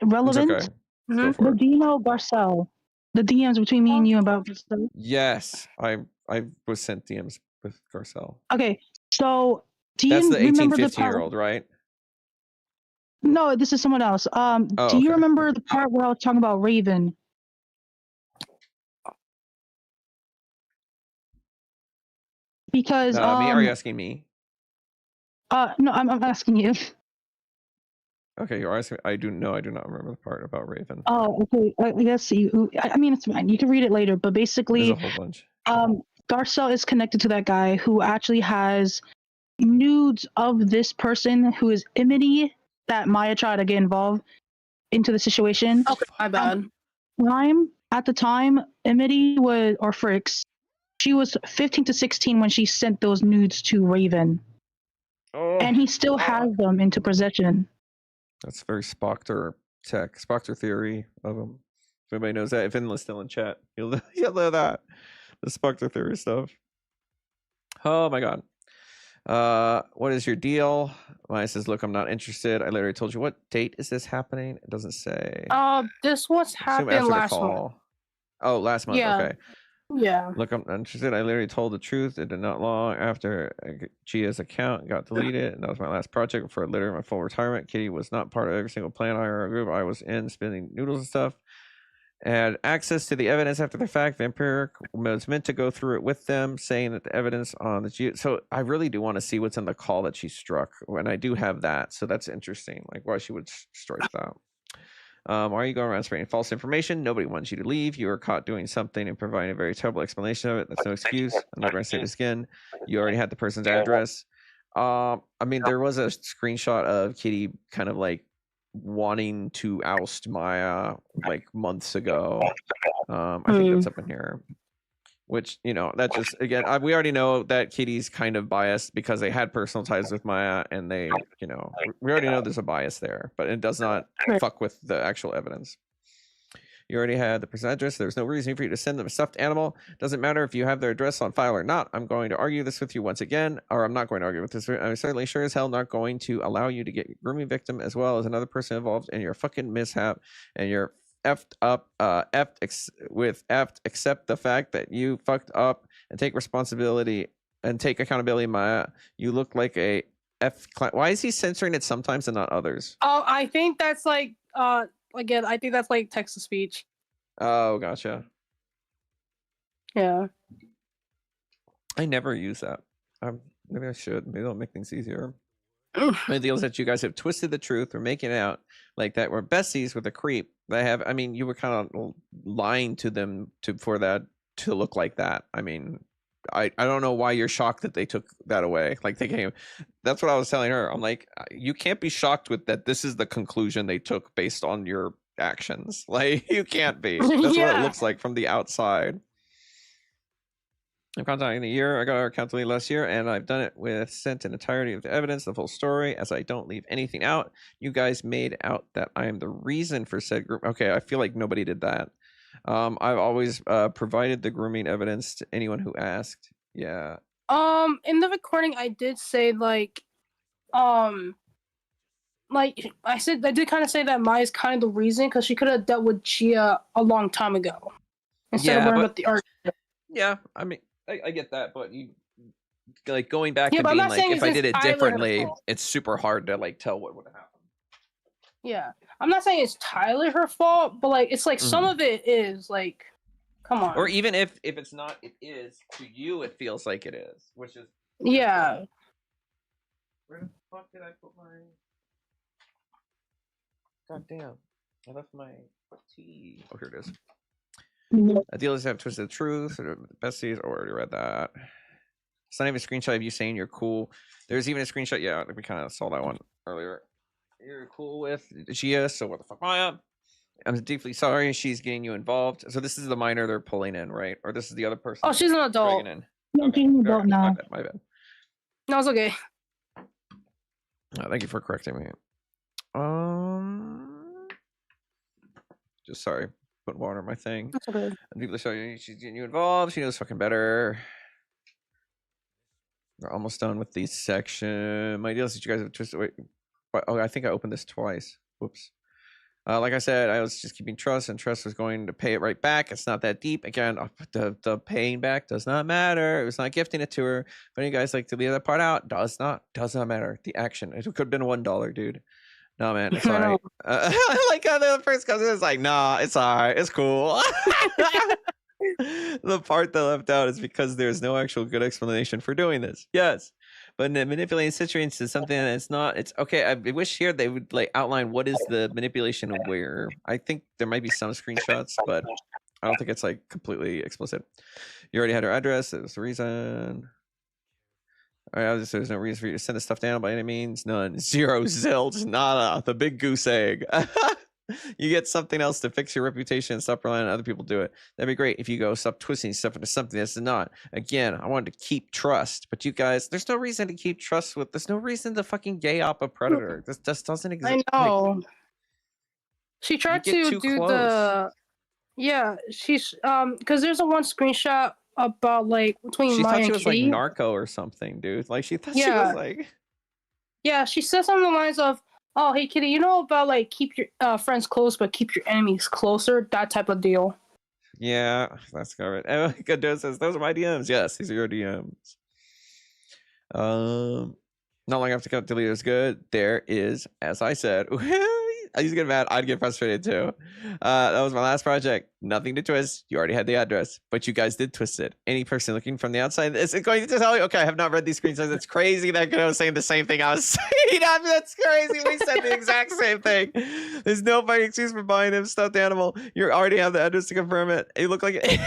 relevant. It's okay. But do you know Garcelle? The DMs between me and you about Garcelle? Yes, I was sent DMs with Garcelle. Okay, so that's the 18, 15-year-old, right? No, this is someone else. Do you remember the part where I was talking about Raven? Because me? Are you asking me? No, I'm asking you. Okay, you're asking. I do not remember the part about Raven. Oh, okay. I guess I mean, it's fine. You can read it later, but basically, there's a whole bunch. Garcelle is connected to that guy who actually has nudes of this person who is Imity that Maya tried to get involved into the situation. Okay, my bad. At the time, Imity was, or Fricks, she was 15 to 16 when she sent those nudes to Raven. And he still has them into possession. That's very Spockter theory of him. If anybody knows that, if anyone's still in chat, you'll know that. The Spockter theory stuff. Oh my god. What is your deal? Maya says, look, I'm not interested. I literally told you. What date is this happening? It doesn't say. This was happened last month. Oh, last month. Yeah. Okay. Yeah. Look, I'm not interested. I literally told the truth. It did not long after Gia's account got deleted. And that was my last project before literally my full retirement. Kitty was not part of every single plan or group I was in, spinning noodles and stuff. And access to the evidence after the fact. Vampiric was meant to go through it with them, saying that the evidence on the Gia. So I really do want to see what's in the call that she struck. And I do have that. So that's interesting. Like why she would strike that. Why are you going around spreading false information? Nobody wants you to leave. You were caught doing something and providing a very terrible explanation of it. That's no excuse. I'm not going to say this again. You already had the person's address. I mean, there was a screenshot of Kitty kind of like wanting to oust Maya like months ago. I think that's up in here. Which, you know, that just, again, we already know that Kitty's kind of biased because they had personal ties with Maya and they, you know, we already know there's a bias there, but it does not fuck with the actual evidence. You already had the person's address. There's no reason for you to send them a stuffed animal. Doesn't matter if you have their address on file or not. I'm going to argue this with you once again, or I'm not going to argue with this. I'm certainly sure as hell not going to allow you to get your grooming victim as well as another person involved in your fucking mishap and your effed up, accept the fact that you fucked up and take responsibility and take accountability, Maya. You look like a F class. Why is he censoring it sometimes and not others? Oh, I think that's like again, I think that's like text to speech. Oh, gotcha. Yeah. I never use that. Maybe I should. Maybe it'll make things easier. My deal is that you guys have twisted the truth. We're making it out like that we're besties with a creep. I mean, you were kind of lying to them for that to look like that. I mean, I don't know why you're shocked that they took that away. Like they came. That's what I was telling her. I'm like, you can't be shocked with that. This is the conclusion they took based on your actions. Like you can't be. That's what it looks like from the outside. I'm contacting the year. I got our accountability last year, and I've done it with sent an entirety of the evidence, the full story, as I don't leave anything out. You guys made out that I am the reason for said group. Okay, I feel like nobody did that. I've always provided the grooming evidence to anyone who asked. Yeah. In the recording, I did say like I said, I did kind of say that Maya's kind of the reason because she could have dealt with Gia a long time ago instead of worrying about the art. Yeah, I mean. I get that, but you like going back and being like, if I did it differently, it's super hard to like tell what would have happened. Yeah, I'm not saying it's entirely her fault, but like it's like some of it is like, come on. Or even if it's not, it is to you. It feels like it is, which is yeah. Where the fuck did I put my? God damn! I left my tea. Oh, here it is. Dealers have twisted the truth. Besties. Oh, I already read that. It's not even a screenshot of you saying you're cool. There's even a screenshot. Yeah, we kind of saw that one earlier. You're cool with Gia, so what the fuck, Maya? I'm deeply sorry she's getting you involved. So this is the minor they're pulling in, right? Or this is the other person? Oh, she's an adult. In. No, she's an adult now. My bad. No, it's okay. Thank you for correcting me. Just sorry. Put water in my thing. That's okay. And people show she's getting you involved. She knows fucking better. We're almost done with the section. My deal is that you guys have twisted. Wait. Oh, I think I opened this twice. Whoops. Like I said, I was just keeping trust, and trust was going to pay it right back. It's not that deep. Again, the paying back does not matter. It was not gifting it to her. But you guys like to leave that part out. Does not matter. The action. It could have been $1, dude. No, man, it's all right. I like how the first cousin is like, nah, it's all right. It's cool. The part that left out is because there's no actual good explanation for doing this. Yes. But manipulating situations is something that's not, it's okay. I wish here they would like outline what is the manipulation and where. I think there might be some screenshots, but I don't think it's like completely explicit. You already had her address. That was the reason. All right, there's no reason for you to send the stuff down by any means. None. Zero. Zilch. Nada. The big goose egg. You get something else to fix your reputation and stop relying on other people to do it. That'd be great if you go stop twisting stuff into something that's not. Again, I wanted to keep trust, but you guys, there's no reason to keep trust with. There's no reason to fucking gay up a predator. This just doesn't exist. I know. Like, she tried to do close. the. Yeah, she's because there's a one screenshot about like between she Maya thought she and was Kitty. like narco or something, dude. Like she thought she was like. Yeah, she says on the lines of, "Oh, hey Kitty, you know about like keep your friends close, but keep your enemies closer." That type of deal. Yeah, that's correct. Godot says those are my DMs. Yes, these are your DMs. Not long after cut delete is good. There is, as I said, I used to get mad. I'd get frustrated too. That was my last project. Nothing to twist. You already had the address, but you guys did twist it. Any person looking from the outside, is it going to tell you? Okay, I have not read these screenshots. It's crazy that I was saying the same thing I was saying. That's crazy. We said the exact same thing. There's no fighting excuse for buying him stuffed animal. You already have the address to confirm it. You look like it.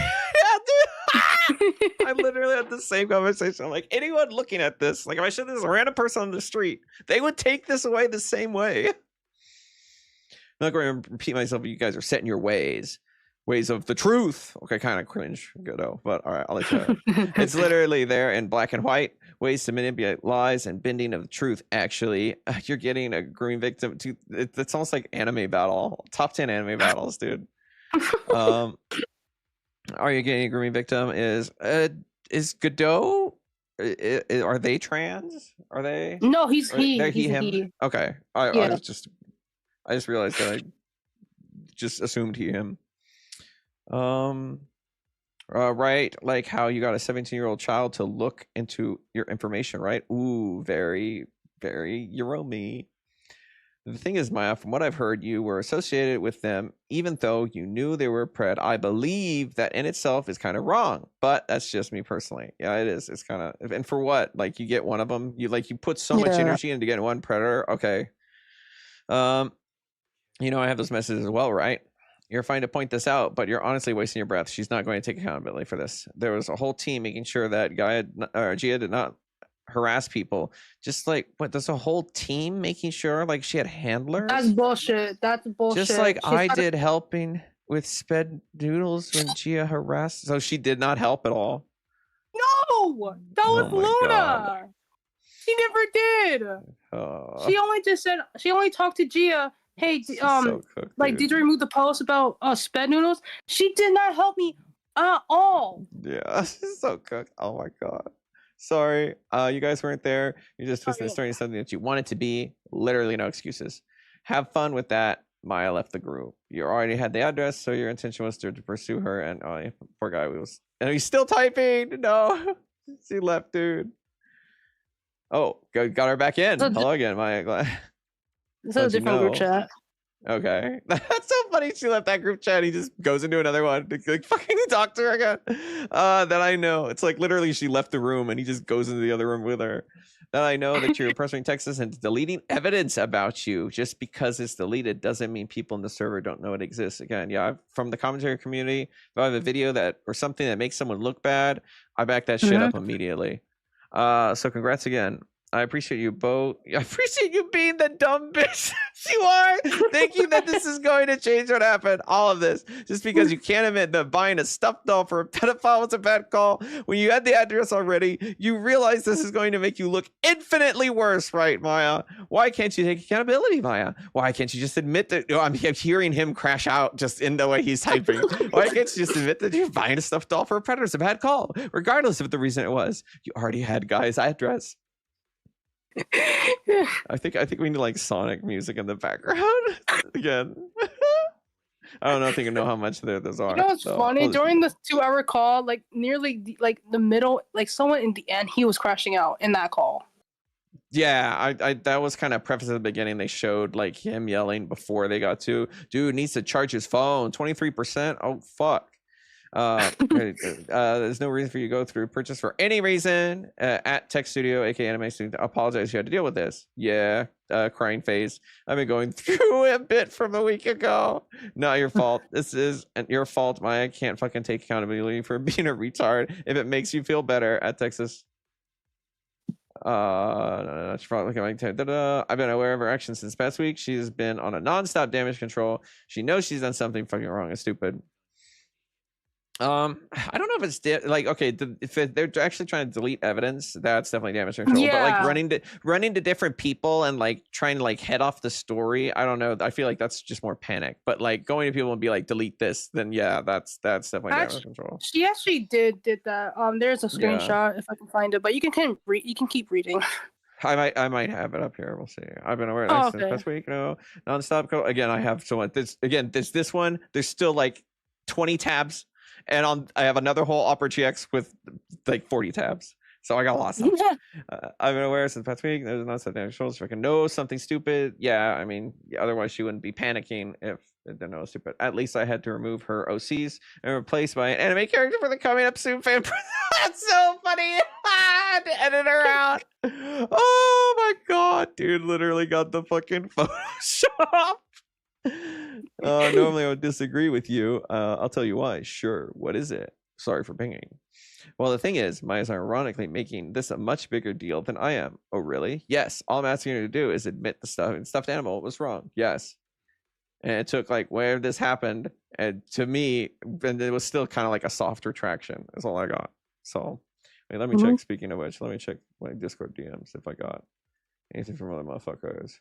I literally had the same conversation. I'm like, anyone looking at this, like if I showed this random person on the street, they would take this away the same way. I'm not going to repeat myself, but you guys are set in your ways of the truth. Okay, kind of cringe, Godot, but all right, I'll let you know. It's literally there in black and white. Ways to manipulate lies and bending of the truth. Actually, you're getting a grooming victim. It's almost like anime battle. Top 10 anime battles, dude. Are you getting a grooming victim? Is Godot? Are they trans? Are they? No, he's he. He's him. He. Okay, I just realized that I just assumed he him. Right, like how you got a 17-year-old child to look into your information, right? Ooh, very, very Euromy. The thing is, Maya, from what I've heard, you were associated with them, even though you knew they were pred. I believe that in itself is kind of wrong, but that's just me personally. Yeah, it is. It's kind of, and for what? Like you get one of them. You put so much energy into getting one predator. Okay. I have those messages as well, right? You're fine to point this out, but you're honestly wasting your breath. She's not going to take accountability for this. There was a whole team making sure that Gia did not harass people. Just like, what, there's a whole team making sure, like she had handlers? That's bullshit. That's bullshit. Just like I did helping with sped noodles when Gia harassed. So she did not help at all. No, that was Luna. God. She never did. She only talked to Gia. Hey, so cooked, like, did you remove the post about sped noodles? She did not help me at all. Yeah, she's so cooked. Oh my god. Sorry, you guys weren't there. You're just twisting the story into something that you want it to be. Literally no excuses. Have fun with that. Maya left the group. You already had the address, so your intention was to pursue her. And poor guy, and he's still typing. No, she left, dude. Oh, got her back in. Hello again, Maya. This is a different group chat. Okay. That's so funny. She left that group chat. He just goes into another one. Like, fucking talk to her again. That I know. It's like literally she left the room and he just goes into the other room with her. That I know that you're pressuring Texas and deleting evidence about you. Just because it's deleted doesn't mean people in the server don't know it exists. Again, yeah, from the commentary community, if I have a video that or something that makes someone look bad, I back that shit up immediately. So congrats again. I appreciate you both. I appreciate you being the dumb bitch you are, thinking that this is going to change what happened. All of this just because you can't admit that buying a stuffed doll for a pedophile was a bad call. When you had the address already, you realize this is going to make you look infinitely worse, right, Maya? Why can't you take accountability, Maya? Why can't you just admit that? I'm hearing him crash out just in the way he's typing. Why can't you just admit that you're buying a stuffed doll for a predator? It's a bad call, regardless of the reason it was. You already had Guy's address. I think we need like Sonic music in the background again. I don't know if you know how much those are. You know what's funny? During the 2-hour call, like nearly the middle, like someone in the end, he was crashing out in that call. Yeah, I that was kind of prefaced at the beginning. They showed like him yelling before they got to, dude needs to charge his phone 23%. Oh fuck. There's no reason for you to go through purchase for any reason. At Tech Studio, aka Anime Studio, apologize you had to deal with this. Yeah, crying face. I've been going through a bit from a week ago. Not your fault. This is your fault. I can't fucking take accountability for being a retard. If it makes you feel better, at Texas. She's probably looking like I've been aware of her actions since past week. She's been on a non-stop damage control. She knows she's done something fucking wrong and stupid. I don't know if it's like okay, if they're actually trying to delete evidence, that's definitely damage control. Yeah. But like running to different people and like trying to like head off the story, I don't know. I feel like that's just more panic. But like going to people and be like delete this, then yeah, that's definitely damage control. She actually did that. There's a screenshot if I can find it, but you can keep reading. I might have it up here. We'll see. I've been aware of this past week. No, nonstop. Again, I have so much. This one. There's still like 20 tabs. And I have another whole Opera GX with like 40 tabs. So I got lots of I've been aware since the past week. There's not something shoulders. If I can know something stupid. Yeah, I mean, otherwise she wouldn't be panicking if it didn't know stupid. At least I had to remove her OCs and replace by an anime character for the coming up soon fan. That's so funny. To edit her out. Oh my god, dude, literally got the fucking Photoshop. Normally I would disagree with you. I'll tell you why. Sure. What is it? Sorry for pinging. Well, the thing is, Maya's ironically making this a much bigger deal than I am. Oh, really? Yes. All I'm asking her to do is admit the stuffed animal was wrong. Yes. And it took like where this happened, and to me, and it was still kind of like a soft retraction. That's all I got. So, wait, let me check. Speaking of which, let me check my Discord DMs if I got anything from other motherfuckers.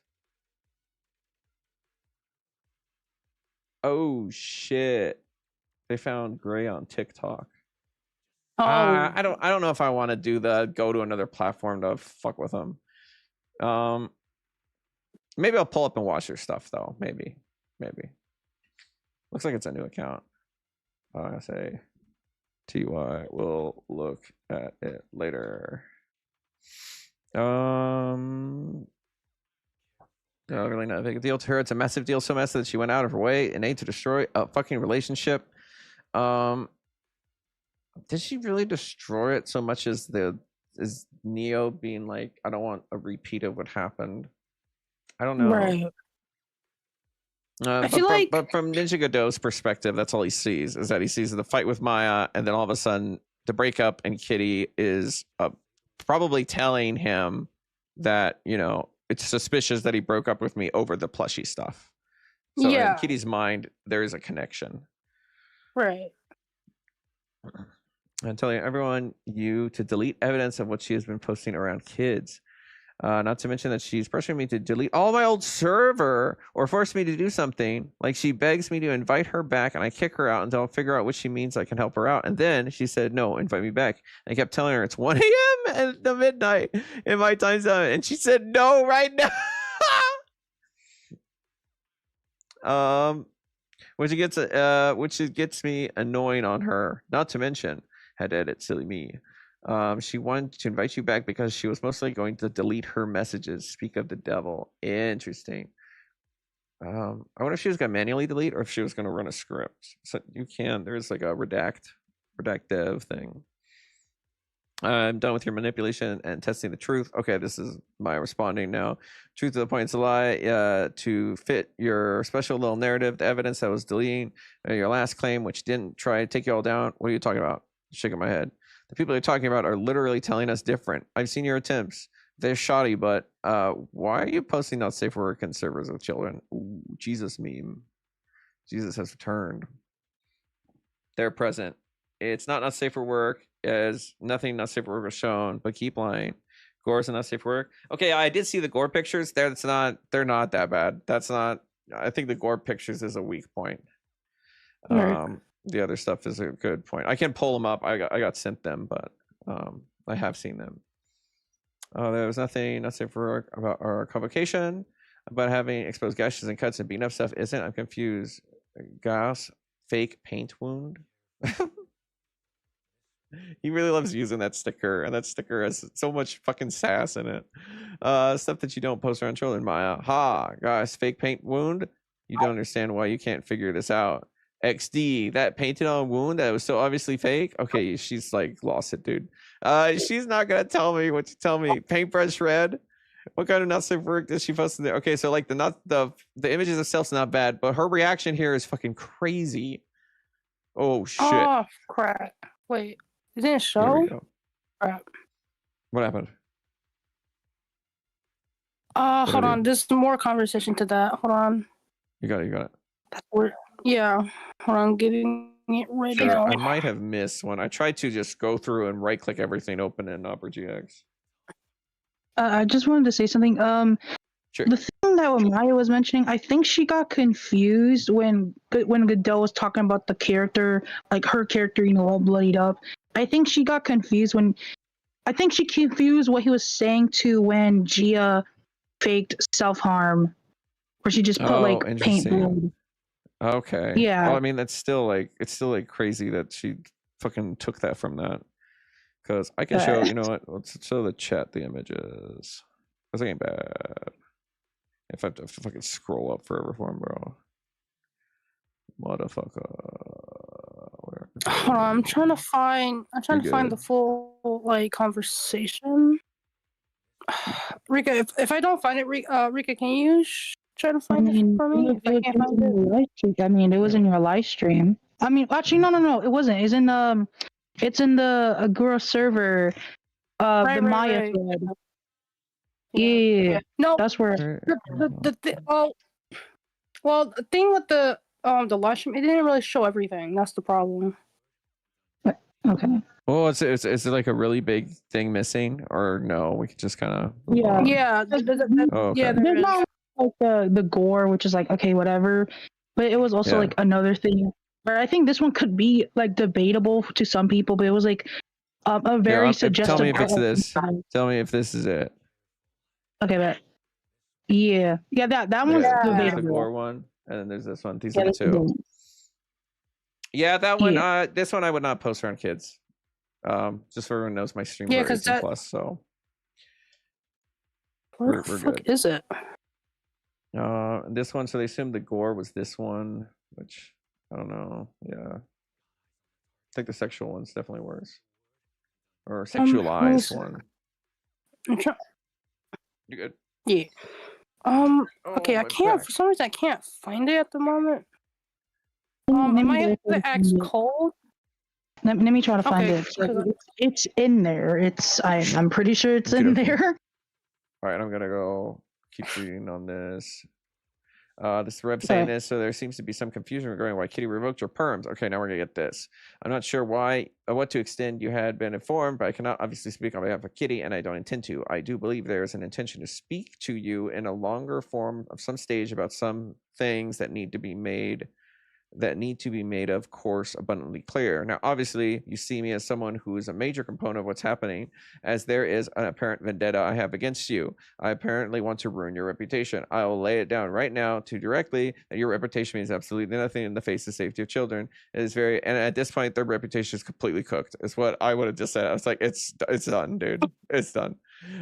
Oh shit! They found Gray on TikTok. Oh, I don't know if I want to do the go to another platform to fuck with them. Maybe I'll pull up and watch their stuff though. Maybe. Looks like it's a new account. I say TY. We'll look at it later. No, really not a big deal to her. It's a massive deal, so massive that she went out of her way and aimed to destroy a fucking relationship. Did she really destroy it so much as Neo being like, I don't want a repeat of what happened? I don't know. Right. But from Ninja Godot's perspective, that's all he sees, is that he sees the fight with Maya, and then all of a sudden the breakup, and Kitty is probably telling him that, you know, it's suspicious that he broke up with me over the plushie stuff. So in Kitty's mind, there is a connection. Right. I'm telling everyone to delete evidence of what she has been posting around kids. Not to mention that she's pressuring me to delete all my old server or force me to do something. Like, she begs me to invite her back, and I kick her out until I figure out what she means I can help her out. And then she said, no, invite me back. And I kept telling her it's 1 a.m. at the midnight in my time zone. And she said, no, right now. Which gets me annoying on her. Not to mention, had to edit, silly me. She wanted to invite you back because she was mostly going to delete her messages. Speak of the devil. Interesting. I wonder if she was going to manually delete or if she was going to run a script. So you can. There's like a redact dev thing. I'm done with your manipulation and testing the truth. Okay, this is my responding now. Truth to the point, it's a lie. To fit your special little narrative, the evidence that was deleting your last claim, which didn't try to take you all down. What are you talking about? Shaking my head. The people you're talking about are literally telling us different. I've seen your attempts. They're shoddy, but why are you posting not safe for work in servers with children? Ooh, Jesus meme. Jesus has returned. They're present. It's not safe for work, as nothing not safe for work was shown, but keep lying. Gore's not safe for work. Okay, I did see the gore pictures. They're not that bad. I think the gore pictures is a weak point. Right. The other stuff is a good point. I can pull them up. I got sent them, but I have seen them. There was nothing not safe for work about our convocation, about having exposed gashes and cuts and beaten up stuff isn't. I'm confused. Gas, fake paint wound. He really loves using that sticker, and that sticker has so much fucking sass in it. Stuff that you don't post around children, Maya. Ha, guys, fake paint wound. You don't understand why you can't figure this out. XD, that painted on wound that was so obviously fake. Okay, she's like lost it, dude. She's not gonna tell me what you tell me. Paintbrush red. What kind of not safe work does she post in there? Okay, so like the images themselves not bad, but her reaction here is fucking crazy. Oh shit. Oh crap. Wait, is it a show? Crap. What happened? Hold on. There's more conversation to that. Hold on. You got it. Yeah. Hold on, getting it right now. I might have missed one. I tried to just go through and right click everything open in Opera GX. I just wanted to say something. Sure. The thing that Maya was mentioning, I think she got confused when Godot was talking about the character, like her character, all bloodied up. I think she got confused what he was saying to when Gia faked self-harm, where she just put paint blood. Okay. Yeah. Well, I mean, it's still crazy that she fucking took that from that. Because I can show, you know what? Let's show the chat the images. This ain't bad. If I have to fucking scroll up forever for him, bro. Motherfucker. Hold on, I'm trying to find the full conversation. Rika, if I don't find it, Rika, can you try to find it for me? If I can't find it. I mean, it was in your live stream. I mean, actually, no, it wasn't. It's in the Agura server. The Maya thread. Yeah. No, that's where. The thing with the live stream, it didn't really show everything. That's the problem. Okay. Well, is it like a really big thing missing, or no? We could just kind of. Yeah. Okay. Yeah. There's not like the gore, which is like okay, whatever. But it was also like another thing where I think this one could be like debatable to some people, but it was like a very suggestive. Tell me if it's this. Tell me if this is it. Okay, but yeah, that one's debatable. The gore one, and then there's this one. These are the two. Yeah, that one. Yeah. This one I would not post around kids. Just so everyone knows my stream Yeah, are because 18 that. plus. So Where the we're fuck good. is it? This one. So they assumed the gore was this one, which I don't know. Yeah, I think the sexual one's definitely worse, or sexualized one. I'm trying. You good? Yeah. Okay, I can't. For some reason, I can't find it at the moment. I might have to ask Cole. Let me try to find it. So it's in there. I'm pretty sure it's in there. All right, I'm gonna go keep reading on this. This Rev saying this, so there seems to be some confusion regarding why Kitty revoked your perms. Okay, now we're gonna get this. I'm not sure why, what to extent you had been informed, but I cannot obviously speak on behalf of Kitty, and I don't intend to. I do believe there is an intention to speak to you in a longer form of some stage about some things that need to be made of course abundantly clear. Now obviously you see me as someone who is a major component of what's happening, as there is an apparent vendetta I have against you. I apparently want to ruin your reputation. I will lay it down right now to directly that your reputation means absolutely nothing in the face of safety of children. It is very, and at this point their reputation is completely cooked, is what I would have just said. I was like, it's done, dude. It's done.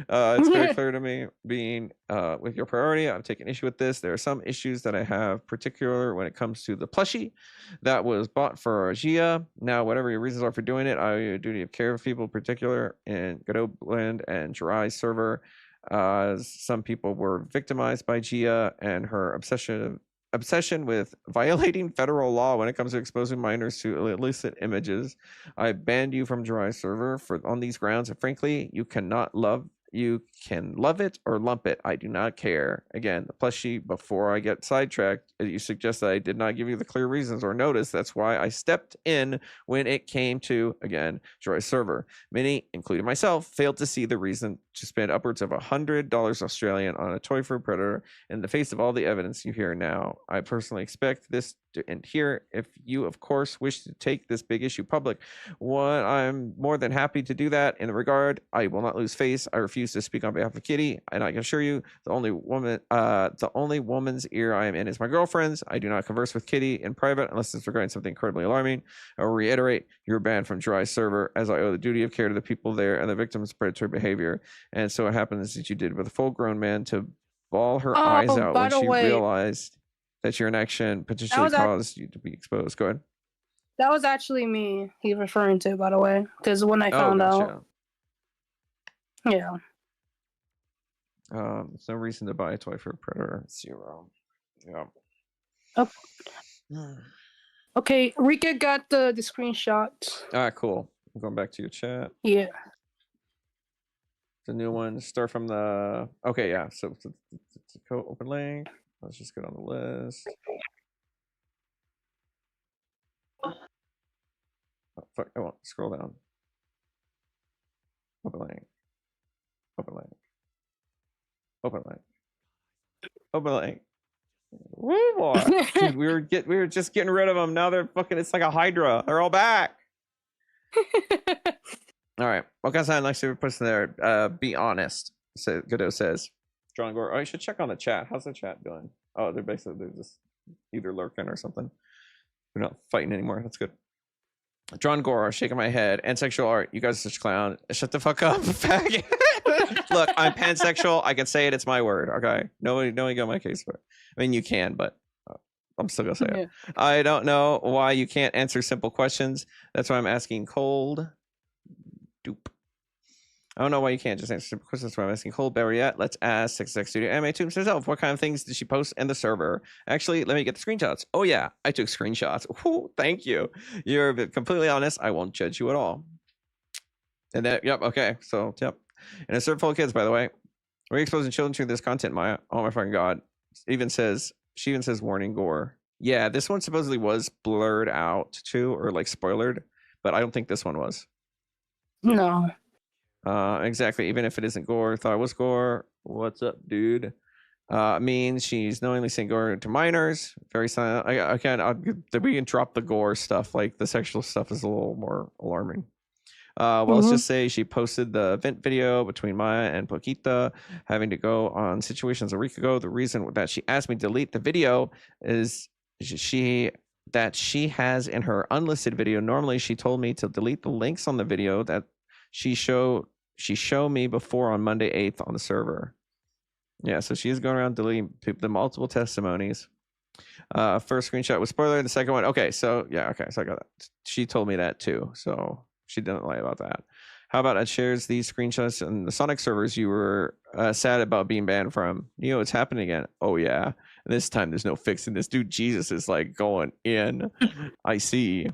It's very clear to me, being with your priority, I'm taking issue with this. There are some issues that I have, particular when it comes to the plushie that was bought for Gia. Now, whatever your reasons are for doing it, I owe you a duty of care of people, in particular in Godot Blend and Jirai server. Some people were victimized by Gia and her obsession with violating federal law when it comes to exposing minors to illicit images. I banned you from Jirai server on these grounds, and frankly, you can love it or lump it. I do not care. Again, the plushie, before I get sidetracked, you suggest that I did not give you the clear reasons or notice. That's why I stepped in when it came to, again, Jirai server. Many, including myself, failed to see the reason to spend upwards of $100 Australian on a toy for a predator in the face of all the evidence you hear now. I personally expect this to end here. If you, of course, wish to take this big issue public, I'm more than happy to do that. In the regard, I will not lose face. I refuse to speak on behalf of Kitty, and I can assure you, the only woman's ear I am in is my girlfriend's. I do not converse with Kitty in private unless it's regarding something incredibly alarming. I will reiterate, you're banned from Jirai server, as I owe the duty of care to the people there and the victims of predatory behavior. And so it happens that you did with a full-grown man to bawl her eyes out when she realized that your inaction potentially caused you to be exposed. Go ahead. That was actually me he's referring to, by the way, because when I found out. Yeah. There's no reason to buy a toy for a predator. 0. Yeah. Oh. Okay, Rika got the screenshot. All right, cool. I'm going back to your chat. Yeah. The new one. Start from the. Okay, yeah. So open link. Let's just get on the list. Oh, fuck. I won't scroll down. Open link. Open link. Open link. Open link. Woo, boy. Dude, we were just getting rid of them. Now they're fucking. It's like a Hydra. They're all back. All right. What kind of sign likes to put in there? Be honest. Godot says. John Gore. Oh, you should check on the chat. How's the chat doing? Oh, they're just either lurking or something. They're not fighting anymore. That's good. John Gore, shaking my head. And sexual art. You guys are such clown. Shut the fuck up, faggot. Look, I'm pansexual. I can say it. It's my word. Okay. Nobody got my case for it. I mean, you can, but I'm still gonna say it. I don't know why you can't answer simple questions. That's why I'm asking cold. Doop. I don't know why you can't just answer simple questions. That's why I'm asking cold. Better yet, let's ask Sex Studio Anime Tubes herself. What kind of things did she post in the server? Actually, let me get the screenshots. Oh yeah, I took screenshots. Ooh, thank you. You're completely honest. I won't judge you at all. And that, yep, okay. So, yep. And a server full of kids, by the way. We're exposing children to this content, Maya. Oh my fucking god. She even says warning gore. Yeah, this one supposedly was blurred out too, or like spoilered, but I don't think this one was. No. Exactly. Even if it isn't gore, thought it was gore. What's up, dude? Means she's knowingly saying gore to minors. Very silent. We can drop the gore stuff. Like the sexual stuff is a little more alarming. Let's just say she posted the vent video between Maya and Poquita having to go on situations a week ago. The reason that she asked me to delete the video is she that she has in her unlisted video. Normally, she told me to delete the links on the video that she showed me before on Monday 8th on the server. Yeah, so she's going around deleting the multiple testimonies. First screenshot was spoiler. The second one, okay, so yeah, okay, so I got that. She told me that too, so she didn't lie about that. How about it shares these screenshots and the Sonic servers you were sad about being banned from? You know, it's happening again. Oh yeah, and this time there's no fixing this. Dude, Jesus is like going in. I see.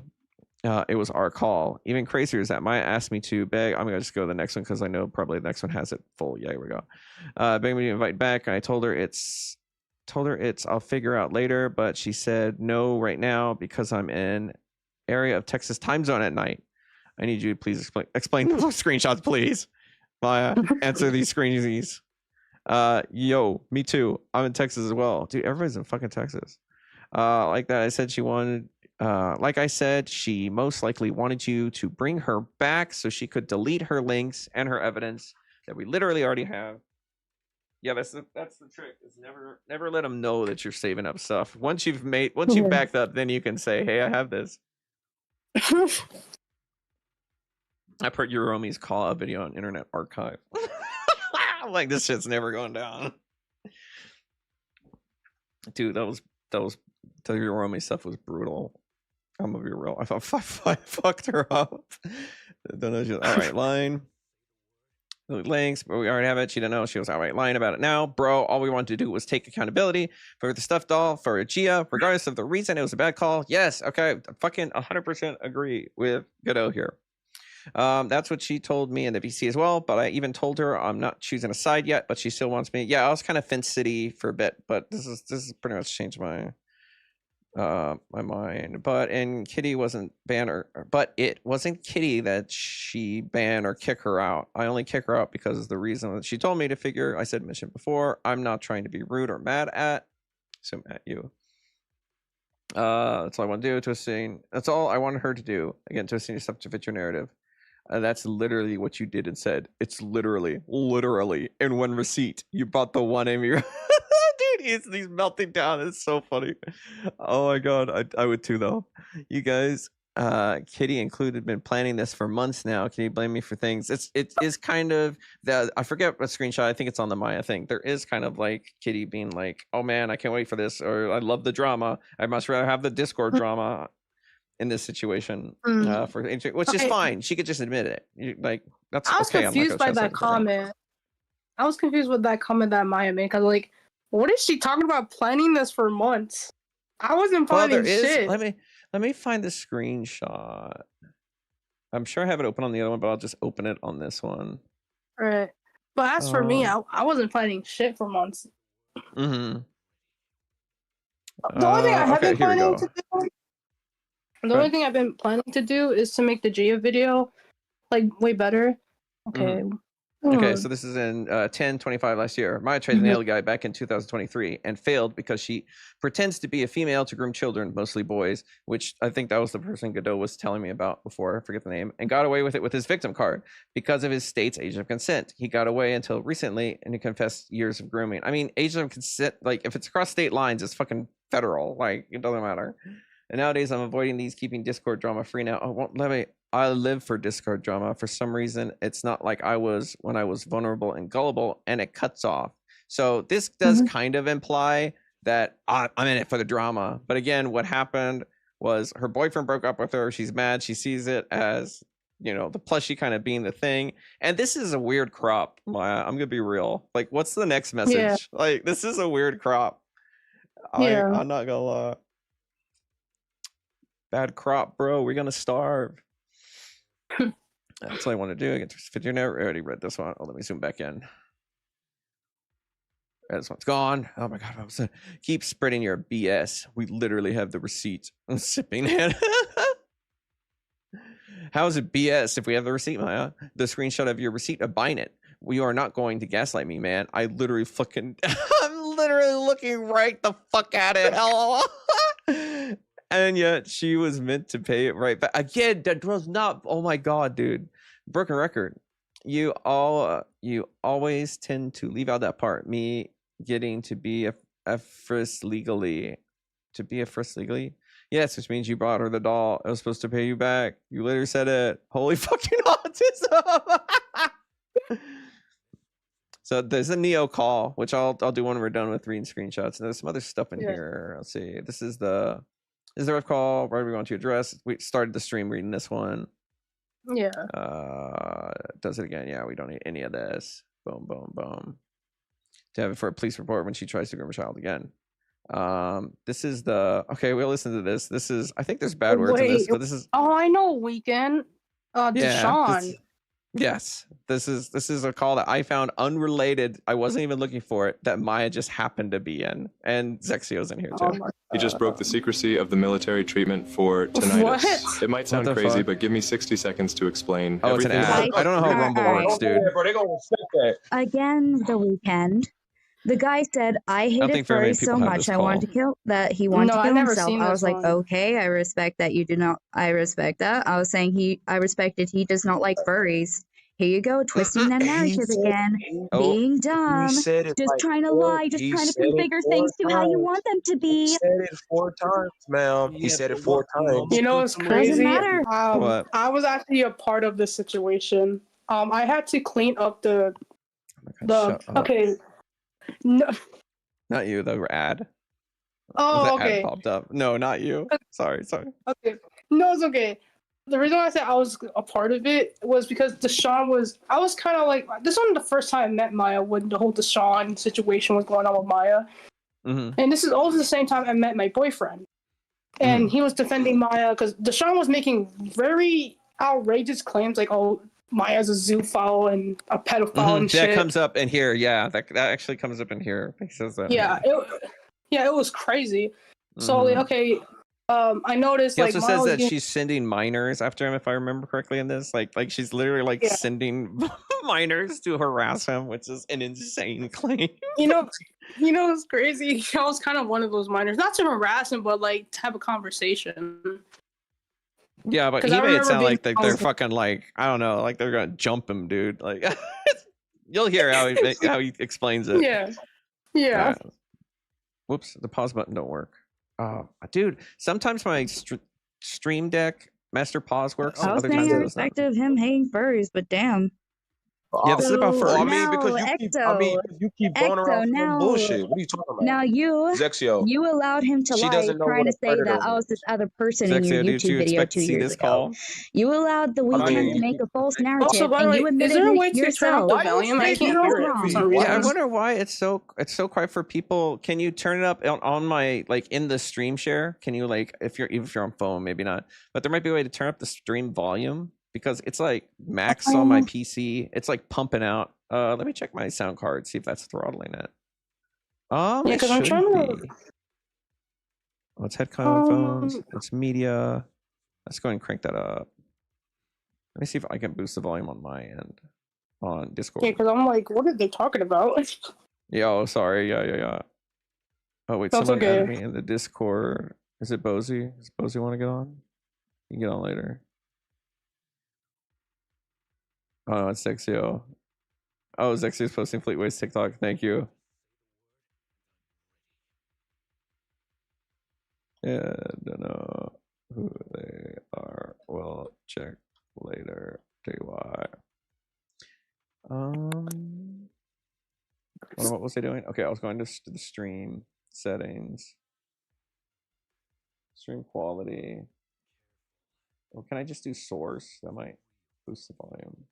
It was our call. Even crazier is that Maya asked me to beg. I'm gonna just go to the next one because I know probably the next one has it full. Yeah, here we go. Begging me to invite back, and I told her it's I'll figure out later, but she said no right now because I'm in area of Texas time zone at night. I need you to please explain the screenshots, please. Maya, answer these screenies. Yo, me too. I'm in Texas as well. Dude, everybody's in fucking Texas. Like that, I said she wanted. Like I said, she most likely wanted you to bring her back so she could delete her links and her evidence that we literally already have. Yeah, that's the trick. Is never let them know that you're saving up stuff. Once you've backed up, then you can say, "Hey, I have this." I put Euromi's call out video on Internet Archive. I'm like, this shit's never going down. Dude, the Euromi stuff was brutal. I'm gonna be real. I fucked her up. Don't know. All right, line. Links, but we already have it. She didn't know. She was outright lying about it now. Bro, all we wanted to do was take accountability for the stuffed doll, for Gia, regardless of the reason it was a bad call. Yes, okay, fucking 100% agree with Godot here. That's what she told me in the VC as well, but I even told her I'm not choosing a side yet, but she still wants me. Yeah, I was kind of Fence City for a bit, but this is pretty much changed my mind. But Kitty wasn't banned, but it wasn't Kitty that she banned or kick her out. I only kick her out because of the reason that she told me to figure. I said mentioned before, I'm not trying to be rude or mad at. So at you. That's all I want to do. Twisting. That's all I wanted her to do. Again, twisting your stuff to fit your narrative. That's literally what you did and said. It's literally in one receipt. You bought the one Amy. Dude, he's melting down. It's so funny. Oh my god, I would too though. You guys, Kitty included, been planning this for months now. Can you blame me for things? It is kind of that. I forget what screenshot. I think it's on the Maya thing. There is kind of like Kitty being like, "Oh man, I can't wait for this," or "I love the drama. I must rather have the Discord drama." In this situation, which is fine. She could just admit it. That's okay. I was confused by that comment. I was confused with that comment that Maya made because, like, what is she talking about planning this for months? I wasn't planning shit. Let me find the screenshot. I'm sure I have it open on the other one, but I'll just open it on this one. Right. But as for me, I wasn't planning shit for months. Mm-hmm. The only thing I have been planning to do. The only thing I've been planning to do is to make the Gia video like way better. Okay. Okay, so this is in 10/25 last year. Maya tried to nail a guy back in 2023 and failed because she pretends to be a female to groom children, mostly boys, which I think that was the person Godot was telling me about before. I forget the name. And got away with it with his victim card because of his state's age of consent. He got away until recently, and he confessed years of grooming. I mean, age of consent, like if it's across state lines, it's fucking federal. Like it doesn't matter. And nowadays, I'm avoiding these, keeping Discord drama free now. I live for Discord drama. For some reason, it's not like I was when I was vulnerable and gullible, and it cuts off. So this does kind of imply that I'm in it for the drama. But again, what happened was her boyfriend broke up with her. She's mad. She sees it as, the plushie kind of being the thing. And this is a weird crop, Maya. I'm going to be real. Like, what's the next message? Yeah. Like, this is a weird crop. Yeah. I'm not going to lie. Bad crop, bro. We're gonna starve. That's what I want to do. I get to fit your narrative. I already read this one. Oh, let me zoom back in. This one's gone. Oh my god. Keep spreading your BS. We literally have the receipt. I'm sipping it. How is it BS if we have the receipt, Maya? The screenshot of your receipt of buying it. You are not going to gaslight me, man. I literally I'm literally looking right the fuck at it. And yet she was meant to pay it right back. Again, that was not. Oh my god, dude. Broken record. You always tend to leave out that part. Me getting to be a first legally. To be a first legally. Yes, which means you brought her the doll. I was supposed to pay you back. You later said it. Holy fucking autism. So there's a Neo call, which I'll do when we're done with reading screenshots. And there's some other stuff in here. Let's see. This is the ref call. Where do we want to address? We started the stream reading this one. Yeah. Does it again? Yeah, we don't need any of this. Boom, boom, boom. To have it for a police report when she tries to groom a child again. This is the we'll listen to this. This is, I think there's bad words in this, but this is, oh, I know, Weekend. Deshaun. Yes, this is a call that I found unrelated. I wasn't even looking for it, that Maya just happened to be in, and Zexio's in here too. He just broke the secrecy of the military treatment for tinnitus. What? It might sound crazy, but give me 60 seconds to explain. Oh, it's an ad. I don't know how Rumble works, dude. Again, the Weekend. The guy said, I hated furries so much I wanted to kill that he wanted to kill himself. I was like, okay, I respect that you do not. I respect that. I was saying I respected he does not like furries. Here you go, twisting that narrative again, being dumb, just trying to lie, just trying to configure things to how you want them to be. He said it 4 times, ma'am. He said it 4 times. You know what's crazy? What? I was actually a part of this situation. I had to clean up the okay. No. Not you, the ad. Oh, the okay. ad popped up. No, not you. Sorry. Okay. No, it's okay. The reason why I said I was a part of it was because Deshaun I was kind of like, this wasn't the first time I met Maya when the whole Deshaun situation was going on with Maya. Mm-hmm. And this is also the same time I met my boyfriend. And he was defending Maya because Deshaun was making very outrageous claims like, oh, Maya's a zoophile and a pedophile and shit. That comes up in here. Yeah, that actually comes up in here. He says that. Yeah, it was crazy. So okay, I noticed he like also says that she's sending minors after him, if I remember correctly. In this, like she's literally sending minors to harass him, which is an insane claim. You know, it's crazy. I was kind of one of those minors, not to harass him, but like to have a conversation. Yeah, but he made it sound like they're fucking like, I don't know, like they're gonna jump him, dude. Like you'll hear how he explains it. Yeah. Whoops, the pause button don't work. Dude, sometimes my stream deck master pause works. I was saying I respected him hating furries, but damn. Yeah, this is about furries. I mean, because you keep going around some bullshit. What are you talking about? Now Zexio, you allowed him to lie, trying to say that I was this other person in your YouTube video 2 years ago. You allowed the Weekend to make a false narrative, and you admitted it yourself. I wonder why it's so quiet for people. Can you turn it up on my in the stream share? Can you if you're on phone, maybe not, but there might be a way to turn up the stream volume. Because it's like max on my PC. It's like pumping out. Let me check my sound card, see if that's throttling it. Yeah, because I'm trying to. Oh, it's headphones. It's media. Let's go and crank that up. Let me see if I can boost the volume on my end on Discord. Yeah, because I'm like, what are they talking about? Yeah, oh, sorry. Yeah. Oh, wait, that's someone okay. added me in the Discord. Is it Bozy? Does Bozy want to get on? You can get on later. Oh, it's Zexio. Oh, Zexio's posting Fleetway's TikTok. Thank you. Yeah, don't know who they are. We'll check later. Tell you why. What was I doing? Okay, I was going to the stream settings. Stream quality. Well, can I just do source? That might boost the volume.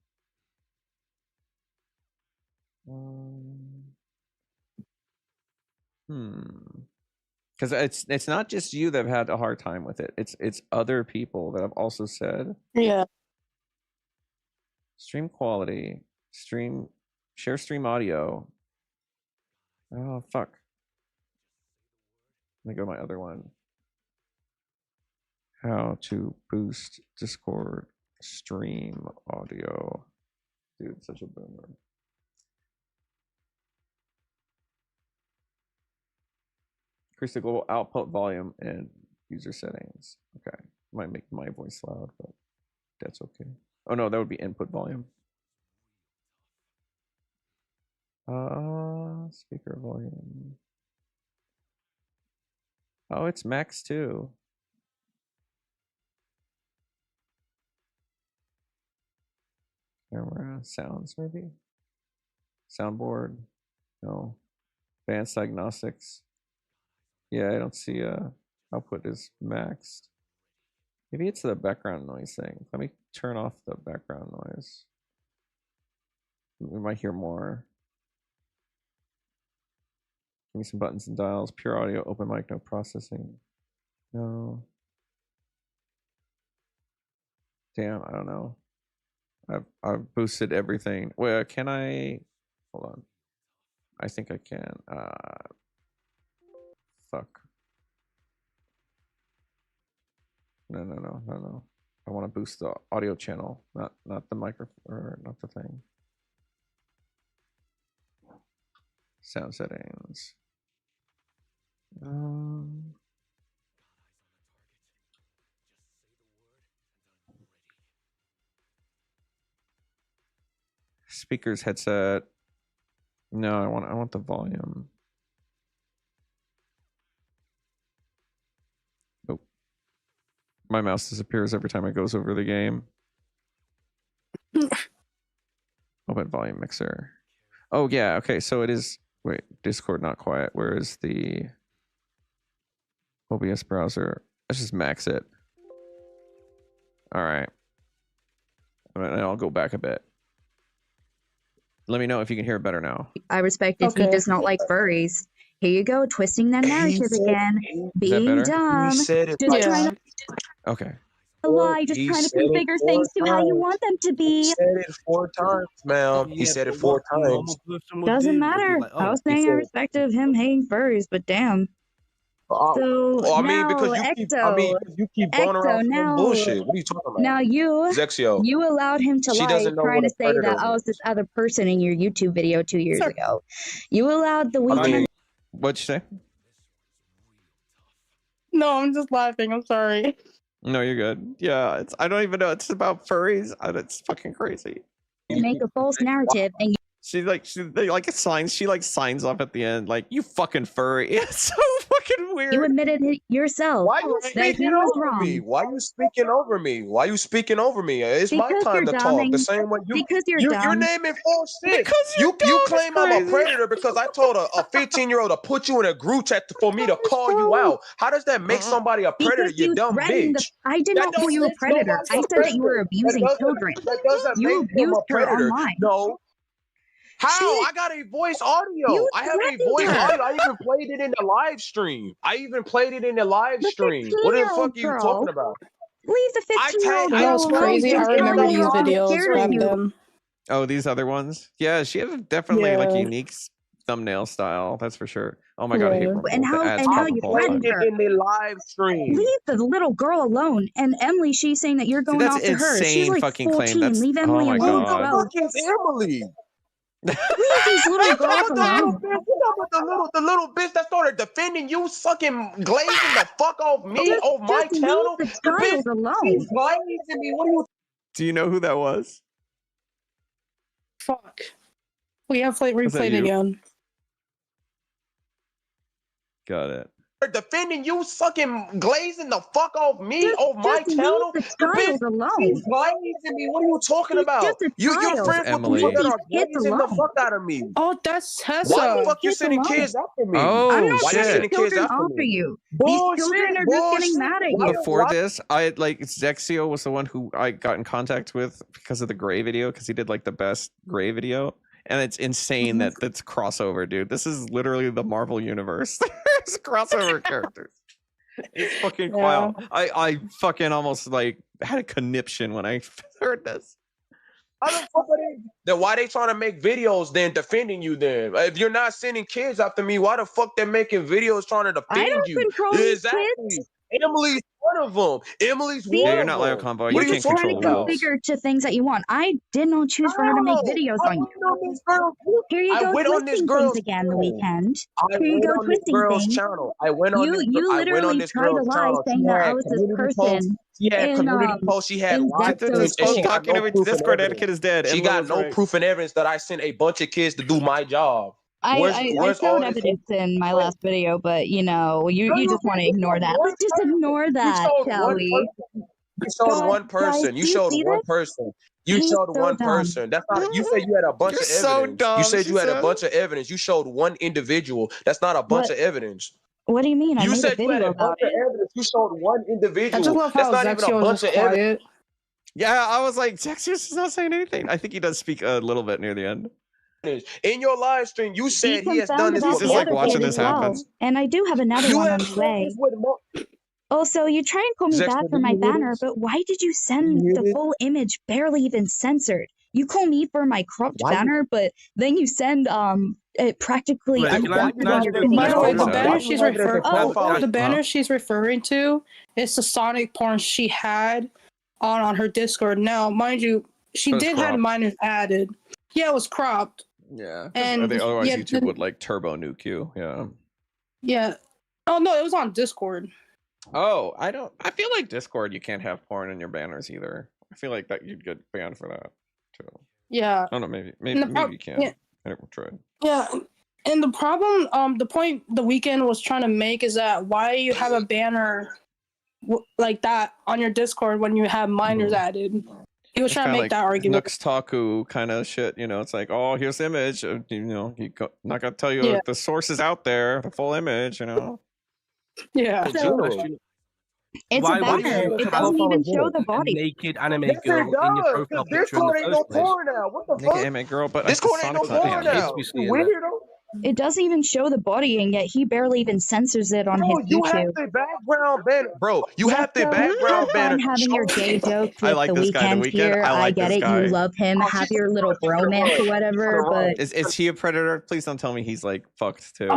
Because it's not just you that have had a hard time with it. It's other people that have also said. Yeah. Stream quality, share stream audio. Oh fuck. Let me go to my other one. How to boost Discord stream audio. Dude, such a boomer. Increase the global output volume and user settings. Okay. Might make my voice loud, but that's okay. Oh no, that would be input volume. Speaker volume. Oh, it's max too. Camera, sounds maybe. Soundboard, no. Advanced diagnostics. Yeah, I don't see output is maxed. Maybe it's the background noise thing. Let me turn off the background noise. We might hear more. Give me some buttons and dials. Pure audio, open mic, no processing. No. Damn, I don't know. I've boosted everything. Well, can I? Hold on. I think I can. Fuck. No. I want to boost the audio channel, not the microphone, or not the thing. Sound settings. Speakers, headset. No, I want the volume. Nope. My mouse disappears every time it goes over the game. Open volume mixer. Oh yeah, okay, so it is. Wait, Discord not quiet. Where is the OBS browser? Let's just max it. All right. And I'll go back a bit. Let me know if you can hear it better now. I respect if he does not like furries. Here you go, twisting that narrative again. Being dumb. Just trying to okay. lie, just trying to configure things to how you want them to be. He said it 4 times, ma'am. He said it 4 times. Doesn't matter. I was saying I respect of him hating furries, but damn. So I mean, because you keep going around some bullshit. What are you talking about? Now Zexio. You allowed him to lie, trying to say that I was this other person in your YouTube video 2 years ago. You allowed the weekend. What'd you say? No, I'm just laughing. I'm sorry. No, you're good. Yeah, I don't even know. It's about furries. It's fucking crazy. Make a false narrative and she signs off at the end like, you fucking furry. It's so fucking weird. You admitted it yourself. Why you speaking over me? Why you speaking over me? Why you speaking over me? It's my time to talk. The same way you. Because you're naming false shit. Because you claim I'm a predator because I told a 15-year-old to put you in a group chat for me to call you out. How does that make somebody a predator? You dumb bitch. I did not call you a predator. I said that you were abusing children. You abused her online. No. How? I got a voice audio. I have a voice audio. I even played it in the live stream. What the fuck are you talking about? Leave the 15-year-old girl alone. Crazy. I remember these videos back then. Oh, these other ones? Yeah, she has definitely like unique thumbnail style. That's for sure. Oh my god, I hate and how you threatened her in the live stream. Leave the little girl alone. And Emily, she's saying that you're going after her. She's like 14. Leave Emily alone. Who the fuck is Emily? Leave these little girls alone. The little bitch that started defending you, sucking, glazing the fuck off me, off my channel. The child alone. She's glazing me. What are you? Do you know who that was? Fuck. We have replayed again. Got it. Defending you, sucking, glazing the fuck off me, off my channel. The child alone. She's glazing me. What are you talking about? Your friends Emily. That are glazing the fuck out of me. Oh, that's Tessa. Why the fuck you sending kids after me? Oh, I'm not why you sending kids after you? Bullshit, These children are just getting mad at you. Before this, I like Zexio was the one who I got in contact with because of the Gray video, because he did like the best Gray video. And it's insane that that's crossover, dude. This is literally the Marvel universe. There's crossover characters. It's fucking wild. I fucking almost like had a conniption when I heard this. How the fuck are they? Then why they trying to make videos then defending you then? If you're not sending kids after me, why the fuck they making videos trying to defend I don't you? control these kids. Emily's one of them. Emily's one you're of not them. Leo Convoy. What You can't control those. Configure to things that you want. I did not choose for her to make videos on you. Here you go twisting things again the weekend. Here you go twisting things. Channel. I went on this You literally tried to lie saying that I was this person. She had community post. She had talking over Discord etiquette is dead. She got no proof and evidence that I sent a bunch of kids to do my job. I showed evidence in my last video, but you know, you just want to ignore that. Let's just ignore that, shall we? You showed one person. You showed one person. You showed one person. That's not. You said you had a bunch of evidence. So dumb, you said you had a bunch of evidence. You showed one individual. That's not a bunch of evidence. What do you mean? You said you had a bunch of evidence. You showed one individual. I just love how That's not even a bunch of evidence. Yeah, I was like, Zexios is not saying anything. I think he does speak a little bit near the end. In your live stream, you said he has done this. He's just like watching this happen. And I do have another one on the way. Also, you try and call me bad for my banner, but why did you send the full image barely even censored? You call me for my cropped banner, but then you send it practically. By the way, the banner she's referring to is the Sonic porn she had on her Discord. Now, mind you, she did have minors added. Yeah, it was cropped. Yeah, and otherwise YouTube would like turbo nuke you. Yeah. Yeah. Oh no, it was on Discord. Oh, I feel like Discord you can't have porn in your banners either. I feel like that you'd get banned for that too. Yeah. I don't know, maybe you can. Yeah. I never tried. Yeah. And the problem, the point the Weeknd was trying to make is that why you have a banner like that on your Discord when you have minors added. He was trying to make like that argument. Nux Taku kind of shit, it's like, oh, here's the image. Not gonna tell you the source is out there, the full image, Yeah. It's a banner. It doesn't even show the body. Naked anime girl in your profile picture. Discord ain't no porn now. What the fuck? Naked anime girl, but Discord ain't no porn now. Weirdo. It doesn't even show the body, and yet he barely even censors it on his YouTube. You have the background banner, bro. You have the background banner. I'm having your gay jokes with like the Weeknd here. I get it. You love him. Have your little bromance or whatever. But is he a predator? Please don't tell me he's like fucked too.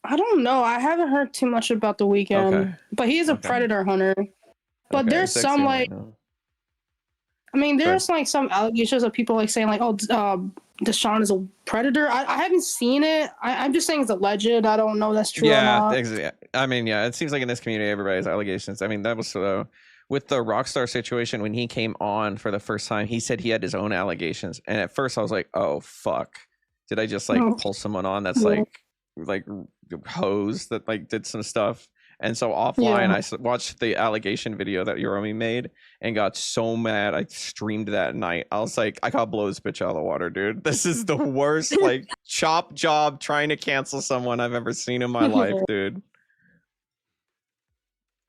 I don't know. I haven't heard too much about the Weeknd, but he's a predator hunter. But there's some like, there's like some allegations of people like saying like, oh, Deshaun is a predator. I haven't seen it. I'm just saying it's alleged. I don't know if that's true or not. It seems like in this community everybody has allegations. That was with the Rockstar situation when he came on for the first time. He said he had his own allegations, and at first I was like, oh fuck, did I just like pull someone on that's like hose that like did some stuff? And so offline I watched the allegation video that Yoromi made and got so mad I streamed that night. I was like, I gotta blow this bitch out of the water, dude. This is the worst like chop job trying to cancel someone I've ever seen in my life, dude.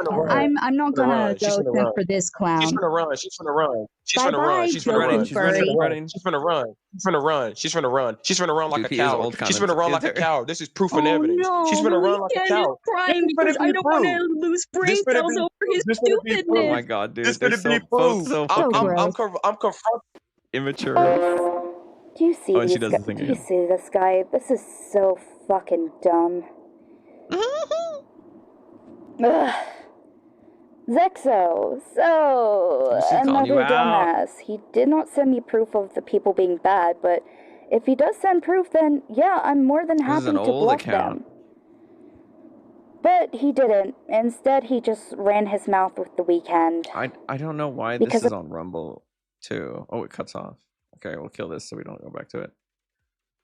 I'm not gonna go for this clown. She's gonna run. She's gonna run. She's gonna run. She's gonna run. She's running. She's gonna run. She's gonna run. She's gonna run. She's gonna run like a cow. She's gonna run like a cow. This is proof and evidence. She's gonna run like a cow. Crying because I don't want to lose brain cells over his stupidness. Oh my god, dude. This better be proof. I'm confronting. Immature. Do you see these guys? Do you see this guy? This is so fucking dumb. Ugh. Zexo, so another dumbass. He did not send me proof of the people being bad, but if he does send proof, then yeah, I'm more than happy to block them. But he didn't. Instead, he just ran his mouth with the Weeknd. I don't know why this is on Rumble too. Oh, it cuts off. Okay, we'll kill this so we don't go back to it.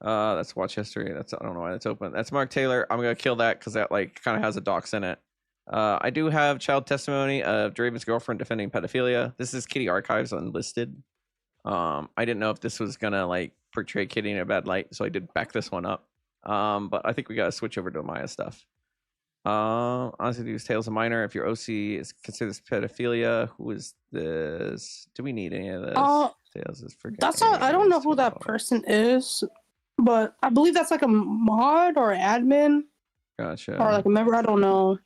That's watch history. I don't know why that's open. That's Mark Taylor. I'm gonna kill that because that like kind of has a dox in it. I do have child testimony of Draven's girlfriend defending pedophilia. This is Kitty Archives unlisted. I didn't know if this was gonna like portray Kitty in a bad light, so I did back this one up. But I think we gotta switch over to Maya stuff. Honestly, these Tales of Minor. If your OC is considers pedophilia, who is this? Do we need any of this? Tales is forgetting. That's not. I don't know who that person is, but I believe that's like a mod or an admin. Gotcha. Or like a member. I don't know.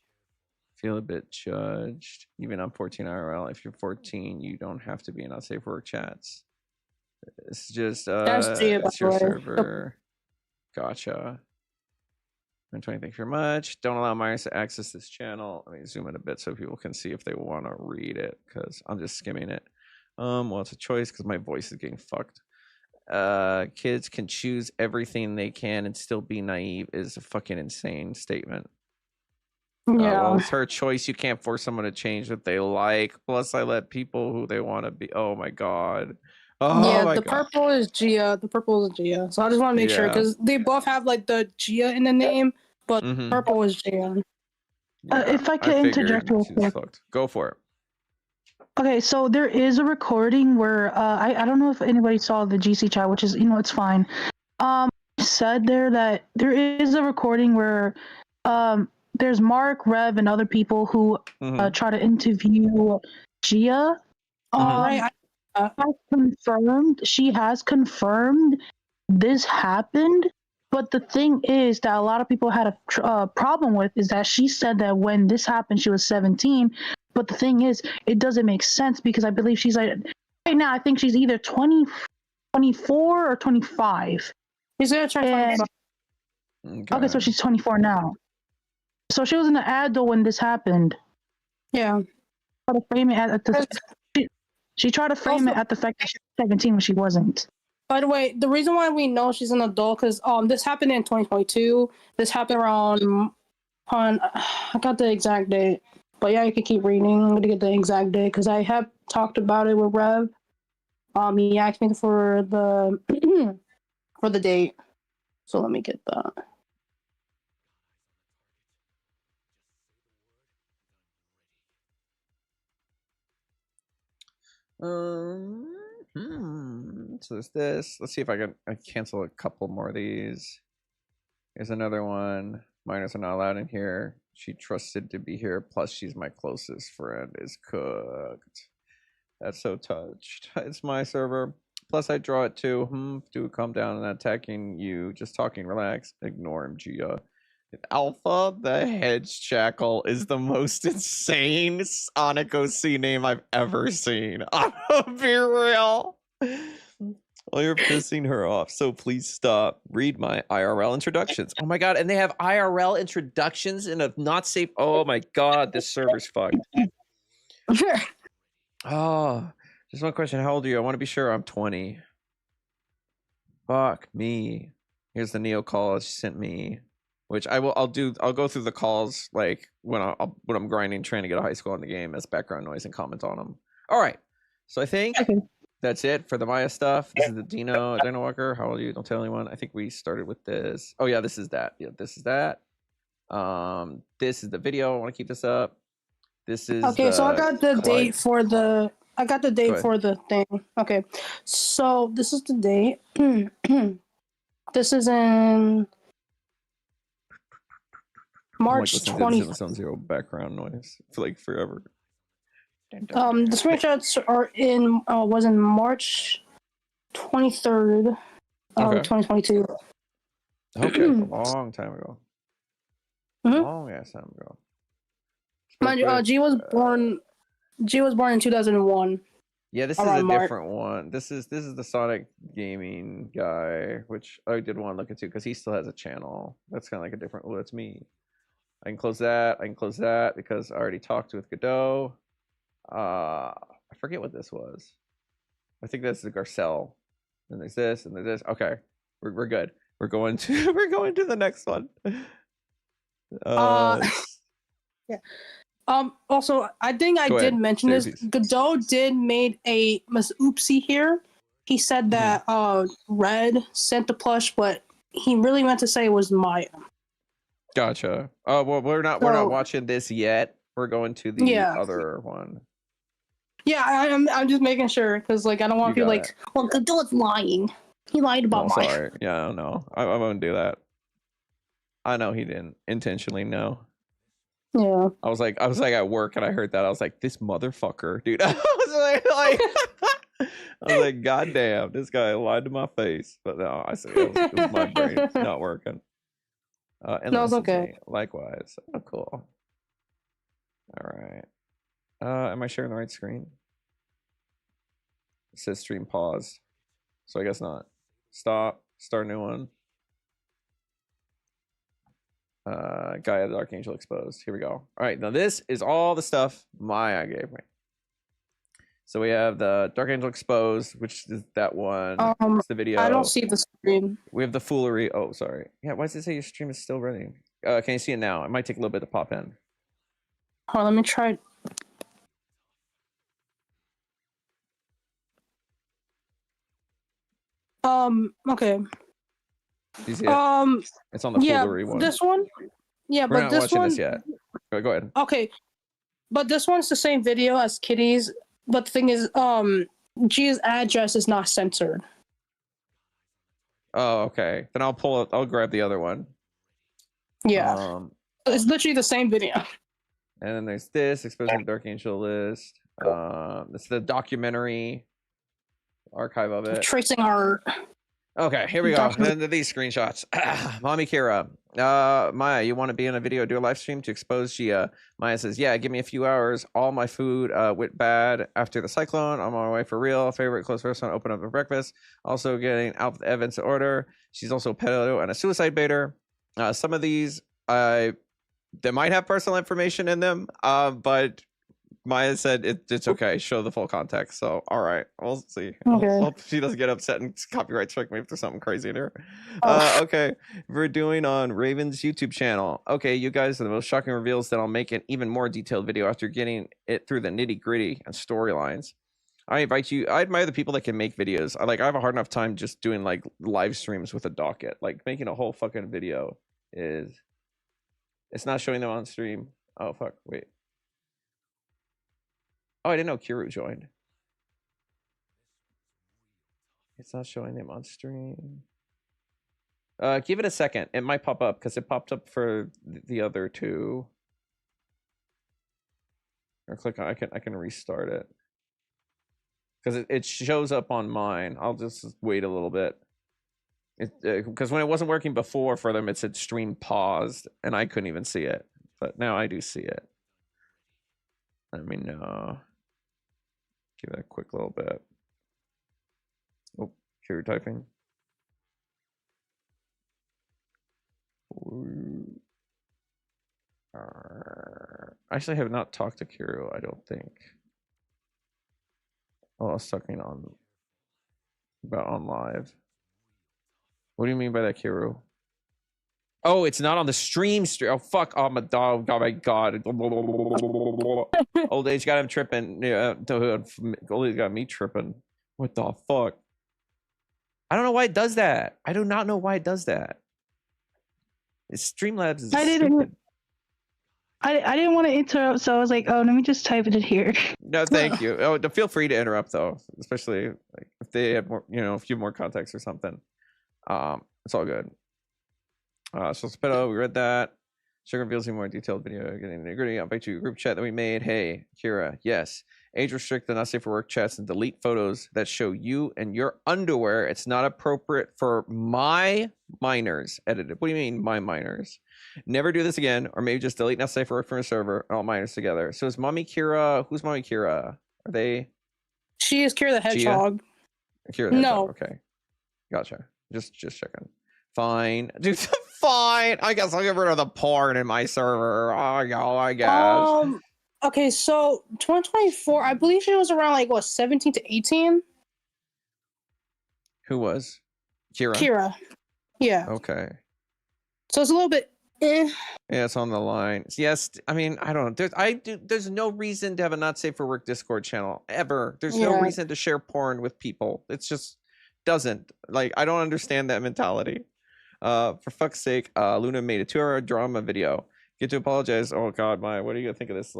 Feel a bit judged. Even on 14 IRL, if you're 14, you don't have to be in unsafe work chats. It's just it's your server. Gotcha. 120, thank you very much. Don't allow minors to access this channel. Let me zoom in a bit so people can see if they want to read it, because I'm just skimming it. Well, it's a choice because my voice is getting fucked. Kids can choose everything they can and still be naive is a fucking insane statement. Yeah. Well, it's her choice. You can't force someone to change what they like. Plus, I let people who they want to be. Oh my god. Oh yeah, my the god. purple is Gia. The purple is Gia. So I just want to make sure because they both have like the Gia in the name, but purple is Gia. If I could interject real quick. Go for it. Okay, so there is a recording where I don't know if anybody saw the GC chat, which is it's fine. Said there that there is a recording where there's Mark, Rev, and other people who try to interview Gia. She has confirmed this happened, but the thing is that a lot of people had a problem with is that she said that when this happened she was 17, but the thing is it doesn't make sense because I believe she's like right now I think she's either 20, 24 or 25. She's gonna turn 25. Okay, so she's 24 now. So she was an adult when this happened. Yeah. Try to frame it at she tried to frame it at the fact that she was 17 when she wasn't. By the way, the reason why we know she's an adult because this happened in 2022. This happened around I got the exact date, but yeah, you can keep reading. I'm gonna get the exact date because I have talked about it with Rev. He asked me for the for the date, so let me get that. So there's this. Let's see if I cancel a couple more of these. Here's another one. Minors are not allowed in here. She trusted to be here. Plus, she's my closest friend. Is cooked. That's so touched. It's my server. Plus, I draw it too. Do calm down and attacking you. Just talking. Relax. Ignore him, Gia. Alpha the Hedge Jackal is the most insane Sonic OC name I've ever seen. I'm gonna be real. Oh, you're pissing her off, so please stop. Read my IRL introductions. Oh my god, and they have IRL introductions in a not safe. Oh my god, this server's fucked. Oh, just one question. How old are you? I want to be sure. I'm 20. Fuck me. Here's the Neo call she sent me. Which I'll go through the calls like when I'm grinding, trying to get a high score in the game as background noise and comment on them. All right, so I think that's it for the Maya stuff. This is the Dino Walker. How old are you? Don't tell anyone. I think we started with this. Oh yeah, this is that. Yeah, this is that. This is the video. I want to keep this up. This is okay. So I got the date for the. I got the date for the thing. Okay, so this is the date. This is in March 20th. Like zero background noise for like forever. The screenshots are was in March 23rd, 2022. Okay, a long time ago. Long ass time ago. Mind you, G was born in 2001. Yeah, this is a different one. This is the Sonic Gaming guy, which I did want to look into because he still has a channel. That's kind of like a different. Oh, that's me. I can close that. I can close that because I already talked with Godot. I forget what this was. I think that's the Garcelle. And there's this and there's this. Okay, we're good. We're going to the next one. Yeah. Also, I think I did mention this. Godot did made a oopsie here. He said that Red sent the plush, but he really meant to say it was Maya. Gotcha. Oh well, we're not watching this yet. We're going to the other one. Yeah, I'm just making sure because like I don't want to be like, well, Godot's lying. He lied about Maya. Sorry. Yeah, I don't know. I won't do that. I know he didn't intentionally. No. Yeah. I was like at work and I heard that. I was like, this motherfucker, dude. I was like, God damn, this guy lied to my face. But no, I said it was my brain not working. No, it's okay. Likewise. Oh, cool. All right. Am I sharing the right screen? It says stream pause. So I guess not. Stop. Start a new one. Gaia the Dark Angel exposed. Here we go. All right, now this is all the stuff Maya gave me. So we have the Dark Angel exposed, which is that one. It's the video. I don't see the screen. We have the foolery. Oh, sorry. Yeah, why does it say your stream is still running? Can you see it now? It might take a little bit to pop in. Oh, let me try. Okay. Do you see it? It's on the foolery one. This one. Yeah, We're but not this watching one. This yet. Go ahead. Okay, but this one's the same video as Kitty's. but the thing is, Gia's address is not censored. Oh, okay. Then I'll grab the other one. Yeah. It's literally the same video. And then there's this, exposing the Dark Angel list. This is the documentary archive of it. Tracing our... Okay, here we go. Then these screenshots. Mommy Kira. Maya, you want to be in a video, do a live stream to expose Gia? Maya says, yeah, give me a few hours. All my food went bad after the cyclone. I'm on my way for real. Favorite close restaurant, open up for breakfast. Also getting out the evidence to order. She's also a pedo and a suicide baiter. Some of these, they might have personal information in them, but Maya said it's okay. Show the full context. So, all right, we'll see. Okay. Hope she doesn't get upset and copyright strike me if there's something crazy in here. Okay, we're doing on Raven's YouTube channel. Okay, you guys are the most shocking reveals that I'll make an even more detailed video after getting it through the nitty gritty and storylines. I invite you. I admire the people that can make videos. I have a hard enough time just doing like live streams with a docket. Like making a whole fucking video it's not showing them on stream. Oh fuck, wait. Oh, I didn't know Kiru joined. It's not showing them on stream. Give it a second. It might pop up because it popped up for the other two. Or click on. I can restart it because it shows up on mine. I'll just wait a little bit. Because when it wasn't working before for them, it said stream paused, and I couldn't even see it. But now I do see it. Let me know. Give it a quick little bit. Oh, you're typing. Actually, I have not talked to Kiro, I don't think. Oh, I was talking on live. What do you mean by that, Kiro? Oh, it's not on the stream. Oh, fuck. Oh, my dog. Oh, my God. Old age got him tripping. Yeah, old age got me tripping. What the fuck? I don't know why it does that. I do not know why it does that. It's Streamlabs is stupid. I didn't want to interrupt, so I was like, oh, let me just type it in here. No, thank you. Oh, feel free to interrupt though, especially like if they have more, a few more context or something. It's all good. So Spedo, we read that. Sugar reveals a more detailed video getting the gritty. I'll bet you group chat that we made. Hey, Kira, yes. Age restrict the not safe for work chats and delete photos that show you and your underwear. It's not appropriate for my minors. Edited. What do you mean, my minors? Never do this again, or maybe just delete not safe for work from a server and all minors together. So is Mommy Kira? Who's Mommy Kira? Are they? She is Kira the Hedgehog. Kira the Hedgehog. Okay, gotcha. Just checking. Fine, dude. Fine. I guess I'll get rid of the porn in my server. Oh, yeah, I guess. Okay, so 2024, I believe she was around like 17 to 18. Who was? Kira. Kira. Yeah. Okay. So it's a little bit. Yeah, it's on the line. Yes, I mean, I don't know. There's no reason to have a not safe for work Discord channel ever. There's no reason to share porn with people. It's just doesn't I don't understand that mentality. For fuck's sake, Luna made a 2-hour drama video. Get to apologize. Oh God, Maya, what are you gonna think of this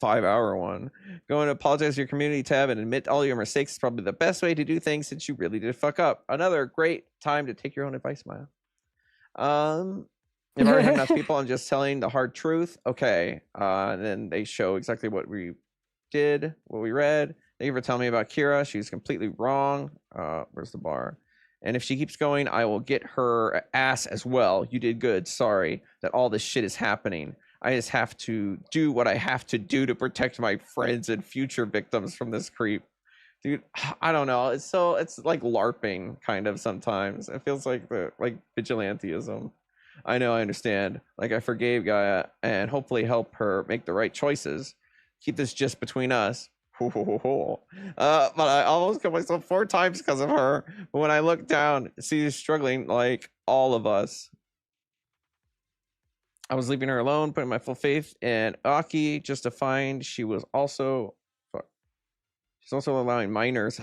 5-hour one? Going to apologize to your community tab and admit all your mistakes is probably the best way to do things since you really did fuck up. Another great time to take your own advice, Maya. If I already have enough people, I'm just telling the hard truth. Okay. And then they show exactly what we did, what we read. Thank you for telling me about Kira. She's completely wrong. Where's the bar? And if she keeps going, I will get her ass as well. You did good. Sorry that all this shit is happening. I just have to do what I have to do to protect my friends and future victims from this creep. Dude, I don't know. It's like LARPing kind of sometimes. It feels like vigilanteism. I know, I understand. I forgave Gaia and hopefully help her make the right choices. Keep this just between us. But I almost killed myself 4 times because of her. But when I look down, she's struggling like all of us. I was leaving her alone, putting my full faith in Aki just to find she's also allowing minors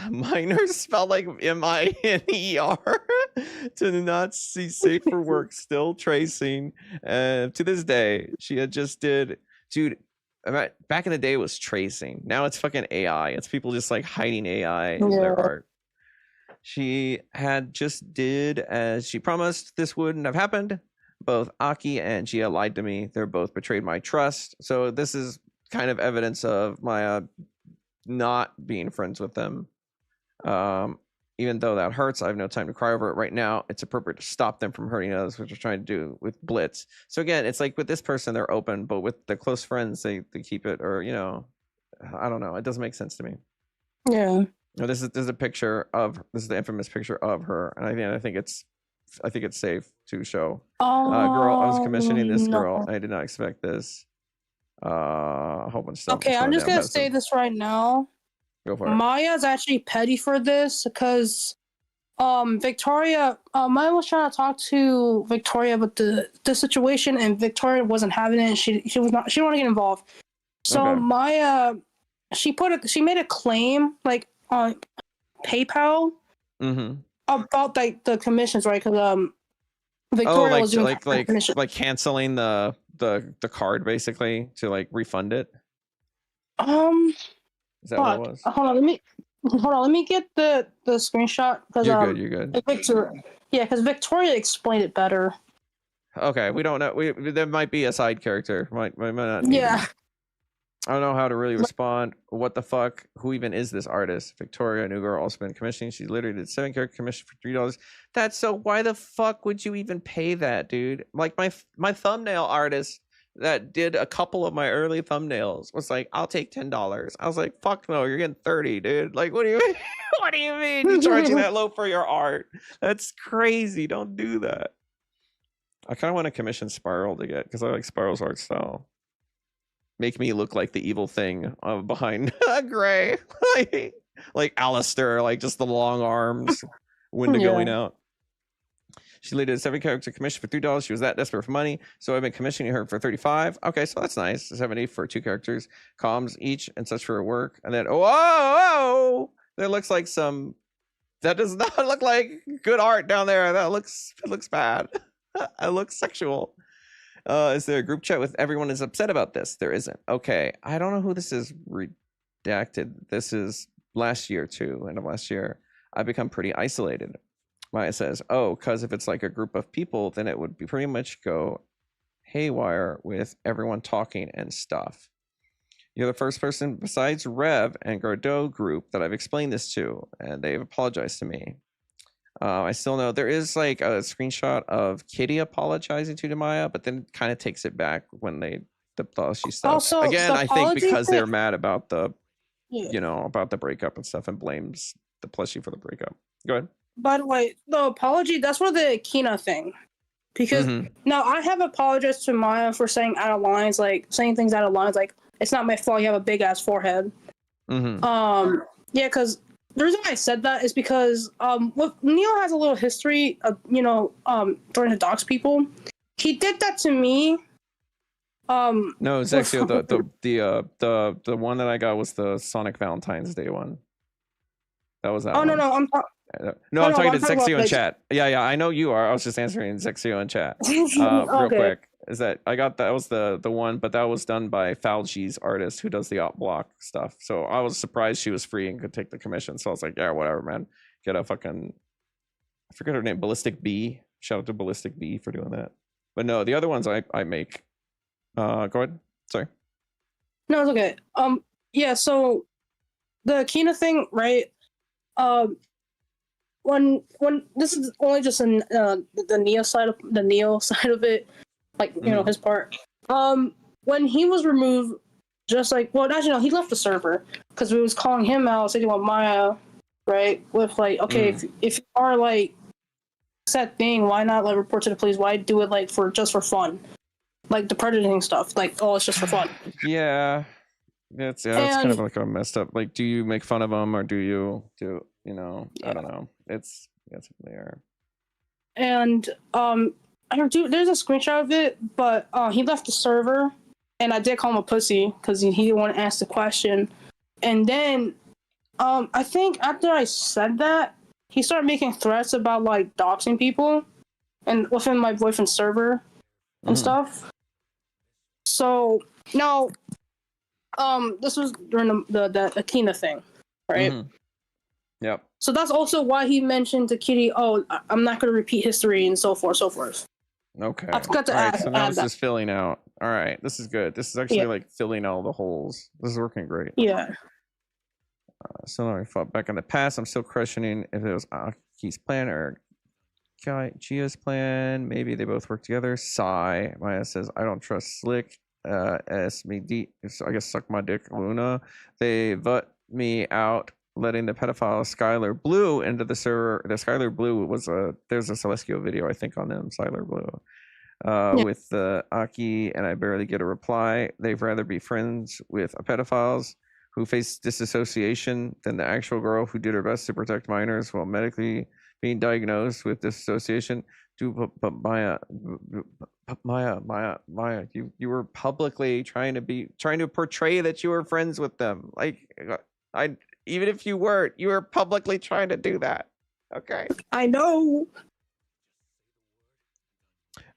spelled like MINER to not see safe for work, still tracing. To this day, she had just did, dude. back in the day it was tracing. Now it's fucking AI. It's people just like hiding AI in their art. She had just did as she promised. This wouldn't have happened. Both Aki and Gia lied to me. They're both betrayed my trust. So this is kind of evidence of my not being friends with them. Even though that hurts, I have no time to cry over it right now. It's appropriate to stop them from hurting others, which they're trying to do with Blitz. So again, it's like with this person, they're open, but with the close friends, they keep it, or I don't know. It doesn't make sense to me. Yeah. No, this is a picture of the infamous picture of her, and I think it's safe to show. Girl, I was commissioning this girl. I did not expect this. A whole bunch of stuff. Okay, I'm just gonna say this right now. Go for it. Maya's actually petty for this because Victoria, Maya was trying to talk to Victoria about the situation, and Victoria wasn't having it. And she didn't want to get involved. So Maya, she made a claim like on PayPal about like the commissions, right? Because Victoria was doing like canceling the card basically to like refund it. Is that what it was? Hold on, let me get the screenshot because you're good. Because Victoria explained it better. Okay, we don't know. There might be a side character. Might not. Yeah. I don't know how to really respond. What the fuck? Who even is this artist? Victoria, new girl, also been commissioning. She literally did 7 character commission for $3. That's so. Why the fuck would you even pay that, dude? Like my thumbnail artist that did a couple of my early thumbnails was like, I'll take $10. I was like, fuck no, you're getting 30, dude. Like, what do you mean? What do you mean you're charging that low for your art? That's crazy. Don't do that. I kind of want to commission Spiral to get, because I like Spiral's art style. Make me look like the evil thing behind Gray, like Alistair, like just the long arms, window going out. She later did 7 character commission for $3. She was that desperate for money, so I've been commissioning her for $35. Okay, so that's nice. 70 for 2 characters, comms each, and such for her work. And then whoa, that looks like some. That does not look like good art down there. It looks bad. It looks sexual. Is there a group chat with everyone is upset about this? There isn't. Okay, I don't know who this is redacted. This is last year too, end of last year. I've become pretty isolated. Maya says, because if it's like a group of people, then it would be pretty much go haywire with everyone talking and stuff. You're the first person besides Rev and Godot group that I've explained this to, and they've apologized to me. I still know there is like a screenshot of Kitty apologizing to Maya, but then kind of takes it back when they she stuff. Also, again, I think because they're mad about the about the breakup and stuff, and blames the plushie for the breakup. Go ahead. By the way, the apology, that's for the Kina thing. Because now I have apologized to Maya for saying out of lines, like saying things out of lines, like it's not my fault you have a big ass forehead. Because the reason why I said that is because Neil has a little history of trying to dox people. He did that to me. No, Zexio, the one that I got was the Sonic Valentine's Day one. That was that one. No, I'm talking to Zexio in chat. Yeah, I know you are. I was just answering Zexio in chat. Real quick. Is that I got that was the one, but that was done by Falchi's artist who does the op block stuff. So I was surprised she was free and could take the commission. So I was like, yeah, whatever, man. Get a fucking, I forget her name, Ballistic Bee. Shout out to Ballistic Bee for doing that. But no, the other ones I make. Go ahead. Sorry. No, it's okay. Yeah. So the Kina thing, right? When this is only just the Neo side of it. Like, his part. When he was removed, just like, well, actually, no, he left the server because we was calling him out, saying about Maya, right? With like, okay, if you are like that thing, why not like report to the police? Why do it like just for fun? Like the predating stuff, like, it's just for fun. Yeah, it's kind of like a messed up. Like, do you make fun of them or do you I don't know. It's there. And there's a screenshot of it, but he left the server, and I did call him a pussy because he didn't want to ask the question. And then, I think after I said that, he started making threats about like doxing people, and within my boyfriend's server and stuff. So now, This was during the Athena thing, right? Mm-hmm. Yep. So that's also why he mentioned to Kitty, "Oh, I'm not going to repeat history," and so forth, so forth. Okay. I forgot to all right, add. so now add this that. is filling out. All right, this is good. This is actually like filling all the holes. This is working great. Yeah. So now we fought back in the past. I'm still questioning if it was Aki's plan or Gia's plan. Maybe they both work together. Sigh. Maya says, I don't trust Slick. S me deep. I guess suck my dick, Luna. They vote me out, letting the pedophile Skylar Blue into the server. The Skylar Blue was there's a Celestial video, I think, on them. Skylar Blue. With Aki, and I barely get a reply. They'd rather be friends with pedophiles who face disassociation than the actual girl who did her best to protect minors while medically being diagnosed with disassociation. But Maya, you were publicly trying to portray that you were friends with them. Like, even if you weren't, you were publicly trying to do that. Okay. I know.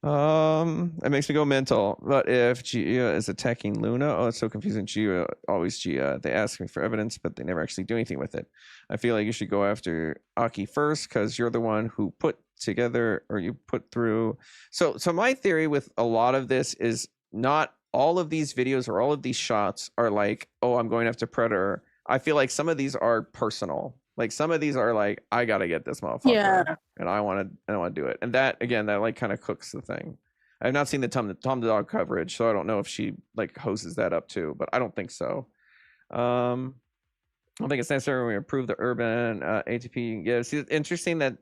It makes me go mental. But if Gia is attacking Luna, oh, it's so confusing. Gia, always Gia. They ask me for evidence, but they never actually do anything with it. I feel like you should go after Aki first because you're the one who put together or you put through. So my theory with a lot of this is not all of these videos or all of these shots are like, oh, I'm going after Predator. I feel like some of these are personal. Like some of these are like, I gotta get this motherfucker, and I want to do it. And that again, that like kind of cooks the thing. I've not seen the Tom the Dog coverage, so I don't know if she like hoses that up too, but I don't think so. I don't think it's necessary when we improve the urban ATP. Yeah, see, it's interesting that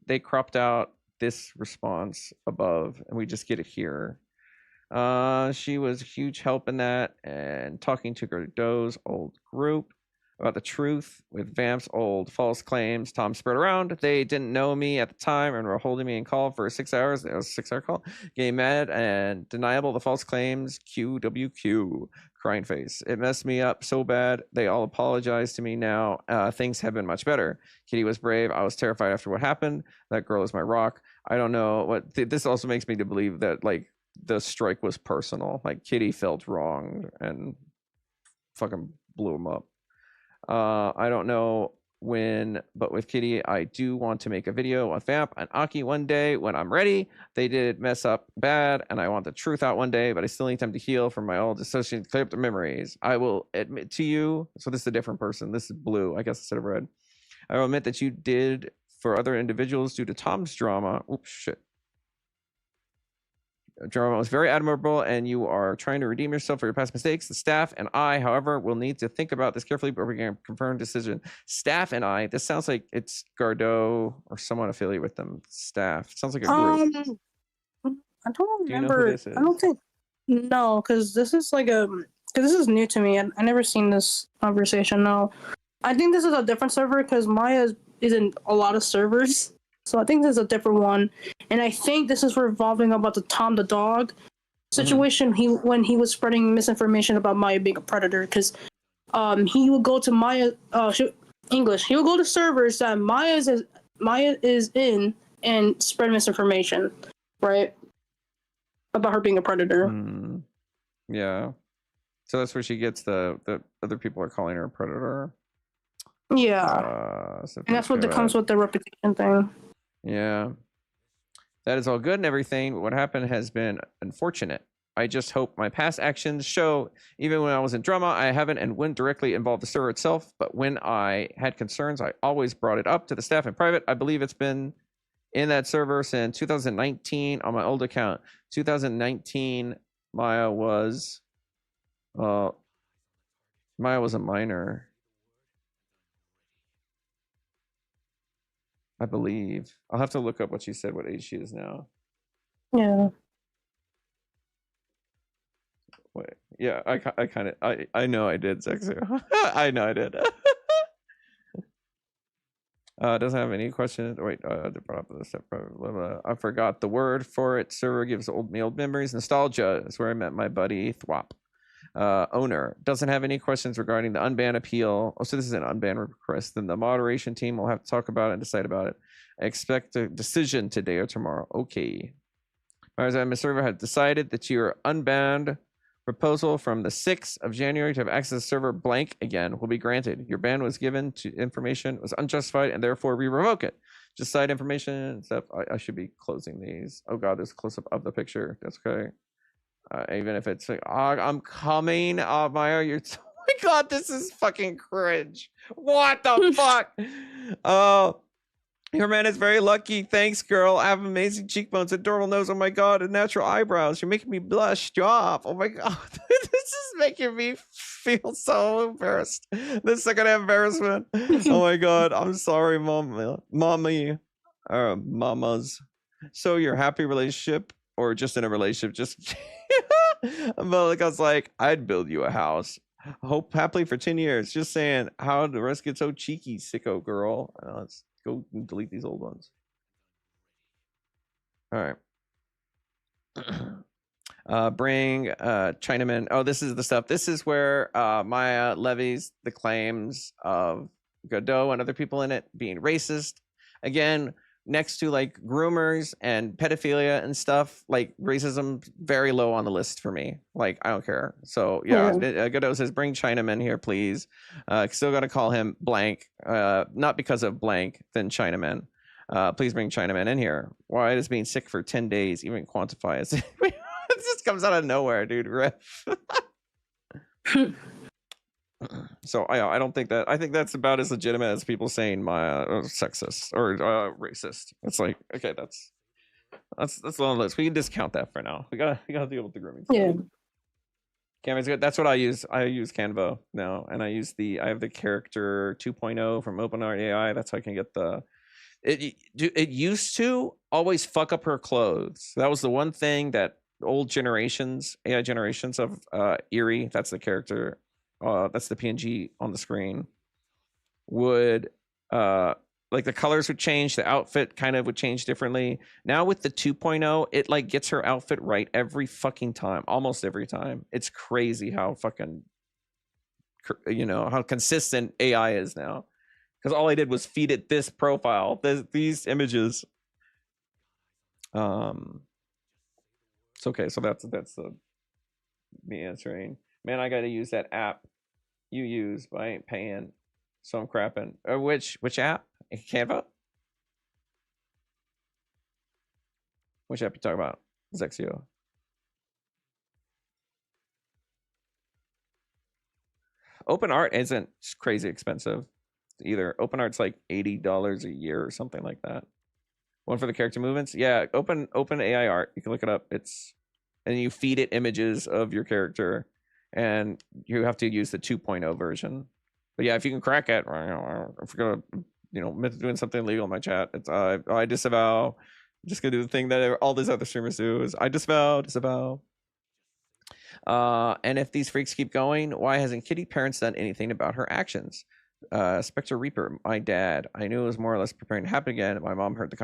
they cropped out this response above, and we just get it here. She was a huge help in that, and talking to Godot's old group about the truth with Vamp's old false claims. Tom spread around. They didn't know me at the time and were holding me in call for 6 hours. It was a 6-hour call. Getting mad and deniable the false claims. QWQ. Crying face. It messed me up so bad. They all apologize to me now. Things have been much better. Kitty was brave. I was terrified after what happened. That girl is my rock. I don't know what this also makes me to believe that like the strike was personal. Like Kitty felt wronged and fucking blew him up. I don't know when, but with Kitty, I do want to make a video on Vamp and Aki one day when I'm ready. They did mess up bad, and I want the truth out one day, but I still need time to heal from my old dissociated, clear up the memories. I will admit to you, so this is a different person. This is Blue, I guess instead of Red. I will admit that you did for other individuals due to Tom's drama. Oops, shit. Drama was very admirable, and you are trying to redeem yourself for your past mistakes. The staff and I, however, will need to think about this carefully, but we can confirm decision. Staff and I, this sounds like it's Gardeau or someone affiliated with them. Staff. It sounds like a group. I don't remember. Do you know who this is? I don't think. No, because this is like because this is new to me. I never seen this conversation. No, I think this is a different server because Maya is in a lot of servers. So I think there's a different one, and I think this is revolving about the Tom the Dog situation. When he was spreading misinformation about Maya being a predator, because he would go to Maya English. He would go to servers that Maya is in and spread misinformation, right, about her being a predator. Yeah, so that's where she gets the other people are calling her a predator. Yeah, and that's what comes with the reputation thing. Yeah, that is all good and everything, but what happened has been unfortunate. I just hope my past actions show, even when I was in drama, I haven't and wouldn't directly involve the server itself, but when I had concerns, I always brought it up to the staff in private. I believe it's been in that server since 2019 on my old account. 2019, Maya was a minor. I believe. I'll have to look up what she said, what age she is now. Yeah. Wait. Yeah, I know I did, Zexu. I know I did. Doesn't have any questions. Wait, they brought up the step. I forgot the word for it. Server gives old memories. Nostalgia is where I met my buddy Thwop. Owner doesn't have any questions regarding the unban appeal. Oh, so this is an unban request. Then the moderation team will have to talk about it and decide about it. I expect a decision today or tomorrow. Okay. As I'm a server, have decided that you're unbanned Proposal from the 6th of January to have access to the server blank again will be granted. Your ban was given to information was unjustified and therefore we revoke it. Just side information and stuff. I should be closing these. Oh god, there's a close-up of the picture. That's okay. Even if it's like, I'm coming. Oh Maya, you're oh my god, this is fucking cringe. What the fuck? Oh, your man is very lucky. Thanks, girl. I have amazing cheekbones, adorable nose. Oh my god, and natural eyebrows. You're making me blush. Stop. Oh my god. This is making me feel so embarrassed. This second embarrassment. Oh my god. I'm sorry, mommy. Mamas. So your happy relationship or just in a relationship? Just Malika's like, I'd build you a house. Hope happily for 10 years. Just saying, how the rest get so cheeky, sicko girl. Let's go and delete these old ones. All right. Bring Chinaman. Oh, this is the stuff. This is where Maya levies the claims of Godot and other people in it being racist. Again, next to like groomers and pedophilia and stuff, like racism very low on the list for me. Like I don't care. So yeah, Godot says bring Chinaman here, please. Still got to call him blank, not because of blank, then Chinaman. Please bring Chinaman in here. Why does being sick for 10 days even quantify as it just comes out of nowhere, dude. So I don't think that. I think that's about as legitimate as people saying my sexist or racist. It's like, okay, that's on the list. We can discount that for now. We gotta deal with the grooming. Yeah. Canva's good. That's what I use. I use Canva now, and I have the character 2.0 from OpenArt AI. That's how I can get the. It used to always fuck up her clothes. That was the one thing that old generations, AI generations of Eerie. That's the character. That's the PNG on the screen. Would like the colors would change, the outfit kind of would change differently. Now with the 2.0, it like gets her outfit right every fucking time, almost every time. It's crazy how fucking how consistent AI is now. Because all I did was feed it this profile, these images. It's okay. So that's me answering. Man, I got to use that app you use, but I ain't paying, so I'm crapping. Which app? Canva? Which app you talking about? Zexio. OpenArt isn't crazy expensive either. OpenArt's like $80 a year or something like that. One for the character movements. Yeah, open AI art. You can look it up. And you feed it images of your character. And you have to use the 2.0 version. But yeah, if you can crack it, if you're gonna, doing something illegal in my chat, it's I disavow. I'm just gonna do the thing that all these other streamers do is I disavow. And if these freaks keep going, why hasn't Kitty Parents done anything about her actions? Spectre Reaper, my dad. I knew it was more or less preparing to happen again. My mom heard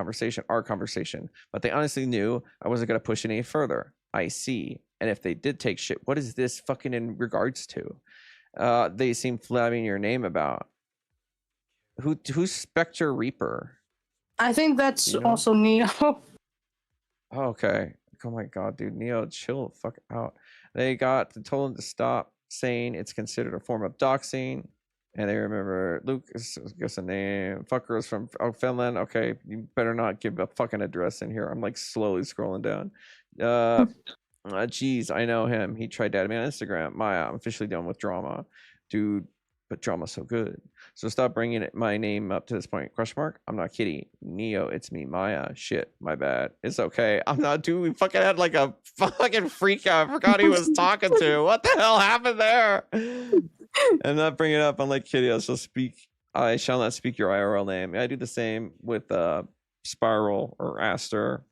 our conversation, but they honestly knew I wasn't gonna push it any further. I see. And if they did take shit, what is this fucking in regards to? They seem flabbing your name about. Who's Spectre Reaper? I think that's also Neo. Okay. Oh my god, dude. Neo, chill the fuck out. They told him to stop saying it's considered a form of doxing. And they remember Luke is guess a name. Fucker is from Finland. Okay, you better not give a fucking address in here. I'm like slowly scrolling down. Geez, I know him. He tried to add me on Instagram. Maya, I'm officially done with drama. Dude, but drama's so good. So stop bringing my name up to this point. Question mark? I'm not kidding. Neo, it's me, Maya. Shit, my bad. It's okay. I'm not doing. We fucking had like a fucking freak out. I forgot he was talking to. What the hell happened there? I'm not bringing it up. I'm like, Kitty, I shall not speak your IRL name. I do the same with Spiral or Aster.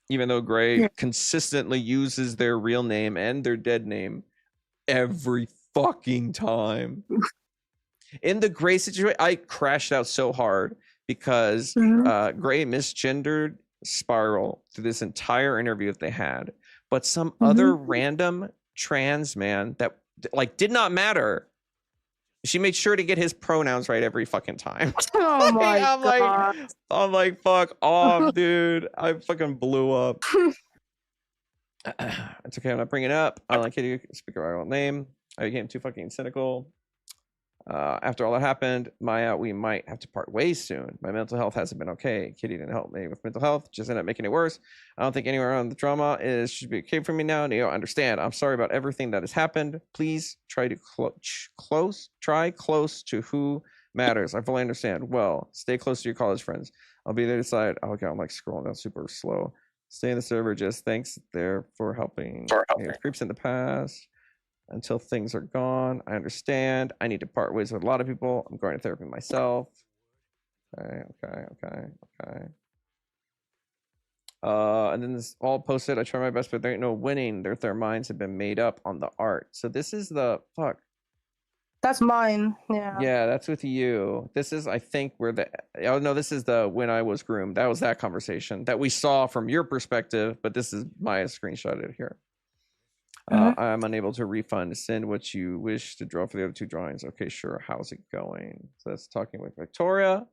Even though Gray consistently uses their real name and their dead name every fucking time. In the Gray situation, I crashed out so hard because Gray misgendered Spiral through this entire interview that they had. But some other random trans man that like did not matter. She made sure to get his pronouns right every fucking time. Oh my god. I'm like, fuck off, dude. I fucking blew up. It's okay. I'm not bringing it up. I don't like Kitty. Speak our own name. I became too fucking cynical. After all that happened, Maya, we might have to part ways soon. My mental health hasn't been okay. Kitty didn't help me with mental health, just ended up making it worse. I don't think anywhere around the drama should be okay for me now. And you don't understand. I'm sorry about everything that has happened. Please try to try close to who matters. I fully understand. Well, stay close to your college friends. I'll be there to decide. Oh, okay, I'm like scrolling down super slow. Stay in the server. Just thanks there for helping. Creeps in the past. Until things are gone. I understand. I need to part ways with a lot of people. I'm going to therapy myself. Okay. And then this all posted. I try my best, but there ain't no winning. Their minds have been made up on the art. So this is the fuck. That's mine. Yeah. Yeah, that's with you. This is, I think, where this is the when I was groomed. That was that conversation that we saw from your perspective, but this is Maya screenshotted here. I'm unable to refund. Send what you wish to draw for the other two drawings. Okay, sure. How's it going? So that's talking with Victoria.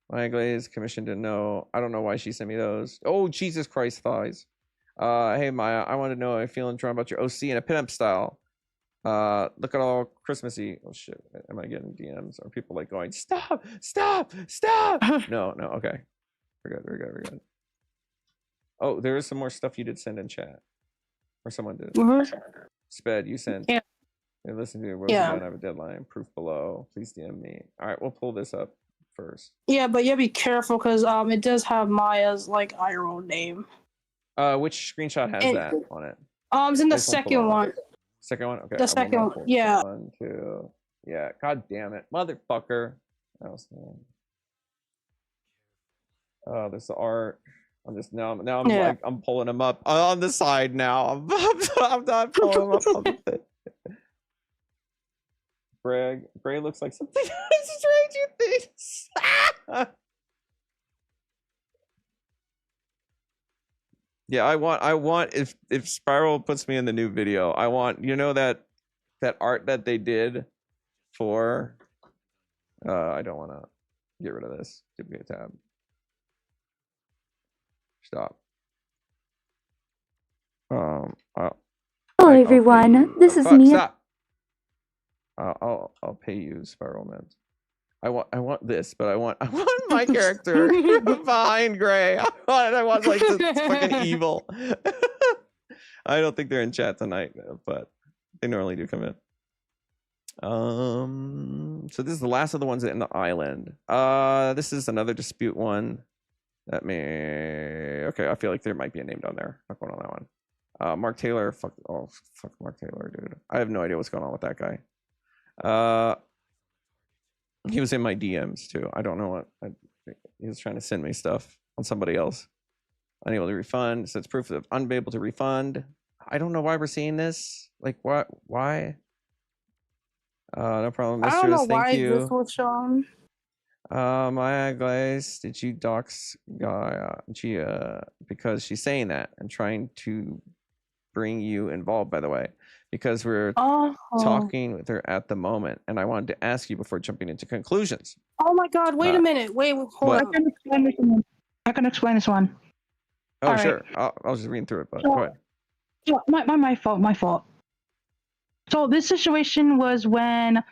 My Glaze commission didn't know. I don't know why she sent me those. Oh, Jesus Christ, thighs. Hey Maya, I want to know if you're feeling drawn about your OC in a pinup style. Look at all Christmassy. Oh shit. Am I getting DMs? Are people like going, stop? No, okay. We're good. Oh, there is some more stuff you did send in chat. Or someone did. Sped, you sent. Yeah. Hey, listen to it. I have a deadline. Proof below. Please DM me. All right, we'll pull this up first. Yeah, but you gotta be careful because it does have Maya's like IRL name. Which screenshot has that on it? It's in the second one. Second one? Okay. The second one. Yeah. 1, 2. Yeah. God damn it. Motherfucker. Oh, there's the art. I'm just now I'm like I'm pulling them up on the side now. I'm not pulling them up on the thing. Gray looks like something Stranger Things. Yeah, I want if Spiral puts me in the new video, I want that art that they did for I don't want to get rid of this. Duplicate tab. Stop. Hello everyone, this is Mia. Stop. I'll pay you, Spiral Man. I want this, but I want my character behind Gray. I want like this fucking evil. I don't think they're in chat tonight, but they normally do come in. So this is the last of the ones in the island. This is another dispute one. Okay, I feel like there might be a name down there. Not going on that one. Mark Taylor, fuck Mark Taylor, dude. I have no idea what's going on with that guy. He was in my DMs too. I don't know what he was trying to send me stuff on somebody else. Unable to refund. So it's proof of unable to refund. I don't know why we're seeing this. Like what? Why? No problem. Mistress, I don't know thank why you. this was shown. Maya Glaze, did you dox Gia because she's saying that and trying to bring you involved, by the way, because we're talking with her at the moment, and I wanted to ask you before jumping into conclusions. Oh my god, wait a minute. Wait, hold on. I can explain this one. Oh, sure. Right. I'll just read through it, but go ahead. Yeah, my fault. So this situation was when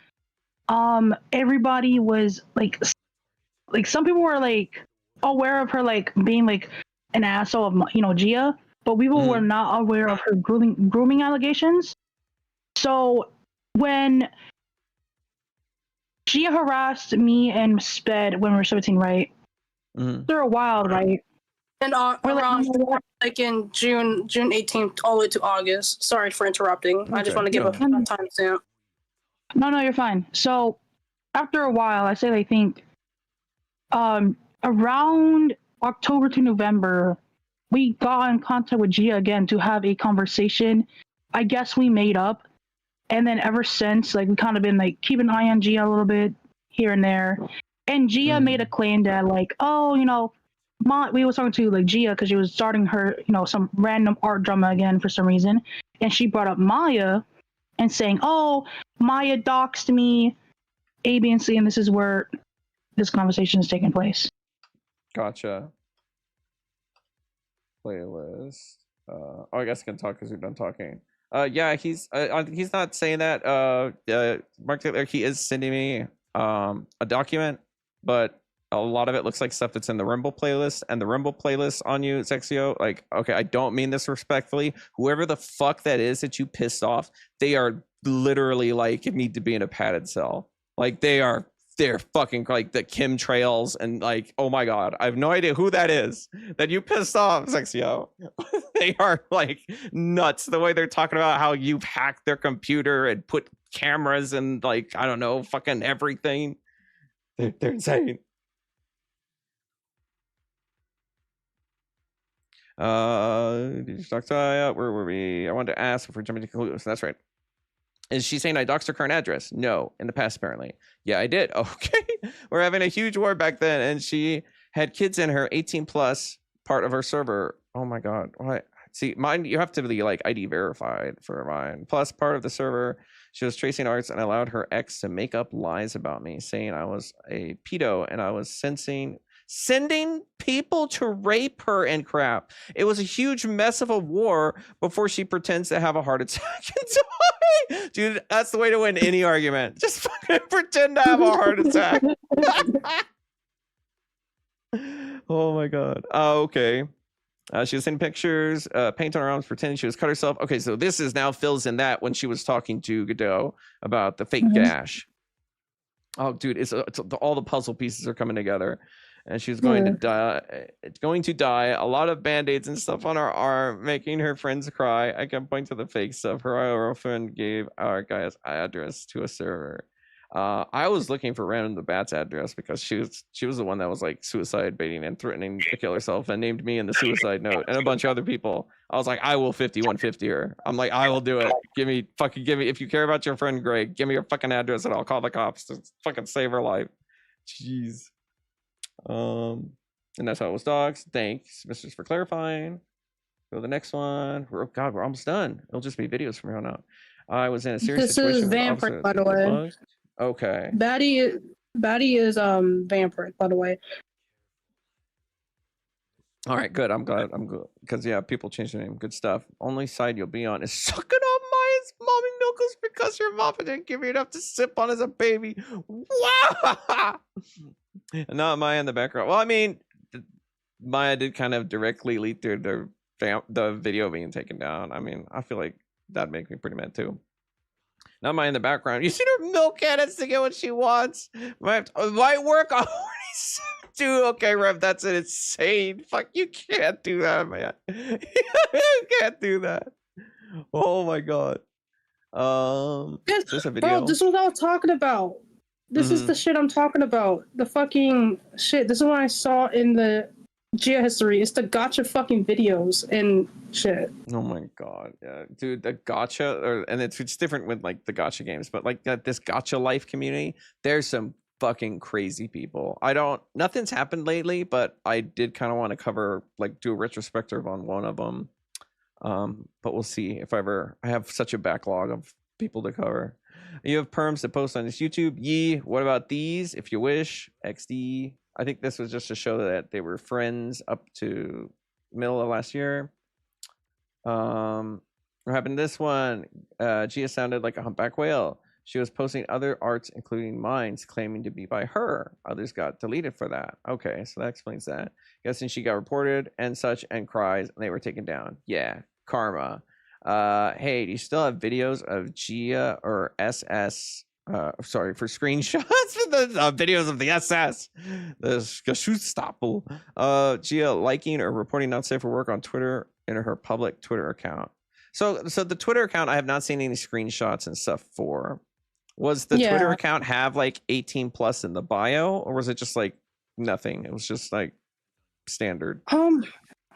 everybody was like some people were like aware of her like being like an asshole of Gia, but people were not aware of her grooming allegations. So when Gia harassed me and Sped when we were 17, right? After a while, right? And around like in June 18th all the way to August. Sorry for interrupting. Okay. I just want to give a timestamp. No, you're fine. So after a while, I say I think around October to November, we got in contact with Gia again to have a conversation. I guess we made up, and then ever since, like we kind of been like keep an eye on Gia a little bit here and there. And Gia made a claim that like, we was talking to like Gia because she was starting her, some random art drama again for some reason, and she brought up Maya and saying, "Oh, Maya doxed me, A, B, and C," and this is where this conversation is taking place. Gotcha. playlist. I guess I can talk because we're done talking. Yeah, he's not saying that. Mark Taylor, he is sending me a document, but a lot of it looks like stuff that's in the Rumble playlist, and the Rumble playlist on you, Zexio. Like, okay, I don't mean this respectfully. Whoever the fuck that is that you pissed off, they are literally like need to be in a padded cell. Like they're fucking like the chemtrails and like, oh my god, I have no idea who that is that you pissed off, Zexio. They are like nuts the way they're talking about how you've hacked their computer and put cameras and like, I don't know, fucking everything. They're insane. Did you talk to where were we? I wanted to ask before jumping to conclusions. That's right. Is she saying I doxed her current address? No, in the past apparently. Yeah, I did. Okay. We're having a huge war back then, and she had kids in her 18 plus part of her server. Oh my god. What? See, mine, you have to be like ID verified for mine. Plus part of the server, she was tracing arts and allowed her ex to make up lies about me, saying I was a pedo and I was sending people to rape her and crap. It was a huge mess of a war before she pretends to have a heart attack and die. Dude, that's the way to win any argument. Just fucking pretend to have a heart attack. Oh my god. Okay. She was sending pictures, paint on her arms, pretending she was cut herself. Okay, so this is now fills in that when she was talking to Godot about the fake gash. Oh, dude, it's all the puzzle pieces are coming together. And she's going to die. It's going to die. A lot of band-aids and stuff on her arm, making her friends cry. I can point to the fake stuff. Her girlfriend gave our guy's address to a server. I was looking for Random the Bat's address because she was the one that was like suicide baiting and threatening to kill herself and named me in the suicide note and a bunch of other people. I was like, I will 5150 her. I'm like, I will do it. Give me. If you care about your friend Greg, give me your fucking address and I'll call the cops to fucking save her life. Jeez. And that's how it was dogs. Thanks, Misters, for clarifying. Go to the next one. We're almost done. It'll just be videos from here on out. I was in a serious situation. This is Vampiric, by the way. Okay. Batty is Vampiric, by the way. All right, good. I'm glad. I'm good because yeah, people change their name. Good stuff. Only side you'll be on is sucking on Maya's mommy milkers because your mama didn't give you enough to sip on as a baby. Wow. Not Maya in the background. Well, I mean, Maya did kind of directly lead to the video being taken down. I mean, I feel like that'd make me pretty mad too. Not Maya in the background. You see her milk cannons to get what she wants. Might work already. Dude, okay, Rev, that's an insane. Fuck, you can't do that, man. You can't do that. Oh my god. Is this a video? Bro, this is what I was talking about. This is the shit I'm talking about. The fucking shit. This is what I saw in the Gia history. It's the gotcha fucking videos and shit. Oh my god, yeah, dude, the gotcha, and it's different with like the gotcha games, but like this gotcha life community, there's some fucking crazy people. Nothing's happened lately, but I did kind of want to cover, like, do a retrospective on one of them. But we'll see if I have such a backlog of people to cover. You have perms to post on this YouTube. Yee, what about these? If you wish, XD. I think this was just to show that they were friends up to middle of last year. What happened to this one? Gia sounded like a humpback whale. She was posting other arts, including mines, claiming to be by her. Others got deleted for that. Okay, so that explains that. Guessing she got reported and such and cries, and they were taken down. Yeah, karma. Hey, do you still have videos of Gia or SS? Sorry for screenshots for the videos of the SS. The Geschutstapel. Gia liking or reporting not safe for work on Twitter in her public Twitter account. So the Twitter account, I have not seen any screenshots and stuff for. Was the Twitter account have like 18 plus in the bio, or was it just like nothing? It was just like standard. I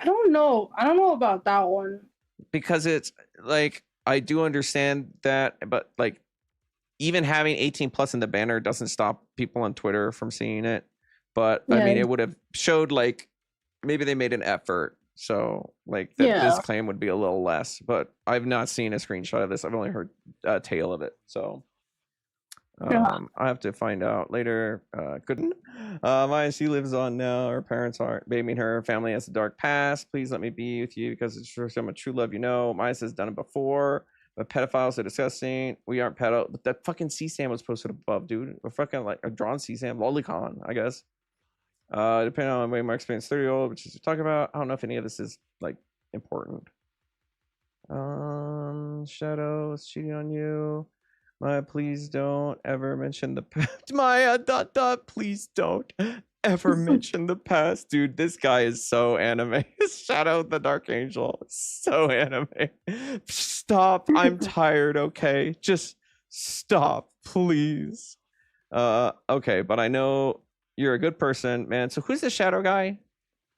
don't know. I don't know about that one. Because it's like, I do understand that, but like even having 18 plus in the banner doesn't stop people on Twitter from seeing it. But I mean, it would have showed like maybe they made an effort. So like this claim would be a little less, but I've not seen a screenshot of this. I've only heard a tale of it. So I have to find out later. Couldn't. Maya, she lives on now. Her parents aren't. Baby and her family has a dark past. Please let me be with you because it's for so much true love. You know, Maya has done it before. But pedophiles are disgusting. We aren't pedo. But that fucking CSAM was posted above, dude. A fucking like a drawn CSAM. Lolicon, I guess. Depending on the way my experience, 30-year-old, which is talking about. I don't know if any of this is like important. Shadow is cheating on you. Maya, please don't ever mention the past. Maya, ... Please don't ever mention the past. Dude, this guy is so anime. Shadow the Dark Angel. So anime. Stop. I'm tired, okay? Just stop, please. Okay, but I know you're a good person, man. So who's the Shadow guy?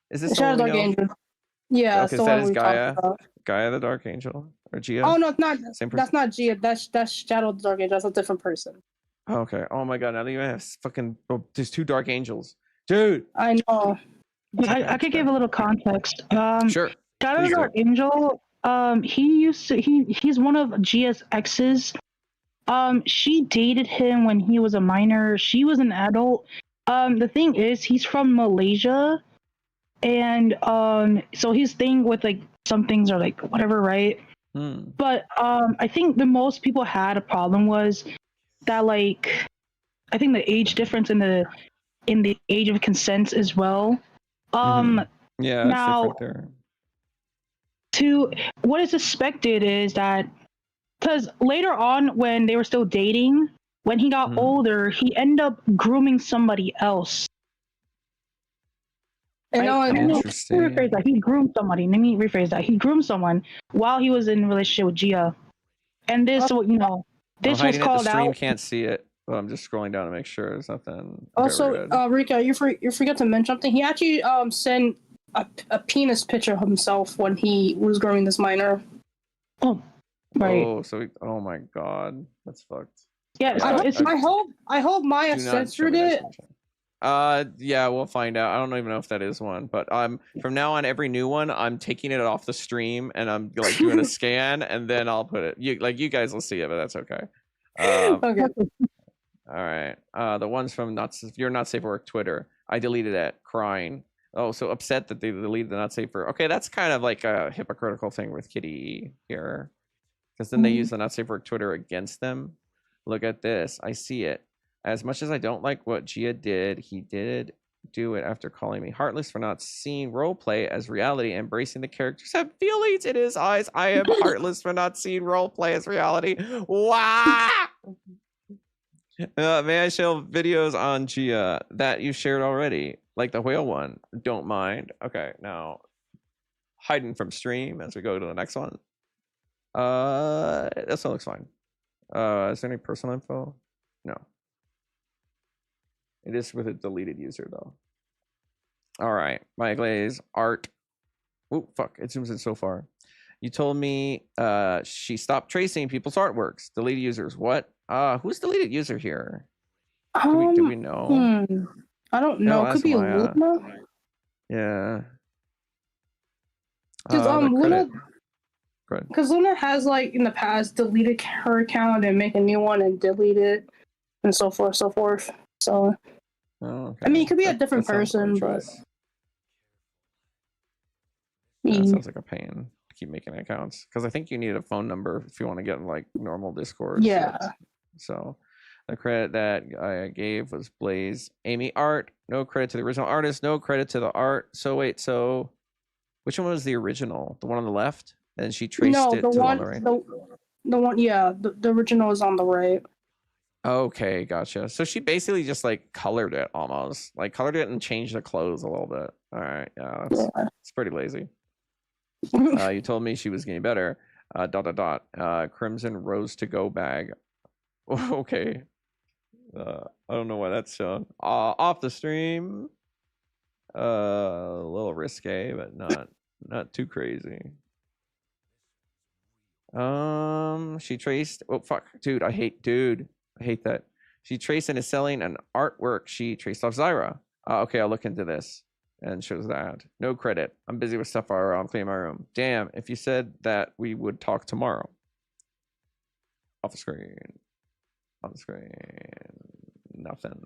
Is this Shadow Dark Angel? Yeah, okay, so that is Gaia. Gaia the Dark Angel. Or Gia? Oh no, it's not. That's not Gia. That's Shadow the Dark Angel. That's a different person. Okay. Oh my god. Now that you have fucking. Oh, there's 2 Dark Angels, dude. I know. I could give a little context. Sure. Shadow Dark Angel. He's one of Gia's exes. She dated him when he was a minor. She was an adult. The thing is, he's from Malaysia, and so his thing with like some things are like whatever, right? But I think the most people had a problem was that like I think the age difference in the age of consent as well. Yeah, now there. To what is suspected is that because later on when they were still dating, when he got older, he ended up grooming somebody else. Interesting. Let me rephrase that. He groomed somebody. Let me rephrase that. He groomed someone while he was in a relationship with Gia. And this, this was called the stream out. Can't see it. Well, I'm just scrolling down to make sure there's nothing. Also, Rika, you forgot to mention something. He actually sent a penis picture of himself when he was grooming this minor. Oh, right. Oh, so oh my god, that's fucked. Yeah, I hope Maya censored it. Yeah, we'll find out. I don't even know if that is one, but from now on, every new one, I'm taking it off the stream and I'm like doing a scan, and then I'll put it. You guys will see it, but that's okay. Okay. All right. The ones from You're Not Safe for Work Twitter. I deleted it, crying. Oh, so upset that they deleted the Not Safe for. Okay, that's kind of like a hypocritical thing with Kitty here, because then they use the Not Safe for Work Twitter against them. Look at this. I see it. As much as I don't like what Gia did, he did do it after calling me heartless for not seeing roleplay as reality, embracing the characters have feelings in his eyes. I am heartless for not seeing roleplay as reality. Wow. May I show videos on Gia that you shared already, like the whale one? Don't mind. Okay, now hiding from stream as we go to the next one. This one looks fine. Is there any personal info? No. It is with a deleted user though. All right, Maya Glaze art. Oh fuck! It zooms in so far. You told me she stopped tracing people's artworks. Deleted users. What? Who's deleted user here? Do we know? I don't know. No, Could be Maya. Luna. Yeah. Because Luna has like in the past deleted her account and make a new one and delete it, and so forth, so forth. So. Okay. I mean, it could be a different person, but. Yeah, that sounds like a pain to keep making accounts, because I think you need a phone number if you want to get in like normal Discord. Yeah. So the credit that I gave was Blaze Amy Art. No credit to the original artist. No credit to the art. So wait, so which one was the original? The one on the left? And she traced it to on the right. The one, yeah, the original is on the right. Okay, gotcha. So she basically just like colored it almost, like colored it and changed the clothes a little bit. All right, yeah, it's pretty lazy. You told me she was getting better. ... Crimson Rose to go bag. Okay. I don't know why that's shown. Off the stream. A little risque, but not too crazy. She traced. Oh fuck, dude! I hate that. She traced and is selling an artwork she traced off Zyra. Okay, I'll look into this. And shows that. No credit. I'm busy with stuff I'm cleaning my room. Damn, if you said that we would talk tomorrow. Off the screen. on screen. Nothing.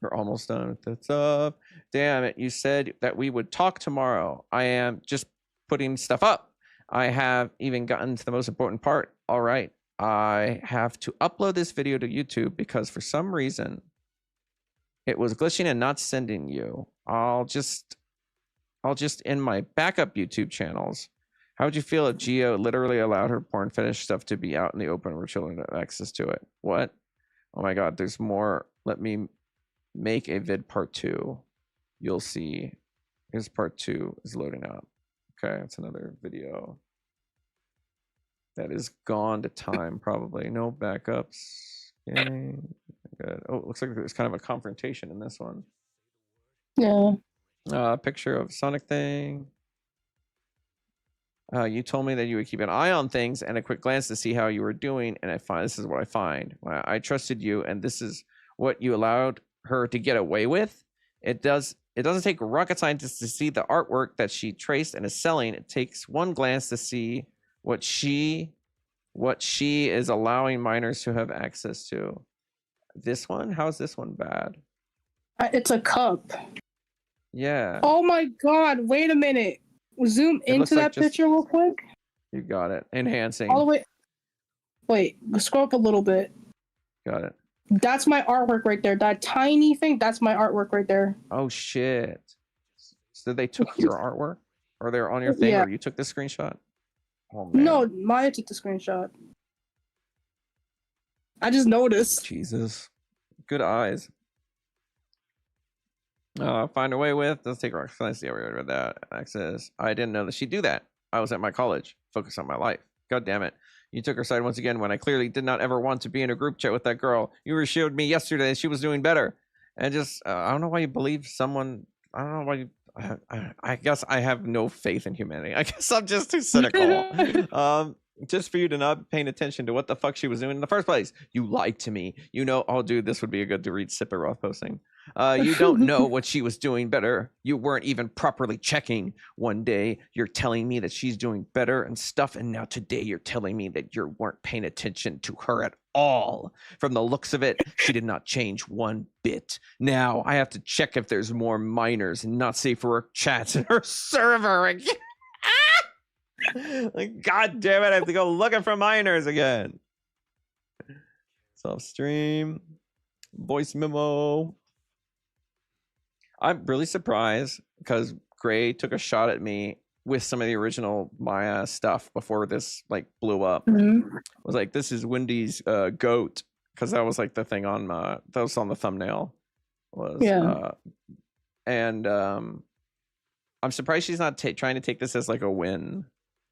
We're almost done with this stuff. Damn it. You said that we would talk tomorrow. I am just putting stuff up. I have even gotten to the most important part. All right. I have to upload this video to YouTube because for some reason it was glitching and not sending you. I'll just in my backup YouTube channels. How would you feel if Geo literally allowed her porn fetish stuff to be out in the open where children have access to it? What? Oh my God, there's more. Let me make a vid part 2. You'll see. Here's part 2 is loading up. Okay, that's another video that is gone to time probably. No backups. Good. Oh, it looks like there's kind of a confrontation in this one. Yeah. Picture of Sonic thing. You told me that you would keep an eye on things and a quick glance to see how you were doing, and this is what I find. I trusted you, and this is what you allowed her to get away with. It doesn't take rocket scientists to see the artwork that she traced and is selling. It takes one glance to see what she is allowing minors to have access to. This one? How is this one bad? It's a cup. Yeah. Oh my God! Wait a minute. Zoom into that picture real quick. You got it. Enhancing. All the way. Wait, scroll up a little bit. Got it. That's my artwork right there. That tiny thing, that's my artwork right there. Oh shit. So they took your artwork? Or they're on your thing, or you took the screenshot? Oh man. No, Maya took the screenshot. I just noticed. Jesus. Good eyes. Find a way with. Let's take rock science. Yeah, we already read that. Access. I didn't know that she'd do that. I was at my college. Focus on my life. God damn it. You took her side once again when I clearly did not ever want to be in a group chat with that girl. You showed me yesterday that she was doing better. And just, I don't know why you believe someone. I don't know why you. I guess I have no faith in humanity. I guess I'm just too cynical. Just for you to not be paying attention to what the fuck she was doing in the first place. You lied to me. You know, oh, dude, this would be a good to read Sipper Roth posting. You don't know what she was doing better. You weren't even properly checking. One day you're telling me that she's doing better and stuff, and now today you're telling me that you weren't paying attention to her at all. From the looks of it, she did not change one bit. Now I have to check if there's more minors and not safe for her chats in her server again. Like, God damn it, I have to go looking for minors again. Self stream, voice memo. I'm really surprised because Gray took a shot at me with some of the original Maya stuff before this like blew up. Mm-hmm. I was like, this is Wendy's goat, because that was like the thing on that was on the thumbnail. I'm surprised she's not trying to take this as like a win.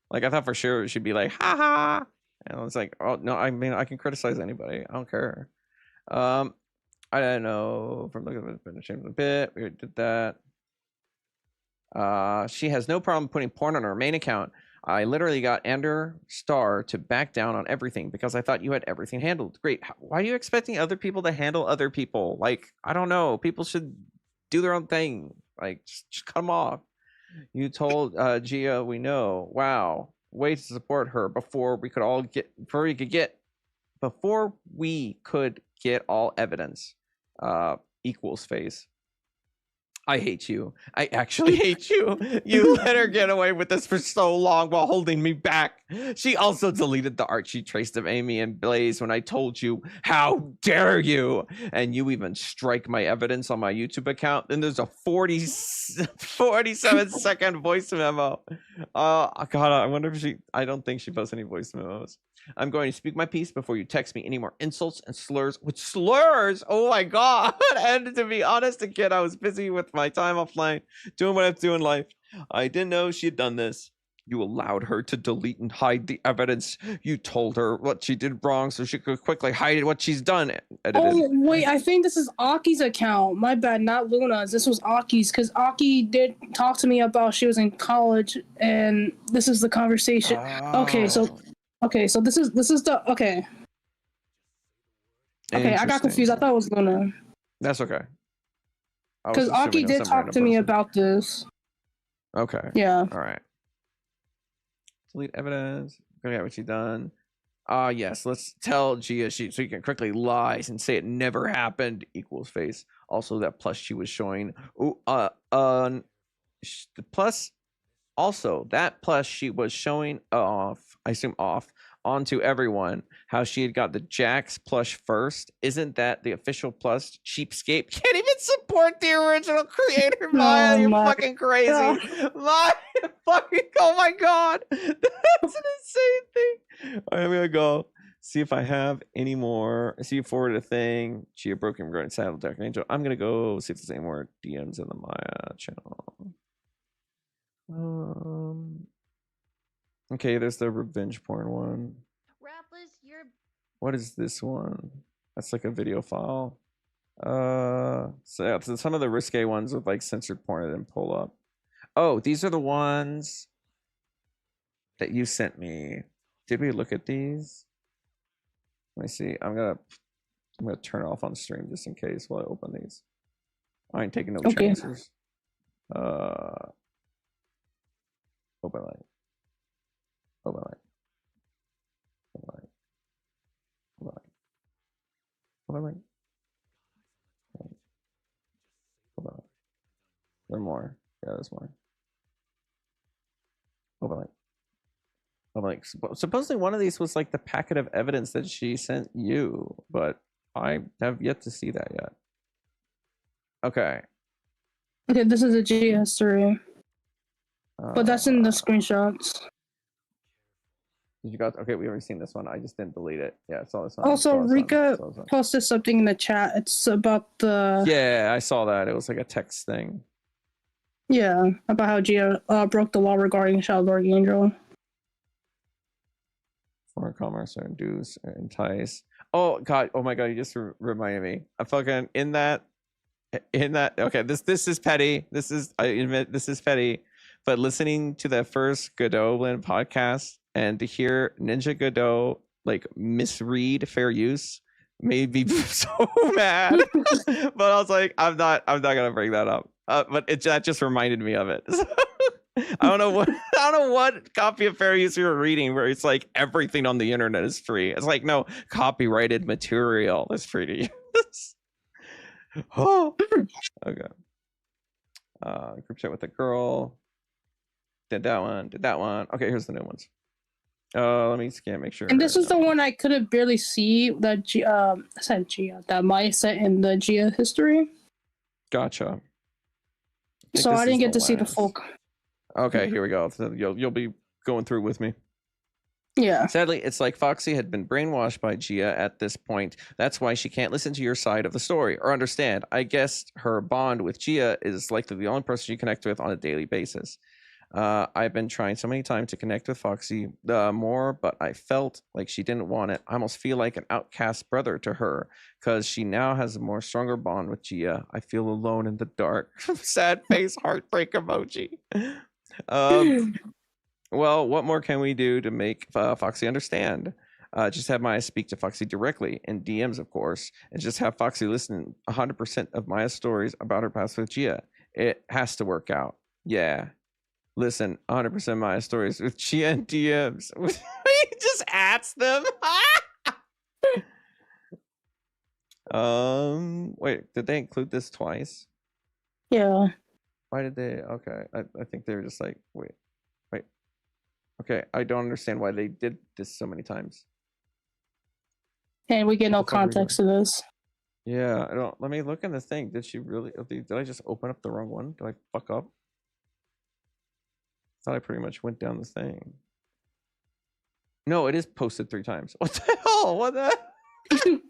Like, I thought for sure she'd be like, ha ha. And I was like, oh, no, I mean, I can criticize anybody. I don't care. I don't know. From looking at the shame of the bit, we did that. She has no problem putting porn on her main account. I literally got Ander Star to back down on everything because I thought you had everything handled. Great. Why are you expecting other people to handle other people? Like, I don't know. People should do their own thing. Like, just cut them off. You told Gia, we know. Wow. Way to support her before we could get all evidence. Equals face. I hate you. I actually hate you. You let her get away with this for so long while holding me back. She also deleted the art she traced of Amy and Blaze when I told you, how dare you? And you even strike my evidence on my YouTube account. Then there's a 47-second voice memo. God, I wonder if I don't think she posts any voice memos. I'm going to speak my piece before you text me any more insults and slurs. With slurs? Oh my God. And to be honest, again, I was busy with my time offline, doing what I have to do in life. I didn't know she had done this. You allowed her to delete and hide the evidence. You told her what she did wrong so she could quickly hide what she's done. Oh, wait, I think this is Aki's account. My bad, not Luna's. This was Aki's, because Aki did talk to me about she was in college, and this is the conversation. Okay, so this is the okay. I got confused. I thought it was Luna. That's okay. Because Aki did talk to me about this. Okay. Yeah. All right. Delete evidence. Look at what she done. Yes, let's tell Gia so you can quickly lie and say it never happened equals face. Also, that plus she was showing. The plus. Also, that plus she was showing off, I assume off, onto everyone how she had got the Jax plush first. Isn't that the official plus? Cheapskate can't even support the original creator. Maya, you're fucking crazy. Maya, fucking, oh my god. That's an insane thing. I'm gonna go see if I have any more. See you forward a thing. Gia broken grown saddle deck angel. I'm gonna go see if there's any more DMs in the Maya channel. Okay, there's the revenge porn one. What is this one? That's like a video file. So yeah, so some of the risque ones with like censored porn I didn't pull up. Oh, these are the ones that you sent me. Did we look at these? Let me see. I'm gonna turn it off on stream just in case while I open these. I ain't taking no chances. Open light. Open light. Open light. Open light. Open light. Open light. There's more. Yeah, there's more. Open light. Open light. Supposedly one of these was like the packet of evidence that she sent you, but I have yet to see that yet. Okay. Okay, this is a G history. But that's in the screenshots. You got okay? We already seen this one. I just didn't delete it. Yeah, I saw this one. Also, Rika posted something in the chat. It's about the. Yeah, I saw that. It was like a text thing. Yeah, about how Gia broke the law regarding Child Archangel. Foreign commerce or induce or entice. Oh god! Oh my god! You just reminded me. I fucking in that. Okay, this is petty. I admit this is petty. But listening to that first Godot podcast and to hear Ninja Godot like misread fair use made me so mad. But I was like, I'm not gonna bring that up. But that just reminded me of it. I don't know what copy of fair use we were reading where it's like everything on the internet is free. It's like no copyrighted material is free to use. Oh, okay. Group chat with the girl. Did that one. Okay, here's the new ones. Let me scan, make sure. And this is the one I couldn't barely see that that Maya sent in the Gia history. Gotcha. So I didn't get to see the full. Okay, here we go. So you'll be going through with me. Yeah. Sadly, it's like Foxy had been brainwashed by Gia at this point. That's why she can't listen to your side of the story or understand. I guess her bond with Gia is likely the only person you connect with on a daily basis. I've been trying so many times to connect with Foxy more, but I felt like she didn't want it. I almost feel like an outcast brother to her because she now has a more stronger bond with Gia. I feel alone in the dark. Sad face, heartbreak emoji. Well, what more can we do to make Foxy understand? Just have Maya speak to Foxy directly in DMs, of course, and just have Foxy listen 100% of Maya's stories about her past with Gia. It has to work out. Yeah. Listen, 100% Maya stories with Gia and DMs. He just adds them. Wait, did they include this twice? Yeah. Why did they? Okay, I think they were just like, wait. Okay, I don't understand why they did this so many times. And we get no context to this. Yeah, I don't. Let me look in this thing. Did she really? Did I just open up the wrong one? Did I fuck up? I thought I pretty much went down the thing. No, it is posted 3 times. What the hell? What the?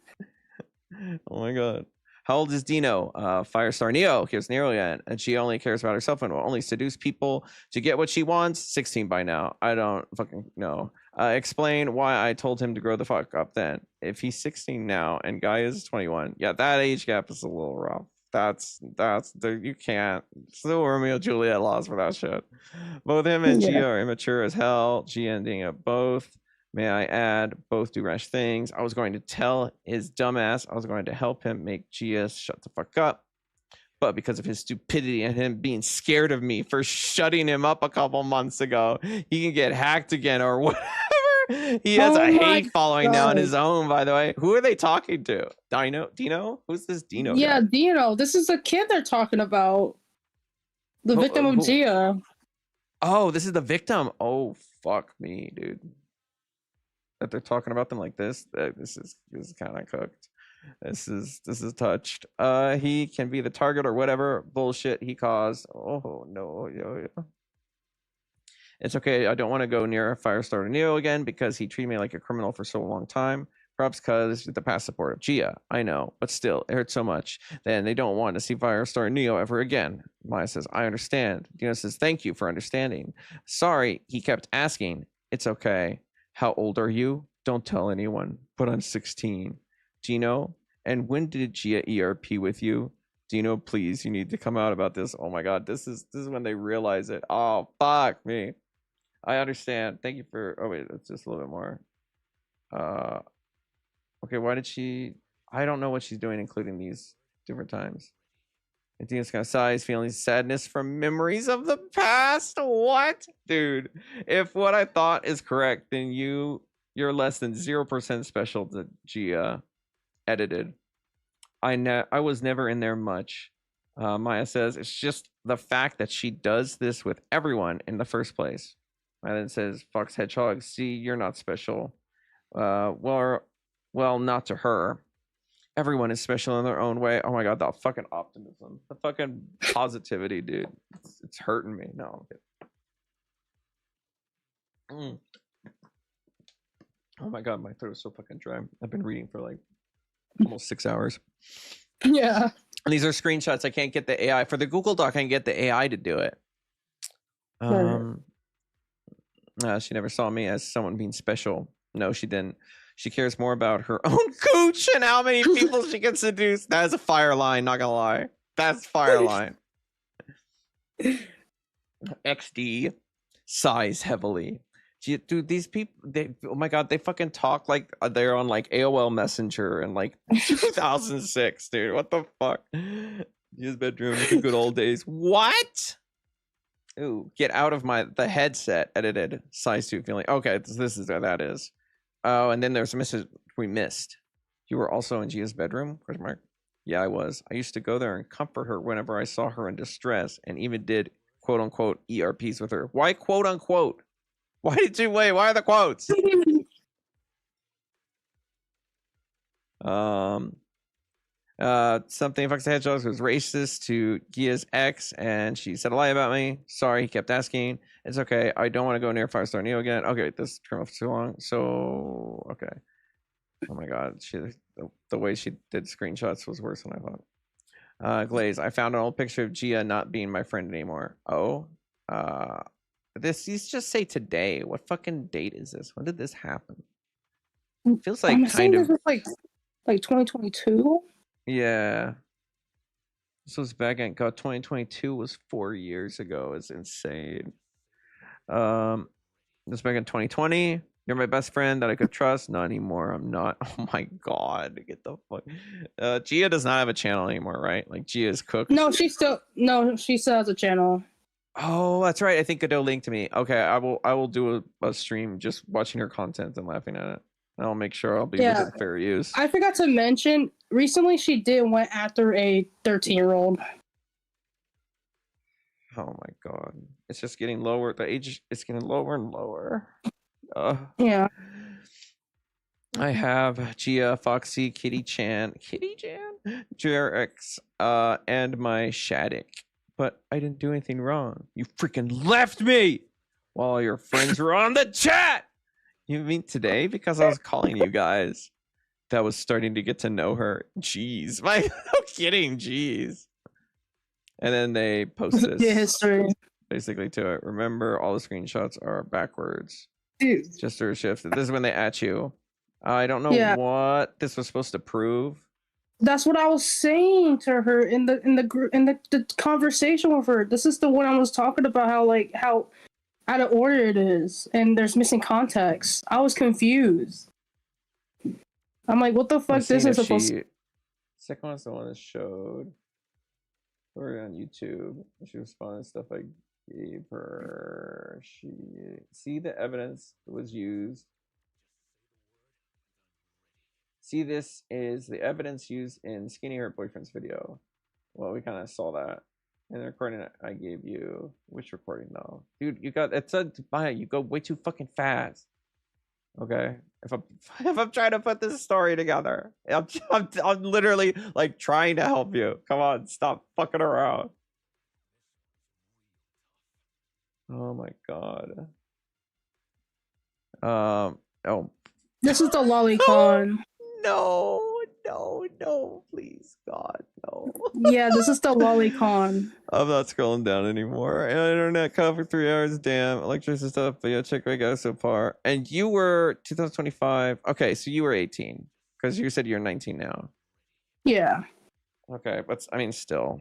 Oh my god. How old is Dino? Firestar Neo. Here's Nero again. And she only cares about herself and will only seduce people to get what she wants. 16 by now. I don't fucking know. Explain why I told him to grow the fuck up then. If he's 16 now and Guy is 21. Yeah, that age gap is a little rough. That's you can't. Still Romeo Juliet laws for that shit. Both him and Gia are immature as hell. Gia and Dino both. May I add, both do rash things. I was going to tell his dumbass I was going to help him make Gia shut the fuck up. But because of his stupidity and him being scared of me for shutting him up a couple months ago, he can get hacked again or whatever. He has a hate following now on his own, by the way. Who are they talking to? Dino? Who's this Dino Yeah, guy? Dino. This is the kid they're talking about. The victim of Gia. Oh, this is the victim. Oh, fuck me, dude. That they're talking about them like this. This is kind of cooked. This is touched. He can be the target or whatever bullshit he caused. Oh no, yo. It's okay. I don't want to go near Firestarter Neo again because he treated me like a criminal for so long time. Perhaps because the past support of Gia. I know, but still, it hurts so much. Then they don't want to see Firestarter Neo ever again. Maya says, I understand. Dino says, thank you for understanding. Sorry, he kept asking. It's okay. How old are you? Don't tell anyone, but I'm 16. Gino, and when did Gia ERP with you? Dino, please, you need to come out about this. Oh my God, this is when they realize it. Oh, fuck me. I understand. Thank you for. Oh wait, it's just a little bit more. Okay, why did she? I don't know what she's doing, including these different times. I think it's kind of sighs, feelings, sadness from memories of the past. What, dude? If what I thought is correct, then you're less than 0% special to Gia. Edited. I was never in there much. Maya says it's just the fact that she does this with everyone in the first place. And then says, Fox Hedgehog, see, you're not special. Well, not to her. Everyone is special in their own way. Oh my God, the fucking optimism. The fucking positivity, dude. It's hurting me. No, I'm kidding. Oh my God, my throat is so fucking dry. I've been reading for like almost 6 hours. Yeah. And these are screenshots. I can't get the AI. For the Google Doc, I can get the AI to do it. She never saw me as someone being special. No, she didn't. She cares more about her own cooch and how many people she can seduce. That is a fire line, not gonna lie. That's fire line. XD sighs heavily. Dude, these people, oh my God, they fucking talk like they're on like AOL Messenger in like 2006, dude. What the fuck? His bedroom, the good old days. What? Ooh, get out of the headset. Edited size 2 feeling. Okay, this is what that is. Oh, and then there's a message we missed. You were also in Gia's bedroom? Question mark. Yeah, I was. I used to go there and comfort her whenever I saw her in distress, and even did quote unquote ERPs with her. Why quote unquote? Why did you wait? Why are the quotes? Something Fox the Hedgehog was racist to Gia's ex, and she said a lie about me. Sorry, he kept asking. It's okay. I don't want to go near Firestar Neo again. Okay, this turned off too long. So okay. Oh my God, the way she did screenshots was worse than I thought. Glaze, I found an old picture of Gia not being my friend anymore. Oh, these just say today. What fucking date is this? When did this happen? It feels like kind of this was like 2022. Yeah. This was back in 2022 was 4 years ago. It's insane. This was back in 2020. You're my best friend that I could trust. Not anymore. I'm not. Oh my God. Get the fuck. Gia does not have a channel anymore, right? Like Gia's cooked. No, she still has a channel. Oh, that's right. I think Godot linked to me. Okay, I will do a stream just watching her content and laughing at it. I'll make sure I'll be within fair use. I forgot to mention, recently she went after a 13-year-old. Oh my God. It's just getting lower. The age is getting lower and lower. Yeah. I have Gia, Foxy, Kitty Chan, JRX, and my Shattuck. But I didn't do anything wrong. You freaking left me while your friends were on the chat. You mean today? Because I was calling you guys. That was starting to get to know her. Jeez. No kidding. Jeez. And then they post this history basically to it. Remember, all the screenshots are backwards. Dude. Just to shift. This is when they at you. I don't know what this was supposed to prove. That's what I was saying to her in the conversation with her. This is the one I was talking about, how out of order it is, and there's missing context. I was confused. I'm like, what the fuck? This is supposed to. Second one's the one that showed her on YouTube. She responded to stuff I gave her. See the evidence that was used See, this is the evidence used in Skinny Her Boyfriend's video. Well, we kind of saw that in the recording I gave you. Which recording though? Dude, you got it said Maya, you go way too fucking fast. Okay, if I'm trying to put this story together, I'm literally like trying to help you. Come on, stop fucking around. Oh my god. Oh. This is the lolicon. No, please, God, no. Yeah, this is the lolicon. I'm not scrolling down anymore. Internet cut for 3 hours. Damn, electricity stuff. But yeah, check what I got so far. And you were 2025. Okay, so you were 18 because you said you're 19 now. Yeah. Okay, but I mean, still,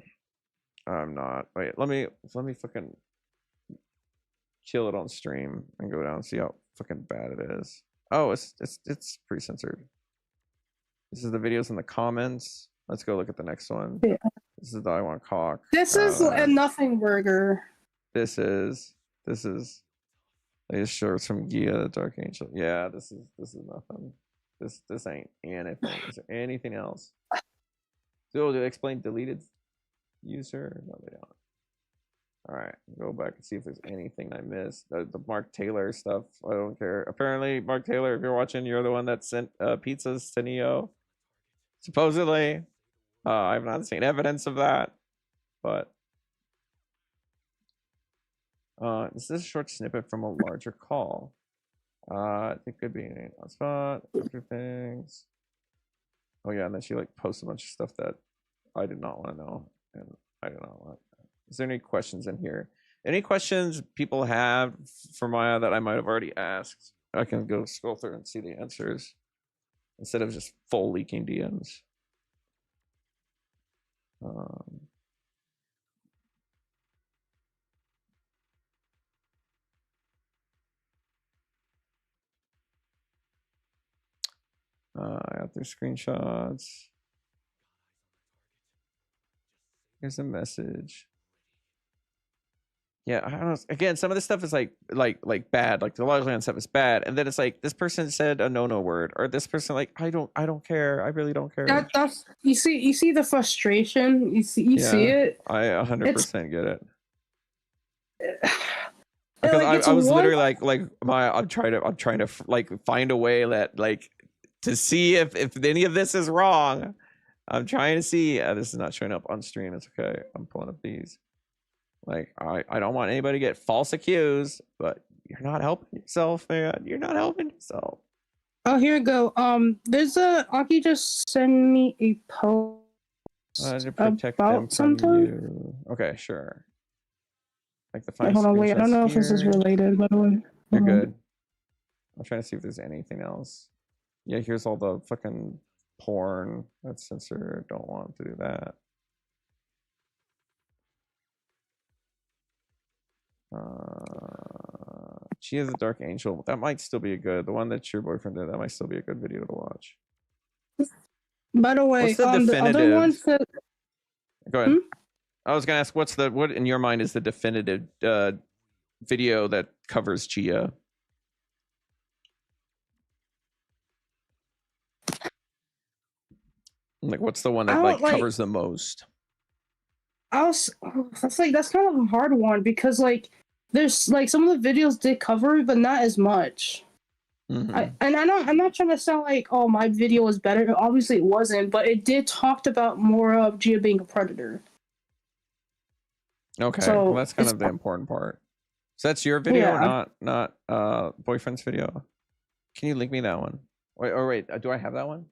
I'm not. Wait, let me fucking kill it on stream and go down and see how fucking bad it is. Oh, it's pre-censored. This is the videos in the comments. Let's go look at the next one. Yeah. This is the I Want Cock. This is a nothing burger. This is. I just showed some Gia Dark Angel. Yeah, this is nothing. This ain't anything. Is there anything else? So do they explain deleted user? No, they don't. All right, go back and see if there's anything I missed. The Mark Taylor stuff, I don't care. Apparently, Mark Taylor, if you're watching, you're the one that sent pizzas to Neo. Supposedly, I've not seen evidence of that, but this is a short snippet from a larger call. It could be an spot after things. Oh yeah, and then she like posts a bunch of stuff that I did not want to know, and I do not want. Is there any questions in here? Any questions people have for Maya that I might have already asked? I can go scroll through and see the answers instead of just full leaking DMs. I got their screenshots. Here's a message. Yeah, I don't know. Again, some of this stuff is like bad. Like the Logland stuff is bad, and then it's like this person said a no word, or this person like I don't care. I really don't care. That's you see the frustration. You see it. I 100% get it. Because I was literally like I'm trying to like find a way that like to see if any of this is wrong. I'm trying to see. This is not showing up on stream. It's okay. I'm pulling up these. Like, I don't want anybody to get false accused, but you're not helping yourself, man. You're not helping yourself. Oh, here we go. There's Aki just send me a post to protect about them from something. You. Okay, sure. Like the five. Hold on, wait. I don't know if this is related, by the way. You're good. I'm trying to see if there's anything else. Yeah, here's all the fucking porn that's censored. Don't want to do that. She is a Dark Angel. That might still be a good. The one that your boyfriend did. That might still be a good video to watch. By the way, the other one said. Go ahead. I was gonna ask, what in your mind is the definitive video that covers Gia? Like, what's the one that like covers the most? That's kind of a hard one because like there's like some of the videos did cover it, but not as much. Mm-hmm. I'm not trying to sound like my video was better. Obviously, it wasn't, but it did talked about more of Gia being a predator. Okay, so well, that's kind of the important part. So that's your video, not boyfriend's video. Can you link me that one? Wait, do I have that one?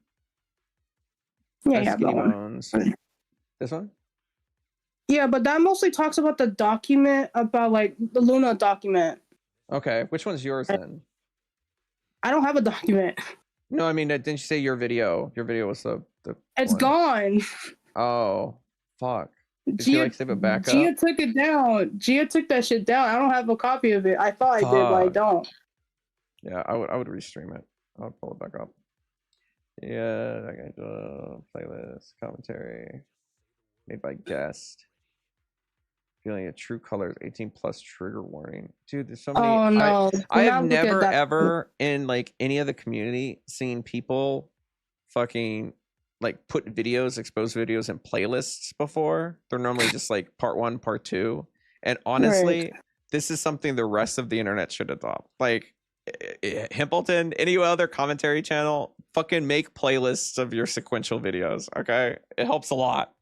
Yeah, that one. This one? Yeah, but that mostly talks about the document, about like the Luna document. Okay, which one's yours then? I don't have a document. No, I mean, didn't you say your video? Your video was the It's one. Gone. Oh, fuck. Did you like save it back up? Gia took it down. Gia took that shit down. I don't have a copy of it. I thought I did, but I don't. Yeah, I would restream it. I would pull it back up. Yeah, okay, playlist, commentary, made by guest. Feeling a true colors, 18 plus trigger warning. Dude, there's so many. Oh no. I have never ever in like any of the community seen people fucking like put videos, expose videos in playlists before. They're normally just like part 1, part 2. And honestly, this is something the rest of the internet should adopt. Like Himpleton, any other commentary channel, fucking make playlists of your sequential videos. Okay, it helps a lot.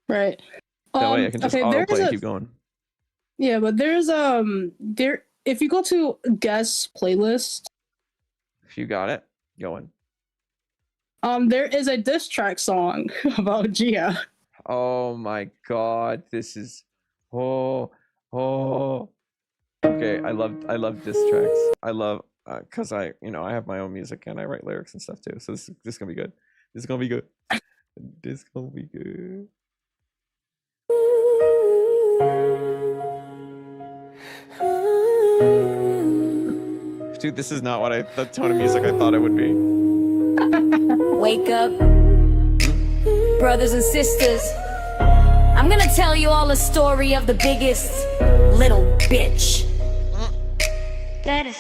Right. That way I can just autoplay and keep going. Yeah, but there's there if you go to guest playlist. If you got it, going. There is a diss track song about Gia. Oh my god, this is Okay, I love diss tracks. I love cuz I have my own music and I write lyrics and stuff too. So this is going to be good. This is going to be good. This is going to be good. Dude, this is not the tone of music I thought it would be. Wake up, brothers and sisters. I'm gonna tell you all the story of the biggest little bitch. That is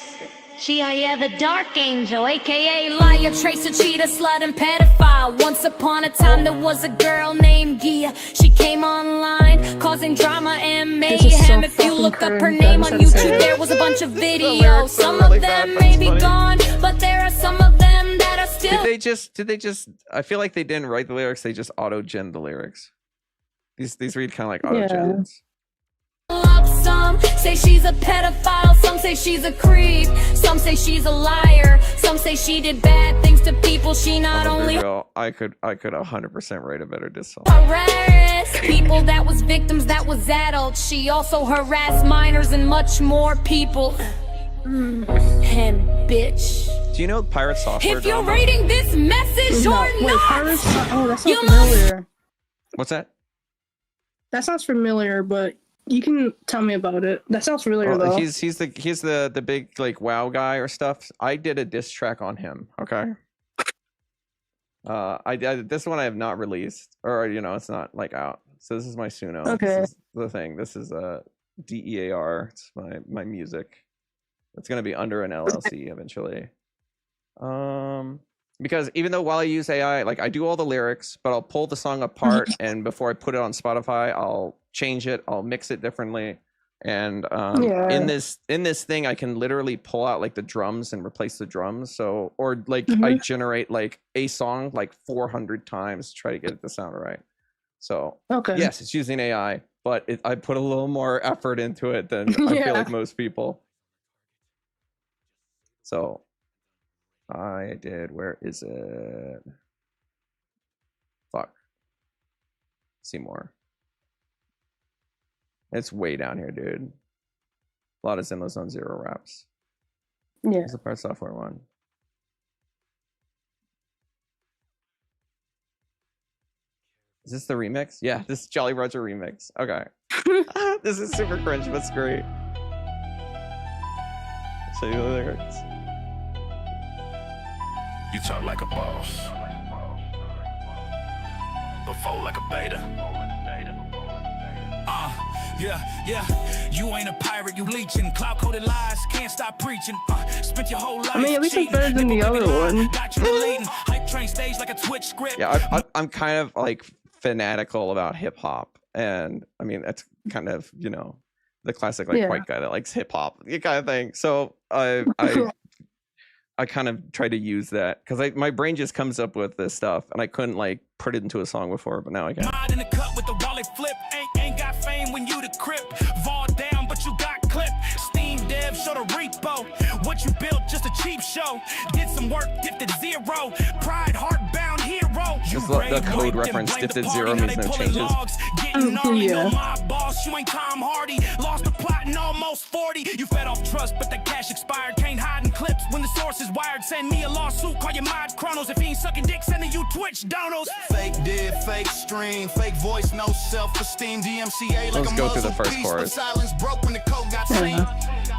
Gia, the Dark Angel, aka liar, tracer, cheater, slut, and pedophile. Once upon a time there was a girl named Gia. She came online causing drama and mayhem. If you look up her name on YouTube, there was a bunch of videos. Some of them may be gone, but there are some of them that are still. Did they just I feel like they didn't write the lyrics, they just auto-gen the lyrics. These read kind of like auto-gens. Some say she's a pedophile, some say she's a creep, some say she's a liar, some say she did bad things to people. She not only I could 100% write a better diss song. harassed people that was victims, that was adults. She also harassed minors and much more people. And bitch. Do you know pirate software? If you're reading this message or not, Pirates. Oh, that sounds familiar. What's that? That sounds familiar, but you can tell me about it. That sounds familiar though. He's the big like WoW guy or stuff. I did a diss track on him. Okay. This one I have not released, or it's not like out. So this is my Suno. Okay. This is the thing. This is DEAR. It's my music. It's gonna be under an LLC eventually. Because even though while I use AI, like I do all the lyrics, but I'll pull the song apart, and before I put it on Spotify, I'll change it, I'll mix it differently, and in this thing, I can literally pull out like the drums and replace the drums. So, or like I generate like a song like 400 times to try to get it to sound right. So, yes, it's using AI, but I put a little more effort into it than I feel like most people. So. I did. Where is it? Fuck. Seymour. It's way down here, dude. A lot of Zinlo Zone Zero raps. Yeah. It's a part software one. Is this the remix? Yeah, this is Jolly Roger remix. Okay. This is super cringe, but it's great. I'll show you the lyrics. You talk like a boss, but fold like a beta. Yeah, you ain't a pirate, you leeching. Cloud-coated lies, can't stop preaching. Spent your whole life. I mean, at least it's better than the other one. Hype train stage like a Twitch script. Yeah, I'm kind of like fanatical about hip hop, and I mean that's kind of the classic like white guy that likes hip hop kind of thing. So I kind of try to use that because my brain just comes up with this stuff, and I couldn't like put it into a song before, but now I can. Mind in the cup with the wallet flip. Ain't got fame when you the crip. Vol down, but you got clip. Steam dev, show the repo. What you built, just a cheap show. Did some work, dipped at zero. Pride, heart bound hero. Just the code reference dipped at zero means no changes. My boss, you ain't Tom Hardy. Lost the plot and almost 40. You fed off trust, but the cash expired. Can't hide in clips when the source is wired. Send me a lawsuit, call your mod Chronos. If he ain't sucking dick, sending you Twitch donos. Fake did, fake stream, fake voice, no self-esteem. DMCA like Let's go through the first chorus. Silence broke when the code got seen.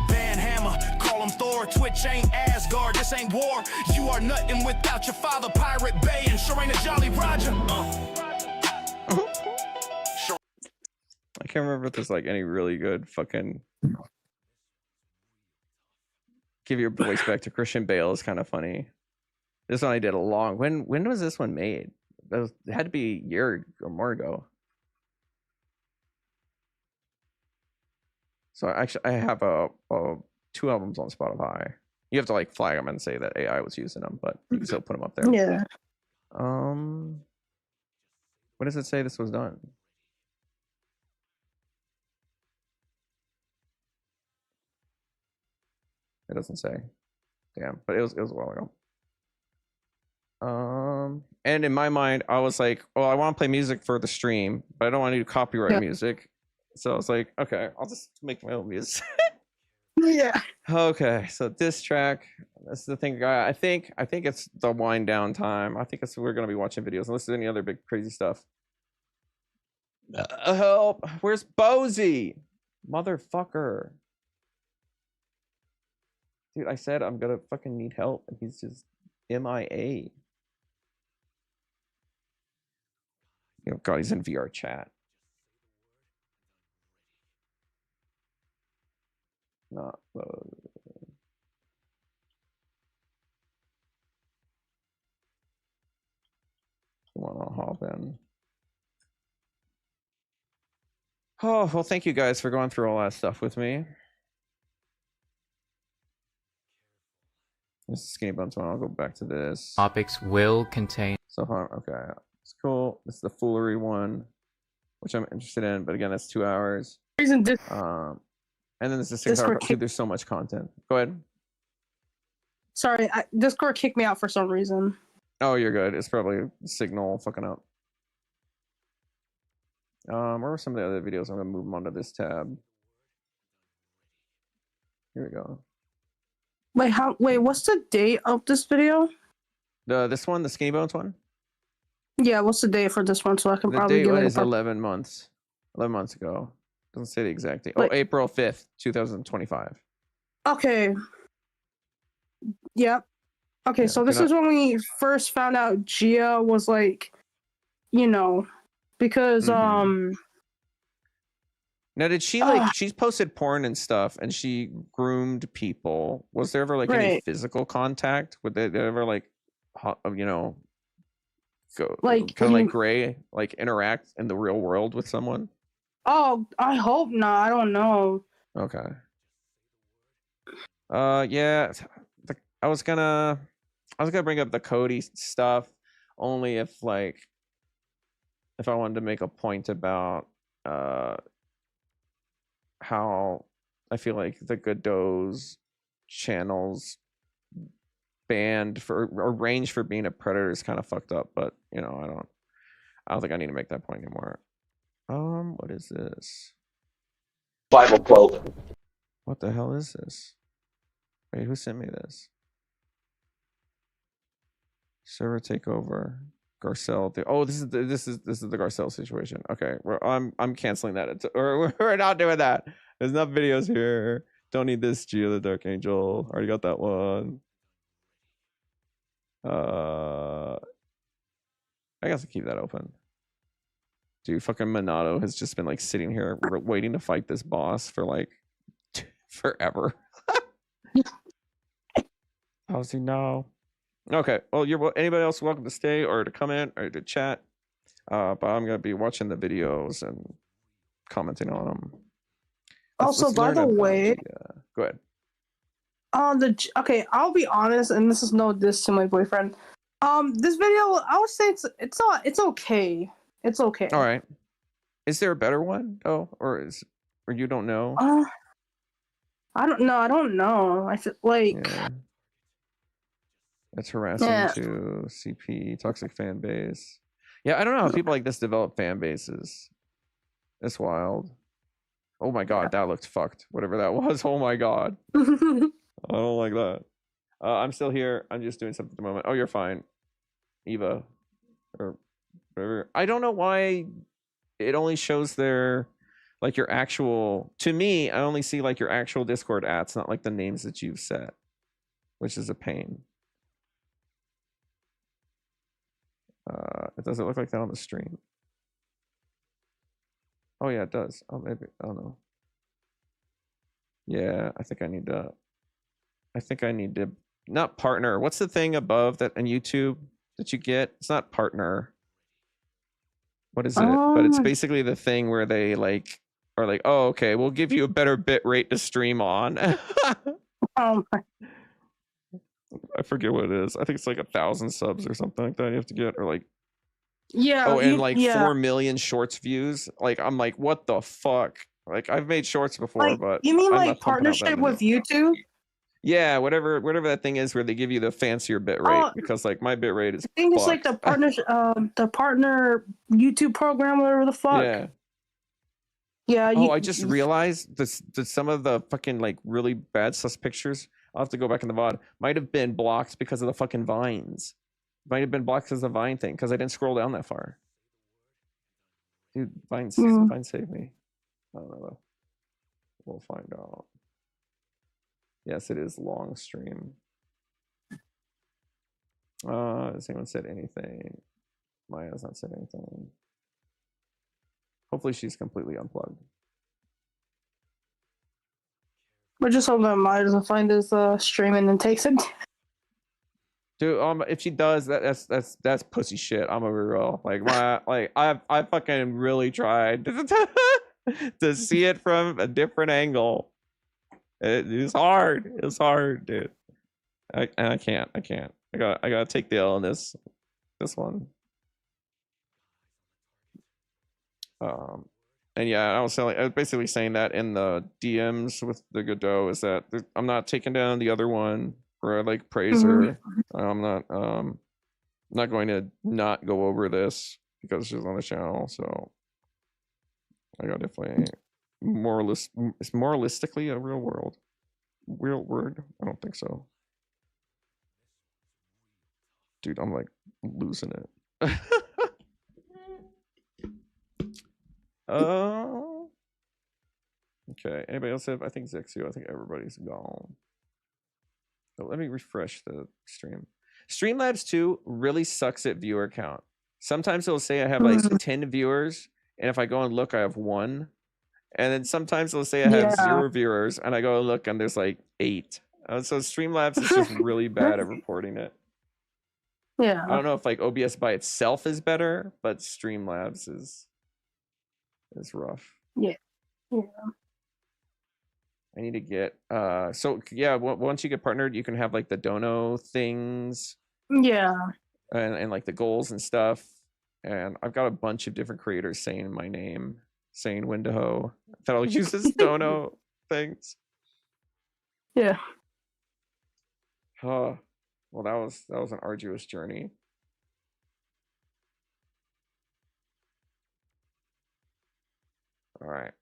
Van Hammer, call him Thor. Twitch ain't Asgard, this ain't war. You are nothing without your father, Pirate Bay, and sure ain't a Jolly Roger. I can't remember if there's like any really good fucking give your voice back to Christian Bale is kind of funny. This one I did a long. When was this one made? It had to be a year or more ago. So actually, I have a 2 albums on Spotify. You have to like flag them and say that AI was using them, but you can still put them up there. Yeah. When does it say this was done? It doesn't say. Damn, but it was a while ago. And in my mind, I was like, oh, I want to play music for the stream, but I don't want to do copyright music. So I was like, okay, I'll just make my own music. Yeah. Okay, so this track, that's the thing, I think it's the wind down time. I think we're gonna be watching videos unless there's any other big crazy stuff. Help! Where's Bozy? Motherfucker. Dude, I said I'm gonna fucking need help, and he's just MIA. Oh God, he's in VR chat. Not wanna hop in. Oh, well, thank you guys for going through all that stuff with me. This is Skinny Buns one. I'll go back to this. Topics will contain. So, okay, it's cool. This is the foolery one, which I'm interested in, but again, that's 2 hours. And then there's the 6 hour. Dude, there's so much content. Go ahead. Sorry, Discord kicked me out for some reason. Oh, you're good. It's probably Signal fucking up. Where are some of the other videos? I'm gonna move them onto this tab. Here we go. Wait, what's the date of this video? This one, the Skinny Bones one. Yeah, what's the date for this one? So I can the probably date get is 11 months. 11 months ago. Doesn't say the exact date. Oh, April 5th, 2025. Okay. Yep. Okay, yeah, so this is when we first found out Gia was like, because Now, did she she's posted porn and stuff, and she groomed people? Was there ever any physical contact? Would they ever go kind of gray, interact in the real world with someone? Oh, I hope not. I don't know. Okay. Yeah, I was gonna bring up the Cody stuff only if I wanted to make a point about how I feel like the Godot's channel's banned for or range for being a predator is kind of fucked up, but I don't think I need to make that point anymore. What is this? Bible quote. What the hell is this? Wait, who sent me this? Server takeover. Garcelle. This is the Garcelle situation. Okay, I'm canceling that. We're not doing that. There's enough videos here. Don't need this. Geo the Dark Angel. Already got that one. I guess I'll keep that open. Dude, fucking Minato has just been sitting here waiting to fight this boss for forever. How's he now? Okay, well, anybody else welcome to stay or to come in or to chat. But I'm gonna be watching the videos and commenting on them. Also, by the way, go ahead. Okay, I'll be honest, and this is no diss to my boyfriend. This video, I would say it's okay. It's okay. All right. Is there a better one though, or you don't know? I don't know. I feel like. Yeah. It's harassing to CP, toxic fan base. Yeah, I don't know how people like this develop fan bases. It's wild. Oh my God, that looked fucked. Whatever that was. Oh my God. I don't like that. I'm still here. I'm just doing something at the moment. Oh, you're fine. Eva. Or whatever. I don't know why it only shows their your actual. To me, I only see your actual Discord ads, not the names that you've set, which is a pain. It doesn't look like that on the stream. Oh yeah, it does. Oh, maybe. I don't know. Yeah, I think I need to not partner. What's the thing above that on YouTube that you get? It's not partner. What is it? But it's basically the thing where they like are like, oh, okay, we'll give you a better bit rate to stream on. I forget what it is. I think it's like 1,000 subs or something like that you have to get, or like and like 4 million shorts views. Like I'm like, what the fuck? Like I've made shorts before, like, but you mean I'm like partnership with YouTube? Yeah, whatever that thing is where they give you the fancier bit rate, because like my bit rate is I think it's like the partner YouTube program, whatever the fuck. Yeah. Yeah. I just realized this some of the fucking like really bad sus pictures. I'll have to go back in the VOD. Might have been blocked because of the fucking vines. Might have been blocked because of the Vine thing, because I didn't scroll down that far. Dude, Vine saved me. I don't know. We'll find out. Yes, it is long stream. Has anyone said anything? Maya has not said anything. Hopefully she's completely unplugged. We're just hoping that Maya doesn't find this stream and then takes it. Dude, if she does, that's pussy shit. I'm gonna be real. Like I fucking really tried to see it from a different angle. It's hard. It's hard, dude. I can't. I gotta take the L on this one. And yeah, I was basically saying that in the DMs with the Godot is that I'm not taking down the other one where I like praise her. I'm not going to not go over this because she's on the channel. So I got definitely it's moralistically a real word. I don't think so. Dude, I'm like losing it. Okay. Anybody else have? I think Zexio. I think everybody's gone. So let me refresh the stream. Streamlabs 2 really sucks at viewer count. Sometimes it'll say I have like 10 viewers, and if I go and look, I have 1. And then sometimes it'll say I have 0 viewers, and I go and look, and there's like 8. So Streamlabs is just really bad at reporting it. Yeah. I don't know if like OBS by itself is better, but Streamlabs is rough. Yeah. I need to get so yeah, once you get partnered, you can have like the dono things. Yeah. And like the goals and stuff. And I've got a bunch of different creators saying my name, saying Ultra-Hoe, that I'll use as dono things. Yeah. Well, that was an arduous journey. All right.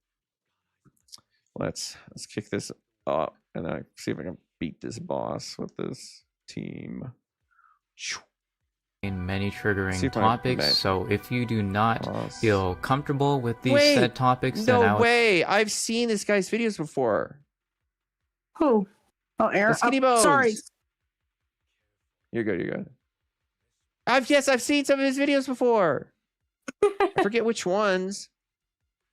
Let's kick this up and then see if I can beat this boss with this team. In many triggering topics, so if you do not feel comfortable with these said topics, then no way! I've seen this guy's videos before. Who? Oh, Aaron. Skinny Bones. Sorry. You're good. I've seen some of his videos before. I forget which ones.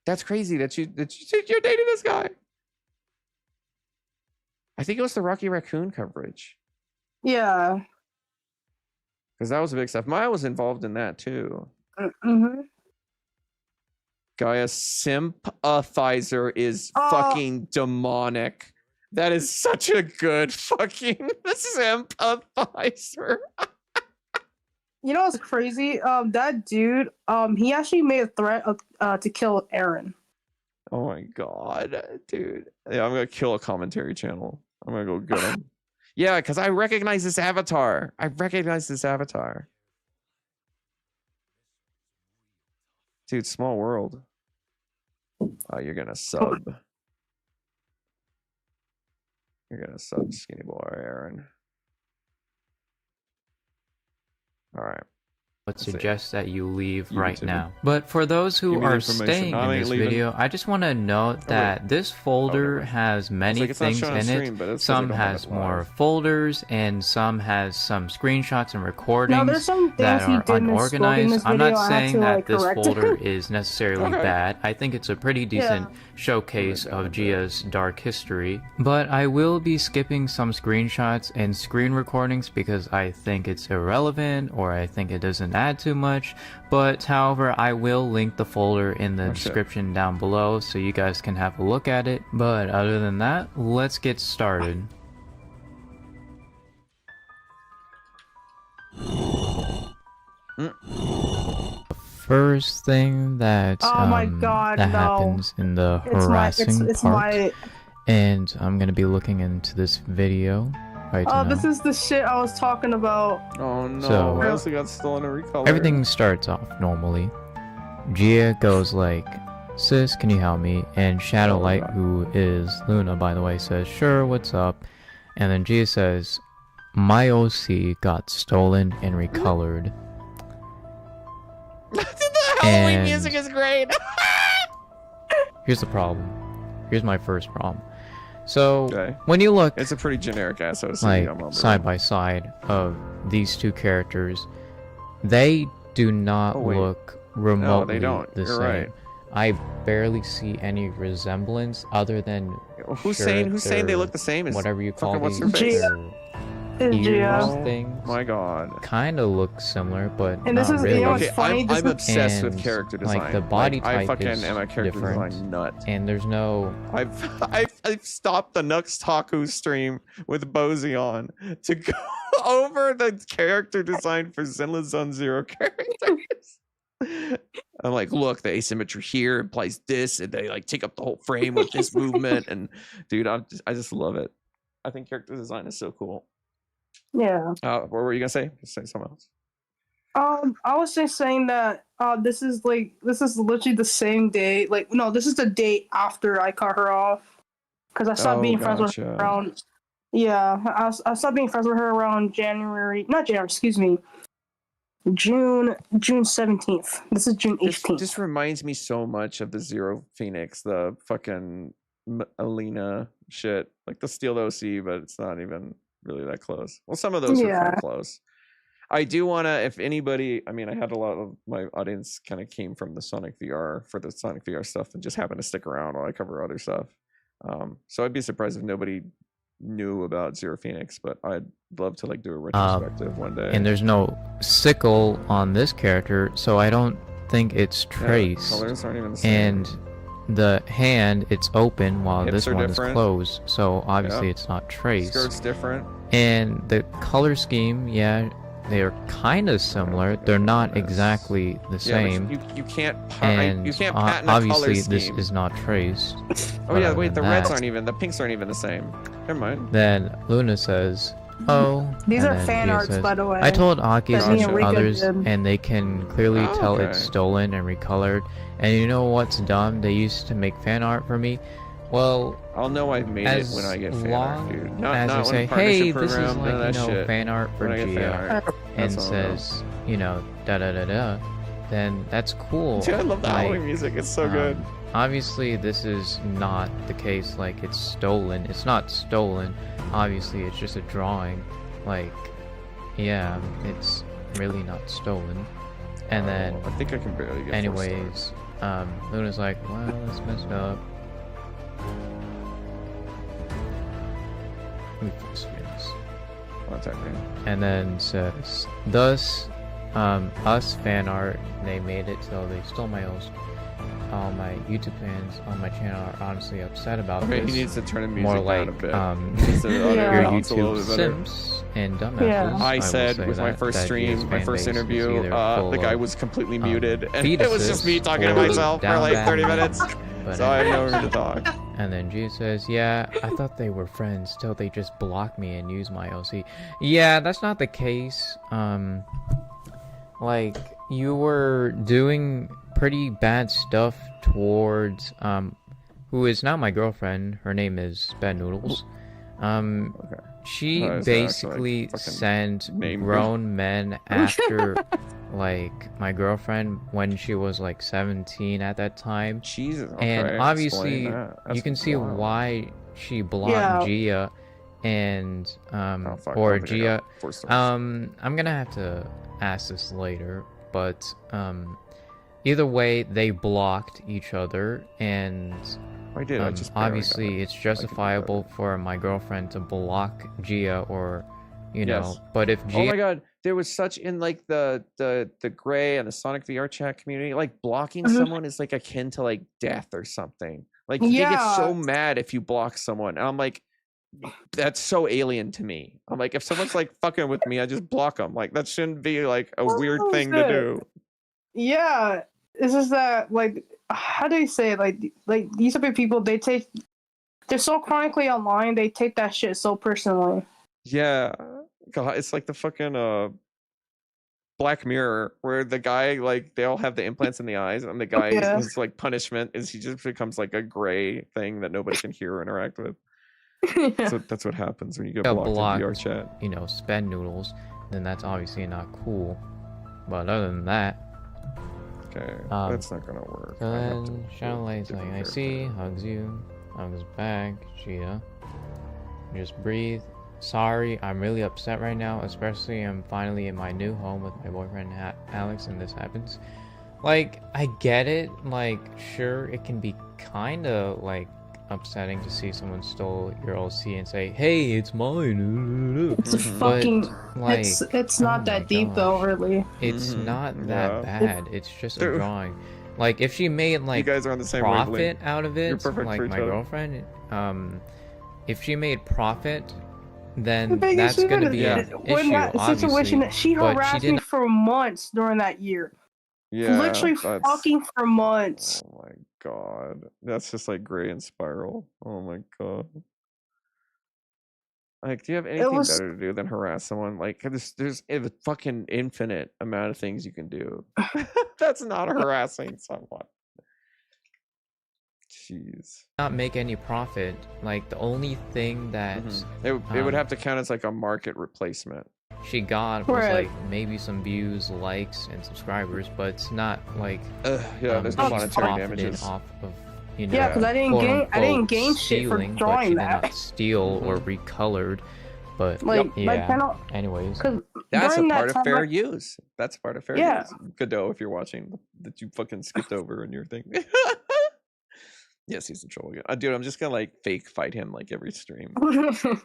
That's crazy that you're dating this guy. I think it was the Rocky Raccoon coverage. Yeah. Because that was a big stuff. Maya was involved in that too. Gaia sympathizer is fucking demonic. That is such a good fucking sympathizer. You know what's crazy? That dude, he actually made a threat to kill Aaron. Oh my god, dude. Yeah, I'm gonna kill a commentary channel. I'm gonna go get him. Yeah, because I recognize this avatar. Dude, small world. Oh, you're gonna sub. You're gonna sub Skinny Boy, Aaron. All right. would suggest that you leave right now. But for those who are staying in this video, I just want to note that this folder has many things in it. Some has more folders, and some has some screenshots and recordings that are unorganized. I'm not saying that this folder is necessarily bad. I think it's a pretty decent showcase of Gia's dark history. But I will be skipping some screenshots and screen recordings because I think it's irrelevant, or I think it doesn't add too much. But however, I will link the folder in the description down below so you guys can have a look at it. But other than that, let's get started. First thing that happens in the harassing part, and I'm gonna be looking into this video right now. This is the shit I was talking about. Oh no, so, I also got stolen a recolor. Everything starts off normally. Gia goes like, "Sis, can you help me?" And Shadowlight, who is Luna by the way, says, "Sure, what's up?" And then Gia says, "My OC got stolen and recolored." The Halloween music is great. Here's the problem. Here's my first problem. So when you look, it's a pretty generic ass OC, like side by side of these two characters, they do not look remotely the same. Right. I barely see any resemblance other than who's saying they look the same? Is whatever you call what's these ears things. My God, kind of look similar, but and not really. You know what's funny? I'm obsessed with character design. Like the body type I fucking is am a character different, design nut. And there's no. I've stopped the Nux Taku stream with Bozy on to go over the character design for Zenless Zone Zero characters. I'm like, look, the asymmetry here implies this, and they like take up the whole frame with this movement, and dude, I just love it. I think character design is so cool. Yeah. What were you gonna say? Just say something else. I was just saying that this is literally the same day. Like, no, this is the day after I cut her off because I stopped being friends with her around. Yeah, I stopped being friends with her around June 17th. This is June 18th. This reminds me so much of the Zero Phoenix, the fucking Alina shit, like the Steel OC, but it's not even really that close. Well, some of those are pretty close. I do want to, if anybody, I mean, I had a lot of my audience kind of came from the Sonic VR for the Sonic VR stuff and just happened to stick around while I cover other stuff. So I'd be surprised if nobody knew about Zero Phoenix, but I'd love to like do a retrospective one day. And there's no sickle on this character, so I don't think it's trace. Colors aren't even the same. And the hand, it's open while Hips this one is closed, so obviously it's not trace. Skirt's different. And the color scheme, they are kind of similar. They're not exactly the same. You can't and you can't patent a obviously color scheme. this is not traced. Oh yeah, wait, the reds aren't even, the pinks aren't even the same. Never mind. Then Luna says, "Oh, these are fan arts, by the way. I told Akis and others, and they can clearly tell it's stolen and recolored. And you know what's dumb? They used to make fan art for me. Well, I'll know I've made it when I get fan art, dude. Not as when you say, hey, this is program, like, fan art for Gia, and says, then that's cool. Dude, I love the Halloween music. It's so good. Obviously, this is not the case. Like, it's stolen. It's not stolen. Obviously, it's just a drawing. Like, yeah, it's really not stolen. And then, I think I can barely get. Anyways, Luna's like, well, that's messed up. Let me full screen this. And then says, thus, us fan art, they made it so they stole my host. All my YouTube fans on my channel are honestly upset about this. He needs to turn the music more like, down a bit. Your YouTube simps and dumbasses. I said with my first stream, my first interview, the guy was completely muted, and it was just me talking to myself for like 30 minutes. So I have nowhere to talk. And then Gia says, yeah, I thought they were friends till they just blocked me and used my OC. Yeah, that's not the case. Like, you were doing pretty bad stuff towards, who is now my girlfriend. Her name is Bad Noodles. she basically sent grown men after like my girlfriend when she was like 17 at that time. Jesus. And obviously you can see why she blocked Gia and or Gia. I'm gonna have to ask this later, but either way they blocked each other, and obviously it's justifiable for my girlfriend to block Gia, or you know, but if Gia... Oh my god, there was such in like the Gray and the Sonic VR chat community, like blocking someone is like akin to like death or something. Like they get so mad if you block someone, and I'm like, that's so alien to me. I'm like, if someone's like fucking with me, I just block them. Like that shouldn't be like a weird thing to do. Yeah, it's just that like, how do you say it? Like these type of people, they're so chronically online, they take that shit so personally. Yeah, God, it's like the fucking Black Mirror, where the guy, like, they all have the implants in the eyes, and the guy his like punishment is he just becomes like a gray thing that nobody can hear or interact with. So that's what happens when you get blocked in VR chat. You know, sped noodles, then that's obviously not cool. But other than that, okay, that's not gonna work. So then Shadow Light's like, I see, hugs you, hugs back, Gia. Just breathe. Sorry, I'm really upset right now, especially I'm finally in my new home with my boyfriend Alex, and this happens. Like, I get it, like, sure, it can be kinda like upsetting to see someone stole your OC and say, hey, it's mine. It's fucking like, it's not that deep though, really. It's not that bad. It's just a drawing. Like, if she made like you guys are on the same profit wavelength. out of it, like my girlfriend, if she made profit, then that's gonna be an issue, obviously. Situation that she harassed me for months during that year. Yeah, literally fucking for months. Oh my god, that's just like Gray and Spiral. Oh my god. Like, do you have anything better to do than harass someone? Like, there's a fucking infinite amount of things you can do. That's not harassing someone. Jeez. Not make any profit. Like, the only thing that it would have to count as like a market replacement. She got was like maybe some views, likes, and subscribers, but it's not like there's no monetary damages off of, you know, because I didn't gain shit for drawing that. Did not steal or recolored, but anyways, that's a part of fair use. That's part of fair use. Godot, if you're watching, that you fucking skipped over in your thing. Yes, he's in trouble again. Dude, I'm just gonna like fake fight him like every stream.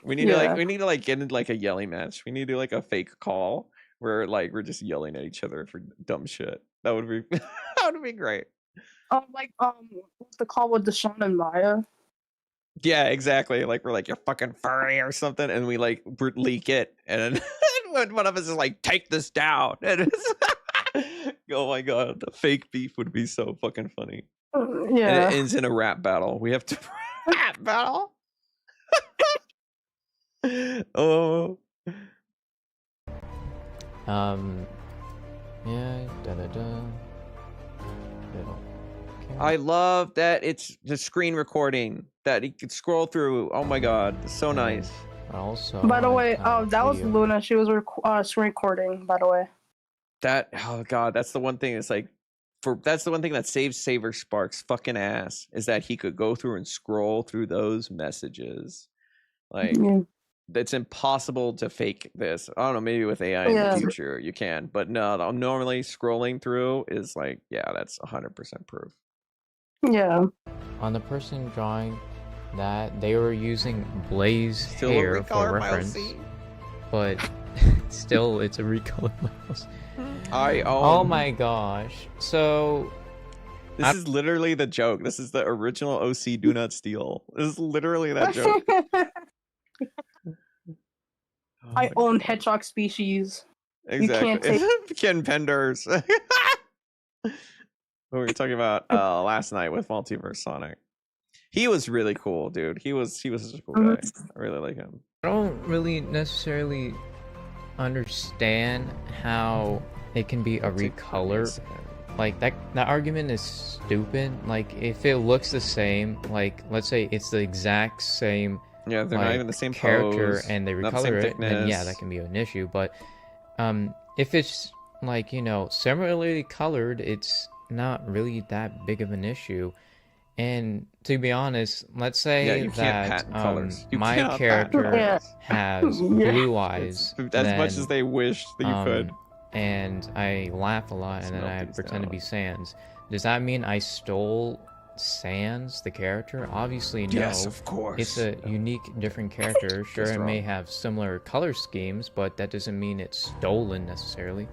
We need to get into like a yelling match. We need to do like a fake call where like we're just yelling at each other for dumb shit. That would be that would be great. What's the call with Deshaun and Maya? Yeah, exactly. Like we're like, you're fucking furry or something, and we like leak it, and then one of us is like, take this down. And it's oh my god, the fake beef would be so fucking funny. Yeah. And it ends in a rap battle. We have to rap battle. Oh. Yeah. I love that it's the screen recording that he could scroll through. Oh my god, it's so nice. Also, by the way, that was Luna. She was screen recording. By the way. That god, that's the one thing. It's like. That's the one thing that saves Saber Sparks' fucking ass, is that he could go through and scroll through those messages. Like, it's impossible to fake this. I don't know, maybe with AI in the future you can, but no, normally scrolling through is like, yeah, that's 100% proof. Yeah. On the person drawing that, they were using Blaze hair for reference, but still, it's a recolored mouse. Oh my gosh. So this is literally the joke. This is the original OC Do Not Steal. This is literally that joke. I own hedgehog species. Exactly. You can't take Ken Penders. What we were talking about last night with Multiverse Sonic. He was really cool, dude. He was such a cool guy. I really like him. I don't really necessarily understand how it can be a recolor. Like that argument is stupid. Like, if it looks the same, like let's say it's the exact same Yeah, they're like, not even the same character pose, and they not the recolor same it, then yeah, thickness. that can be an issue. But if it's like, you know, similarly colored, it's not really that big of an issue. And to be honest, let's say you can't that patent colors. You my cannot character patent has blue eyes, as much as they wished that you could. and I laugh a lot, and then I pretend to be Sans. Does that mean I stole Sans, the character? Obviously, no. Yes, of course. It's a unique, different character. Sure, it may have similar color schemes, but that doesn't mean it's stolen necessarily.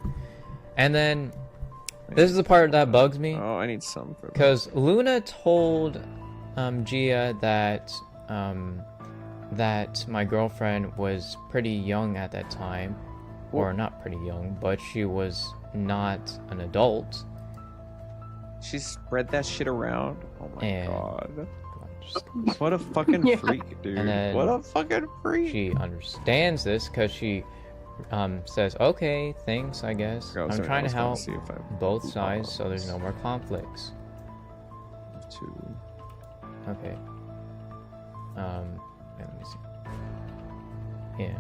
And then, this is the part that bugs me. Oh, I need some. Because Luna told Gia that that my girlfriend was pretty young at that time. Or not pretty young, but she was not an adult. She spread that shit around. Oh my god. What a fucking freak, dude. And then what a fucking freak. She understands this because she says, okay, thanks, I guess. I'm trying to help both sides so there's no more conflicts. Okay. Let me see. Yeah.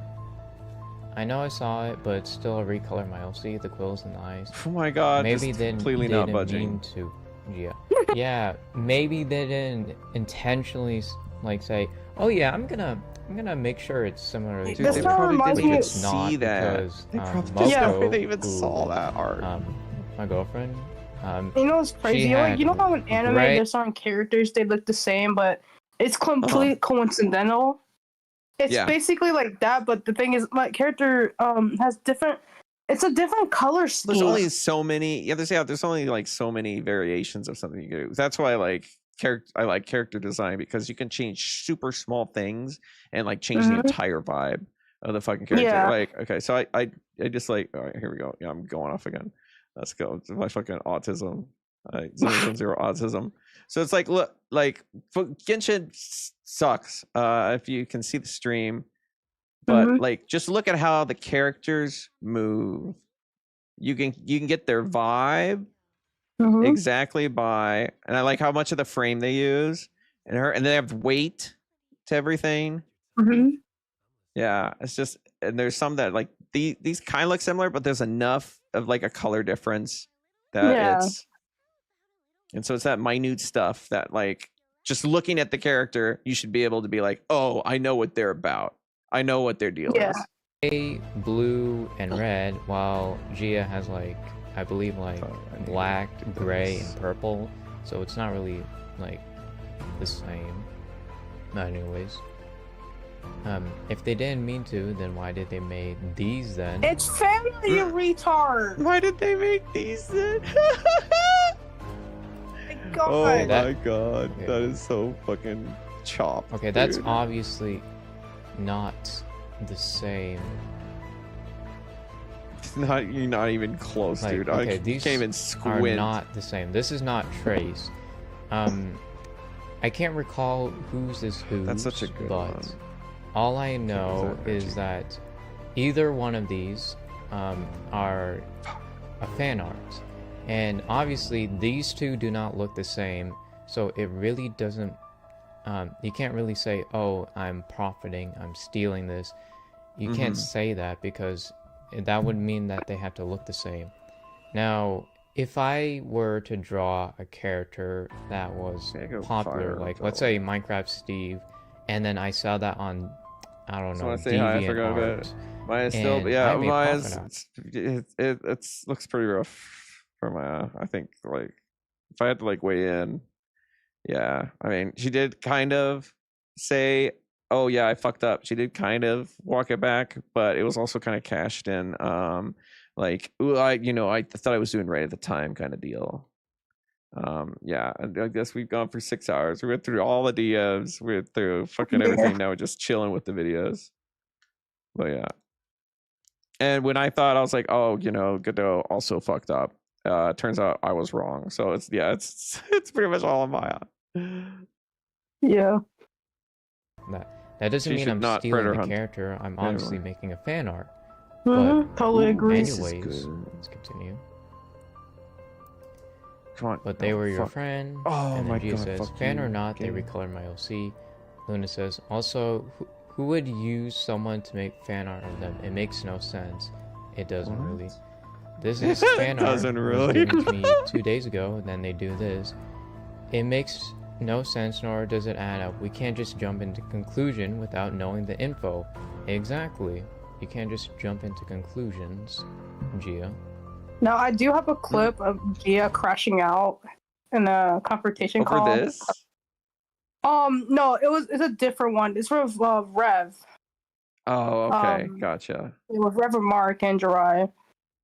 I know I saw it, but still I recolor my LC, the quills and the eyes. Oh my god, maybe they completely didn't not budging. mean to. Yeah. Yeah, maybe they didn't intentionally like say, oh yeah, I'm gonna make sure it's similar to they probably didn't it's not see that. because They probably Moko, they even saw that art. My girlfriend. You know what's crazy? Like, you know how in anime there's some characters they look the same, but it's complete coincidental. It's basically like that, but the thing is, my character has different. It's a different color scheme. There's only so many. Yeah, there's only like so many variations of something you can do. That's why I like character design, because you can change super small things and like change the entire vibe of the fucking character. Yeah. Like, okay, so I just like, all right, here we go. Yeah, I'm going off again. Let's go. It's my fucking autism. 0.0 autism. So it's like, look, like Genshin sucks. If you can see the stream, but like, just look at how the characters move. You can get their vibe exactly by, and I like how much of the frame they use, and they have weight to everything. Yeah, it's just, and there's some that like these kind of look similar, but there's enough of like a color difference that it's. And so it's that minute stuff that, like, just looking at the character, you should be able to be like, oh, I know what they're about. I know what their deal is. Blue and red, while Gia has, like, I believe, like, black, gray, and purple. So it's not really, like, the same. Not anyways. If they didn't mean to, then why did they make these then? It's family, you retard! Why did they make these then? God. Oh my god, that is so fucking chopped. Okay, that's obviously not the same. It's not, you're not even close, like, dude. Okay, these can't even squint. Are not the same. This is not Trace. I can't recall whose is whose. That's such a good one. All I know is that either one of these are a fan art. And obviously these two do not look the same, so it really doesn't, you can't really say, oh, I'm profiting, I'm stealing this. You can't say that, because that would mean that they have to look the same. Now, if I were to draw a character that was popular, like let's say Minecraft Steve, and then I saw that on, I don't know, DeviantArt. Maya's still, yeah, Maya's, it looks pretty rough. I think, like, if I had to like weigh in, yeah, I mean, she did kind of say, oh yeah, I fucked up. She did kind of walk it back, but it was also kind of cashed in, like, ooh, I thought I was doing right at the time kind of deal. Yeah, I guess we've gone for 6 hours. We went through all the DMs, we went through fucking everything. Now we're just chilling with the videos. But yeah, and when I thought, I was like, oh, Godot also fucked up. Turns out I was wrong. So it's pretty much all on Maya. Yeah. That doesn't mean I'm stealing the character. I'm obviously making a fan art. But totally agree. Anyways, let's continue. Come on. But they were your friend. Oh and my Gia god. says, fan or not, they recolor my LC. Luna says, also, who would use someone to make fan art of them? It makes no sense. It doesn't really. This is fan art. Doesn't was really. given to me 2 days ago, and then they do this. It makes no sense, nor does it add up. We can't just jump into conclusion without knowing the info. Exactly. You can't just jump into conclusions, Gia. Now, I do have a clip of Gia crashing out in a confrontation call. Over this? No, it's a different one. It's with Rev. Oh, okay, gotcha. With Rev and Mark and Jirai.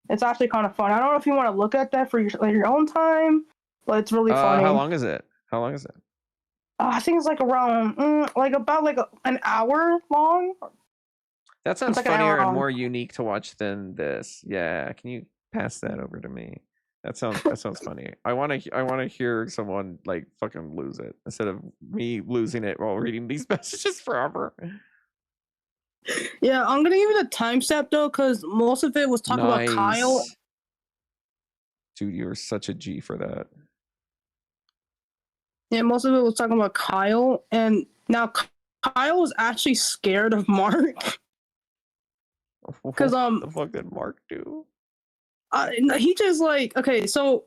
It's actually kind of fun. I don't know if you want to look at that for your own time, but it's really funny. How long is it? I think it's like around an hour long. That sounds like funnier and more unique to watch than this. Yeah, can you pass that over to me? That sounds funny. I want to hear someone like fucking lose it instead of me losing it while reading these messages forever. Yeah, I'm gonna give you the timestamp though, because most of it was talking about Kyle. Dude, you're such a G for that. Yeah, most of it was talking about Kyle, and now Kyle was actually scared of Mark. Because what the fuck did Mark do? He just so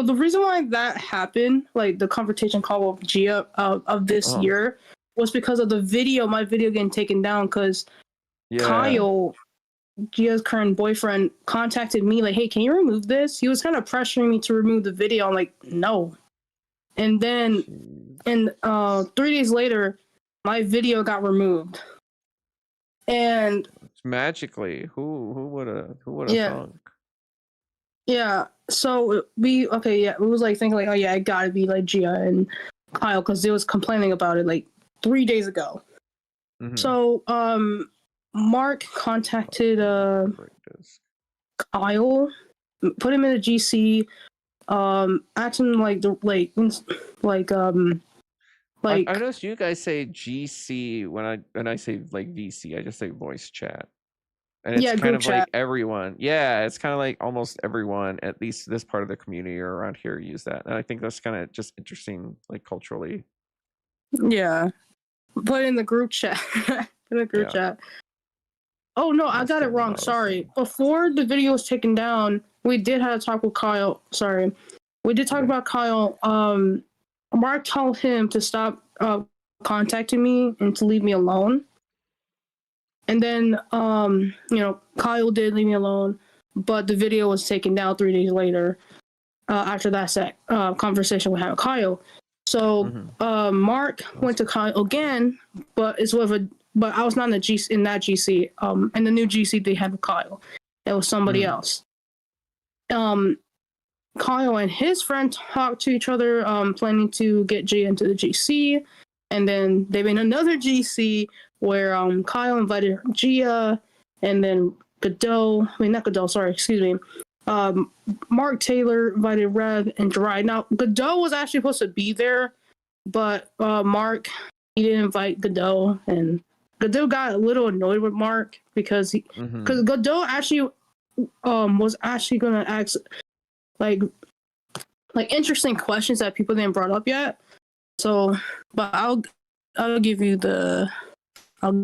the reason why that happened, like the confrontation call with Gia of this year, was because of my video getting taken down. Because Kyle, Gia's current boyfriend, contacted me like, "Hey, can you remove this?" He was kind of pressuring me to remove the video. I'm like, "No." And then, 3 days later, my video got removed. And magically, who would have thunk? Yeah. So we was like thinking like, oh yeah, it gotta be like Gia and Kyle because they was complaining about it like 3 days ago. Mm-hmm. So Mark contacted Kyle, put him in a GC, asked him I noticed you guys say GC when I say like VC, I just say voice chat. And it's kind of chat. Like everyone. Yeah, it's kind of like almost everyone, at least this part of the community or around here, use that. And I think that's kind of just interesting, like culturally. Yeah. Put in the group chat. Chat. Oh no, I got it wrong. Sorry. Before the video was taken down, we did have a talk with Kyle. Sorry. We did talk about Kyle. Mark told him to stop contacting me and to leave me alone. And then, Kyle did leave me alone, but the video was taken down 3 days later after that conversation we had with Kyle. So Mark went to Kyle again, but but I was not in that GC. And the new GC they had with Kyle, it was somebody else. Kyle and his friend talked to each other, planning to get Gia into the GC, and then they made another GC where Kyle invited Gia, and then Mark Taylor invited Rev and Jirai. Now, Godot was actually supposed to be there, but Mark, he didn't invite Godot, and Godot got a little annoyed with Mark because Godot actually was actually going to ask like interesting questions that people didn't brought up yet. So, but I'll give you the where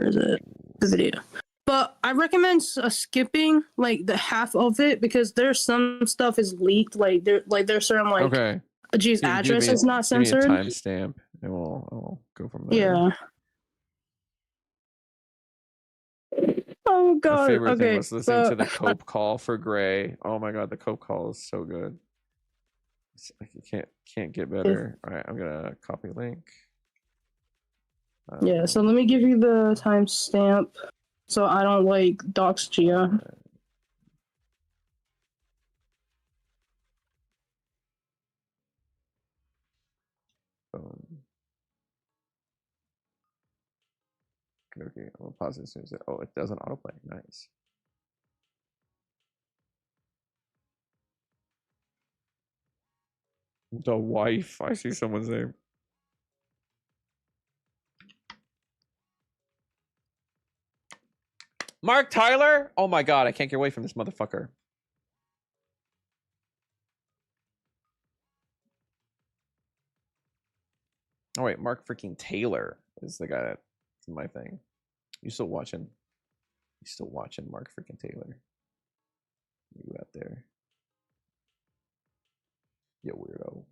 is it? The video. But I recommend skipping like the half of it because there's some stuff is leaked. There's certain G's address is not censored. Give me a timestamp, and we'll go from there. Yeah. Oh god. My favorite thing was listening to the Cope call for Gray. Oh my god, the Cope call is so good. You can't get better. All right, I'm gonna copy link. Yeah, so let me give you the timestamp so I don't dox Gia. Okay, I'll pause it as soon as it doesn't autoplay. Nice. The wife. I see someone's name. Mark Tyler? Oh my god, I can't get away from this motherfucker. Oh wait, Mark freaking Taylor is the guy that's in my thing. You still watching? You still watching Mark freaking Taylor? You out there? You weirdo.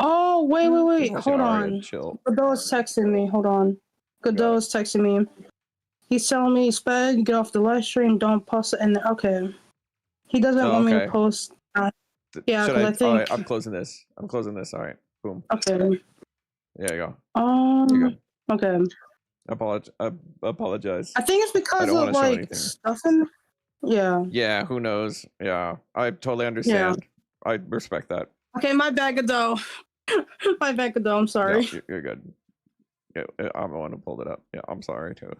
Oh, wait. Hold on. Chill. Godot's texting me. Hold on. Godot's texting me. He's telling me, Spag, get off the live stream. Don't post it. And okay. He doesn't want me to post. Yeah, because I think. All right, I'm closing this. All right. Boom. Okay. There you go. You're good. Okay. I apologize. I think it's because of like stuffing. Yeah. Yeah, who knows? Yeah, I totally understand. Yeah. I respect that. Okay, my bad, Godot. My bad, Godot. I'm sorry. No, you're good. Yeah, I'm the one who pulled it up. Yeah, I'm sorry too.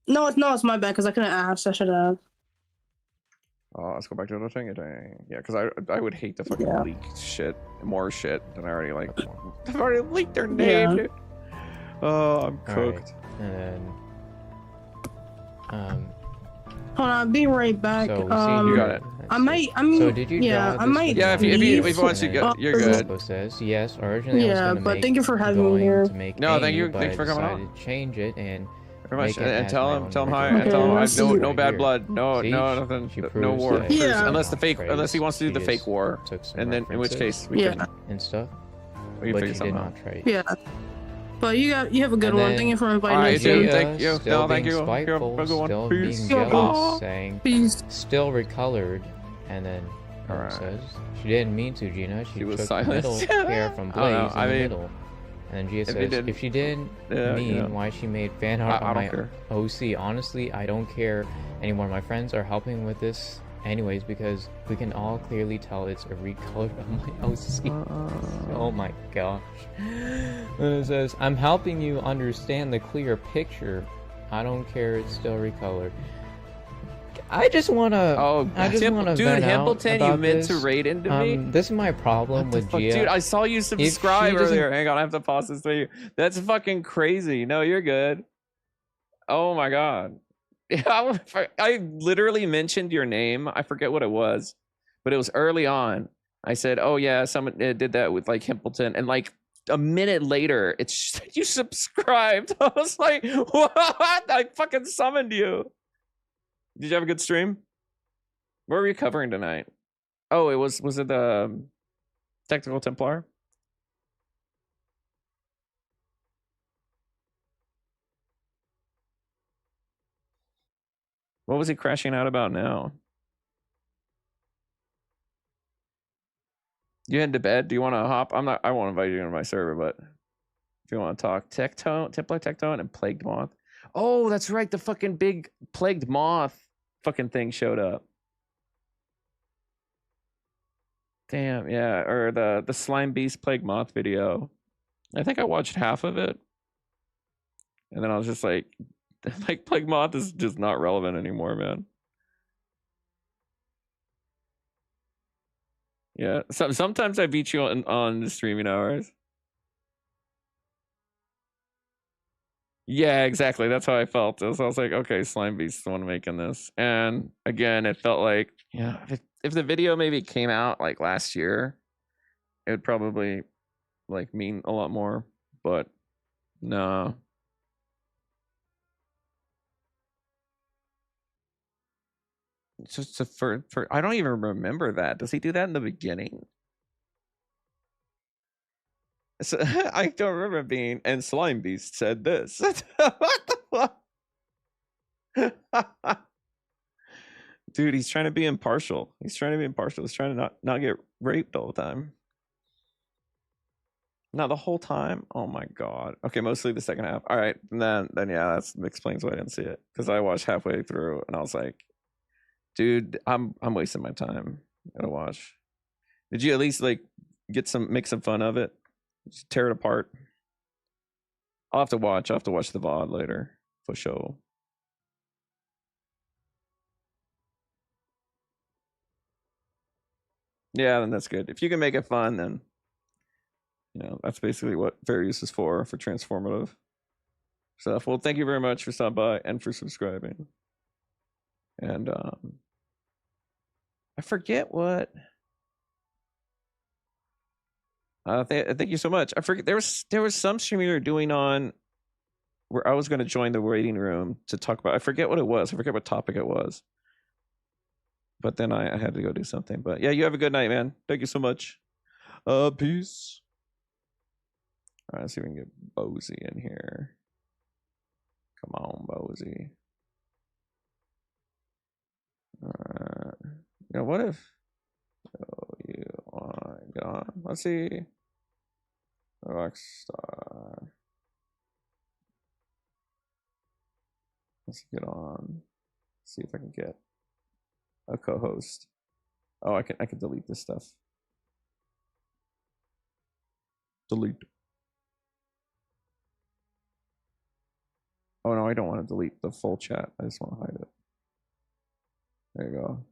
No, it's my bad because I couldn't ask. I should have. Let's go back to the thing. Yeah, because I would hate to fucking leak more shit than I already like. I've already leaked their name. Dude. Oh, I'm cooked. Right. And then, hold on, I'll be right back. So you got it. I mean, so did you I might. Yeah, if you want to go, you're good. Says yes. Originally, I was but thank you for having me here. No, thank you. Thanks for coming on. To change it and. Very much, and tell him hi, and tell him no bad blood, no nothing, no war. Yeah. Unless he wants to do the fake war, and then in which case we can and stuff. We can figure something out. Yeah. But you have a good one. Thank you for inviting me. Thank you. Thank you. Still being jealous, saying still recolored, and then says she didn't mean to, Gina. She was took silent. middle hair from Blaze in the middle. And Gia says, if she didn't mean why she made fan art on my OC, honestly, I don't care anymore. My friends are helping with this anyways because we can all clearly tell it's a recolor of my OC. Oh my gosh. And it says, I'm helping you understand the clear picture. I don't care, it's still recolored. I just wanna. Oh, dude, Hamilton, you meant to raid into me. This is my problem with Gia. Dude, I saw you subscribe earlier. Hang on, I have to pause this video. That's fucking crazy. No, you're good. Oh my god. I literally mentioned your name. I forget what it was, but it was early on. I said, "Oh yeah, someone did that with like Hamilton," and like a minute later, it's you subscribed. I was like, "What?" I fucking summoned you. Did you have a good stream? What were we covering tonight? Oh, was it the Technical Templar? What was he crashing out about now? You heading to bed? Do you want to hop? I won't invite you into my server, but if you want to talk Templar Tectone and Plagued Moth. Oh, that's right. The fucking big Plagued Moth fucking thing showed up. Damn, yeah, or the Slime Beast Plague Moth video. I think I watched half of it. And then I was just like Plague Moth is just not relevant anymore, man. Yeah, sometimes I beat you on the streaming hours. Yeah, exactly. That's how I felt. So I was like, okay, Slime Beast's the one making this. And again, it felt like, yeah, if the video maybe came out like last year, it would probably like mean a lot more. But no. It's just for I don't even remember that. Does he do that in the beginning? So, I don't remember being, and Slime Beast said this. What the fuck? Dude, he's trying to be impartial. He's trying to not get raped all the time. Not the whole time. Oh my god. Okay, mostly the second half. All right, and then yeah, that explains why I didn't see it. Because I watched halfway through and I was like, dude, I'm wasting my time. I gotta watch. Did you at least like make some fun of it? Just tear it apart. I'll have to watch the VOD later for sure. Yeah, then that's good. If you can make it fun, then you know that's basically what fair use is for transformative stuff. Well, thank you very much for stopping by and for subscribing. And I forget what Thank you so much. I forget there was some stream you were doing on where I was going to join the waiting room to talk about. I forget what it was. I forget what topic it was. But then I had to go do something. But yeah, you have a good night, man. Thank you so much. Peace. All right, let's see if we can get Bozy in here. Come on, Bozy. Yeah, what if you want to get on? Let's see. Rockstar. Let's get on. See if I can get a co-host. Oh, I can delete this stuff. Delete. Oh no, I don't want to delete the full chat. I just want to hide it. There you go.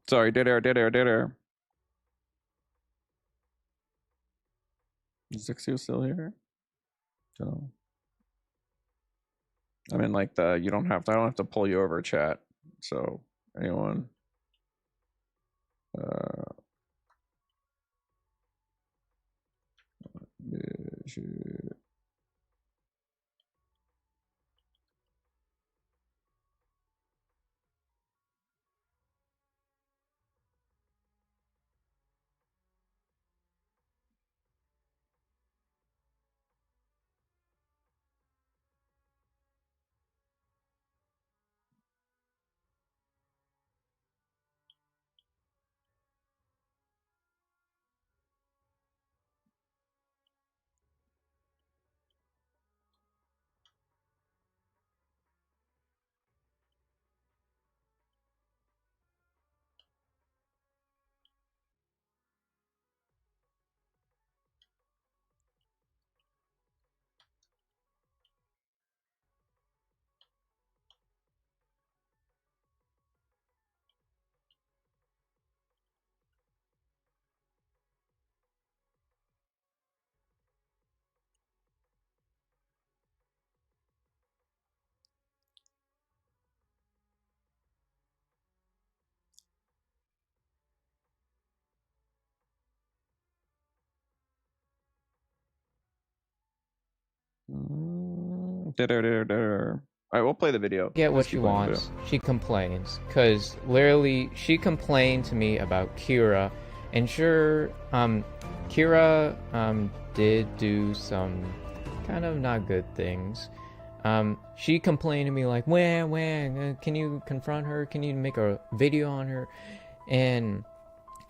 Sorry, dead air. Is Zixio still here? So, I mean, like I don't have to pull you over chat. So anyone, All right, we'll play the video. Get what she wants. She complains because literally she complained to me about Kira, and sure, Kira did do some kind of not good things. She complained to me like, when can you confront her? Can you make a video on her? And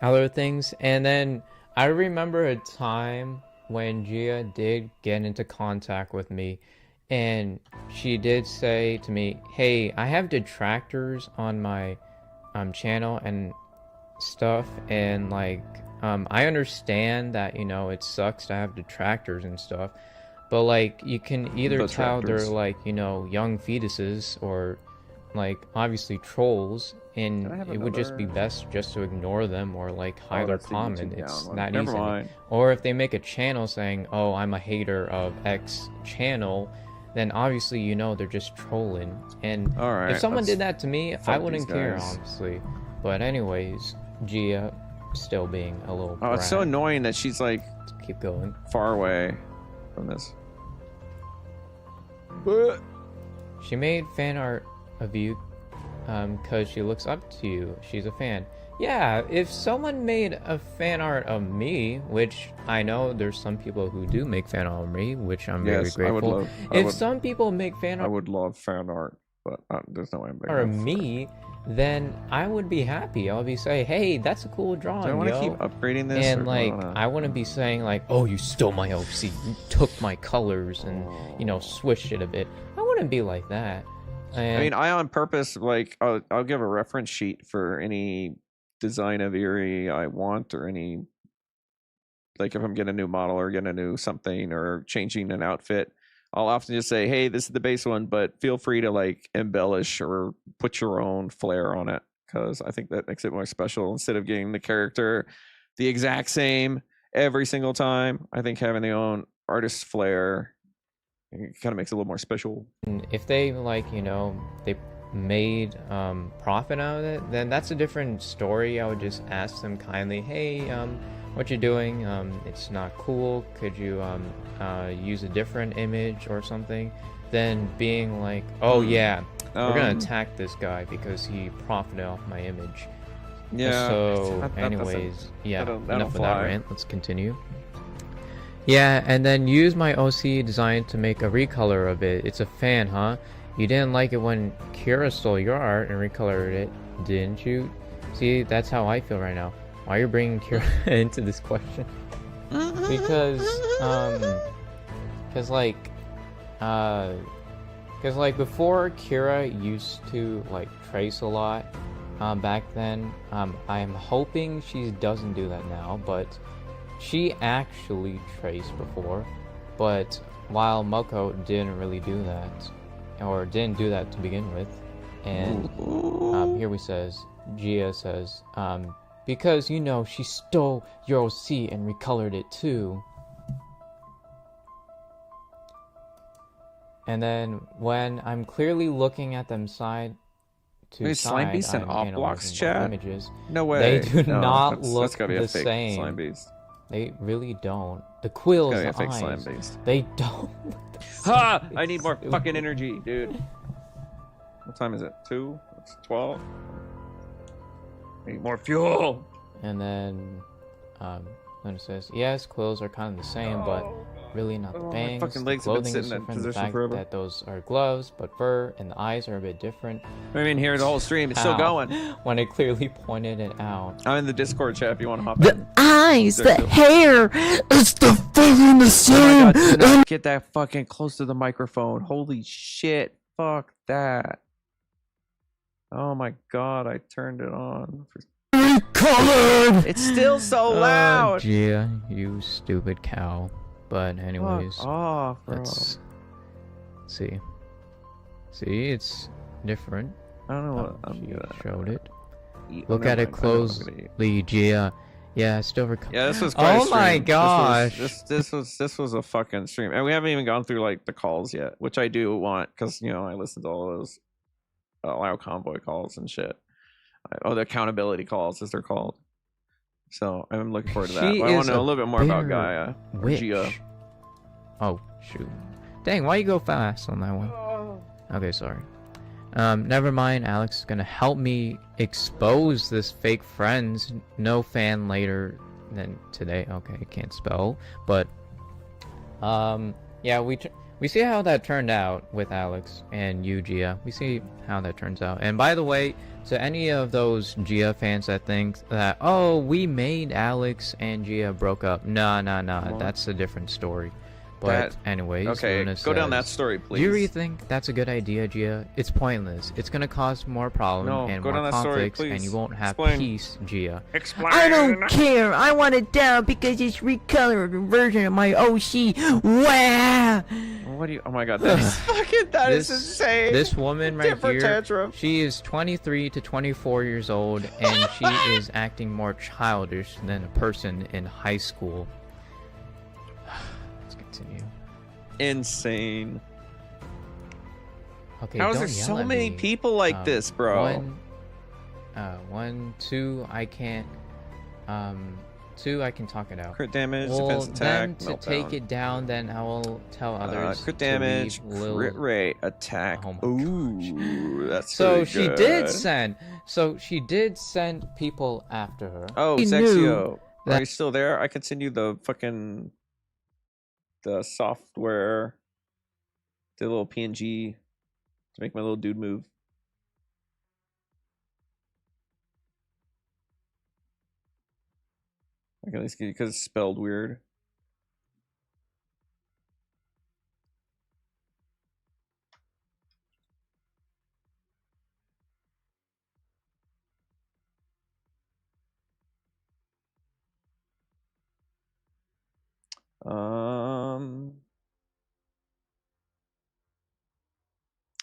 other things. And then I remember a time when Gia did get into contact with me, and she did say to me, hey, I have detractors on my channel, and stuff, and like I understand that, you know, it sucks to have detractors and stuff, but like you can either tell they're like, you know, young fetuses or like obviously trolls, and it would just be best just to ignore them or like hide their comment. It's that easy. Or if they make a channel saying, oh, I'm a hater of X channel, then obviously, you know, they're just trolling. And if someone did that to me, I wouldn't care, honestly. But anyways, Gia still being a little brat. It's so annoying that she's like keep going far away from this. She made fan art of you because she looks up to you. She's a fan. Yeah, if someone made a fan art of me, which I know there's some people who do make fan art of me, which I'm very grateful. Some people make fan art, I would love fan art, but there's no way I'm or me, then I would be happy. I'll be saying, hey, that's a cool drawing. Do I want to keep upgrading this? And like, I wouldn't be saying like, oh, you stole my OC, you took my colors and you know, switched it a bit. I wouldn't be like that. And, I mean, I on purpose, like, I'll give a reference sheet for any design of Eerie I want, or any, like, if I'm getting a new model or getting a new something or changing an outfit, I'll often just say, hey, this is the base one, but feel free to like embellish or put your own flair on it, because I think that makes it more special. Instead of getting the character the exact same every single time, I think having their own artist flair, it kind of makes it a little more special. And if they like, you know, they made profit out of it, then that's a different story. I would just ask them kindly, hey, what you're doing, it's not cool, could you use a different image or something, than being like, oh yeah, we're gonna attack this guy because he profited off my image. Yeah. So anyways, yeah, enough of that rant, let's continue. Yeah, and then use my OC design to make a recolor of it. It's a fan, huh? You didn't like it when Kira stole your art and recolored it, didn't you? See, that's how I feel right now. Why you're bringing Kira into this question? Because before Kira used to like trace a lot back then. I'm hoping she doesn't do that now, but she actually traced before. But while Moko didn't really do that, or didn't do that to begin with, and here we says, Gia says, because, you know, she stole your OC and recolored it too. And then when I'm clearly looking at them side to side, Slime Beast and Op Blocks chat? Images. No way. They do not look that's gotta be the a fake same. Slime Beast. They really don't. The quills, the a fake eyes, Slime Beast. they don't look the same. Ha! I need more fucking energy, dude. What time is it? 2? It's 12. Need more fuel. And then it says, yes, quills are kind of the same, but really not the bangs. My fucking The legs have been clothing sitting is in that different. The position fact forever. that those are gloves, but fur, and the eyes are a bit different. I mean, here the whole stream. It's still How? going. When I clearly pointed it out. I'm in the Discord chat if you want to hop The in. eyes, the hair, it's the fucking the Oh same. my God, do not get that fucking close to the microphone. Holy shit. Fuck that. Oh my God, I turned it on. Colored. It's still so loud. Gia, you stupid cow. But anyways, Fuck off, bro. let's see. See, it's different. I don't know what I'm She gonna showed it. eat. Look Never at it mind, I know what I'm gonna eat. closely, Gia. Yeah, still recording. Yeah, this was quite a Oh my stream. gosh. This was a fucking stream, and we haven't even gone through like the calls yet, which I do want, because you know I listen to all those Lao convoy calls and shit. Oh, the accountability calls, as they're called. So I'm looking forward to that. She But I want is to know a a little bit more about bear Gaia. Or witch. Gia. Oh shoot! Dang, why you go fast on that one? Okay, sorry. Never mind. Alex is gonna help me expose this fake friends. No fan later than today. Okay, I can't spell, but yeah, we see how that turned out with Alex and you, Gia. We see how that turns out. And by the way, to any of those Gia fans that think that, oh, we made Alex and Gia broke up. Nah, that's a different story. But anyways, okay, Luna go down says, that story, please. Do you really think that's a good idea, Gia? It's pointless. It's gonna cause more problems and more conflicts, and you won't have peace, Gia. Explain. I don't care. I want it down because it's recolored version of my OC. Wow. What do you? Oh my God, that is fucking. That is insane. This woman right here, tantrum. she is 23 to 24 years old, and she is acting more childish than a person in high school. Let's continue. Insane. Okay, how is don't there yell so at many me. people like this, bro? 2, I can't. 2, I can talk it out. Crit damage, well, defense attack, then to take it down, then I will tell others. Crit damage, crit rate, attack. Ooh, that's so she did send. So she did send people after her. Oh, Zexio, are you still there? I can send you the fucking the software, the little PNG to make my little dude move. I can at least get it because it's spelled weird.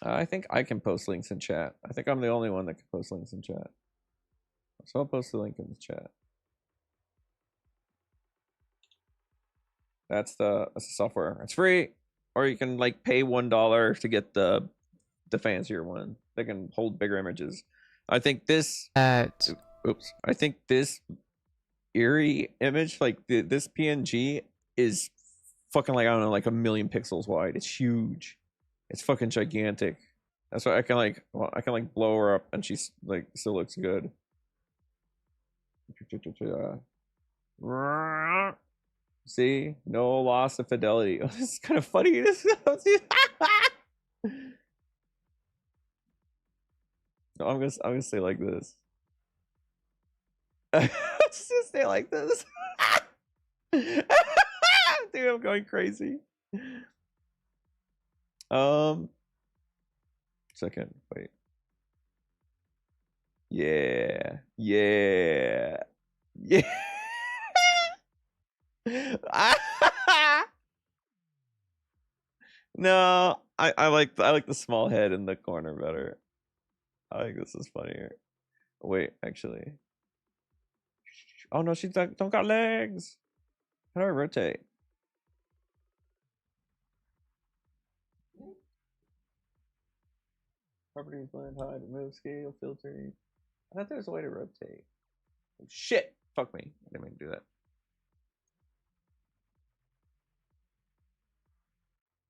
I think I can post links in chat. I think I'm the only one that can post links in chat. So I'll post the link in the chat. That's the software. It's free, or you can like pay $1 to get the fancier one. They can hold bigger images. I think this. Oops. I think this eerie image, like this PNG, is fucking like I don't know, like 1,000,000 pixels wide. It's huge. It's fucking gigantic. That's why I can like blow her up and she's like still looks good. See, no loss of fidelity. Oh, this is kind of funny. No, I'm gonna stay like this. I'm just gonna stay like this. Dude, I'm going crazy. Second, wait. Yeah. No, I like the small head in the corner better. I think this is funnier. Wait, actually. Oh no, she's don't got legs. How do I rotate? Properties, blend, hide, remove, scale, filtering. I thought there was a way to rotate. Oh, shit! Fuck me. I didn't mean to do that.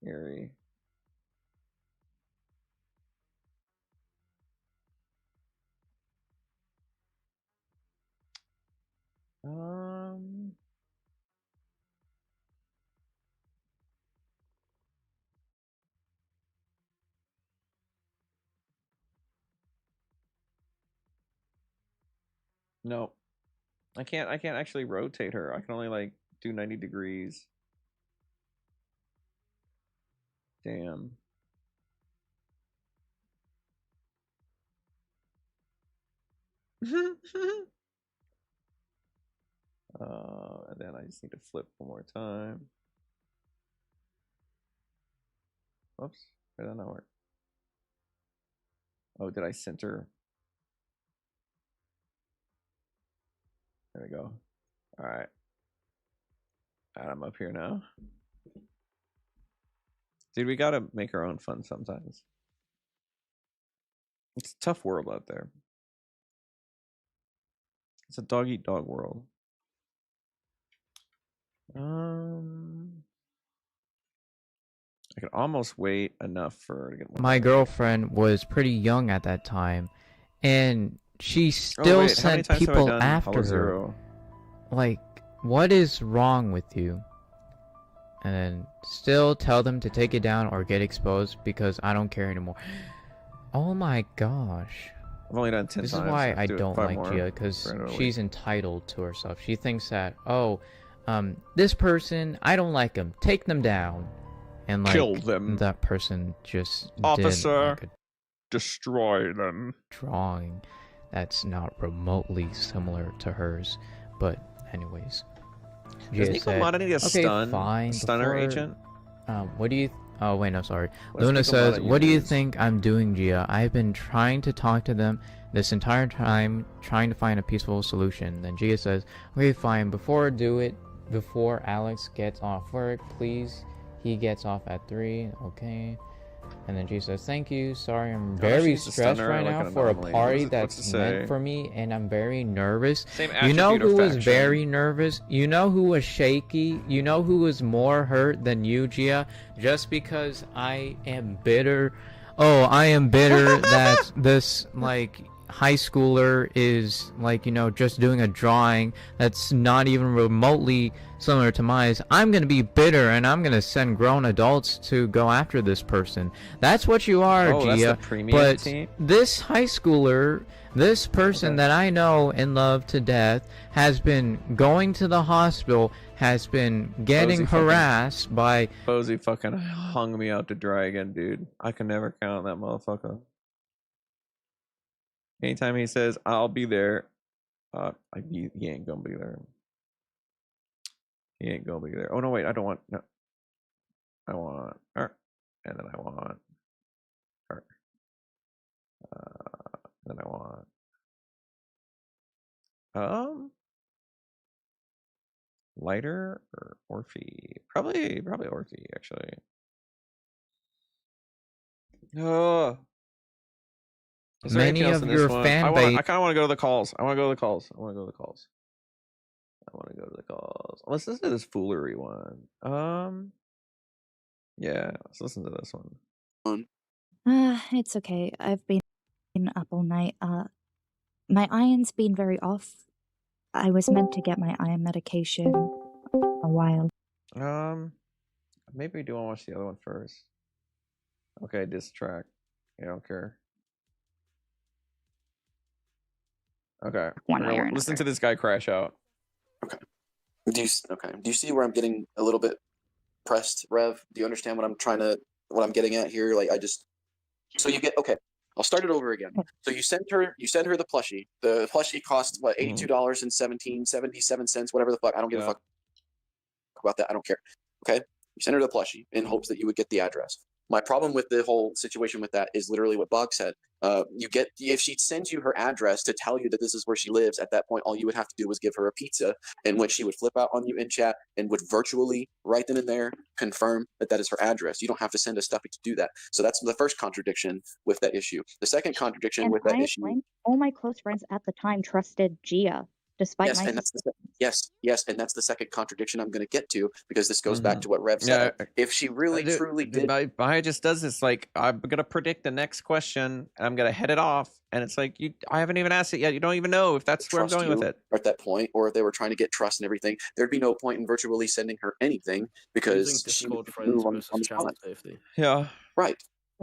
Eerie. No. I can't actually rotate her. I can only like do 90 degrees. Damn. And then I just need to flip one more time. Oops, did that not work? Oh, did I center? There we go. All right. I'm up here now. Dude, we gotta make our own fun sometimes. It's a tough world out there. It's a dog-eat-dog world. I could almost wait enough for her to get my girlfriend was pretty young at that time, and she still sent people after her. Like, what is wrong with you? And then still tell them to take it down or get exposed because I don't care anymore. Oh my gosh. I've only done 10 times. This is why I don't like Gia, because she's entitled to herself. She thinks that, oh, this person, I don't like them. Take them down. And like kill them. That person just officer, did, like, destroy them. Drawing that's not remotely similar to hers. But anyways, Does Nico Mata need a stunner agent? What do you? Oh wait, no, sorry. What's Luna Nico says, Mata "What do you use? think I'm doing, Gia? I've been trying to talk to them this entire time, trying to find a peaceful solution." Then Gia says, "Okay, fine. Before Alex gets off work, please. He gets off at 3. Okay." And then Gia says, "Thank you. Sorry, I'm very stressed right now for a party that's meant for me, and I'm very nervous." You know who was very nervous? You know who was shaky? You know who was more hurt than you, Gia? Just because I am bitter. Oh, I am bitter that this, like, high schooler is, like, you know, just doing a drawing that's not even remotely similar to mine. I'm gonna be bitter and I'm gonna send grown adults to go after this person. That's what you are, Gia. But team? This high schooler, this person that I know and love to death, has been going to the hospital, has been getting harassed by Posey fucking hung me out to dry again, dude. I can never count that motherfucker. Anytime he says I'll be there, he ain't gonna be there. He ain't gonna be there. Oh no, wait, I don't want. No, I want her, and then I want her, then I want lighter or Orphe. Probably Orphe actually. Oh. Is there many of your fan base. I kind of want to go to the calls. I want to go to the calls. Let's listen to this foolery one. Yeah, let's listen to this one. It's okay. I've been up all night. My iron's been very off. I was meant to get my iron medication a while. Maybe we do want to watch the other one first. Okay, diss track. I don't care. Okay. Listen to this guy crash out. Okay. Do you see where I'm getting a little bit pressed, Rev? Do you understand what I'm getting at here? Like so you get, okay, I'll start it over again. So you send her the plushie. The plushie costs what, $82.77, whatever the fuck. I don't give a fuck about that. I don't care. Okay. You send her the plushie in hopes that you would get the address. My problem with the whole situation with that is literally what Bog said. If she sends you her address to tell you that this is where she lives, at that point, all you would have to do was give her a pizza, in which she would flip out on you in chat and would virtually, right then and there, confirm that that is her address. You don't have to send a stuffy to do that. So that's the first contradiction with that issue. The second contradiction with that issue. All my close friends at the time trusted Gia. Despite my yes, and that's the second contradiction I'm going to get to, because this goes back to what Rev said. If she really truly did, Maya just does this. Like, I'm going to predict the next question, and I'm going to head it off, and it's like I haven't even asked it yet. You don't even know if that's where I'm going with it. At that point, or if they were trying to get trust and everything, there'd be no point in virtually sending her anything, because she would move on the spot. Yeah, right.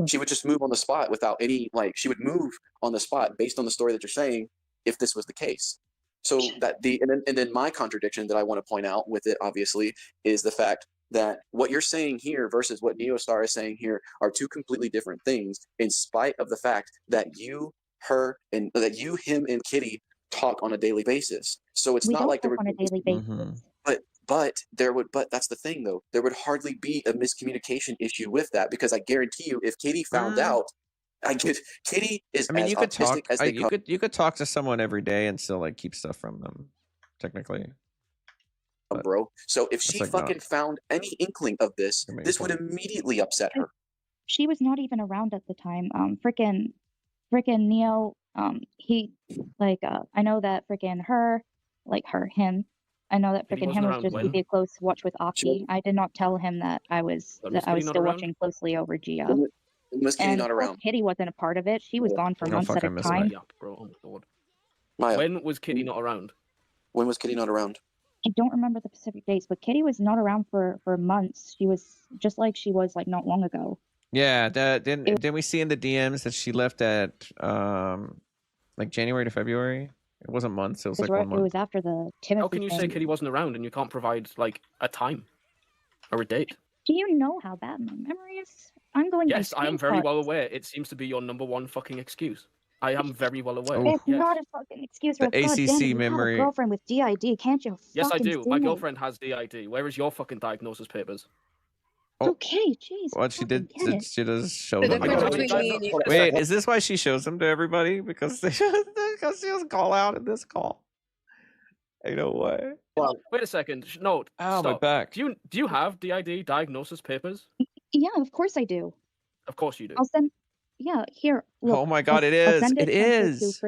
She would just move on the spot without any she would move on the spot based on the story that you're saying, if this was the case. So that and then my contradiction that I want to point out with it, obviously, is the fact that what you're saying here versus what Neostar is saying here are two completely different things, in spite of the fact that you, him, and Kitty talk on a daily basis. So it's not like there would on a daily basis. But that's the thing, though. There would hardly be a miscommunication issue with that, because I guarantee you, if Kitty found out. Kitty is. I mean, you could talk. You could talk to someone every day and still like keep stuff from them, technically. Bro, so if she fucking found any inkling of this would immediately upset her. She was not even around at the time. Frickin' Neo. He I know that frickin' him. I know that frickin' him was just keeping a close watch with Aki. I did not tell him that I was still watching closely over Gia. Was Kitty not around? Kitty wasn't a part of it. She was gone for months at a time. When was Kitty not around? When was Kitty not around? I don't remember the specific dates, but Kitty was not around for months. She was just like she was not long ago. Yeah, didn't we see in the DMs that she left at January to February? It wasn't months. It was It like was, 1 month. it was after the Timothy How can you say thing. Kitty wasn't around and you can't provide like a time or a date? Do you know how bad my memory is? I'm going Yes, by I am very screenshots. well aware. It seems to be your #1 fucking excuse. I am very well aware. It's Yes. not a fucking excuse, The Ralph. God damn it, ACC you have a memory. girlfriend with DID. Can't you Yes, I fucking do. see My it? girlfriend has DID. Where is your fucking diagnosis papers? Oh. Okay, jeez. What she did, get it. she does show The them. difference to between everybody. me and you. Wait, is this why she shows them to everybody? Because she doesn't call out in this call. Ain't no way. Well, wait a second. No, ow, my stop. back. Do you have DID diagnosis papers? Yeah, of course I do. Of course you do. I'll send. Yeah, here. Look, Oh my God, I'll, it I'll is. send It is. To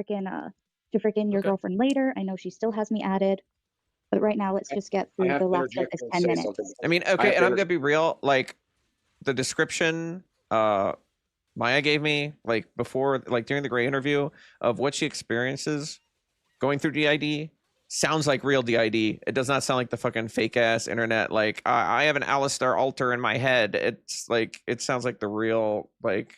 freaking your girlfriend later. I know she still has me added, but right now let's just get through the last like 10 minutes. I mean, okay, and I'm gonna be real. Like, the description Maya gave me, like before, like during the Gray interview, of what she experiences going through DID, sounds like real DID. It does not sound like the fucking fake ass internet. Like, I have an Alistar altar in my head. It's like, it sounds like the real, like,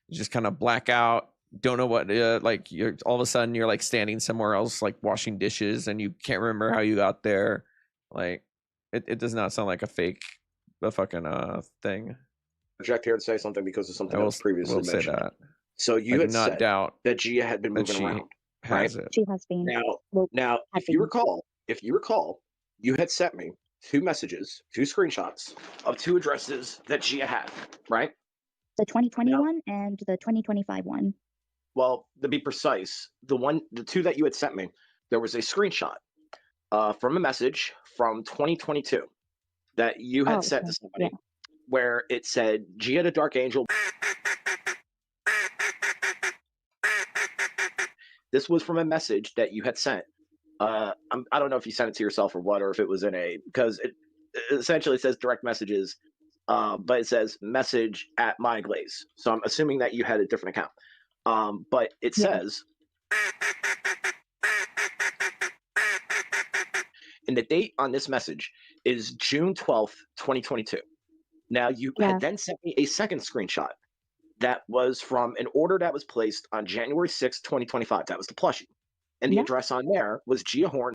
you just kind of black out. Don't know what, like, you're all of a sudden you're like standing somewhere else, like washing dishes, and you can't remember how you got there. Like, it does not sound like a fucking thing. Project here and say something because of something I will, else previously will say mentioned. that. So you I had do not said doubt that Gia had been that moving she around, has right? it. She has been. Now, if you recall, you had sent me 2 messages, 2 screenshots of 2 addresses that Gia had, right? The 2021 and the 2025 one. Well, to be precise, the 2 that you had sent me, there was a screenshot from a message from 2022 that you had sent to somebody, where it said Gia the Dark Angel. This was from a message that you had sent. I don't know if you sent it to yourself or what, or if it was in because it essentially says direct messages, but it says message at MyGlaze. So I'm assuming that you had a different account. But it says, and the date on this message is June 12th, 2022. Now, you had then sent me a second screenshot that was from an order that was placed on January 6th, 2025. That was the plushie. And the address on there was Gia Horn.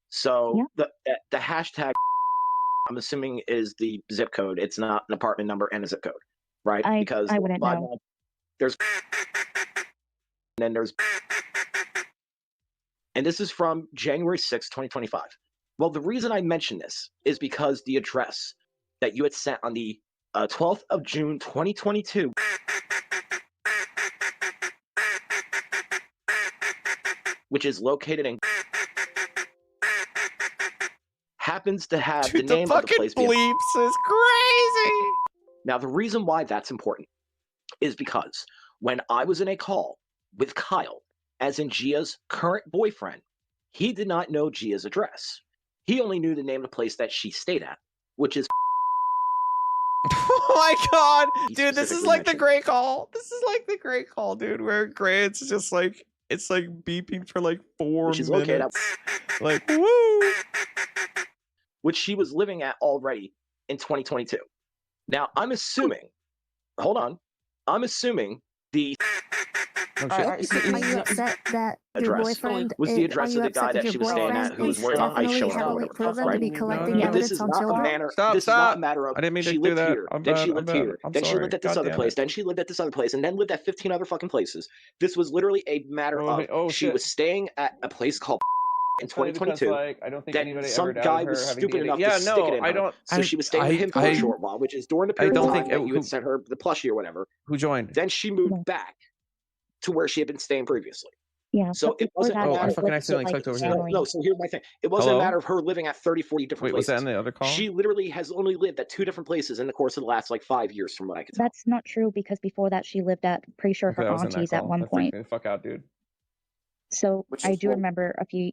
So the hashtag, I'm assuming, is the zip code. It's not an apartment number and a zip code, right? Because I wouldn't know. There's and then there's, and this is from January 6th, 2025. Well, the reason I mention this is because the address that you had sent on the 12th of June, 2022, which is located in, happens to have the name of the place. Bleeps is crazy. Now, the reason why that's important is because when I was in a call with Kyle, as in Gia's current boyfriend, he did not know Gia's address. He only knew the name of the place that she stayed at, which is. Oh my God, dude, this is like the Gray call. This is like the Gray call, dude, where Gray, it's just like, it's like beeping for like 4 which is minutes. located like, woo! Which she was living at already in 2022. Now, I'm assuming, hold on, I'm assuming the Are you upset that your address boyfriend was the address of the guy that she was staying at, who was worried about ice showing heavily up. proven to be collecting But evidence this is on not children? a manner. Stop, This is not a matter of I didn't mean she to do lived that. here, I'm then bad, she I'm lived bad. here, I'm then she sorry. lived at this God other damn place, it. then she lived at this other place, and then lived at 15 other fucking places. This was literally a matter of she was staying at a place called in 2022. Like, I don't think that anybody some ever doubted guy her was having stupid DID. enough Yeah, to stick it no, in I her. don't. So she was staying with him for a short while, which is during the period of time that you had sent her the plushie or whatever. Who joined? Then she moved back to where she had been staying previously. Yeah. So it wasn't. Oh, I fucking accidentally clicked over here. No, so here's my thing. It wasn't Hello? a matter of her living at 30, 40 different Wait, was places. that in the other call? She literally has only lived at 2 different places in the course of the last like 5 years, from what I could tell. That's not true because before that she lived at pretty sure her Okay, I was in that auntie's at call. one That point. freaked me the fuck out, dude. So Which I is do what- remember a few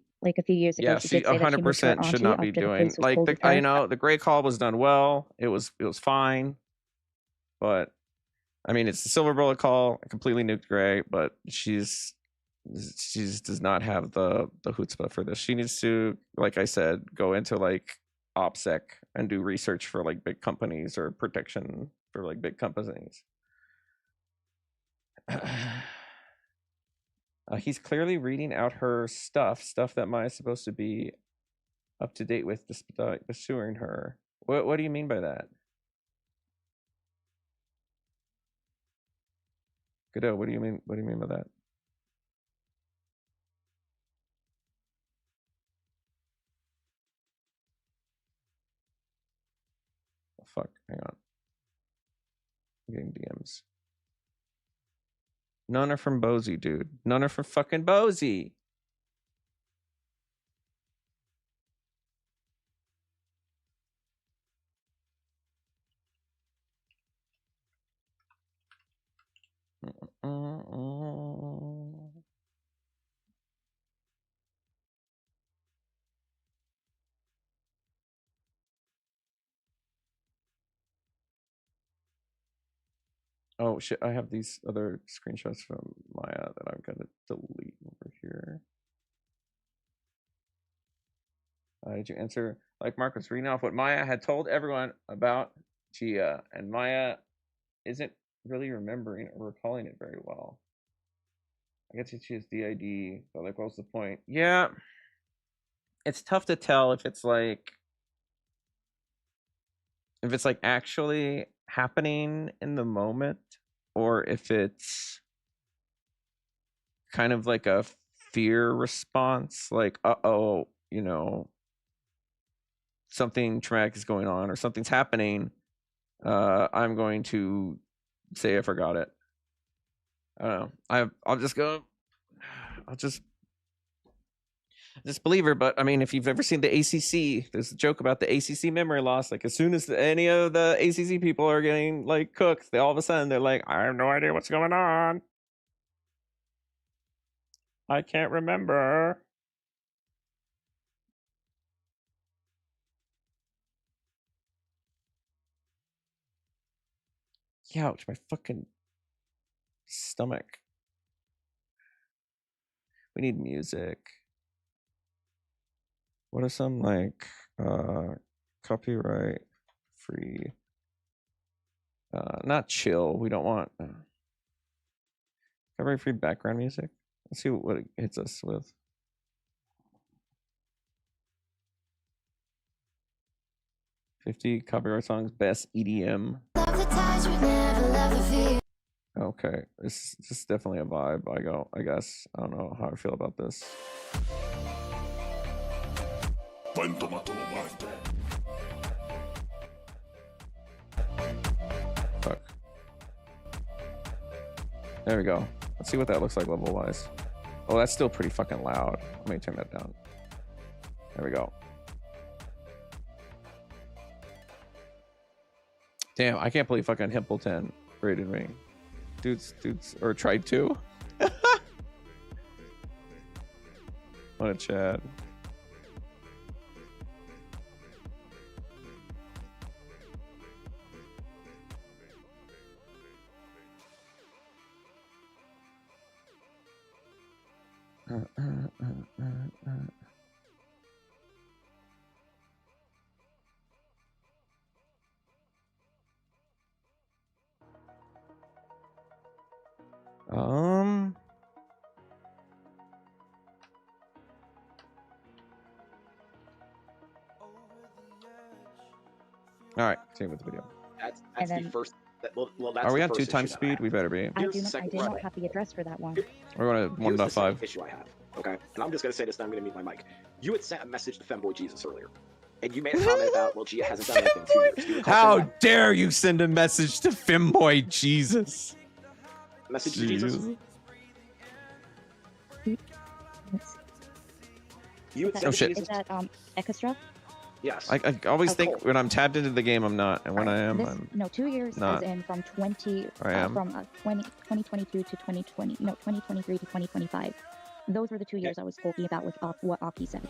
years ago Yeah, she she did say that she moved to her 100% should auntie not be after the doing place was like pulled the. apart. You know, the Gray call was done well. It was fine, but I mean, it's the Silver Bullet call. I completely nuked Gray, but she does not have the chutzpah for this. She needs to, like I said, go into like OPSEC and do research for like big companies or protection for like big companies. He's clearly reading out her stuff that Maya's supposed to be up to date with, pursuing her. What do you mean by that? Godot, what do you mean? What do you mean by that? Oh, fuck, hang on. I'm getting DMs. None are from Bozy, dude. None are from fucking Bozy. Oh shit, I have these other screenshots from Maya that I'm gonna delete over here. Did you answer? Like Marcus, reading off what Maya had told everyone about Gia, and Maya isn't really remembering or recalling it very well. I guess she has DID, but like, what's the point? Yeah, it's tough to tell if it's like actually happening in the moment, or if it's kind of like a fear response, like, uh-oh, you know, something traumatic is going on or something's happening. I'm going to say I forgot it. I don't know. I'll just believe her. But I mean, if you've ever seen the ACC, there's a joke about the ACC memory loss. Like, as soon as any of the ACC people are getting like cooked, they all of a sudden they're like, I have no idea what's going on. I can't remember. Ouch, my fucking stomach. We need music. What are some like copyright free, not chill, we don't want copyright free background music? Let's see what it hits us with. $50 copyright songs, best EDM. Okay, this is definitely a vibe. I guess. I don't know how I feel about this. Fuck. There we go. Let's see what that looks like level wise. Oh, that's still pretty fucking loud. Let me turn that down. There we go. Damn, I can't believe fucking Himpleton rated me. Dudes, or tried to. What a Chad. All right, same with the video. That's the first. Well, that's are we the on first 2 times speed? We better be. I did not have the address for that one. We're going to 1.5. Issue I have. Okay, and I'm just gonna say this. Then I'm gonna mute my mic. You had sent a message to Femboy Jesus earlier, and you made a comment about, well, Gia hasn't done anything in 2 years. How dare you send a message to Femboy Jesus? Message to Jesus. You oh shit! Is that Ekastra? Yes. I always think when I'm tabbed into the game, I'm not, and when I am, I'm no 2 years not. as in from 2022 to 2020. No, 2023 to 2025. Those were the 2 years I was talking about with what Aki said.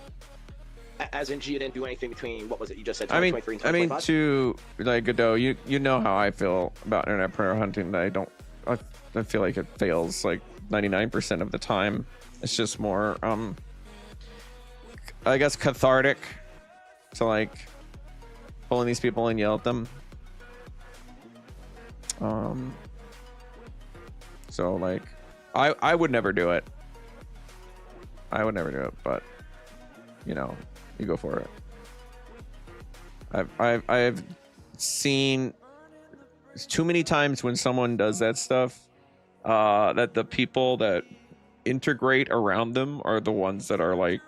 As in, Gia didn't do anything between, what was it you just said, 2023 and 2025? I mean, to like Godot, you know how I feel about internet predator hunting. That I feel like it fails like 99% of the time. It's just more I guess cathartic to like pulling these people and yell at them. So like, I would never do it. I would never do it, but you know, you go for it. I've seen too many times when someone does that stuff, that the people that integrate around them are the ones that are like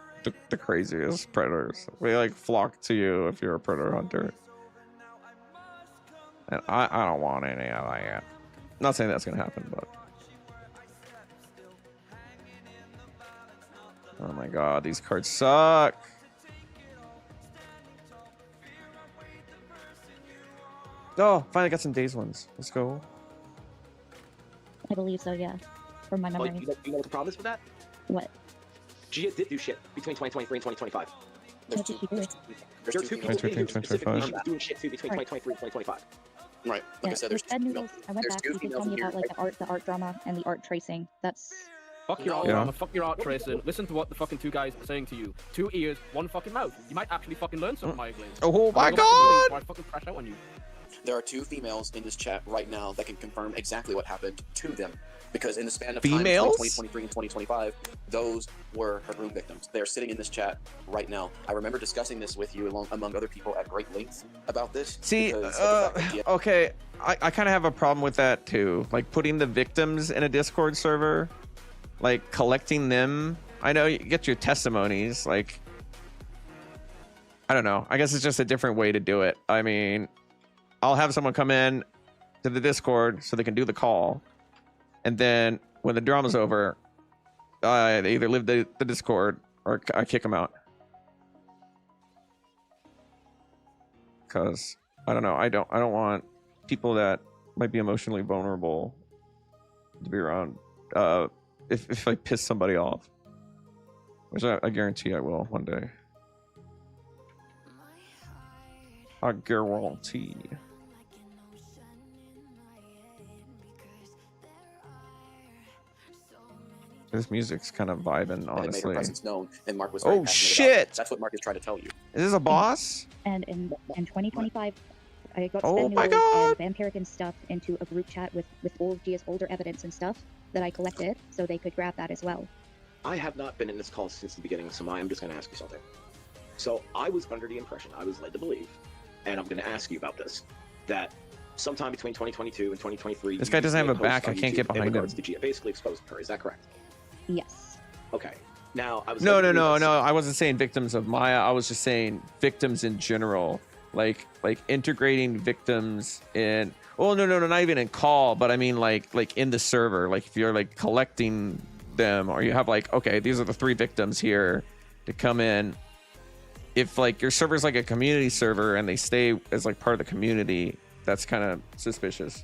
the craziest predators. They like flock to you if you're a predator hunter. And I don't want any of that. Not saying that's gonna happen, but oh my god, these cards suck. Oh, finally got some days ones. Let's go. I believe so, yeah. From my memory. You know what the problem is with that? What? Gia did do shit between 2023 and 2025. What did she do? There's two people who specifically doing shit too between 2023 and 2025. Right. Like I said, there's bad news. I went there's back. two You could females tell me in about here. like the art drama and the art tracing. That's Fuck your art drama, fuck your art tracing. Listen to what the fucking two guys are saying to you. 2 ears, 1 fucking mouth. You might actually fucking learn something, Maya Glaze. Oh my god! I fucking crash out on you. There are 2 females in this chat right now that can confirm exactly what happened to them. Because in the span of time between 2023 and 2025, those were her room victims. They are sitting in this chat right now. I remember discussing this with you among other people at great length about this. See, okay, I kind of have a problem with that too. Like putting the victims in a Discord server, like collecting them. I know you get your testimonies, like, I don't know. I guess it's just a different way to do it. I mean, I'll have someone come in to the Discord so they can do the call. And then when the drama's over, they either leave the Discord or I kick them out. Because I don't know. I don't want people that might be emotionally vulnerable to be around. If I piss somebody off, which I guarantee I will one day. I guarantee. This music's kind of vibing, honestly. Made her presence known, and Mark was oh shit! That's what Mark is trying to tell you. Is this a boss? And in 2025, I got oh Spend my News god! and Vampiric stuff into a group chat with all of Gia's older evidence and stuff that I collected, so they could grab that as well. I have not been in this call since the beginning, so I'm just going to ask you something. So I was under the impression, I was led to believe, and I'm going to ask you about this, that sometime between 2022 and 2023, this guy doesn't have a back. I can't get behind him. Gia basically exposed her. Is that correct? Yes. Okay. Now I was no. I wasn't saying victims of Maya. I was just saying victims in general, like integrating victims in. Oh no, not even in call, but I mean like in the server. Like if you're like collecting them, or you have like, okay, these are the 3 victims here to come in. If like your server's like a community server and they stay as like part of the community, that's kind of suspicious.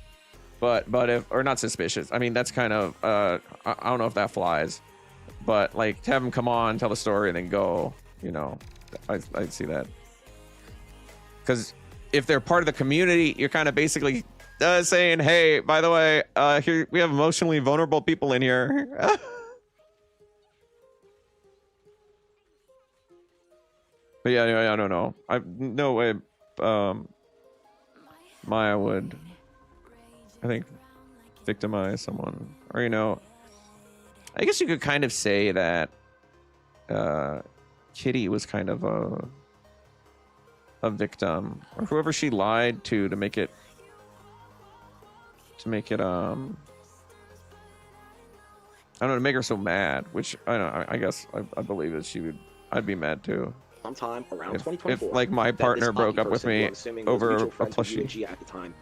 But if, or not suspicious, I mean that's kind of I don't know if that flies, but like to have them come on, tell the story, and then go, you know, I'd see that. Because if they're part of the community, you're kind of basically saying, hey, by the way, here we have emotionally vulnerable people in here. But yeah, I don't know. No way Maya would, I think, victimize someone. Or, you know, I guess you could kind of say that Kitty was kind of a victim, or whoever she lied to make it I don't know, to make her so mad, which I don't know, I guess I believe that she would, I'd be mad too. Sometime around if 2024, like my partner broke up with me over a plushie. At the time,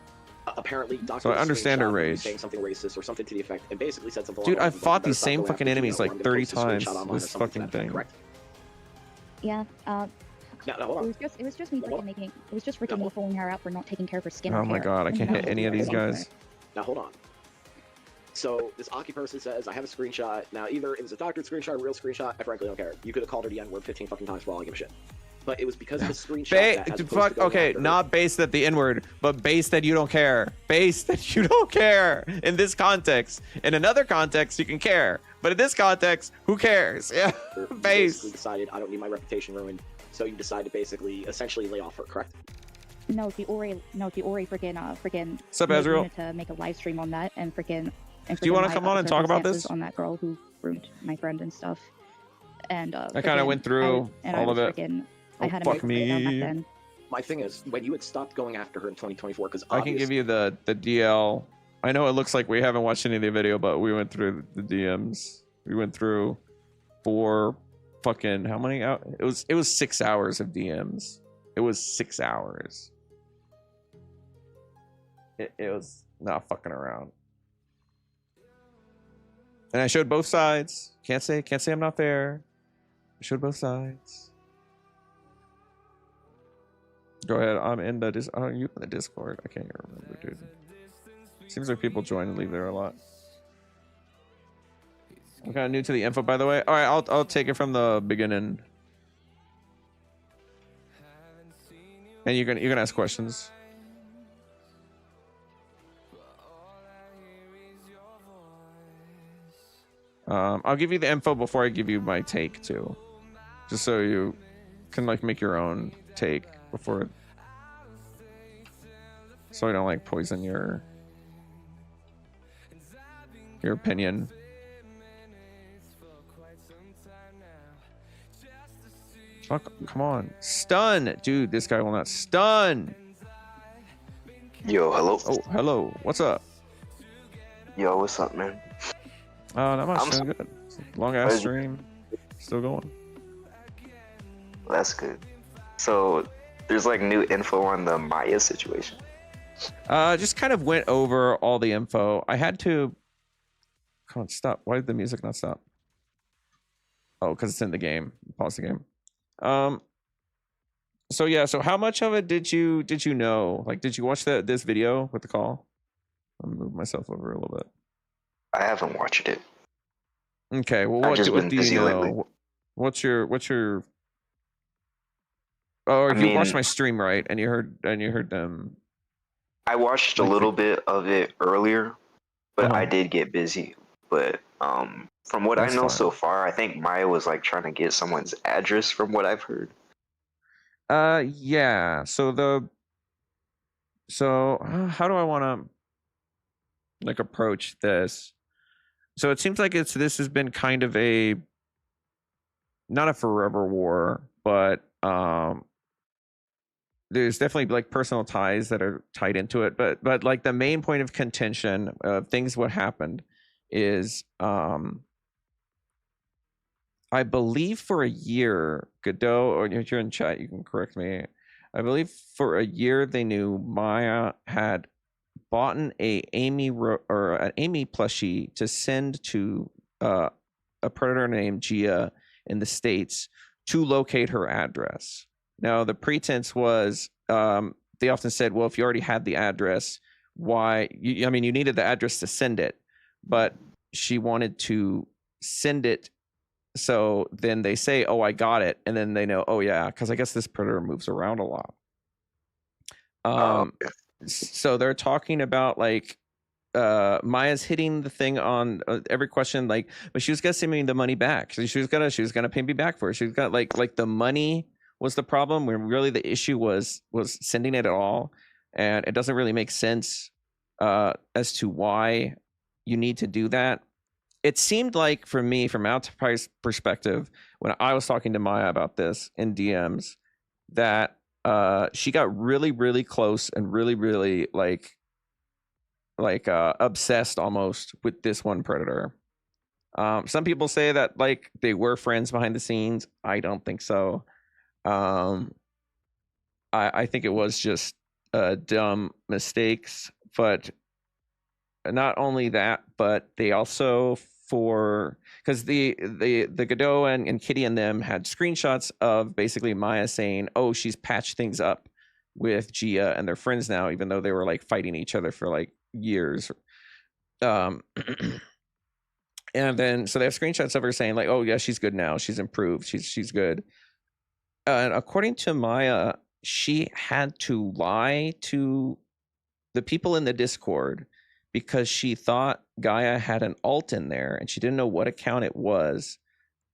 apparently, so I understand her rage. Saying something racist or something to the effect, and basically said something. Dude, I've fought these same fucking enemies like 30 times. This fucking thing. Yeah. Now, hold on. It was just me freaking making. It was just freaking me pulling her out for not taking care of her skin. Oh my god, I can't hit any of these guys. Now hold on. So this Aki person says, I have a screenshot. Now either it was a doctored screenshot, a real screenshot. I frankly don't care. You could have called her the N-word 15 fucking times for all I give a shit. But it was because of the screenshot. Okay, not based at the N-word, but based that you don't care. Based that you don't care in this context. In another context, you can care. But in this context, who cares? Yeah, based. You decided I don't need my reputation ruined, so you decide to basically, essentially lay off her, correct? No, the Ori freaking Sup, Ezreal? wanted to make a live stream on that and freaking And do you freaking want to lie come about on the and talk about circumstances this? on that girl who ruined my friend and stuff. And I kind of went through all of it. I had a fuck breakdown back me. then. My thing is, when you had stopped going after her in 2024, because I can give you the DL. I know it looks like we haven't watched any of the video, but we went through the DMs. We went through 4 fucking how many out? It was 6 hours of DMs. It was 6 hours. It was not fucking around. And I showed both sides. Can't say I'm not there. I showed both sides. Go ahead. I'm in the are you in the Discord? I can't even remember, dude. Seems like people join and leave there a lot. I'm kind of new to the info, by the way. All right, I'll take it from the beginning. And you can ask questions. I'll give you the info before I give you my take too, just so you can like make your own take before, so I don't like poison your opinion. Fuck, come on, stun, dude. This guy will not stun. Yo, hello. Oh, hello. What's up? Yo, what's up, man? Not much. Doing good. Long ass stream. Still going. That's good. So, there's like new info on the Maya situation. Just kind of went over all the info. I had to. Come on, stop. Why did the music not stop? Oh, because it's in the game. Pause the game. So yeah. So how much of it did you know? Like, did you watch this video with the call? I'll move myself over a little bit. I haven't watched it. Okay, well, what do you know? Lately. What's your? Oh, you watched my stream, right? And you heard them. I watched a little bit of it earlier, but I did get busy. But from what I know so far, I think Maya was like trying to get someone's address, from what I've heard. Yeah. So how do I want to like approach this? So it seems like this has been kind of not a forever war, but there's definitely like personal ties that are tied into it. But like the main point of contention of things, what happened is I believe for a year, Godot, or if you're in chat, you can correct me. I believe for a year they knew Maya had bought an Amy plushie to send to a predator named Gia in the States to locate her address. Now the pretense was they often said, well, if you already had the address, why you needed the address to send it, but she wanted to send it, so then they say, oh, I got it, and then they know, oh yeah, because I guess this predator moves around a lot. So they're talking about like Maya's hitting the thing on every question, like, but she was gonna send me the money back. So she was gonna pay me back for it. She was got like the money was the problem, when really the issue was sending it at all, and it doesn't really make sense as to why you need to do that. It seemed like, for me, from outside perspective, when I was talking to Maya about this in DMs, that she got really, really close and really, really like obsessed almost with this one predator. Some people say that like they were friends behind the scenes. I don't think so. I think it was just dumb mistakes. But not only that, but they also, because the Godot and Kitty and them had screenshots of basically Maya saying, oh, she's patched things up with Gia and they're friends now, even though they were like fighting each other for like years. And then so they have screenshots of her saying like, oh yeah, she's good now, she's improved, she's good. And according to Maya, she had to lie to the people in the Discord because she thought Gaia had an alt in there and she didn't know what account it was.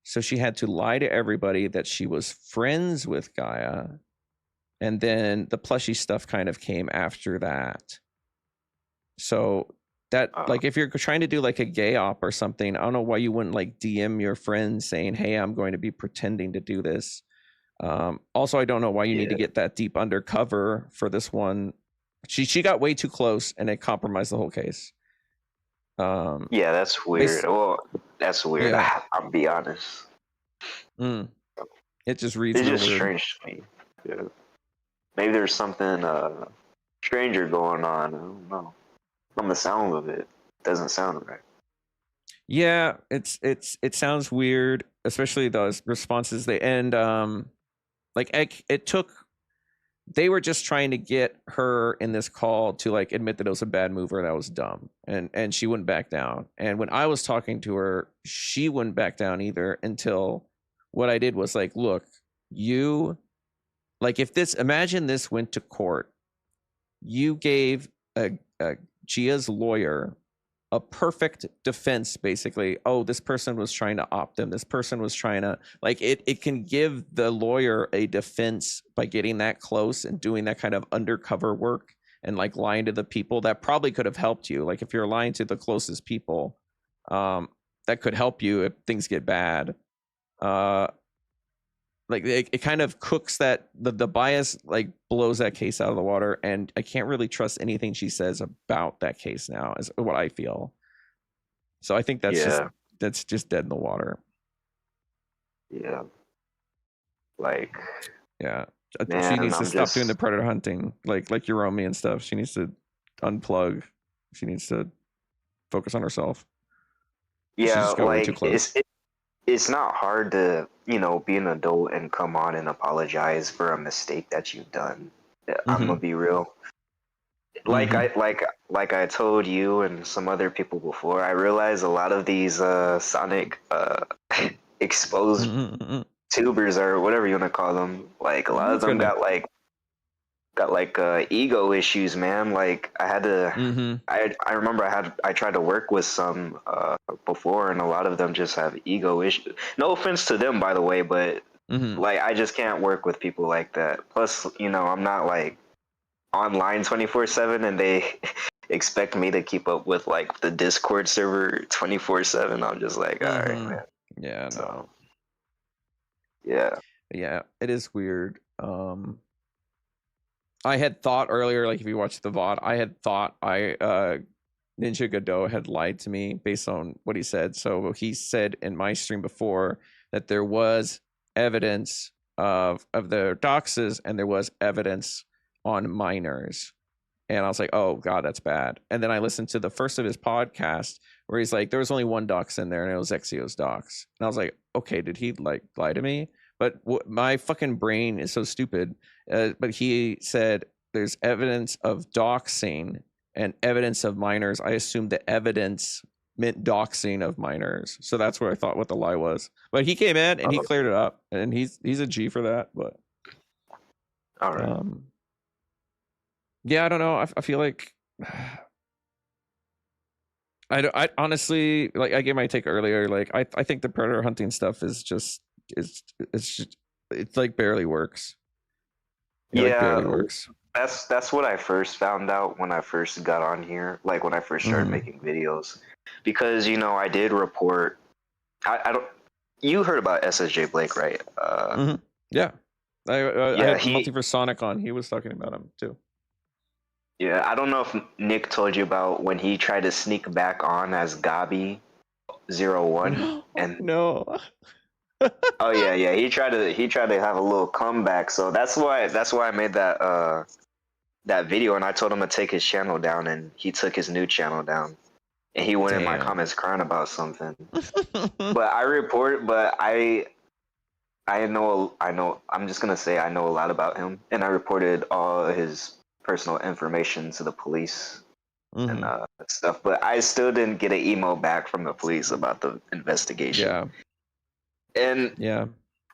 So she had to lie to everybody that she was friends with Gaia. And then the plushie stuff kind of came after that. So that like if you're trying to do like a gay op or something, I don't know why you wouldn't like DM your friends saying, hey, I'm going to be pretending to do this. Also, I don't know why you need to get that deep undercover for this one. She got way too close and it compromised the whole case. Yeah, that's weird. Well, that's weird. Yeah. I'll be honest. It just reads It's real just weird. strange to me. Yeah. Maybe there's something stranger going on. I don't know. From the sound of it, doesn't sound right. Yeah, it sounds weird, especially those responses they end. They were just trying to get her in this call to like admit that it was a bad move or that was dumb, and she wouldn't back down. And when I was talking to her, she wouldn't back down either until what I did was like, look, you like imagine this went to court, you gave Gia's lawyer a perfect defense, basically. Oh, this person was trying to opt them. This person was trying to like it can give the lawyer a defense by getting that close and doing that kind of undercover work and like lying to the people that probably could have helped you. Like if you're lying to the closest people, that could help you if things get bad. Like it kind of cooks that the bias like blows that case out of the water, and I can't really trust anything she says about that case now, is what I feel. So I think that's just dead in the water. Yeah. Like. Yeah. Man, she needs to stop doing the predator hunting, like Hiromi and stuff. She needs to unplug. She needs to focus on herself. Yeah, like it's not hard to, be an adult and come on and apologize for a mistake that you've done. I'm gonna be real. Like I told you and some other people before, I realize a lot of these Sonic exposed tubers or whatever you want to call them, like a lot of them got ego issues, man. Like I had to I remember I tried to work with some before, and a lot of them just have ego issues. No offense to them, by the way, but like I just can't work with people like that. Plus, I'm not like online 24/7 and they expect me to keep up with like the Discord server 24/7. I'm just like, all right, man. Yeah, no. Yeah, it is weird. I had thought earlier, like if you watched the VOD, I had thought Ninja Godot had lied to me based on what he said. So he said in my stream before that there was evidence of the doxes and there was evidence on minors. And I was like, oh God, that's bad. And then I listened to the first of his podcast where he's like, there was only one dox in there and it was Exio's dox. And I was like, okay, did he like lie to me? But my fucking brain is so stupid. But he said there's evidence of doxing and evidence of minors. I assumed the evidence meant doxing of minors. So that's where I thought what the lie was. But he came in and he cleared it up. And he's a G for that. But all right. Yeah, I don't know. I feel like I honestly, like I gave my take earlier. Like I think the predator hunting stuff is just it's like barely works. Barely works. That's what I first found out when I first got on here, like when I first started making videos, because I did report. I don't. You heard about SSJ Blake, right? Yeah. I had Multiverse Sonic on. He was talking about him too. Yeah, I don't know if Nick told you about when he tried to sneak back on as Gabi 01 and no. Oh yeah, he tried to have a little comeback. So that's why I made that video, and I told him to take his channel down, and he took his new channel down, and he went in my comments crying about something. But I know I'm just gonna say I know a lot about him, and I reported all his personal information to the police and stuff, but I still didn't get an email back from the police about the investigation. Yeah. And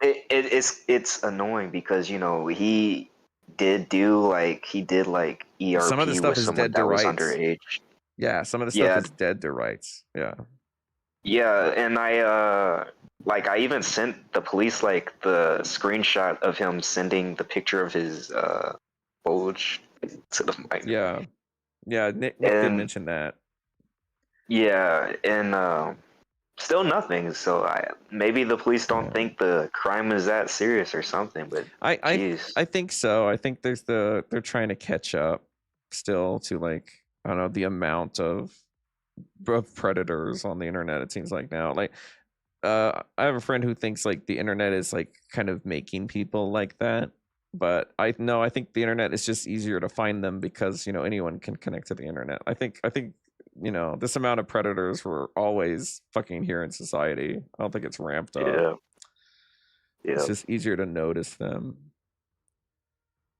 it's annoying because he did ERP some of the stuff with is someone dead that to was rights. underage. Yeah, some of the stuff is dead to rights. Yeah. Yeah, and I even sent the police like the screenshot of him sending the picture of his bulge to the mic. Yeah. Nick did mention that. Yeah, and still nothing. So maybe the police don't think the crime is that serious or something. But I think so. I think they're trying to catch up still to like, I don't know, the amount of predators on the internet. It seems like now, like I have a friend who thinks like the internet is like kind of making people like that. But I think the internet is just easier to find them because, you know, anyone can connect to the internet. I think you know, this amount of predators were always fucking here in society. I don't think it's ramped up. Yeah. It's just easier to notice them.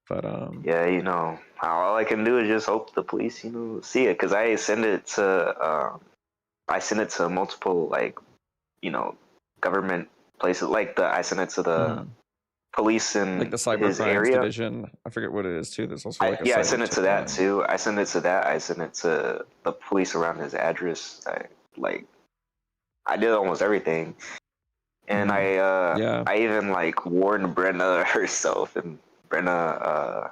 But yeah, you know, all I can do is just hope the police, you know, see it, because I send it to multiple, like, you know, government places. Like I sent it to the police in like the cyber his crimes area division. I forget what it is too. There's also like I sent it to that too. I sent it to that. I sent it to the police around his address. I did almost everything, and I even like warned Brenna herself, and Brenna,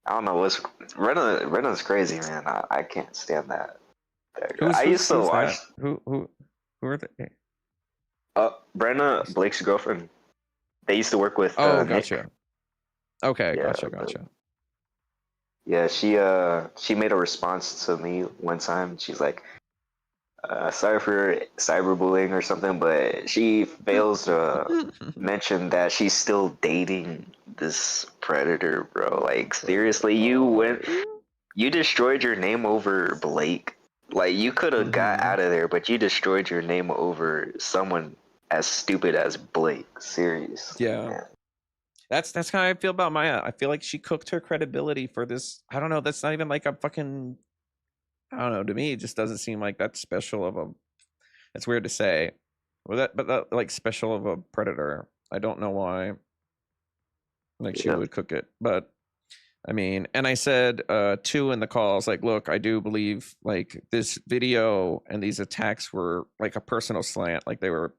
I don't know what's Brenna's crazy, man. I can't stand that. I used to watch. Who are they? Brenna, Blake's girlfriend. They used to work with. Gotcha. Nick. Okay, yeah, gotcha. Yeah, she made a response to me one time. She's like, sorry for cyberbullying or something, but she fails to mention that she's still dating this predator, bro. Like, seriously, you destroyed your name over Blake. Like, you could have got out of there, but you destroyed your name over someone as stupid as Blake. Serious. Yeah. Man. That's how I feel about Maya. I feel like she cooked her credibility for this. I don't know. That's not even like a fucking. I don't know. To me, it just doesn't seem like that special of a. It's weird to say, but that like special of a predator. I don't know why. Like she would cook it, but I mean, and I said too in the calls, like, look, I do believe like this video and these attacks were like a personal slant, like they were,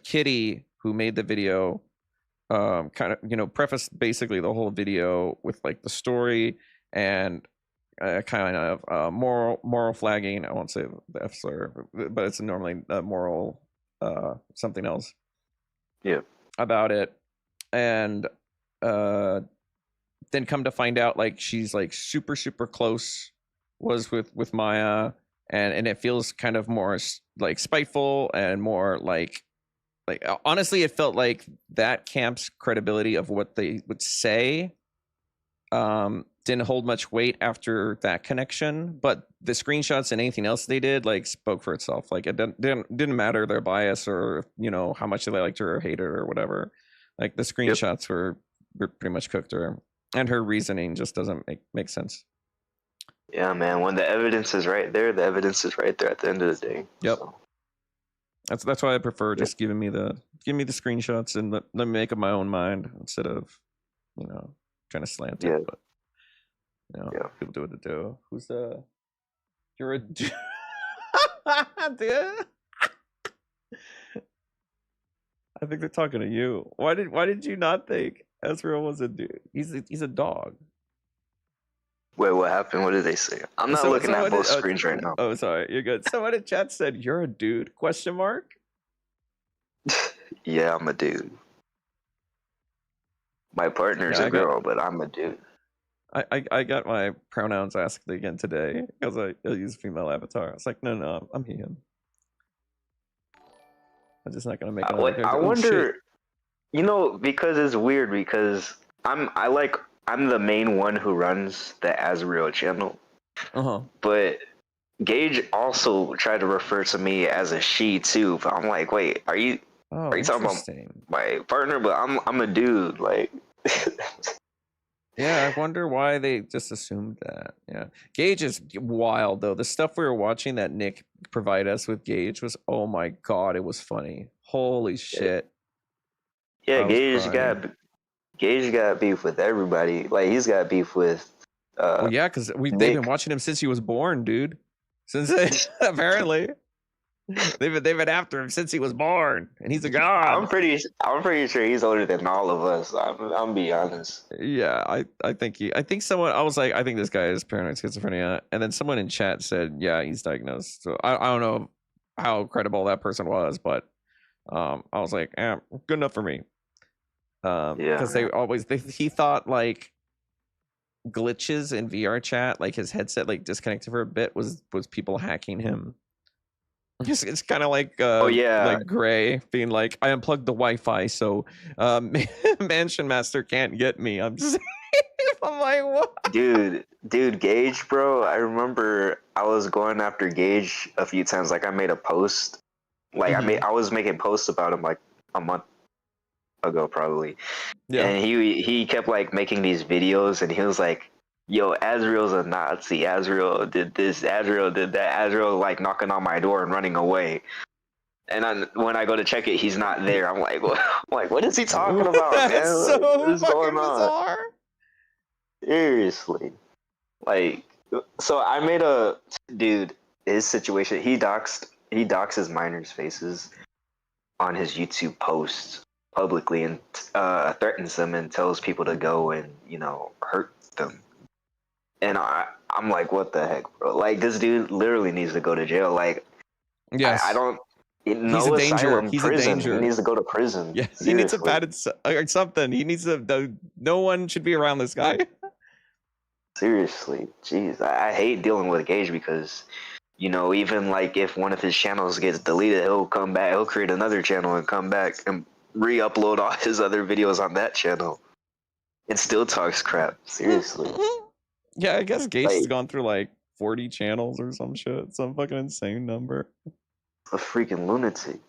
Kitty, who made the video, kind of, you know, prefaced basically the whole video with like the story and kind of moral flagging. I won't say the F slur, but it's normally moral something else. Yeah. About it, and then come to find out like she's like super close was with Maya, and it feels kind of more like spiteful and more like honestly it felt like that camp's credibility of what they would say didn't hold much weight after that connection, but the screenshots and anything else they did like spoke for itself. Like it didn't matter their bias or, you know, how much they liked her or hated her or whatever. Like the screenshots were pretty much cooked her, and her reasoning just doesn't make sense. Yeah, man. When the evidence is right there, the evidence is right there at the end of the day. Yep. So. That's why I prefer just give me the screenshots and let me make up my own mind instead of, you know, trying to slant it. But you know, people do what they do. Who's you're a dude. Dude. I think they're talking to you. Why did you not think Ezreal was a dude? He's a dog. Wait, what happened? What did they say? I'm not looking at both screens right now. Oh, sorry. You're good. Someone in chat said, "You're a dude?" ? Yeah, I'm a dude. My partner's a girl, but I'm a dude. I got my pronouns asked again today because I use female avatar. It's like, no, I'm him. I'm just not gonna make it. I wonder, you know, because it's weird because I'm the main one who runs the Azrael channel. But Gage also tried to refer to me as a she too. But I'm like, wait, are you talking about my partner? But I'm a dude, like. Yeah, I wonder why they just assumed that. Yeah, Gage is wild though. The stuff we were watching that Nick provided us with Gage was, oh my god, it was funny. Holy shit. Yeah, Gage got beef with everybody. Like he's got beef with. Well, yeah, because they've been watching him since he was born, dude. Since apparently. They've been after him since he was born, and he's a god. I'm pretty sure he's older than all of us. I'm be honest. Yeah, I think someone. I was like, I think this guy is paranoid schizophrenia, and then someone in chat said, yeah, he's diagnosed. So I don't know how credible that person was, but I was like, good enough for me. Because he thought like glitches in VR chat, like his headset like disconnected for a bit, was people hacking him. It's kind of like like Gray being like, I unplugged the Wi-Fi, so Mansion Master can't get me. I'm like, what? Dude, Gage, bro. I remember I was going after Gage a few times. Like I made a post, like I was making posts about him like a month ago probably. Yeah. And he kept like making these videos, and he was like, yo, Azriel's a Nazi. Azriel did this. Azriel did that. Azriel like knocking on my door and running away. And when I go to check it, he's not there. I'm like, what is he talking about, man? That's so what is fucking going on? bizarre. Seriously. Like, so I made his situation, he doxes minors' faces on his YouTube posts publicly and threatens them and tells people to go and, hurt them. And I'm like, what the heck, bro? Like, this dude literally needs to go to jail. Like, yes. I don't. He's a danger. He's prison. a danger. He needs to go to prison. Yeah, he needs a padded or something. He needs to. No one should be around this guy. Seriously, jeez, I hate dealing with Gage because, even like if one of his channels gets deleted, he'll come back. He'll create another channel and come back and re-upload all his other videos on that channel, and still talks crap. Seriously. Yeah, I guess Gage has gone through like 40 channels or some shit. Some fucking insane number. A freaking lunatic.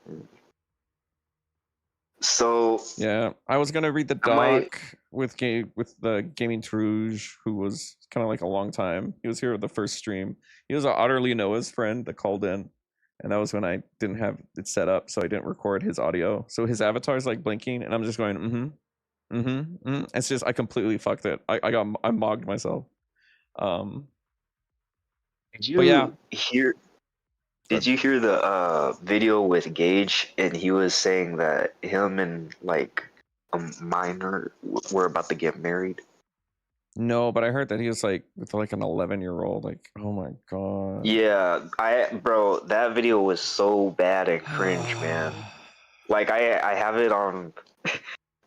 So yeah, I was gonna read the doc with the Gaming Truge, who was kind of like a long time. He was here at the first stream. He was utterly Noah's friend that called in, and that was when I didn't have it set up, so I didn't record his audio. So his avatar is like blinking, and I'm just going It's just I completely fucked it. I mogged myself. Did you hear? Did you hear the video with Gage, and he was saying that him and like a minor were about to get married? No, but I heard that he was like with like an 11-year-old. Like, oh my god. Yeah, bro, that video was so bad and cringe, man. Like I have it on,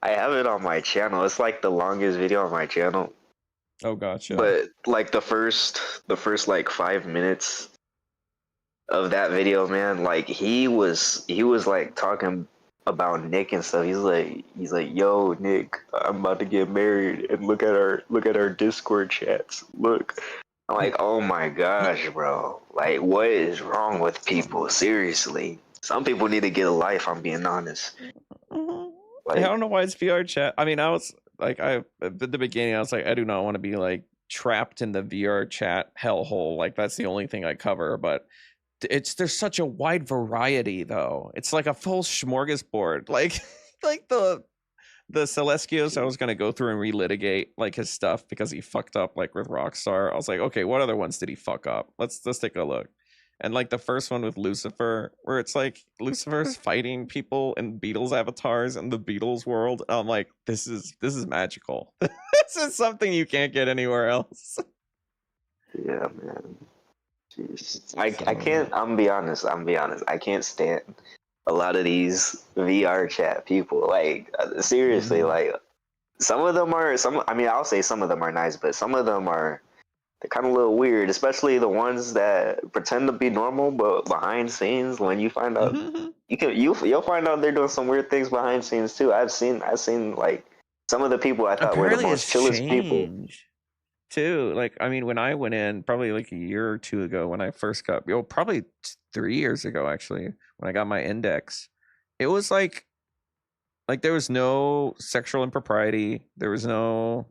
I have it on my channel. It's like the longest video on my channel. Oh, gotcha. But like the first like 5 minutes of that video, man, like he was like talking about Nick and stuff. He's like, yo, Nick, I'm about to get married, and look at our Discord chats. Look. I'm like, oh my gosh, bro. Like, what is wrong with people? Seriously. Some people need to get a life, I'm being honest. Like, I don't know why it's VR chat. I mean, I was like, at the beginning, I was like, I do not want to be like trapped in the VR chat hellhole. Like, that's the only thing I cover, but there's such a wide variety though. It's like a full smorgasbord. Like the Celestios, I was gonna go through and relitigate like his stuff because he fucked up like with Rockstar. I was like, okay, what other ones did he fuck up? Let's take a look. And like the first one with Lucifer, where it's like Lucifer's fighting people in Beatles avatars in the Beatles world. I'm like, this is magical. This is something you can't get anywhere else. Yeah, man. Jeez. I can't. I'm be honest. I can't stand a lot of these VR chat people. Like seriously, like some of them are I mean, I'll say some of them are nice, but some of them they're kind of a little weird. Especially the ones that pretend to be normal, but behind scenes, when you find out, you'll find out they're doing some weird things behind scenes too. I've seen like some of the people I thought were the most chillest people. Too, like, I mean, when I went in probably like a year or two ago, when I first got, probably 3 years ago actually, when I got my index, it was like there was no sexual impropriety, there was no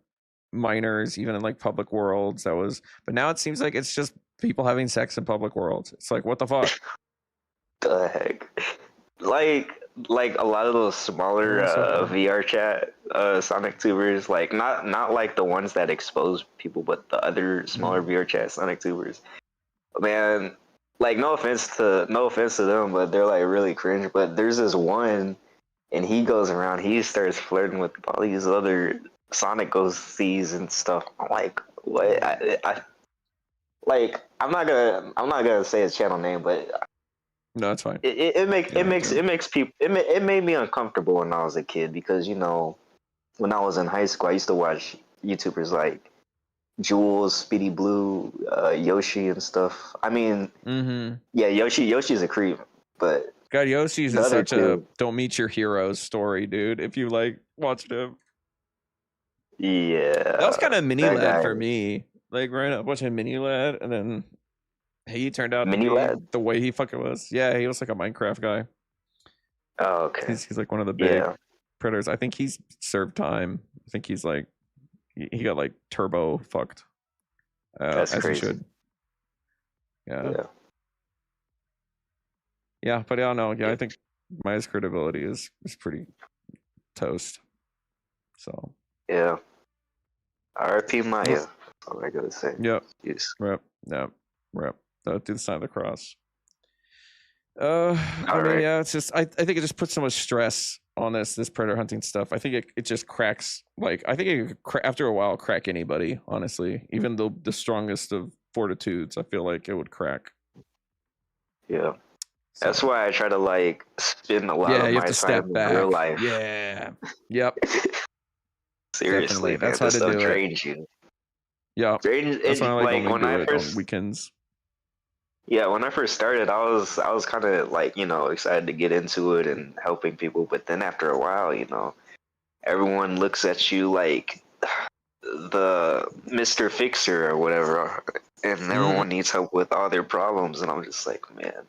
minors even in like public worlds. But now it seems like it's just people having sex in public worlds. It's like, what the fuck? The heck? Like a lot of those smaller VR chat Sonic tubers, like not like the ones that expose people, but the other smaller VR chat Sonic tubers. Man, like no offense to them, but they're like really cringe. But there's this one, and he goes around, he starts flirting with all these other Sonic OCs and stuff. I'm like, what? I like I'm not gonna say his channel name, but no, it's fine. It makes people it made me uncomfortable when I was a kid because when I was in high school I used to watch YouTubers like Jules, Speedy Blue, Yoshi and stuff. I mean, yeah, Yoshi's a creep, but God, Yoshi's is such a don't meet your heroes story, dude. If you like watched him, yeah, that was kind of Mini Lad for me. Like right up watching Mini Lad, and then he turned out to be the way he fucking was. Yeah, he was like a Minecraft guy. Oh, okay. He's like one of the big predators. I think he's served time. I think he's like he got like turbo fucked. That's as crazy. He should. Yeah, but I don't know. Yeah, I think Maya's credibility is pretty toast. So yeah. R.I.P. Maya. That's all I gotta say. Yep. Yes. Rep. Do the sign of the cross. I mean, yeah, it's just I think it just puts so much stress on this predator hunting stuff. I think it just cracks. Like I think it could after a while crack anybody. Honestly, even though the strongest of fortitudes, I feel like it would crack. Yeah. That's why I try to like spend a lot of my time in real life. Yeah. Yep. Seriously, man, that's how to do drains you. Yeah. That's why I like when I first on weekends. Yeah, when I first started, I was kind of like excited to get into it and helping people, but then after a while, everyone looks at you like the Mr. Fixer or whatever, and everyone needs help with all their problems, and I'm just like, man.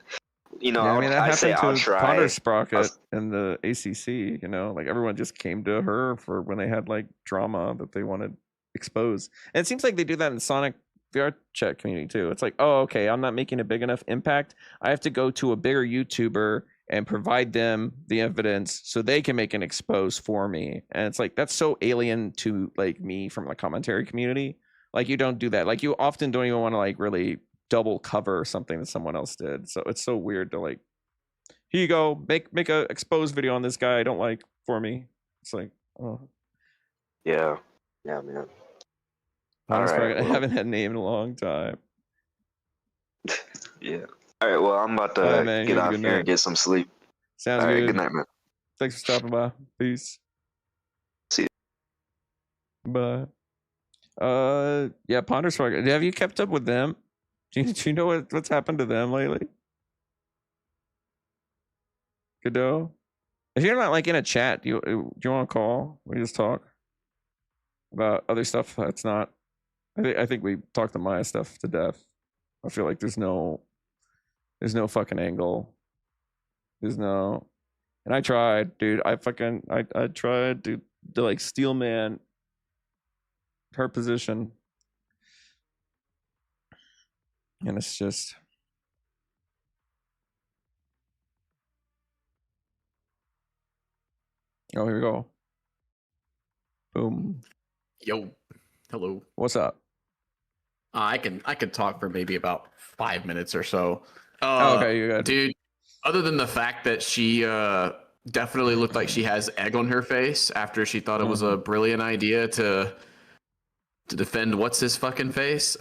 I say I'll try. Ponder Sprocket in the ACC, like everyone just came to her for when they had like drama that they wanted exposed. And it seems like they do that in Sonic VR chat community too. It's like, oh, okay, I'm not making a big enough impact. I have to go to a bigger YouTuber and provide them the evidence so they can make an expose for me. And it's like, that's so alien to like me from the commentary community. Like you don't do that. Like you often don't even want to like really double cover something that someone else did. So it's so weird to like, here you go, make a expose video on this guy I don't like for me. It's like, oh yeah, man. All right, I haven't had a name in a long time. Yeah. All right, well, I'm about to get off here and get some sleep. Sounds good. All right, good night, man. Thanks for stopping by. Peace. See you. Bye. Yeah, Ponder Sprocket. Have you kept up with them? Do you know what's happened to them lately? Godot? If you're not like in a chat, do you want to call? We just talk about other stuff that's not. I think we talked the Maya stuff to death. I feel like there's no fucking angle. There's no, and I tried, dude. I tried to like steel man her position. And it's just oh, here we go. Boom. Yo, hello. What's up? I could talk for maybe about 5 minutes or so. Okay, you good, dude. Other than the fact that she definitely looked like she has egg on her face after she thought it was a brilliant idea to defend what's his fucking face.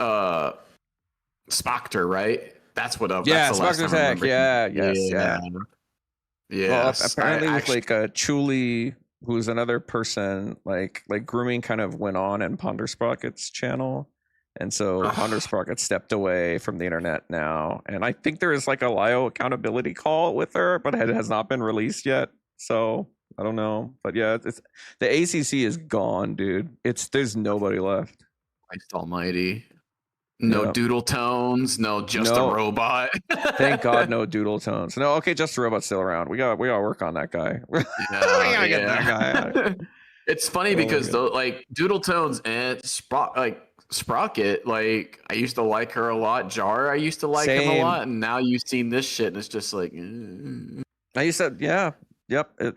Spocter, right? That's what. Yeah, that's the last Spocter's time I heck. Yeah. Well, apparently, with like Chuli, who's another person, like grooming kind of went on in Ponder Sprocket's channel, and so Ponder Sprocket stepped away from the internet now. And I think there is like a LIO accountability call with her, but it has not been released yet. So I don't know, but yeah, it's the ACC is gone, dude. There's nobody left. Christ Almighty. No doodle tones, no just a robot. Thank God, no doodle tones. No, okay, just a robot's still around. We got to work on that guy. We gotta get that guy. It's funny because though, like doodle tones and Sprocket, like I used to like her a lot. Jar, I used to like him a lot, and now you've seen this shit, and it's just like. I used to,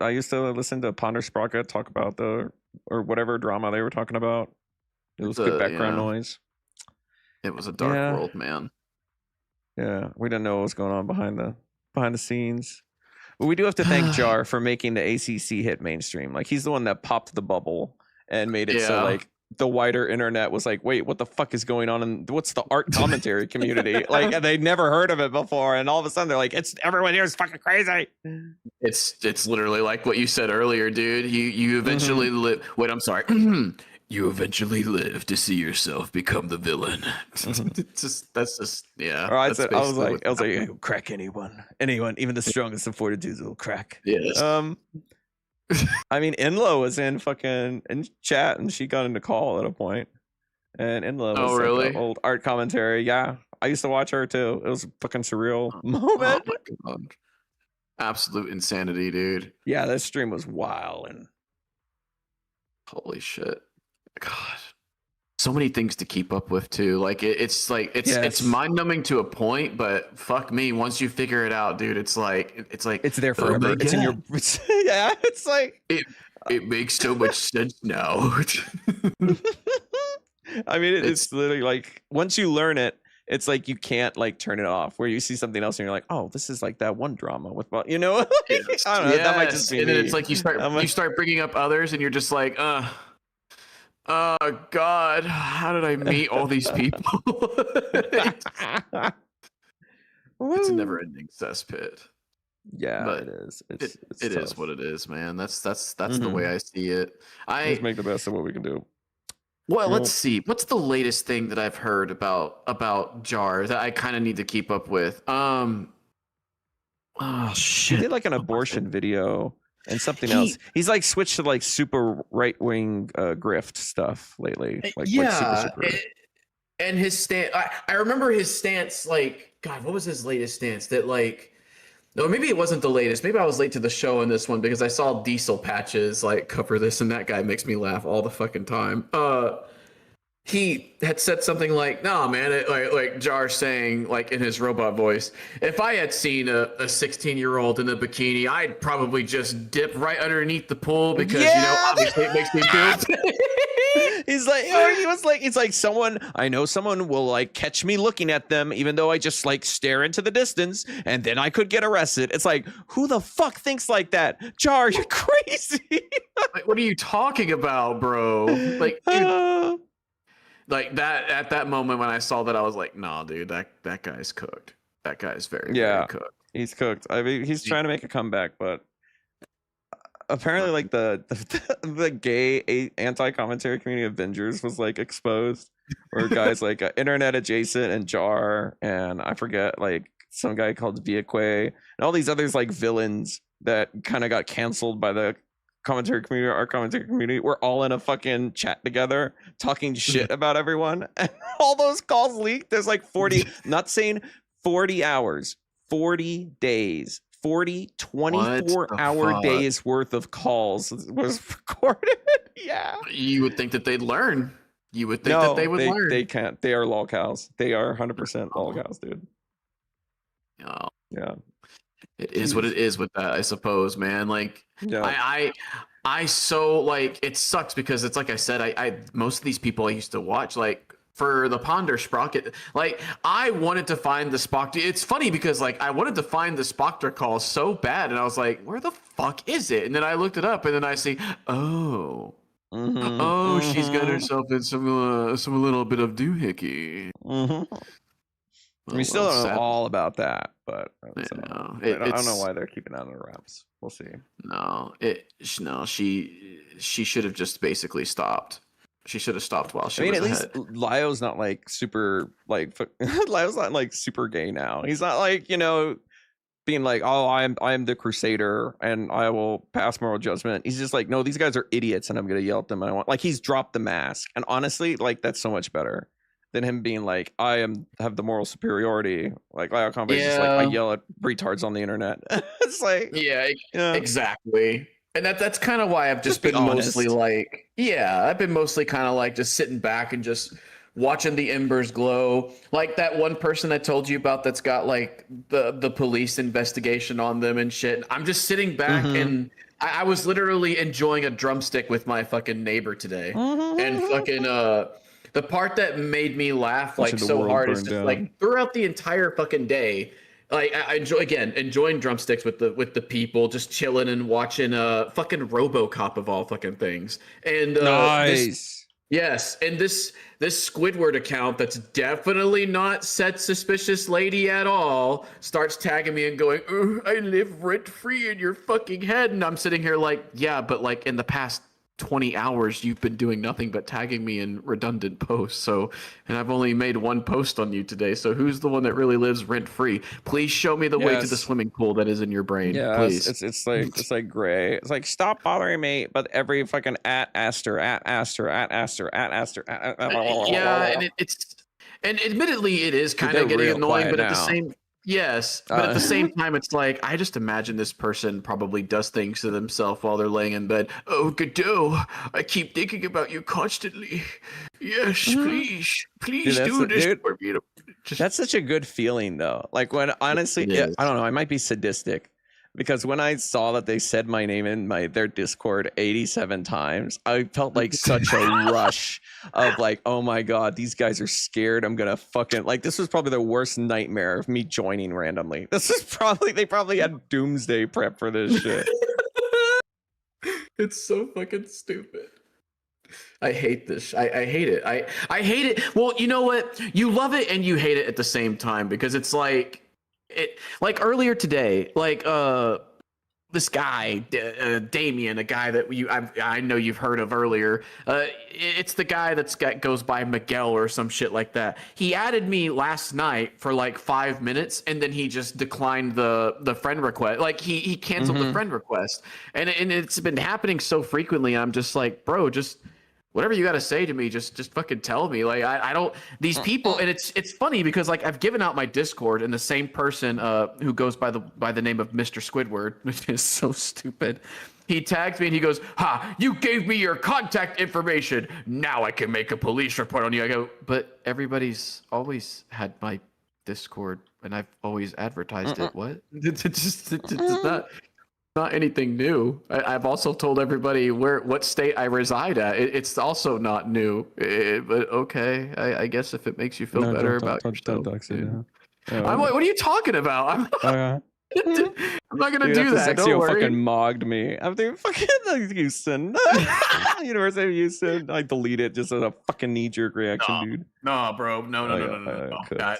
I used to listen to Ponder Sprocket talk about or whatever drama they were talking about. It was good background noise. It was a dark world, man. Yeah, we didn't know what was going on behind the scenes. But we do have to thank Jar for making the ACC hit mainstream. Like he's the one that popped the bubble and made it so like the wider internet was like, wait, what the fuck is going on? And what's the art commentary community? Like they'd never heard of it before, and all of a sudden they're like, it's everyone here is fucking crazy. It's literally like what you said earlier, dude. You eventually live. Wait, I'm sorry. You eventually live to see yourself become the villain. That's just yeah. Or I was like, crack anyone, even the strongest of fortitudes will crack. Yes. I mean, Inlo was in chat, and she got into call at a point, and Inlo was really? like old art commentary. Yeah, I used to watch her too. It was a fucking surreal moment. Oh my God. Absolute insanity, dude. Yeah, that stream was wild, and holy shit. God, so many things to keep up with too. Like it's it's mind numbing to a point, but fuck me, once you figure it out, dude, it's like it's there forever. It's in your yeah. It's like it makes so much sense now. I mean, it's literally like once you learn it, it's like you can't like turn it off. Where you see something else and you're like, oh, this is like that one drama with, you know, I don't know. That might just be. And then it's like you start bringing up others, and you're just like, oh God, how did I meet all these people? It's a never-ending cesspit. Yeah, but it is. It is what it is, man. That's the way I see it. Just make the best of what we can do. Well, let's see. What's the latest thing that I've heard about Jar that I kind of need to keep up with? Oh shit! He did like an abortion video. And something else. He's like switched to like super right wing grift stuff lately. Like, super. And his stance. I remember his stance. Like, God, what was his latest stance? That like, no, maybe it wasn't the latest. Maybe I was late to the show on this one because I saw Diesel Patches like cover this, and that guy makes me laugh all the fucking time. He had said something like, "No, man," like Jar saying, like in his robot voice, "If I had seen a 16-year-old in a bikini, I'd probably just dip right underneath the pool because obviously it makes me feel." He's like, it's like I know someone will like catch me looking at them, even though I just like stare into the distance, and then I could get arrested. It's like, who the fuck thinks like that? Jar, you're crazy. Like, what are you talking about, bro? Like. Like that at that moment when I saw that, I was like, "Nah, dude, that guy's cooked. That guy's very cooked. He's cooked. I mean, he's trying to make a comeback, but apparently, like the gay anti-commentary community Avengers was like exposed, where guys like Internet Adjacent and Jar, and I forget like some guy called Viaque, and all these others like villains that kind of got canceled by the commentary community, our commentary community. We're all in a fucking chat together talking shit about everyone, and all those calls leaked. There's like 40, not saying 40 hours, 40 days, 24-hour days worth of calls was recorded. Yeah, you would think that they'd learn. You would think that they would learn. They can't. They are lolcows. They are 100% lolcows, dude. Oh. Yeah. It is what it is with that, I suppose, man. Like, I so like it sucks because it's like I said, I most of these people I used to watch, like for the Ponder Sprocket, like I wanted to find the Spock. It's funny because like I wanted to find the Spoctor call so bad, and I was like, where the fuck is it? And then I looked it up, and then I see, she's got herself in some little bit of doohickey. We still don't know all about that, but I don't know why they're keeping that under wraps. We'll see. She should have just basically stopped. She should have stopped while she was at ahead. least Lyo's not like super like Lyo's not like super gay now. He's not like, being like, oh, I am the crusader and I will pass moral judgment. He's just like, no, these guys are idiots and I'm gonna yell at them. He's dropped the mask, and honestly, like that's so much better than him being like, I have the moral superiority. Like Lyle Conway's just like, I yell at retards on the internet. It's like, exactly. And that's kind of why I've just been mostly like, I've been mostly kind of like just sitting back and just watching the embers glow. Like that one person I told you about that's got like the police investigation on them and shit. I'm just sitting back and I was literally enjoying a drumstick with my fucking neighbor today. And fucking the part that made me laugh like so hard is just like throughout the entire fucking day. Like I enjoy enjoying drumsticks with the people, just chilling and watching fucking RoboCop of all fucking things. And nice. Yes, and this Squidward account that's definitely not said suspicious lady at all starts tagging me and going, I live rent free in your fucking head, and I'm sitting here like, yeah, but like in the past 20 hours you've been doing nothing but tagging me in redundant posts. So, and I've only made one post on you today. So who's the one that really lives rent free? Please show me the way to the swimming pool that is in your brain. Yeah, please. It's like gray. It's like stop bothering me, but every fucking at Aster. Yeah, and and admittedly it is kind of getting annoying, but at the same but at the same time, it's like I just imagine this person probably does things to themselves while they're laying in bed. Oh, Godot, I keep thinking about you constantly. Yes, please do this for me. That's such a good feeling, though. Like when honestly, I don't know, I might be sadistic. Because when I saw that they said my name in their Discord 87 times, I felt like such a rush of like, oh my God, these guys are scared. I'm gonna fucking like this was probably the worst nightmare of me joining randomly. This is they probably had doomsday prep for this shit. It's so fucking stupid. I hate this. I hate it. I hate it. Well, you know what? You love it and you hate it at the same time because it's like like earlier today, like this guy Damien, a guy that I know you've heard of earlier. It's the guy goes by Miguel or some shit like that. He added me last night for like 5 minutes, and then he just declined the friend request. Like he canceled the friend request, and it's been happening so frequently. I'm just like, bro, just whatever you got to say to me, just fucking tell me. Like I don't these people, and it's funny because like I've given out my Discord, and the same person who goes by the name of Mr. Squidward, which is so stupid. He tags me and he goes, "Ha! You gave me your contact information. Now I can make a police report on you." I go, "But everybody's always had my Discord, and I've always advertised it. What? It's not anything new. I've also told everybody what state I reside at. It's also not new. But okay, I guess if it makes you feel better about yourself. What are you talking about? I'm not gonna do that. Don't worry. Fucking mogged me. I'm doing fucking Houston, University of Houston. I delete it just as a fucking knee-jerk reaction, dude. No, bro. No.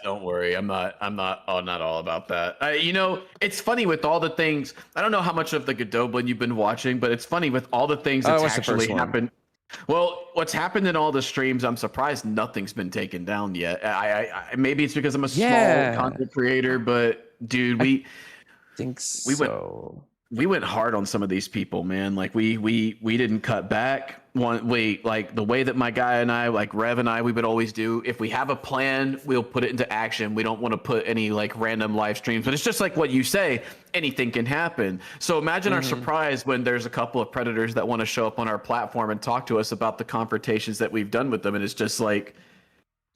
Don't worry. I'm not all about that. You know, it's funny with all the things. I don't know how much of the Godot blend you've been watching, but it's funny with all the things that's actually happened. Well, what's happened in all the streams, I'm surprised nothing's been taken down yet. I maybe it's because I'm a small content creator, but dude, we went hard on some of these people, man. Like we didn't cut back. Like the way that my guy and I, like Rev and I, we would always do. If we have a plan, we'll put it into action. We don't want to put any like random live streams, but it's just like what you say, anything can happen. So imagine our surprise when there's a couple of predators that want to show up on our platform and talk to us about the confrontations that we've done with them. And it's just like,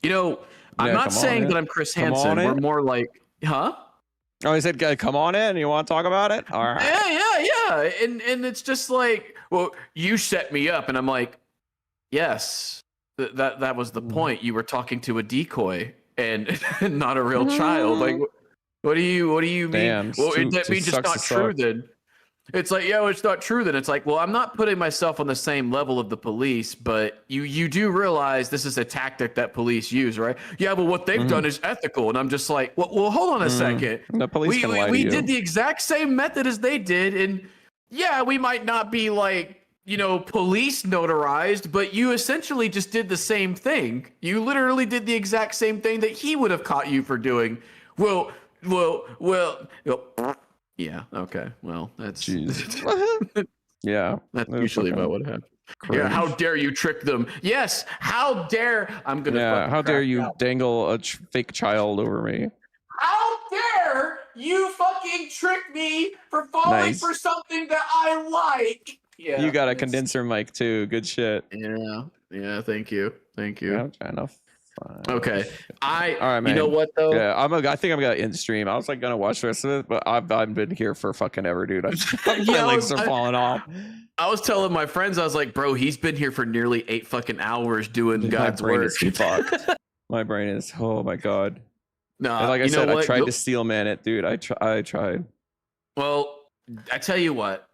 you know, I'm not saying that I'm Chris Hansen. We're more like, huh? Oh, he said, "Come on in. You want to talk about it?" All right. Yeah. And it's just like, well, you set me up, and I'm like, yes, that was the point. You were talking to a decoy and not a real child. Like, what do you mean? Damn, well, that means it's not true then. It's like, yeah, well, it's not true then. It's like, well, I'm not putting myself on the same level of the police, but you do realize this is a tactic that police use, right? Yeah, but what they've done is ethical. And I'm just like, well hold on a second. The police can lie to we you. did the exact same method as they did. And yeah, we might not be like, you know, police notarized, but you essentially just did the same thing. You literally did the exact same thing that he would have caught you for doing. Well. Yeah. Okay. Well, that's yeah. That's usually about what happens. Cringe. Yeah. How dare you trick them? Yes. How dare I'm gonna. Yeah. How dare you dangle a fake child over me? How dare you fucking trick me for falling for something that I like? Yeah. You got a condenser mic too. Good shit. Yeah. Thank you. Yeah, enough. Okay. All right, man. You know what though? Yeah, I think I'm gonna end stream. I was like gonna watch the rest of it, but I've been here for fucking ever, dude. My legs are falling off. I was telling my friends, I was like, bro, he's been here for nearly 8 fucking hours doing God's my brain work. is fucked. My brain is. Oh my god. No, like I said, I tried to steel man it, dude. I tried. Well, I tell you what.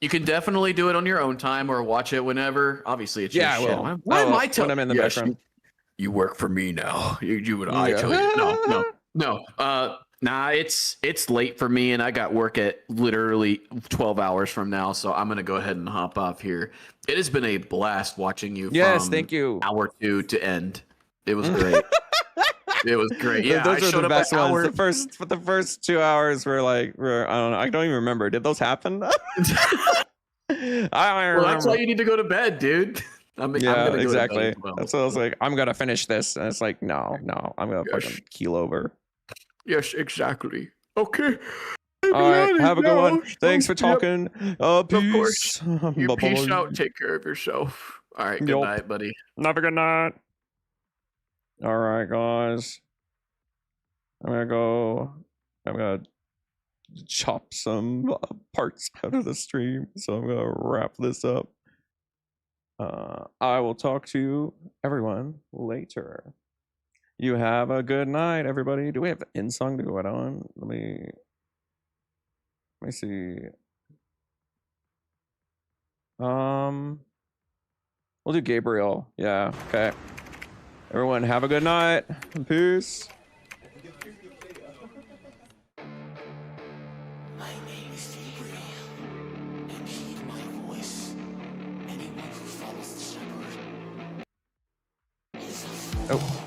You can definitely do it on your own time or watch it whenever. Obviously, it's your show. Why am I telling? When I'm in the background. You work for me now. You and I tell you. No. Nah, it's late for me, and I got work at literally 12 hours from now, so I'm gonna go ahead and hop off here. It has been a blast watching you. Yes, thank you. Hour 2 to end. It was great. It was great. Yeah, those are the best ones. The first 2 hours were I don't know. I don't even remember. Did those happen? I don't remember. Well, that's why you need to go to bed, dude. I'm gonna exactly. Go well. That's what I was like. I'm gonna finish this, and it's like, no, I'm gonna fucking keel over. Yes, exactly. Okay. All right, have a good one. Thanks for talking. Peace. Of course. You peace out. Take care of yourself. All right. Good night, buddy. Have a good night. All right, guys. I'm gonna chop some parts out of the stream, so I'm gonna wrap this up. I will talk to everyone later. You have a good night, everybody. Do we have the end song to go out on? Let me see. We'll do Gabriel. Yeah. Okay. Everyone, have a good night. Peace. Oh.